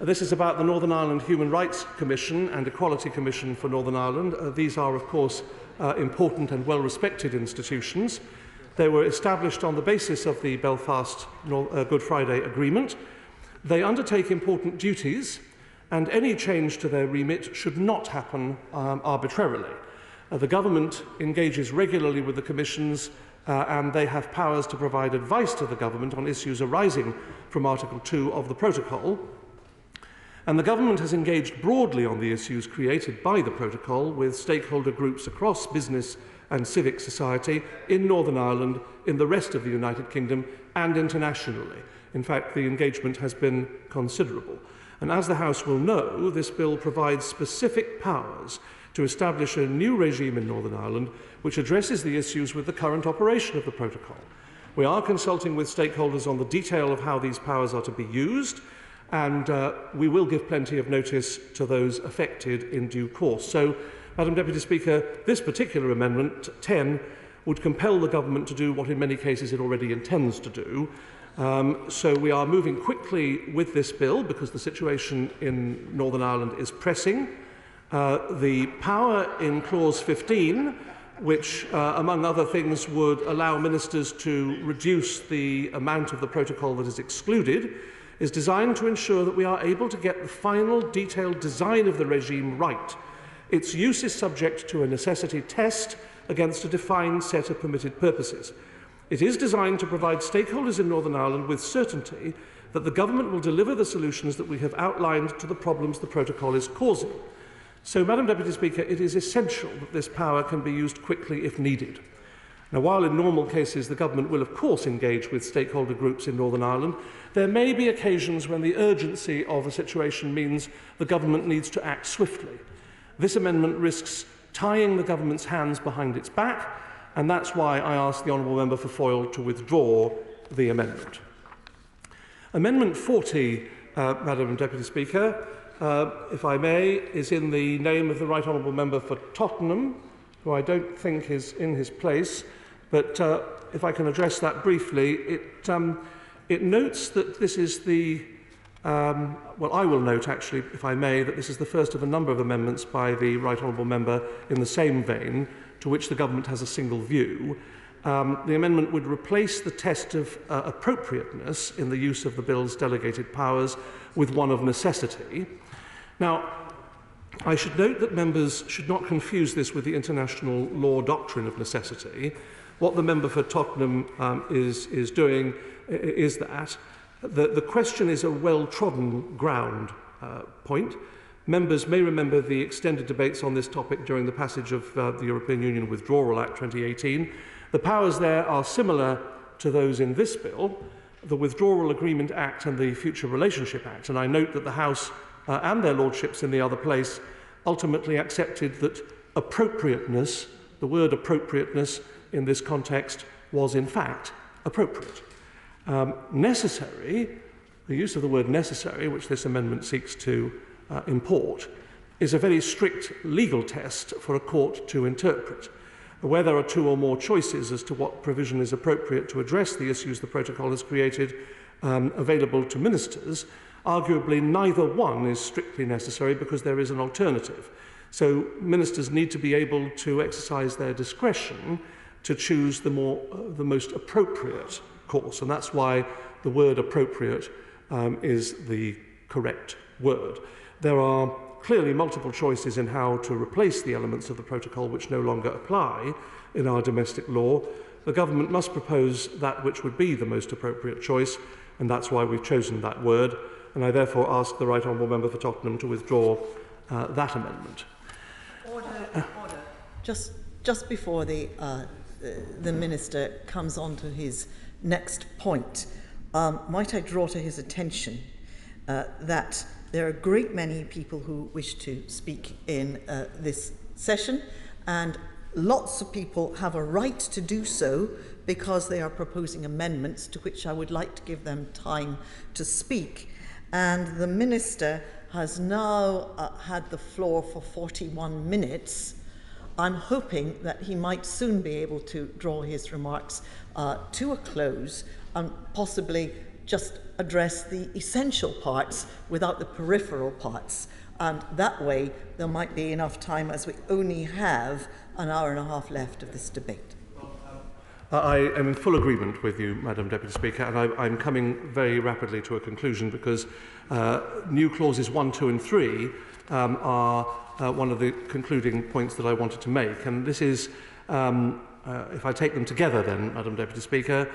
this is about the Northern Ireland Human Rights Commission and Equality Commission for Northern Ireland. These are, of course, important and well-respected institutions. They were established on the basis of the Belfast Good Friday Agreement. They undertake important duties, and any change to their remit should not happen arbitrarily. The Government engages regularly with the commissions, and they have powers to provide advice to the Government on issues arising from Article 2 of the Protocol. And the Government has engaged broadly on the issues created by the Protocol with stakeholder groups across business and civic society in Northern Ireland, in the rest of the United Kingdom and internationally. In fact, the engagement has been considerable. And as the House will know, this bill provides specific powers to establish a new regime in Northern Ireland which addresses the issues with the current operation of the Protocol. We are consulting with stakeholders on the detail of how these powers are to be used, and we will give plenty of notice to those affected in due course. So, Madam Deputy Speaker, this particular Amendment 10 would compel the Government to do what in many cases it already intends to do. So we are moving quickly with this bill because the situation in Northern Ireland is pressing. The power in Clause 15, which, among other things, would allow ministers to reduce the amount of the protocol that is excluded, is designed to ensure that we are able to get the final detailed design of the regime right. Its use is subject to a necessity test against a defined set of permitted purposes. It is designed to provide stakeholders in Northern Ireland with certainty that the Government will deliver the solutions that we have outlined to the problems the protocol is causing. So, Madam Deputy Speaker, it is essential that this power can be used quickly if needed. Now, while in normal cases the Government will of course engage with stakeholder groups in Northern Ireland, there may be occasions when the urgency of a situation means the Government needs to act swiftly. This amendment risks tying the Government's hands behind its back, and that's why I ask the honourable member for Foyle to withdraw the amendment. Amendment 40, Madam Deputy Speaker, if I may, is in the name of the Right Honourable Member for Tottenham, who I don't think is in his place, but if I can address that briefly, it notes that this is the well, I will note, actually, if I may, that this is the first of a number of amendments by the Right Honourable Member in the same vein, to which the Government has a single view. The amendment would replace the test of appropriateness in the use of the Bill's delegated powers with one of necessity. Now, I should note that members should not confuse this with the international law doctrine of necessity. What the member for Tottenham is doing is that the question is a well-trodden ground point. Members may remember the extended debates on this topic during the passage of the European Union Withdrawal Act 2018. The powers there are similar to those in this bill, the Withdrawal Agreement Act and the Future Relationship Act, and I note that the House and their lordships in the other place ultimately accepted that appropriateness, the word appropriateness in this context, was in fact appropriate. Necessary, the use of the word necessary, which this amendment seeks to import, is a very strict legal test for a court to interpret. Where there are two or more choices as to what provision is appropriate to address the issues the protocol has created available to ministers, arguably neither one is strictly necessary because there is an alternative. So ministers need to be able to exercise their discretion to choose the most appropriate course, and that's why the word appropriate is the correct word. There are clearly multiple choices in how to replace the elements of the protocol which no longer apply in our domestic law. The government must propose that which would be the most appropriate choice, and that's why we've chosen that word, and I therefore ask the Right Honourable Member for Tottenham to withdraw that amendment. Order. Just before the Minister comes on to his next point, might I draw to his attention that there are a great many people who wish to speak in this session, and lots of people have a right to do so because they are proposing amendments to which I would like to give them time to speak. And the Minister has now had the floor for 41 minutes. I'm hoping that he might soon be able to draw his remarks to a close and possibly just address the essential parts without the peripheral parts. And that way there might be enough time, as we only have an hour and a half left of this debate. I am in full agreement with you, Madam Deputy Speaker, and I'm coming very rapidly to a conclusion because new clauses 1, 2 and 3 are one of the concluding points that I wanted to make. And this is, if I take them together then, Madam Deputy Speaker,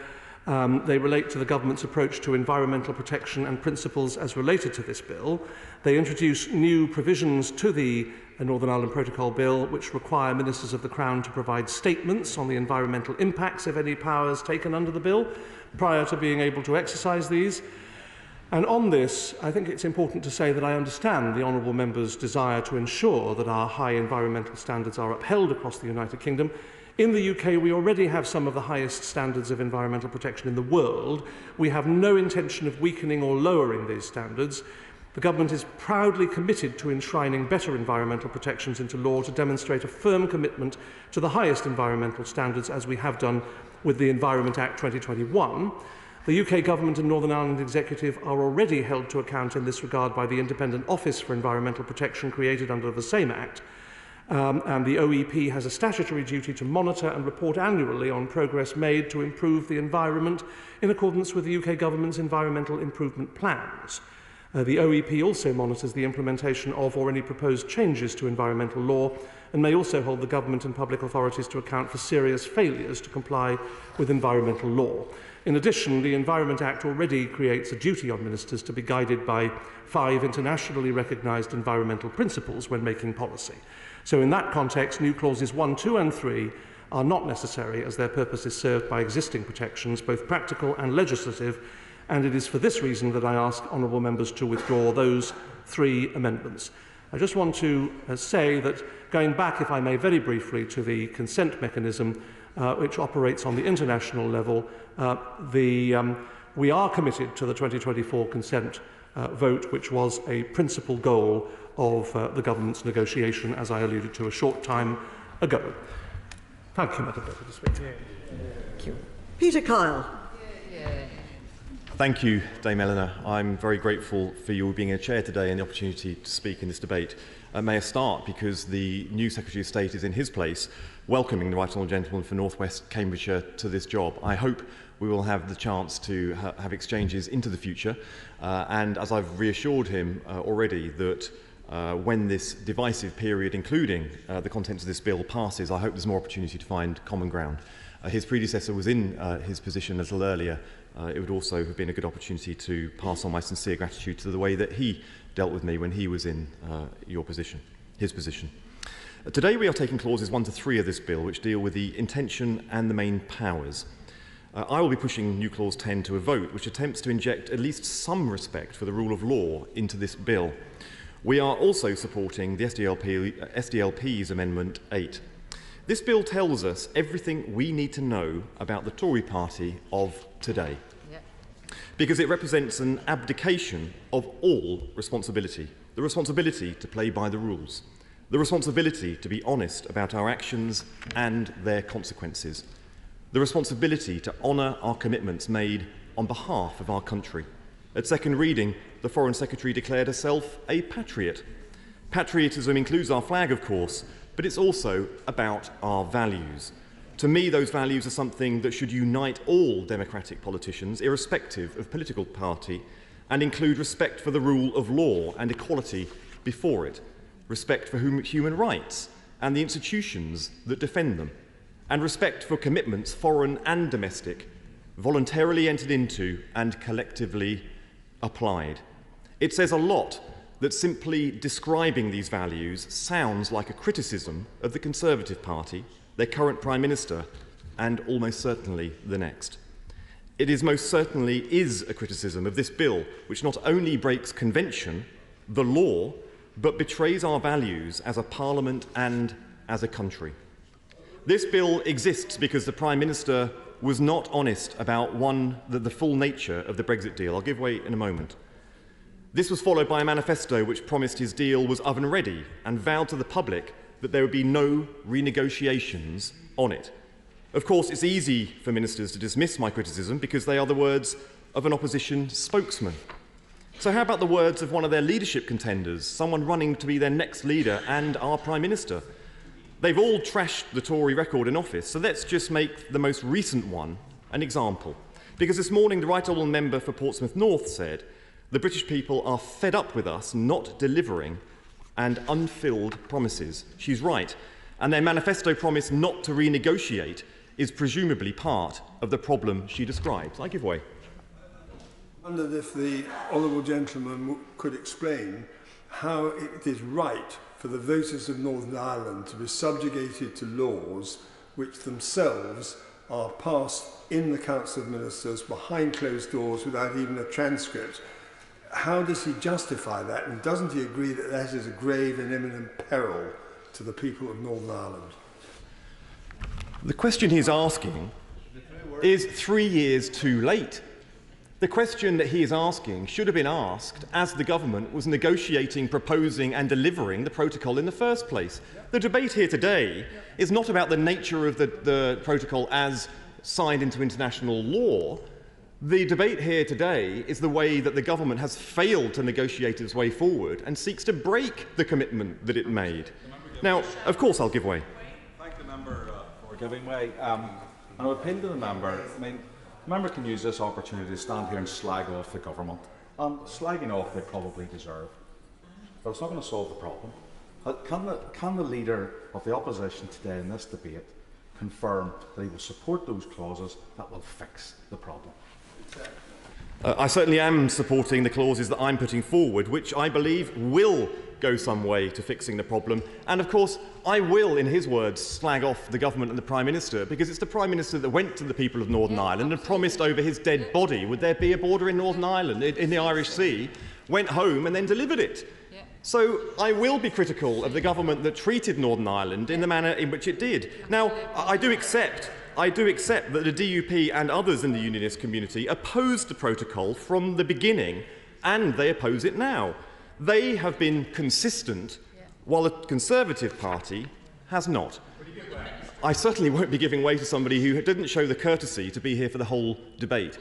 they relate to the government's approach to environmental protection and principles as related to this bill. They introduce new provisions to the Northern Ireland Protocol Bill which require ministers of the Crown to provide statements on the environmental impacts of any powers taken under the bill prior to being able to exercise these. And on this, I think it's important to say that I understand the Honourable Member's desire to ensure that our high environmental standards are upheld across the United Kingdom. In the UK, we already have some of the highest standards of environmental protection in the world. We have no intention of weakening or lowering these standards. The Government is proudly committed to enshrining better environmental protections into law to demonstrate a firm commitment to the highest environmental standards, as we have done with the Environment Act 2021. The UK Government and Northern Ireland Executive are already held to account in this regard by the Independent Office for Environmental Protection created under the same Act. And the OEP has a statutory duty to monitor and report annually on progress made to improve the environment in accordance with the UK Government's environmental improvement plans. The OEP also monitors the implementation of or any proposed changes to environmental law and may also hold the Government and public authorities to account for serious failures to comply with environmental law. In addition, the Environment Act already creates a duty on ministers to be guided by 5 internationally recognised environmental principles when making policy. So in that context, new clauses 1, 2 and 3 are not necessary as their purpose is served by existing protections, both practical and legislative, and it is for this reason that I ask honourable members to withdraw those 3 amendments. I just want to say that, going back, if I may, very briefly to the consent mechanism which operates on the international level, the we are committed to the 2024 consent vote, which was a principal goal of the government's negotiation, as I alluded to a short time ago. Thank you, Madam Deputy Speaker. Thank you. Peter Kyle. Thank you, Dame Eleanor. I'm very grateful for you being a chair today and the opportunity to speak in this debate. May I start because the new Secretary of State is in his place, welcoming the Right Honourable Gentleman for North West Cambridgeshire to this job. I hope we will have the chance to have exchanges into the future, and as I've reassured him already that when this divisive period, including the contents of this bill, passes, I hope there's more opportunity to find common ground. His predecessor was in his position a little earlier. It would also have been a good opportunity to pass on my sincere gratitude to the way that he dealt with me when he was in his position. Today we are taking clauses 1 to 3 of this bill, which deal with the intention and the main powers. I will be pushing new clause 10 to a vote, which attempts to inject at least some respect for the rule of law into this bill. We are also supporting the SDLP's Amendment 8. This bill tells us everything we need to know about the Tory party of today, because it represents an abdication of all responsibility, the responsibility to play by the rules, the responsibility to be honest about our actions and their consequences, the responsibility to honour our commitments made on behalf of our country. At second reading, the Foreign Secretary declared herself a patriot. Patriotism includes our flag, of course, but it's also about our values. To me, those values are something that should unite all democratic politicians, irrespective of political party, and include respect for the rule of law and equality before it, respect for human rights and the institutions that defend them, and respect for commitments, foreign and domestic, voluntarily entered into and collectively applied. It says a lot that simply describing these values sounds like a criticism of the Conservative Party, their current Prime Minister, and almost certainly the next. It is most certainly a criticism of this bill, which not only breaks convention, the law, but betrays our values as a parliament and as a country. This bill exists because the Prime Minister was not honest about the full nature of the Brexit deal. I'll give way in a moment. This was followed by a manifesto which promised his deal was oven ready and vowed to the public that there would be no renegotiations on it. Of course, it's easy for ministers to dismiss my criticism because they are the words of an opposition spokesman. So how about the words of one of their leadership contenders, someone running to be their next leader and our Prime Minister? They've all trashed the Tory record in office, so let's just make the most recent one an example. Because this morning the Right Honourable Member for Portsmouth North said, "The British people are fed up with us not delivering and unfilled promises." She's right, and their manifesto promise not to renegotiate is presumably part of the problem she describes. I give way. I wondered if the honourable gentleman could explain how it is right for the voters of Northern Ireland to be subjugated to laws which themselves are passed in the Council of Ministers behind closed doors without even a transcript. How does he justify that, and doesn't he agree that that is a grave and imminent peril to the people of Northern Ireland? The question he's asking is 3 years too late. The question that he is asking should have been asked as the government was negotiating, proposing and delivering the protocol in the first place. The debate here today is not about the nature of the protocol as signed into international law. The debate here today is the way that the government has failed to negotiate its way forward and seeks to break the commitment that it made. Now, of course, I'll give way. Thank the member for giving way. And I appeal to the member. I mean, the member can use this opportunity to stand here and slag off the government. Slagging off they probably deserve, but it's not going to solve the problem. Can the leader of the opposition today in this debate confirm that he will support those clauses that will fix the problem? I certainly am supporting the clauses that I'm putting forward, which I believe will go some way to fixing the problem. And of course, I will, in his words, slag off the government and the Prime Minister, because it's the Prime Minister that went to the people of Northern Ireland and promised over his dead body would there be a border in Northern Ireland, in the Irish Sea, went home and then delivered it. So I will be critical of the government that treated Northern Ireland in the manner in which it did. Now, I do accept I do accept that the DUP and others in the unionist community opposed the protocol from the beginning, and they oppose it now. They have been consistent, while the Conservative Party has not. I certainly won't be giving way to somebody who didn't show the courtesy to be here for the whole debate.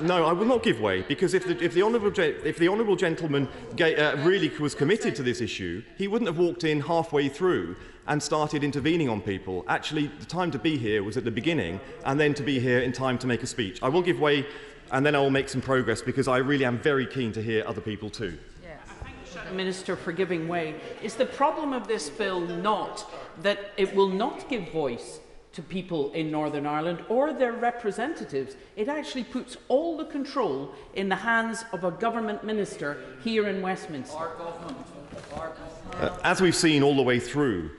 No, I will not give way, because if the honourable gentleman really was committed to this issue, he wouldn't have walked in halfway through and started intervening on people. Actually, the time to be here was at the beginning, and then to be here in time to make a speech. I will give way, and then I will make some progress, because I really am very keen to hear other people too. Minister for giving way. Is the problem of this bill not that it will not give voice to people in Northern Ireland or their representatives? It actually puts all the control in the hands of a government minister here in Westminster. As we've seen all the way through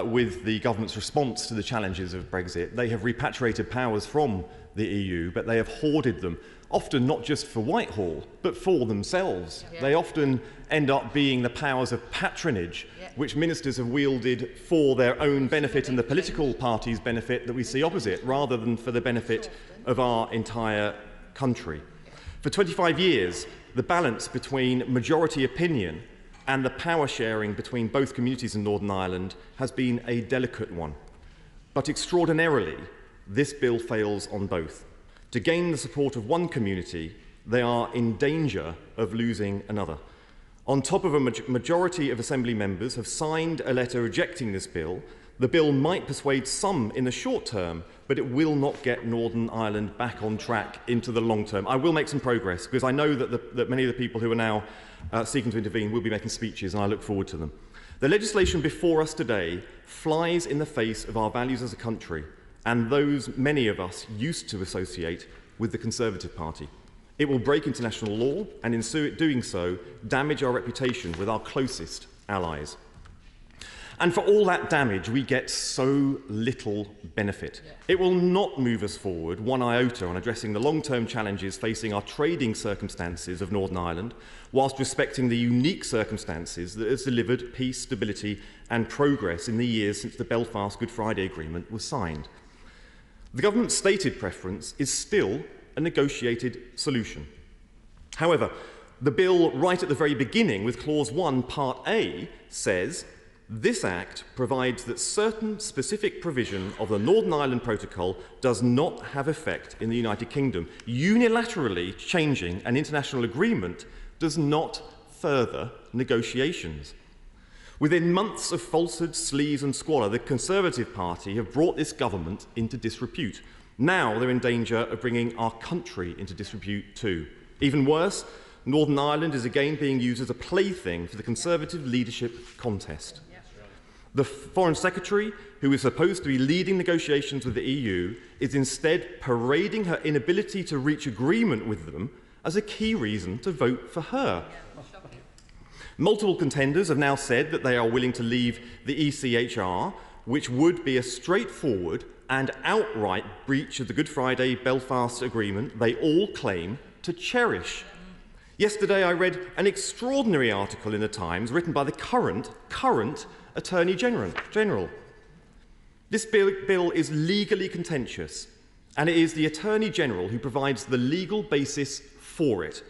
with the government's response to the challenges of Brexit, they have repatriated powers from the EU, but they have hoarded them, often not just for Whitehall, but for themselves. Yeah. They often end up being the powers of patronage, which ministers have wielded for their own benefit and the political party's benefit that we see opposite, rather than for the benefit of our entire country. For 25 years, the balance between majority opinion and the power sharing between both communities in Northern Ireland has been a delicate one. But extraordinarily, this bill fails on both. To gain the support of one community, they are in danger of losing another. On top of a majority of Assembly members have signed a letter rejecting this bill, the bill might persuade some in the short term, but it will not get Northern Ireland back on track into the long term. I will make some progress, because I know that many of the people who are now seeking to intervene will be making speeches, and I look forward to them. The legislation before us today flies in the face of our values as a country, and those many of us used to associate with the Conservative Party. It will break international law, and in doing so, damage our reputation with our closest allies. And for all that damage, we get so little benefit. It will not move us forward one iota on addressing the long-term challenges facing our trading circumstances of Northern Ireland, whilst respecting the unique circumstances that has delivered peace, stability and progress in the years since the Belfast Good Friday Agreement was signed. The government's stated preference is still a negotiated solution. However, the bill right at the very beginning, with Clause 1, Part A, says, "This Act provides that certain specific provision of the Northern Ireland Protocol does not have effect in the United Kingdom. Unilaterally changing an international agreement does not further negotiations." Within months of falsehood, sleaze and squalor, the Conservative Party have brought this government into disrepute. Now they're in danger of bringing our country into disrepute too. Even worse, Northern Ireland is again being used as a plaything for the Conservative leadership contest. The Foreign Secretary, who is supposed to be leading negotiations with the EU, is instead parading her inability to reach agreement with them as a key reason to vote for her. Multiple contenders have now said that they are willing to leave the ECHR, which would be a straightforward and outright breach of the Good Friday Belfast Agreement they all claim to cherish. Yesterday I read an extraordinary article in the Times written by the current Attorney General. This bill is legally contentious, and it is the Attorney General who provides the legal basis for it.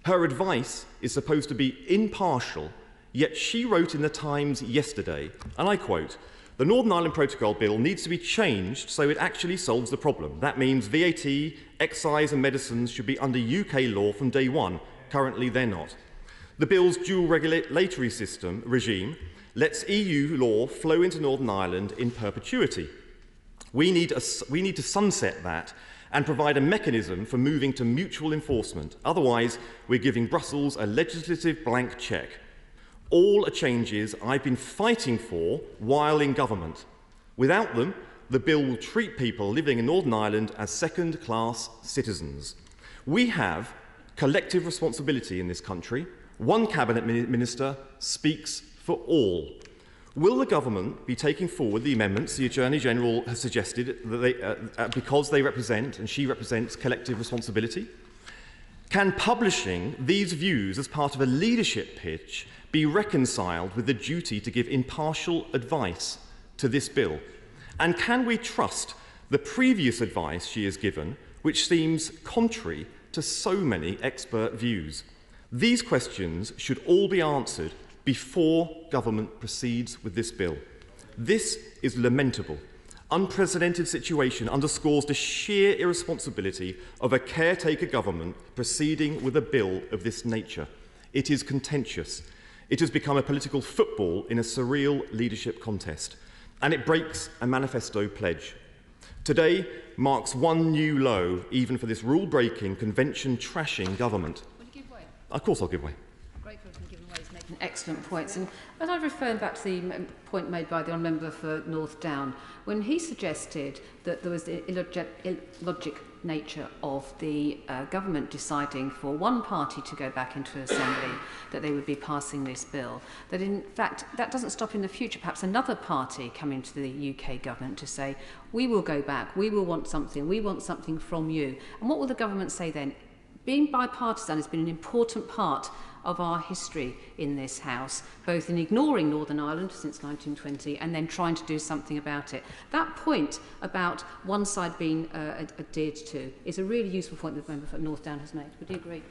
Her advice is supposed to be impartial, yet she wrote in the Times yesterday, and I quote, "The Northern Ireland Protocol Bill needs to be changed so it actually solves the problem. That means VAT, excise and medicines should be under UK law from day one. Currently they're not. The bill's dual regulatory regime lets EU law flow into Northern Ireland in perpetuity. We need to sunset that and provide a mechanism for moving to mutual enforcement. Otherwise, we're giving Brussels a legislative blank cheque. All are changes I've been fighting for while in government. Without them, the bill will treat people living in Northern Ireland as second-class citizens. We have collective responsibility in this country. One cabinet minister speaks for all. Will the government be taking forward the amendments the Attorney General has suggested that because they represent, and she represents, collective responsibility? Can publishing these views as part of a leadership pitch be reconciled with the duty to give impartial advice to this bill? And can we trust The previous advice she has given, which seems contrary to so many expert views. These questions should all be answered before government proceeds with this bill. This is lamentable. Unprecedented situation underscores the sheer irresponsibility of a caretaker government proceeding with a bill of this nature. It is contentious. It has become a political football in a surreal leadership contest, and it breaks a manifesto pledge. Today marks one new low, even for this rule-breaking, convention-trashing government. Will you give way? Of course I'll give way. Grateful for giving way. He's making excellent points. And as I referred back to the point made by the Honourable Member for North Down, when he suggested that there was the illogic nature of the government deciding for one party to go back into Assembly, that they would be passing this bill, that in fact that doesn't stop in the future perhaps another party coming to the UK government to say, we will go back, we want something from you. And what will the government say then? Being bipartisan has been an important part of our history in this House, both in ignoring Northern Ireland since 1920 and then trying to do something about it. That point about one side being adhered to is a really useful point that the member for North Down has made. Would you agree?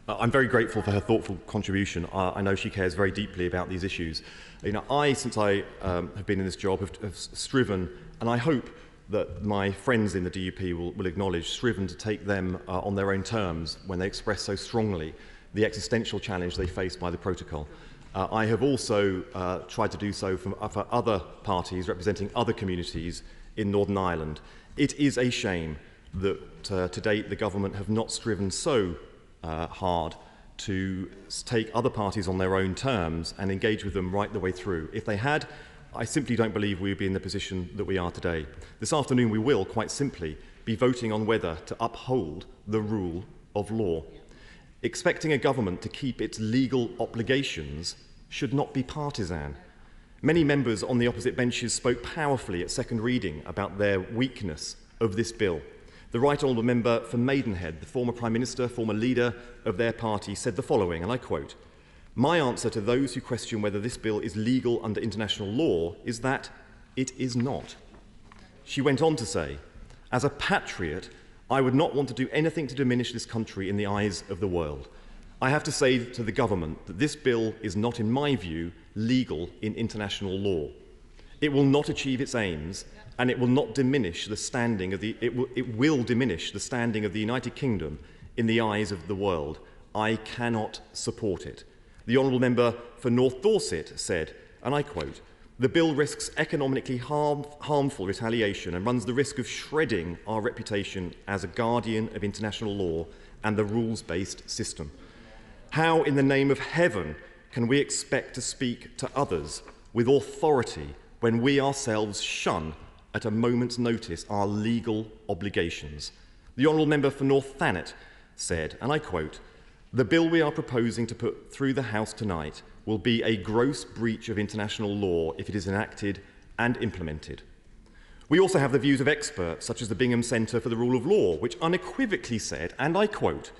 I'm very grateful for her thoughtful contribution. I know she cares very deeply about these issues. You know, since I have been in this job, have striven, and I hope that my friends in the DUP will acknowledge, striven to take them on their own terms when they express so strongly the existential challenge they face by the protocol. I have also tried to do so for other parties representing other communities in Northern Ireland. It is a shame that to date the government have not striven so hard to take other parties on their own terms and engage with them right the way through. If they had, I simply don't believe we would be in the position that we are today. This afternoon we will, quite simply, be voting on whether to uphold the rule of law. Expecting a government to keep its legal obligations should not be partisan. Many members on the opposite benches spoke powerfully at second reading about their weakness of this bill. The Right Honourable Member for Maidenhead, the former Prime Minister, former leader of their party, said the following, and I quote, "My answer to those who question whether this bill is legal under international law is that it is not." She went on to say, "As a patriot, I would not want to do anything to diminish this country in the eyes of the world. I have to say to the government that this bill is not, in my view, legal in international law. It will not achieve its aims, and it will not diminish the standing of the it will diminish the standing of the United Kingdom in the eyes of the world. I cannot support it." The Honourable Member for North Dorset said, and I quote, "The bill risks economically harmful retaliation and runs the risk of shredding our reputation as a guardian of international law and the rules-based system. How, in the name of heaven, can we expect to speak to others with authority when we ourselves shun at a moment's notice our legal obligations?" The Honourable Member for North Thanet said, and I quote, "The bill we are proposing to put through the House tonight will be a gross breach of international law if it is enacted and implemented." We also have the views of experts such as the Bingham Centre for the Rule of Law, which unequivocally said, and I quote,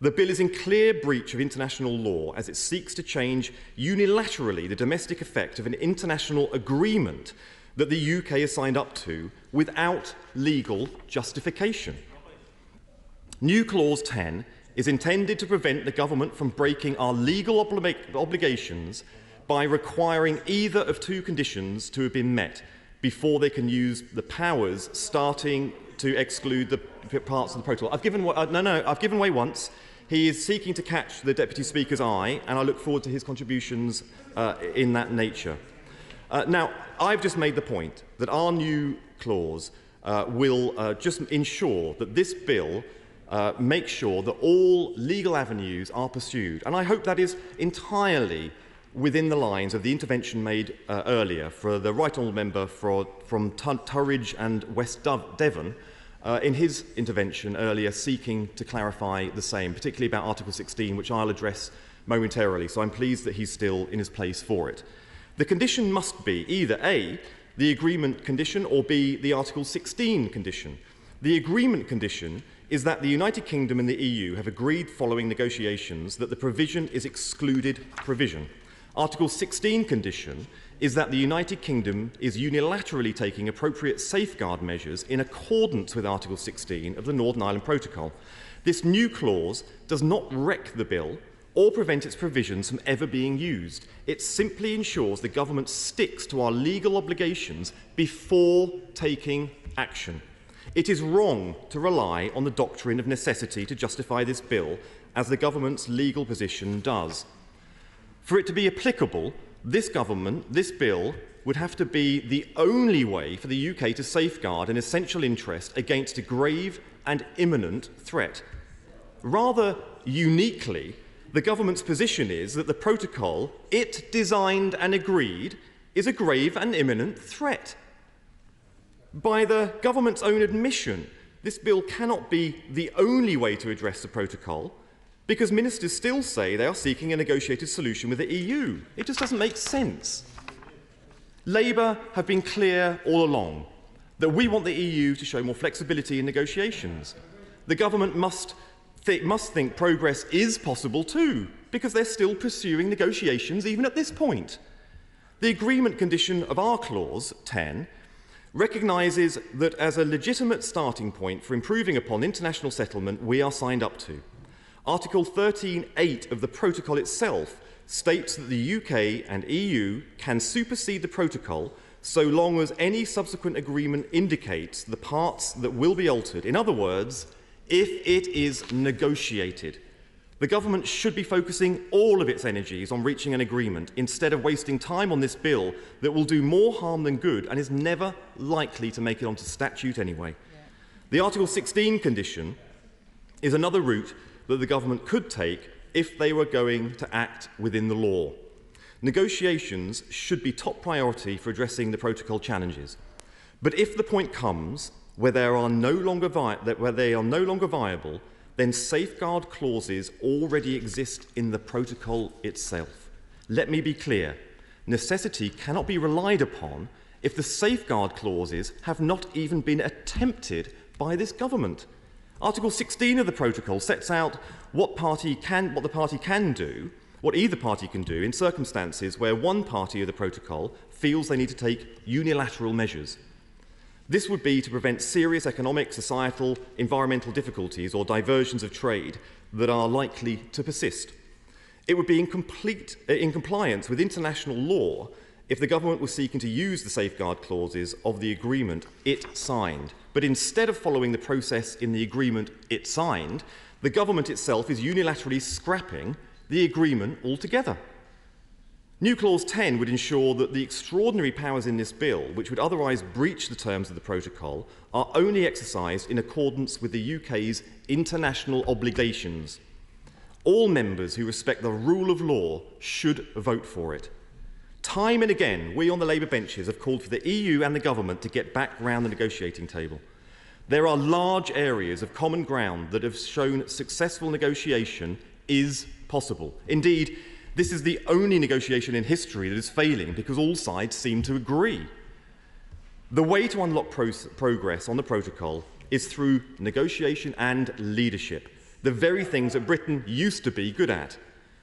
"The bill is in clear breach of international law as it seeks to change unilaterally the domestic effect of an international agreement that the UK has signed up to without legal justification. New Clause 10 is intended to prevent the government from breaking our legal obligations by requiring either of two conditions to have been met before they can use the powers starting to exclude the parts of the protocol." I've given way once. He is seeking to catch the Deputy Speaker's eye, and I look forward to his contributions in that nature. Now, I've just made the point that our new clause will just ensure that this bill make sure that all legal avenues are pursued. And I hope that is entirely within the lines of the intervention made earlier for the Right Honourable Member from Turridge and West Devon in his intervention earlier, seeking to clarify the same, particularly about Article 16, which I'll address momentarily. So I'm pleased that he's still in his place for it. The condition must be either A, the agreement condition, or B, the Article 16 condition. The agreement condition is that the United Kingdom and the EU have agreed following negotiations that the provision is excluded provision. Article 16 condition is that the United Kingdom is unilaterally taking appropriate safeguard measures in accordance with Article 16 of the Northern Ireland Protocol. This new clause does not wreck the bill or prevent its provisions from ever being used. It simply ensures the government sticks to our legal obligations before taking action. It is wrong to rely on the doctrine of necessity to justify this bill, as the government's legal position does. For it to be applicable, this bill would have to be the only way for the UK to safeguard an essential interest against a grave and imminent threat. Rather uniquely, the government's position is that the protocol it designed and agreed is a grave and imminent threat. By the government's own admission, this bill cannot be the only way to address the protocol, because ministers still say they are seeking a negotiated solution with the EU. It just doesn't make sense. Labour have been clear all along that we want the EU to show more flexibility in negotiations. The government must think progress is possible too, because they're still pursuing negotiations even at this point. The agreement condition of our clause 10 recognises that as a legitimate starting point for improving upon international settlement we are signed up to. Article 13.8 of the protocol itself states that the UK and EU can supersede the protocol so long as any subsequent agreement indicates the parts that will be altered. In other words, if it is negotiated. The government should be focusing all of its energies on reaching an agreement instead of wasting time on this bill that will do more harm than good and is never likely to make it onto statute anyway. The Article 16 condition is another route that the government could take if they were going to act within the law. Negotiations should be top priority for addressing the protocol challenges. But if the point comes where they are no longer viable, then safeguard clauses already exist in the protocol itself. Let me be clear, necessity cannot be relied upon if the safeguard clauses have not even been attempted by this government. Article 16 of the protocol sets out what either party can do in circumstances where one party of the protocol feels they need to take unilateral measures. This would be to prevent serious economic, societal, environmental difficulties or diversions of trade that are likely to persist. It would be in compliance with international law if the government was seeking to use the safeguard clauses of the agreement it signed. But instead of following the process in the agreement it signed, the government itself is unilaterally scrapping the agreement altogether. New Clause 10 would ensure that the extraordinary powers in this bill, which would otherwise breach the terms of the protocol, are only exercised in accordance with the UK's international obligations. All members who respect the rule of law should vote for it. Time and again, we on the Labour benches have called for the EU and the government to get back round the negotiating table. There are large areas of common ground that have shown successful negotiation is possible. Indeed, this is the only negotiation in history that is failing because all sides seem to agree. The way to unlock progress on the protocol is through negotiation and leadership, the very things that Britain used to be good at.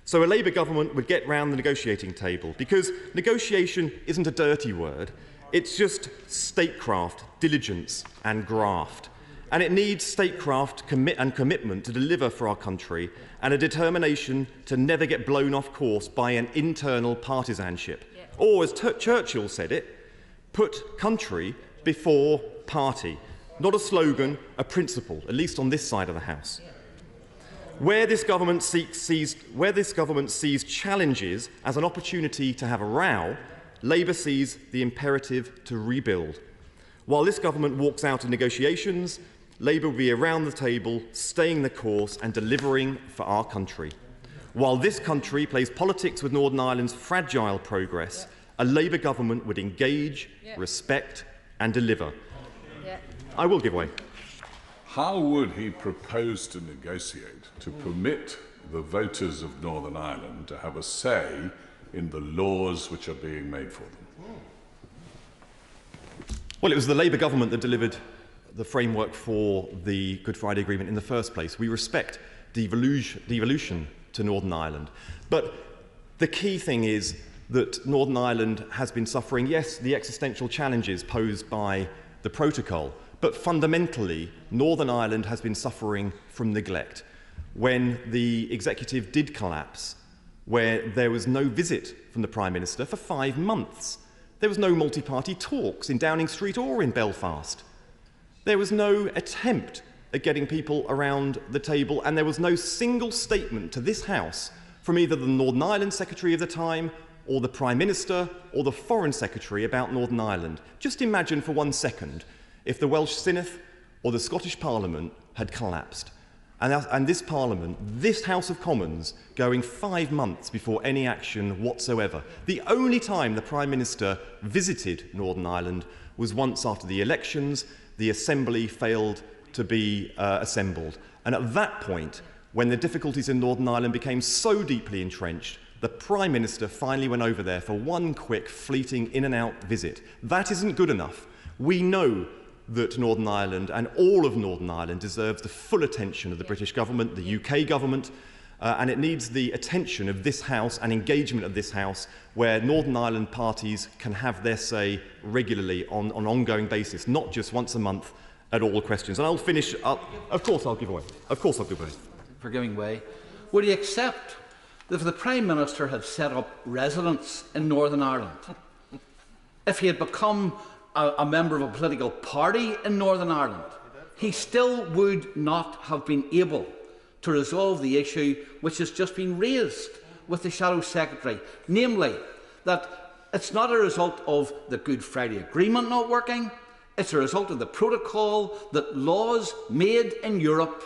So a Labour government would get round the negotiating table, because negotiation isn't a dirty word, it's just statecraft, diligence and graft. And it needs statecraft and commitment to deliver for our country, and a determination to never get blown off course by an internal partisanship. Yeah. Or, as Churchill said it, put country before party. Not a slogan, a principle, at least on this side of the House. Yeah. Where this government sees challenges as an opportunity to have a row, Labour sees the imperative to rebuild. While this government walks out of negotiations, Labour will be around the table, staying the course and delivering for our country. While this country plays politics with Northern Ireland's fragile progress, a Labour government would engage, respect and deliver. I will give way. How would he propose to negotiate to permit the voters of Northern Ireland to have a say in the laws which are being made for them? Well, it was the Labour government that delivered the framework for the Good Friday Agreement in the first place. We respect devolution to Northern Ireland. But the key thing is that Northern Ireland has been suffering, yes, the existential challenges posed by the protocol, but fundamentally, Northern Ireland has been suffering from neglect. When the executive did collapse, where there was no visit from the Prime Minister for 5 months, there was no multi-party talks in Downing Street or in Belfast. There was no attempt at getting people around the table, and there was no single statement to this House from either the Northern Ireland Secretary of the time or the Prime Minister or the Foreign Secretary about Northern Ireland. Just imagine for 1 second if the Welsh Synod or the Scottish Parliament had collapsed. And this Parliament, this House of Commons, going 5 months before any action whatsoever. The only time the Prime Minister visited Northern Ireland was once after the elections. The Assembly failed to be assembled. And at that point, when the difficulties in Northern Ireland became so deeply entrenched, the Prime Minister finally went over there for one quick, fleeting in-and-out visit. That isn't good enough. We know that Northern Ireland and all of Northern Ireland deserves the full attention of the British government, the UK government, and it needs the attention of this House and engagement of this House, where Northern Ireland parties can have their say regularly on an ongoing basis, not just once a month at all questions. And I'll finish up. Of course I'll give away. Of course I'll give away. For giving way. Would he accept that if the Prime Minister had set up residence in Northern Ireland, if he had become a member of a political party in Northern Ireland, he still would not have been able to resolve the issue which has just been raised with the Shadow Secretary, namely that it's not a result of the Good Friday Agreement not working, it's a result of the protocol that laws made in Europe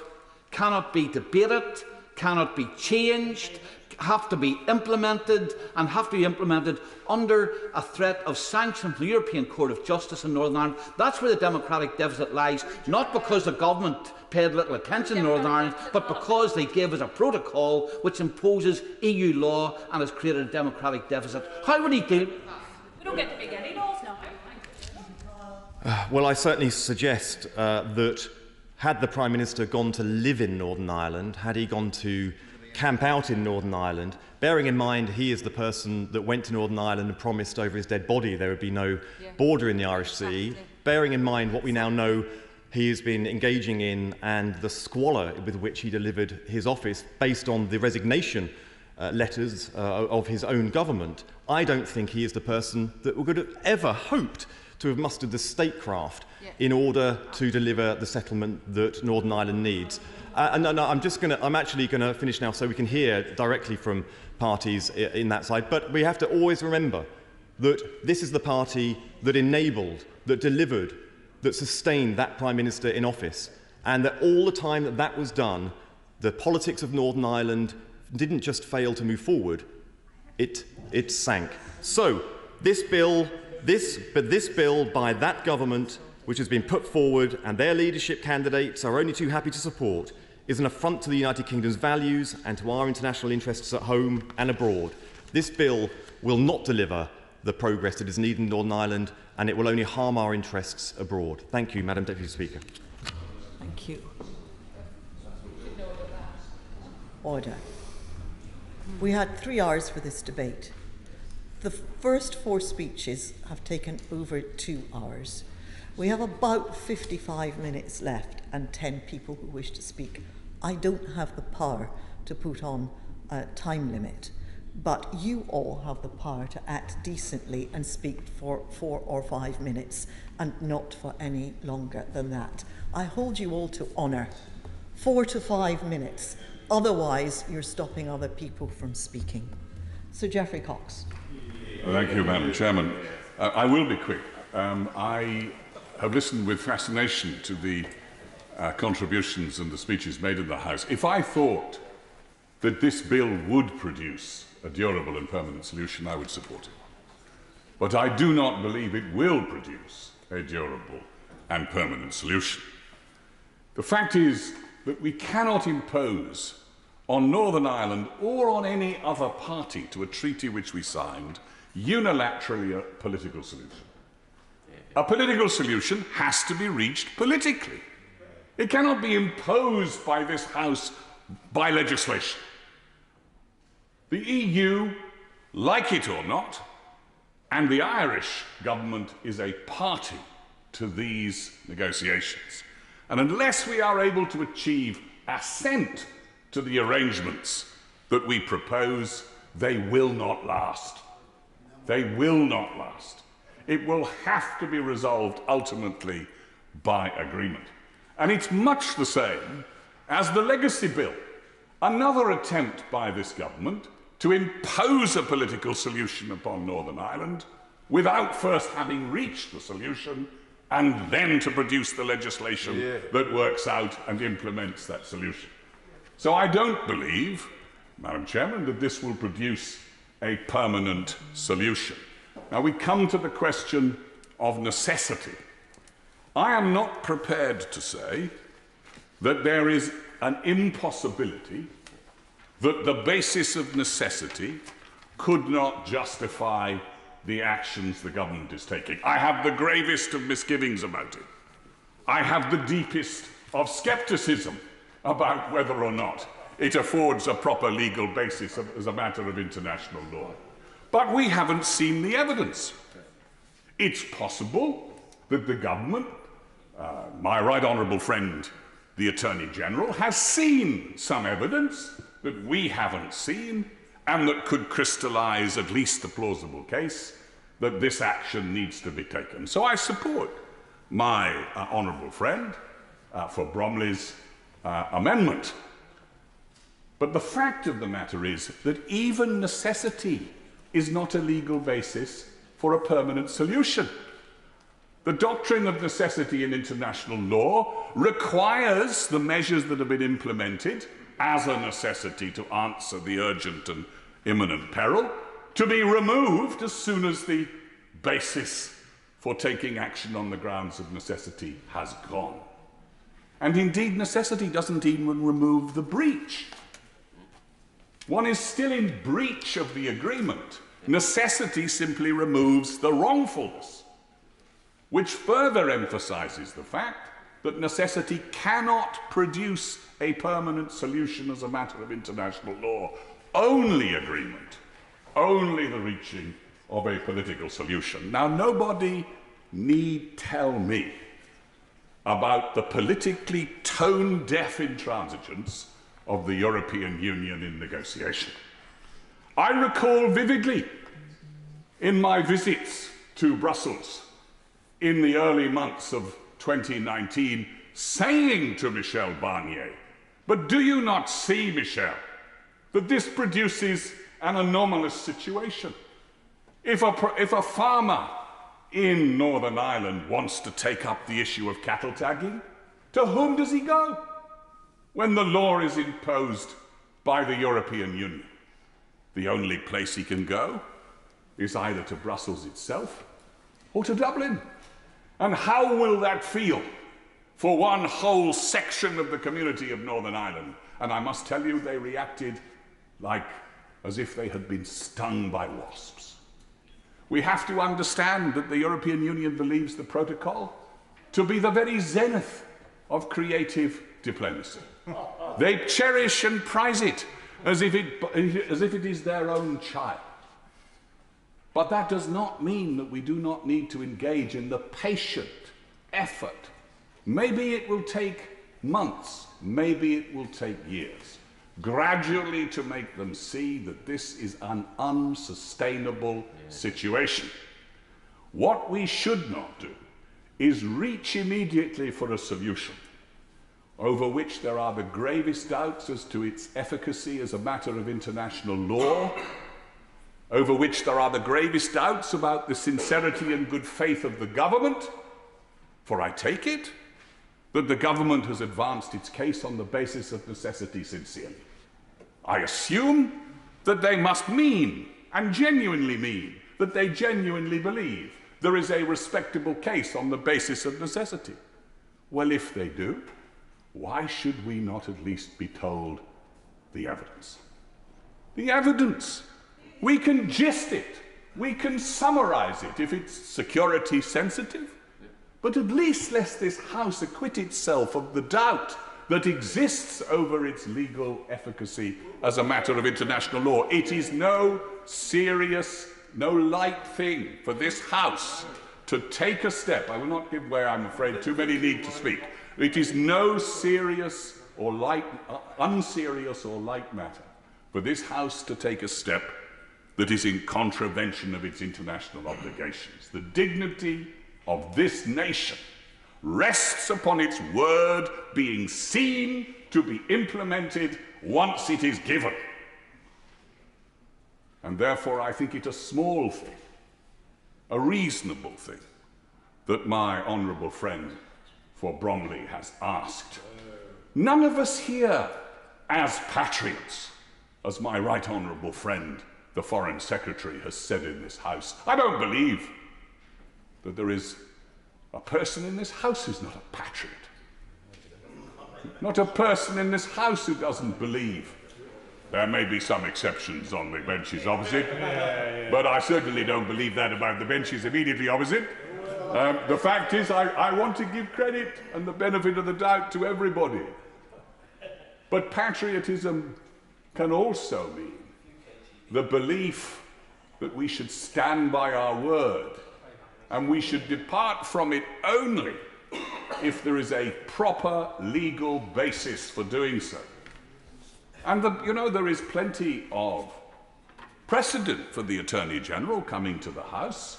cannot be debated, cannot be changed, have to be implemented, and have to be implemented under a threat of sanction from the European Court of Justice in Northern Ireland. That's where the democratic deficit lies, not because the government paid little attention in Northern Ireland, but because they gave us a protocol which imposes EU law and has created a democratic deficit. How would he deal? We don't get to make any laws now. Well, I certainly suggest that had the Prime Minister gone to live in Northern Ireland, had he gone to camp out in Northern Ireland, bearing in mind he is the person that went to Northern Ireland and promised over his dead body there would be no border in the Irish Sea, bearing in mind what we now know he has been engaging in and the squalor with which he delivered his office based on the resignation letters of his own government, I don't think he is the person that would have ever hoped to have mustered the statecraft in order to deliver the settlement that Northern Ireland needs. I'm actually going to finish now so we can hear directly from parties in that side. But we have to always remember that this is the party that enabled, that delivered, that sustained that Prime Minister in office, and that all the time that that was done, the politics of Northern Ireland didn't just fail to move forward, it sank. So this bill by that government, which has been put forward and their leadership candidates are only too happy to support, is an affront to the United Kingdom's values and to our international interests at home and abroad. This bill will not deliver the progress that is needed in Northern Ireland, and it will only harm our interests abroad. Thank you, Madam Deputy Speaker. Thank you. Order. We had 3 hours for this debate. The first 4 speeches have taken over 2 hours. We have about 55 minutes left and 10 people who wish to speak. I don't have the power to put on a time limit, but you all have the power to act decently and speak for 4 or 5 minutes and not for any longer than that. I hold you all to honour. 4 to 5 minutes. Otherwise, you're stopping other people from speaking. Sir Geoffrey Cox. Thank you, Madam Chairman. I will be quick. I have listened with fascination to the contributions and the speeches made in the House. If I thought that this bill would produce a durable and permanent solution, I would support it. But I do not believe it will produce a durable and permanent solution. The fact is that we cannot impose on Northern Ireland or on any other party to a treaty which we signed unilaterally a political solution. A political solution has to be reached politically. It cannot be imposed by this House by legislation. The EU like it or not, and the Irish government is a party to these negotiations. And unless we are able to achieve assent to the arrangements that we propose, they will not last. They will not last. It will have to be resolved ultimately by agreement. And it's much the same as the legacy bill, another attempt by this government to impose a political solution upon Northern Ireland without first having reached the solution and then to produce the legislation that works out and implements that solution. So I don't believe, Madam Chairman, that this will produce a permanent solution. Now we come to the question of necessity. I am not prepared to say that there is an impossibility that the basis of necessity could not justify the actions the government is taking. I have the gravest of misgivings about it. I have the deepest of scepticism about whether or not it affords a proper legal basis as a matter of international law. But we haven't seen the evidence. It's possible that the government, my right honourable friend, the Attorney General, has seen some evidence that we haven't seen and that could crystallise at least the plausible case that this action needs to be taken. So I support my honourable friend for Bromley's amendment. But the fact of the matter is that even necessity is not a legal basis for a permanent solution. The doctrine of necessity in international law requires the measures that have been implemented as a necessity to answer the urgent and imminent peril to be removed as soon as the basis for taking action on the grounds of necessity has gone. And indeed, necessity doesn't even remove the breach. One is still in breach of the agreement. Necessity simply removes the wrongfulness, which further emphasises the fact that necessity cannot produce a permanent solution as a matter of international law. Only agreement, only the reaching of a political solution. Now, nobody need tell me about the politically tone-deaf intransigence of the European Union in negotiation. I recall vividly in my visits to Brussels in the early months of 2019 saying to Michel Barnier, "But do you not see, Michel, that this produces an anomalous situation? If a farmer in Northern Ireland wants to take up the issue of cattle tagging, to whom does he go when the law is imposed by the European Union? The only place he can go is either to Brussels itself or to Dublin. And how will that feel for one whole section of the community of Northern Ireland?" And I must tell you, they reacted as if they had been stung by wasps. We have to understand that the European Union believes the protocol to be the very zenith of creative diplomacy. They cherish and prize it as if it is their own child. But that does not mean that we do not need to engage in the patient effort. Maybe it will take months, maybe it will take years, gradually to make them see that this is an unsustainable situation. What we should not do is reach immediately for a solution over which there are the gravest doubts as to its efficacy as a matter of international law, over which there are the gravest doubts about the sincerity and good faith of the government, for I take it that the government has advanced its case on the basis of necessity sincerely. I assume that they must mean, and genuinely mean, that they genuinely believe there is a respectable case on the basis of necessity. Well, if they do, why should we not at least be told the evidence? The evidence! We can gist it, we can summarise it if it's security sensitive, but at least let this House acquit itself of the doubt that exists over its legal efficacy as a matter of international law. It is no serious, no light thing for this House to take a step. I will not give way, I'm afraid, too many need to speak. It is no serious or light, unserious or light matter for this House to take a step that is in contravention of its international obligations. The dignity of this nation rests upon its word being seen to be implemented once it is given. And therefore I think it a small thing, a reasonable thing, that my honourable friend for Bromley has asked. None of us here as patriots, as my right honourable friend, the Foreign Secretary, has said in this House. I don't believe that there is a person in this House who's not a patriot. Not a person in this House who doesn't believe. There may be some exceptions on the benches opposite, but I certainly don't believe that about the benches immediately opposite. The fact is, I want to give credit and the benefit of the doubt to everybody. But patriotism can also mean the belief that we should stand by our word, and we should depart from it only if there is a proper legal basis for doing so. And you know, there is plenty of precedent for the Attorney General coming to the House.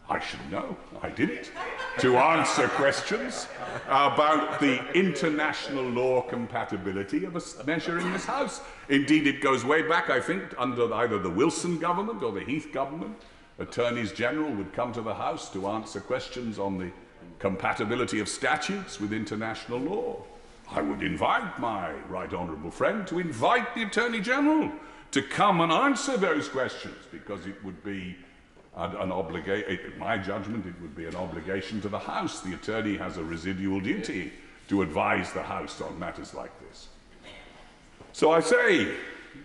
I should know, I didn't, to answer questions about the international law compatibility of a measure in this House. Indeed, it goes way back, I think, under either the Wilson government or the Heath government. Attorneys General would come to the House to answer questions on the compatibility of statutes with international law. I would invite my right honourable friend to invite the Attorney General to come and answer those questions, because it would be an obligation. In my judgment, it would be an obligation to the House. The Attorney has a residual duty to advise the House on matters like this. So I say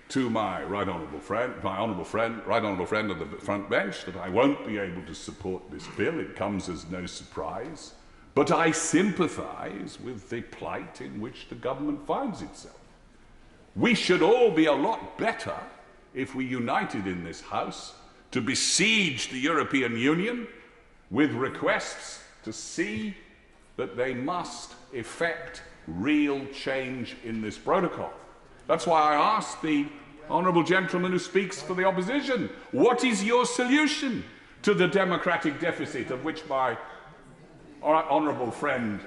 to my right honourable friend, right honourable friend on the front bench, that I won't be able to support this bill. It comes as no surprise. But I sympathise with the plight in which the government finds itself. We should all be a lot better if we united in this House to besiege the European Union with requests to see that they must effect real change in this protocol. That's why I asked the honourable gentleman who speaks for the opposition, what is your solution to the democratic deficit of which my honourable friend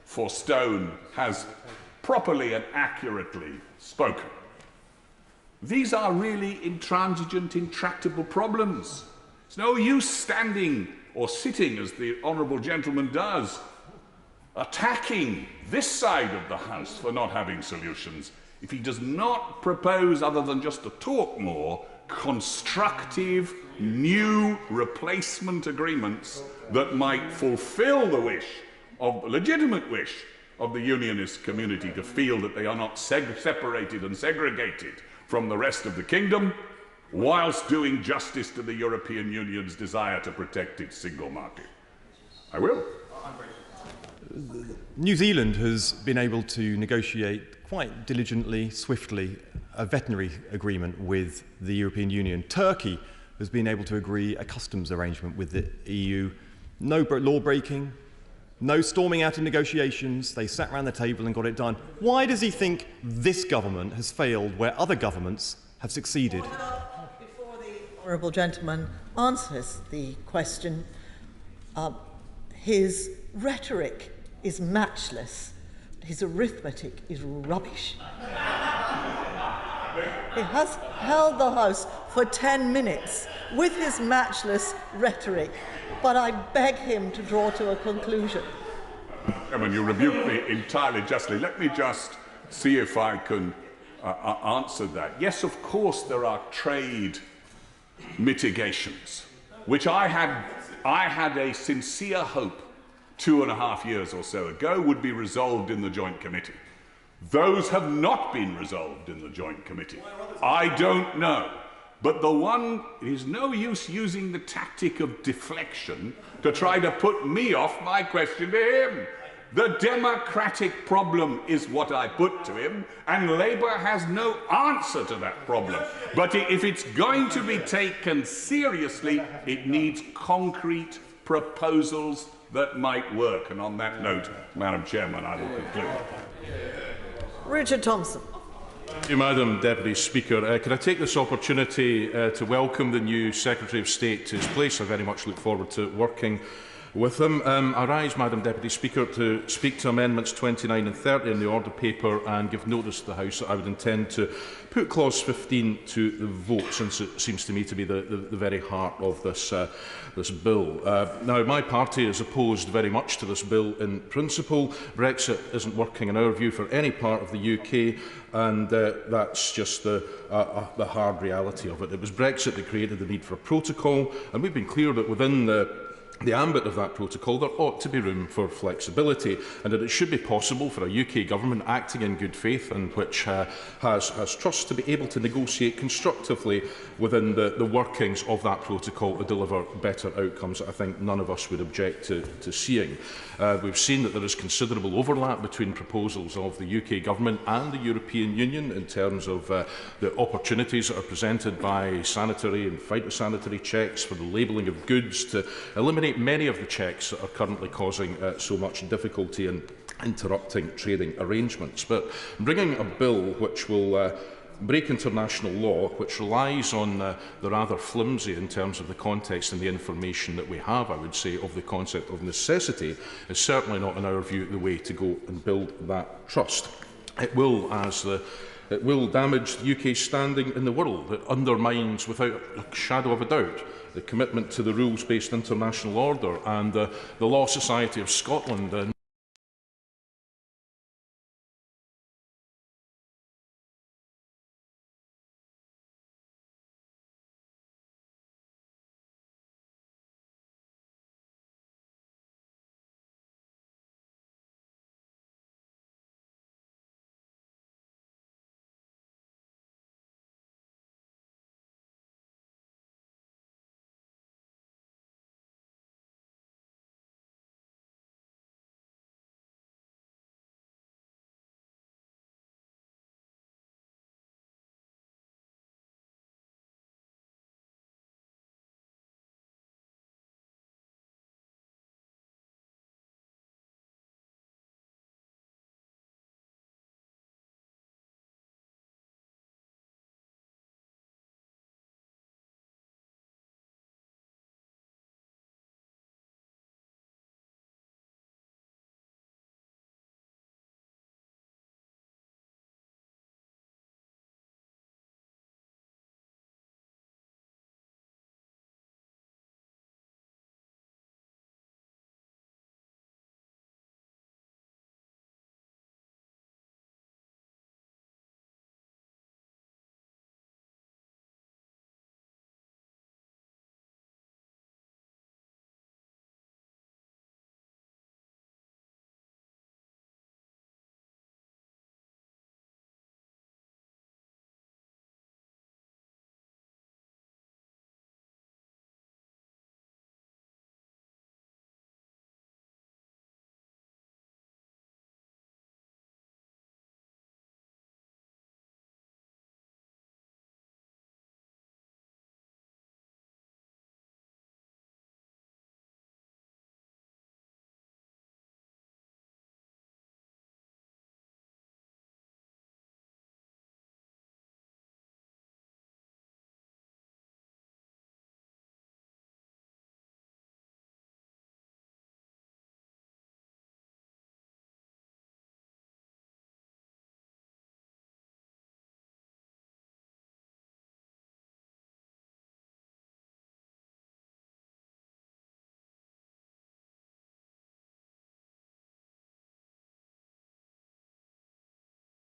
for Stone has properly and accurately spoken? These are really intransigent, intractable problems. It's no use standing or sitting, as the honourable gentleman does, attacking this side of the House for not having solutions, if he does not propose, other than just to talk more, constructive, new replacement agreements that might fulfil the wish, legitimate wish, of the unionist community to feel that they are not separated and segregated from the rest of the kingdom, whilst doing justice to the European Union's desire to protect its single market. I will. New Zealand has been able to negotiate quite diligently, swiftly, a veterinary agreement with the European Union. Turkey has been able to agree a customs arrangement with the EU. No law breaking, no storming out in negotiations. They sat around the table and got it done. Why does he think this government has failed where other governments have succeeded? Before the honourable gentleman answers the question, his rhetoric is matchless. His arithmetic is rubbish. He has held the House for 10 minutes with his matchless rhetoric, but I beg him to draw to a conclusion. Chairman, you rebuke me entirely justly. Let me just see if I can answer that. Yes, of course, there are trade mitigations, which I had a sincere hope 2.5 years or so ago would be resolved in the Joint Committee. Those have not been resolved in the Joint Committee. I don't know. But it is no use using the tactic of deflection to try to put me off my question to him. The democratic problem is what I put to him, and Labour has no answer to that problem. But if it's going to be taken seriously, it needs concrete proposals that might work. And on that note, Madam Chairman, I will conclude. Richard Thompson. Thank you, Madam Deputy Speaker. Can I take this opportunity to welcome the new Secretary of State to his place? I very much look forward to working with him. I rise, Madam Deputy Speaker, to speak to Amendments 29 and 30 in the Order Paper and give notice to the House that I would intend to put Clause 15 to the vote, since it seems to me to be the very heart of this, this bill. Now, my party is opposed very much to this bill in principle. Brexit isn't working, in our view, for any part of the UK, and that's just the hard reality of it. It was Brexit that created the need for a protocol, and we've been clear that within the ambit of that protocol, there ought to be room for flexibility, and that it should be possible for a UK government acting in good faith and which has trust to be able to negotiate constructively within the workings of that protocol to deliver better outcomes that I think none of us would object to seeing. We've seen that there is considerable overlap between proposals of the UK government and the European Union in terms of the opportunities that are presented by sanitary and phytosanitary checks for the labelling of goods to eliminate many of the checks that are currently causing so much difficulty in interrupting trading arrangements. But bringing a bill which will break international law, which relies on the rather flimsy, in terms of the context and the information that we have, I would say, of the concept of necessity, is certainly not, in our view, the way to go and build that trust. It will, it will damage the UK's standing in the world. It undermines, without a shadow of a doubt, the commitment to the rules-based international order, and the Law Society of Scotland